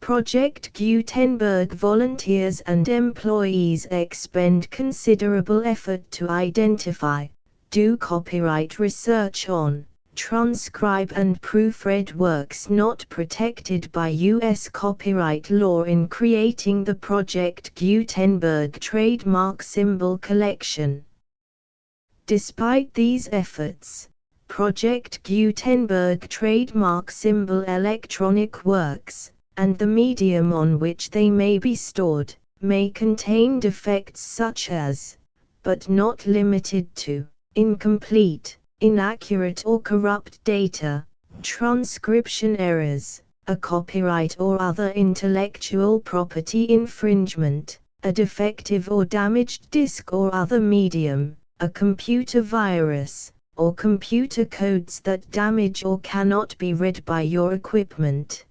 Project Gutenberg volunteers and employees expend considerable effort to identify, do copyright research on, transcribe and proofread works not protected by U.S. copyright law in creating the Project Gutenberg trademark symbol collection. Despite these efforts, Project Gutenberg trademark symbol electronic works, and the medium on which they may be stored, may contain defects such as, but not limited to, incomplete, inaccurate or corrupt data, transcription errors, a copyright or other intellectual property infringement, a defective or damaged disk or other medium, a computer virus, or computer codes that damage or cannot be read by your equipment.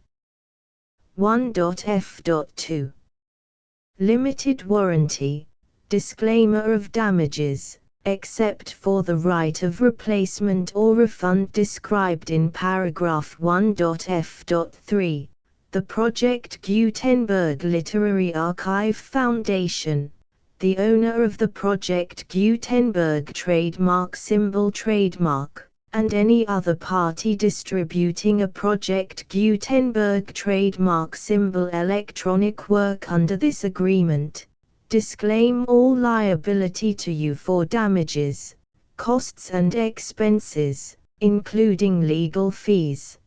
1.f.2 Limited warranty, disclaimer of damages, except for the right of replacement or refund described in paragraph 1.f.3, the Project Gutenberg Literary Archive Foundation, the owner of the Project Gutenberg trademark symbol trademark, and any other party distributing a Project Gutenberg trademark symbol electronic work under this agreement, disclaim all liability to you for damages, costs and expenses, including legal fees.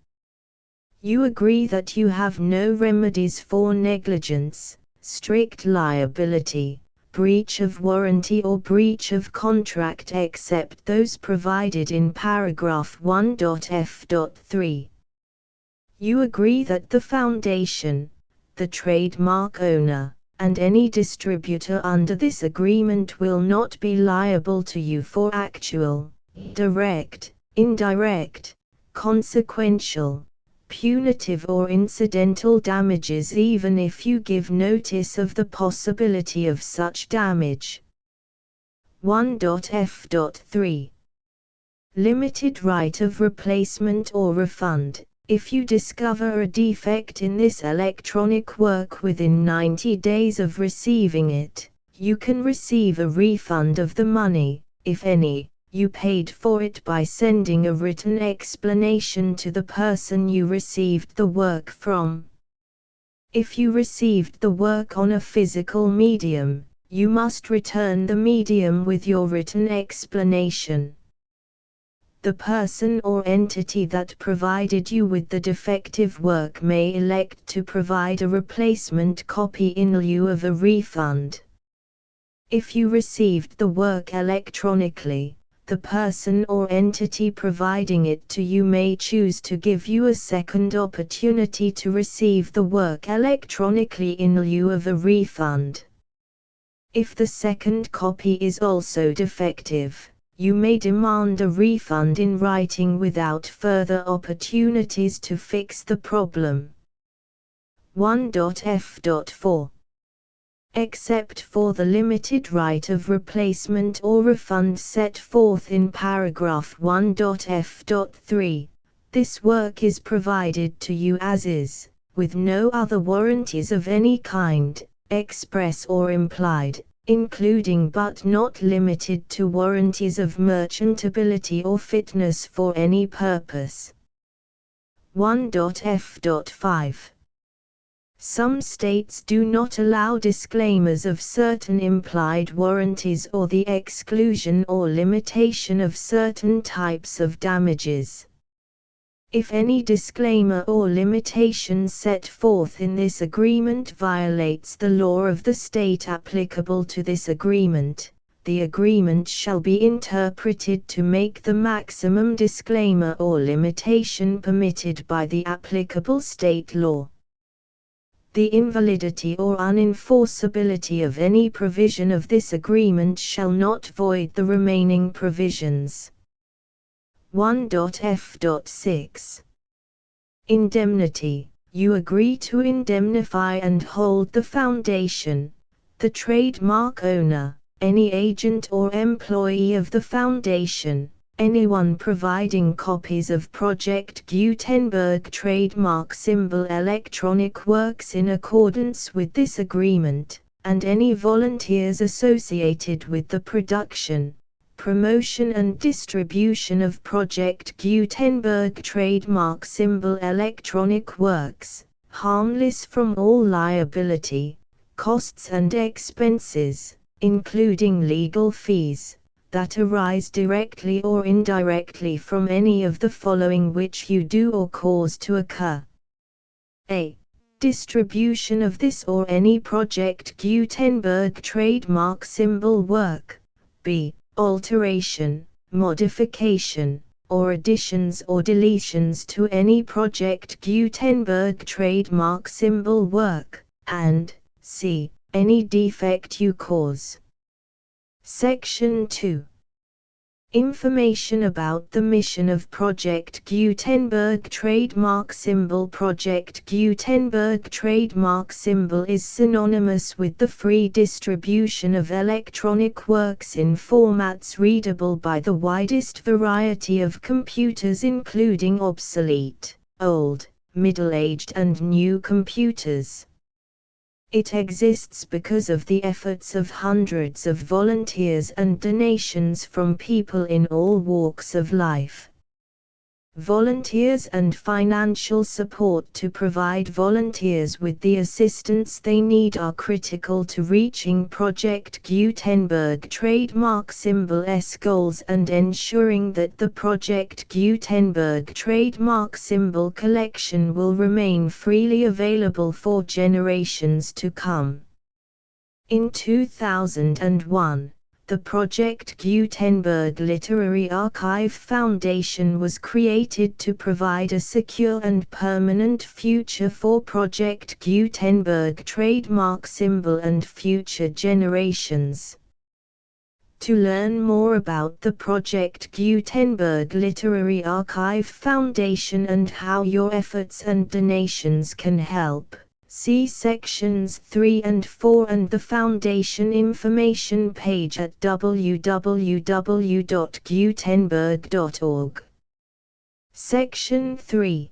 You agree that you have no remedies for negligence, strict liability, breach of warranty or breach of contract except those provided in paragraph 1.f.3. You agree that the Foundation, the trademark owner, and any distributor under this agreement will not be liable to you for actual, direct, indirect, consequential, punitive or incidental damages even if you give notice of the possibility of such damage. 1.f.3 Limited right of replacement or refund. If you discover a defect in this electronic work within 90 days of receiving it, you can receive a refund of the money, if any, you paid for it by sending a written explanation to the person you received the work from. If you received the work on a physical medium, you must return the medium with your written explanation. The person or entity that provided you with the defective work may elect to provide a replacement copy in lieu of a refund. If you received the work electronically, the person or entity providing it to you may choose to give you a second opportunity to receive the work electronically in lieu of a refund. If the second copy is also defective, you may demand a refund in writing without further opportunities to fix the problem. 1.f.4 Except for the limited right of replacement or refund set forth in paragraph 1.f.3, this work is provided to you as is, with no other warranties of any kind, express or implied, including but not limited to warranties of merchantability or fitness for any purpose. 1.f.5 Some states do not allow disclaimers of certain implied warranties or the exclusion or limitation of certain types of damages. If any disclaimer or limitation set forth in this agreement violates the law of the state applicable to this agreement, the agreement shall be interpreted to make the maximum disclaimer or limitation permitted by the applicable state law. The invalidity or unenforceability of any provision of this agreement shall not void the remaining provisions. 1.f.6 Indemnity. You agree to indemnify and hold the foundation, the trademark owner, any agent or employee of the foundation, anyone providing copies of Project Gutenberg trademark symbol electronic works in accordance with this agreement, and any volunteers associated with the production, promotion and distribution of Project Gutenberg trademark symbol electronic works, harmless from all liability, costs and expenses, including legal fees, that arise directly or indirectly from any of the following which you do or cause to occur. A. Distribution of this or any Project Gutenberg trademark symbol work. B. Alteration, modification, or additions or deletions to any Project Gutenberg trademark symbol work, and C. Any defect you cause. Section 2. Information about the mission of Project Gutenberg trademark symbol. Project Gutenberg trademark symbol is synonymous with the free distribution of electronic works in formats readable by the widest variety of computers, including obsolete, old, middle-aged and new computers. It exists because of the efforts of hundreds of volunteers and donations from people in all walks of life. Volunteers and financial support to provide volunteers with the assistance they need are critical to reaching Project Gutenberg trademark symbol's goals and ensuring that the Project Gutenberg trademark symbol collection will remain freely available for generations to come. In 2001, the Project Gutenberg Literary Archive Foundation was created to provide a secure and permanent future for Project Gutenberg trademark symbol and future generations. To learn more about the Project Gutenberg Literary Archive Foundation and how your efforts and donations can help, see sections 3 and 4 and the Foundation information page at www.gutenberg.org. Section 3.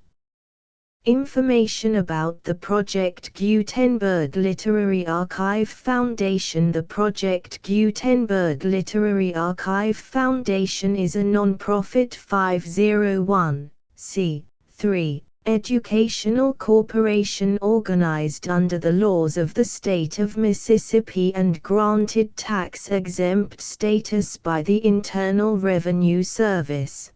Information about the Project Gutenberg Literary Archive Foundation. The Project Gutenberg Literary Archive Foundation is a non-profit 501(c)(3) educational corporation organized under the laws of the state of Mississippi and granted tax-exempt status by the Internal Revenue Service.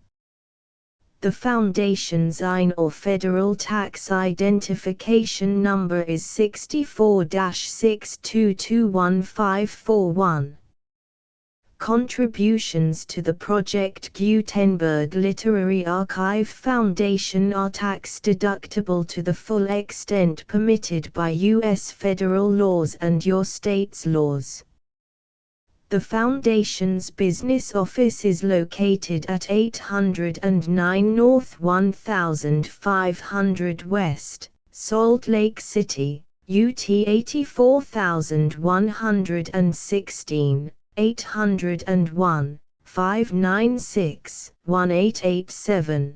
The Foundation's IN or Federal Tax Identification Number is 64-6221541. Contributions to the Project Gutenberg Literary Archive Foundation are tax-deductible to the full extent permitted by U.S. federal laws and your state's laws. The Foundation's business office is located at 809 North 1500 West, Salt Lake City, UT 84116, 801-596-1887.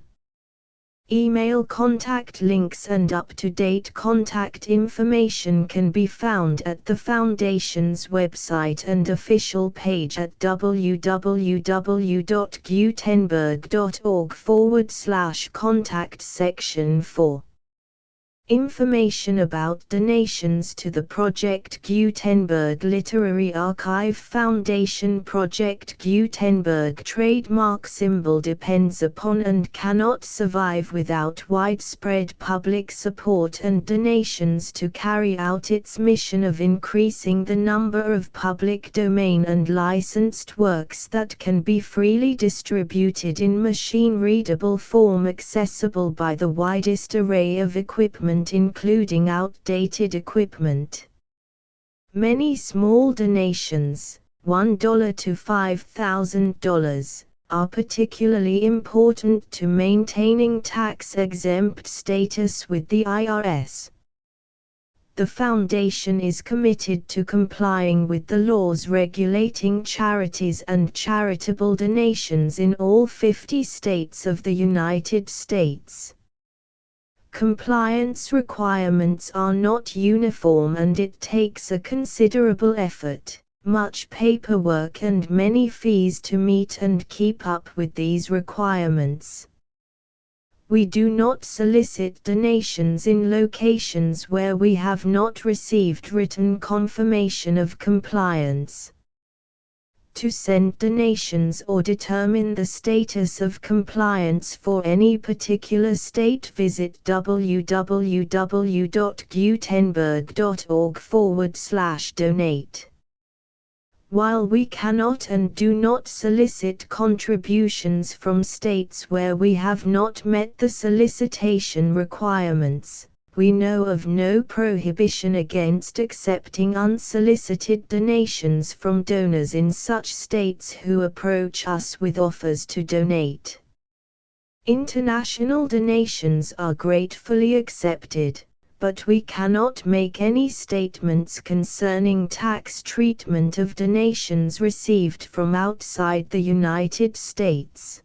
Email contact links and up-to-date contact information can be found at the Foundation's website and official page at www.gutenberg.org/contact section 4. Information about donations to the Project Gutenberg Literary Archive Foundation. Project Gutenberg trademark symbol depends upon and cannot survive without widespread public support and donations to carry out its mission of increasing the number of public domain and licensed works that can be freely distributed in machine-readable form accessible by the widest array of equipment including outdated equipment. Many small donations, $1 to $5,000, are particularly important to maintaining tax-exempt status with the IRS. The Foundation is committed to complying with the laws regulating charities and charitable donations in all 50 states of the United States. Compliance requirements are not uniform and it takes a considerable effort, much paperwork and many fees to meet and keep up with these requirements. We do not solicit donations in locations where we have not received written confirmation of compliance. To send donations or determine the status of compliance for any particular state, visit www.gutenberg.org/donate. While we cannot and do not solicit contributions from states where we have not met the solicitation requirements, we know of no prohibition against accepting unsolicited donations from donors in such states who approach us with offers to donate. International donations are gratefully accepted, but we cannot make any statements concerning tax treatment of donations received from outside the United States.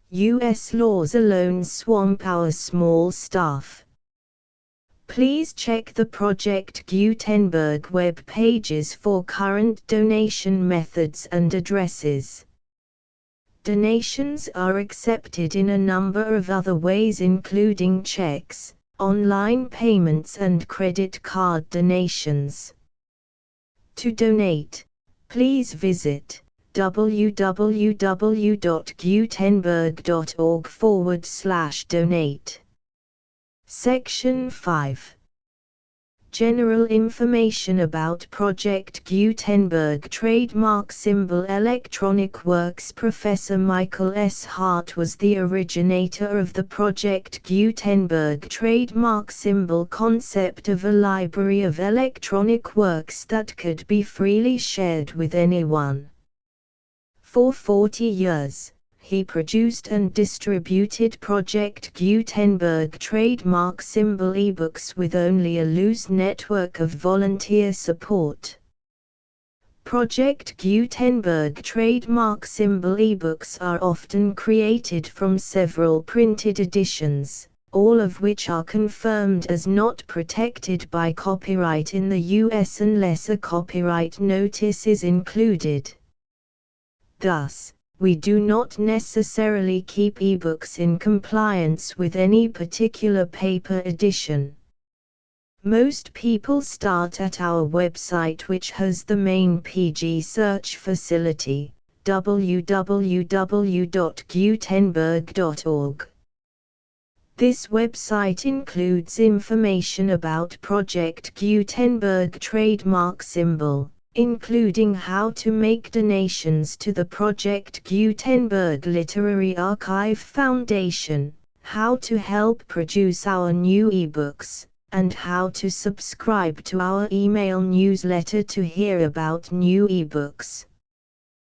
U.S. laws alone swamp our small staff. Please check the Project Gutenberg web pages for current donation methods and addresses. Donations are accepted in a number of other ways including checks, online payments and credit card donations. To donate, please visit www.gutenberg.org/donate. Section 5. General information about Project Gutenberg trademark symbol electronic works. Professor Michael S. Hart was the originator of the Project Gutenberg trademark symbol concept of a library of electronic works that could be freely shared with anyone. For 40 years, he produced and distributed Project Gutenberg trademark symbol ebooks with only a loose network of volunteer support. Project Gutenberg trademark symbol ebooks are often created from several printed editions, all of which are confirmed as not protected by copyright in the US unless a copyright notice is included. Thus, we do not necessarily keep ebooks in compliance with any particular paper edition. Most people start at our website, which has the main PG search facility, www.gutenberg.org. This website includes information about Project Gutenberg trademark symbol, including how to make donations to the Project Gutenberg Literary Archive Foundation, how to help produce our new ebooks, and how to subscribe to our email newsletter to hear about new ebooks.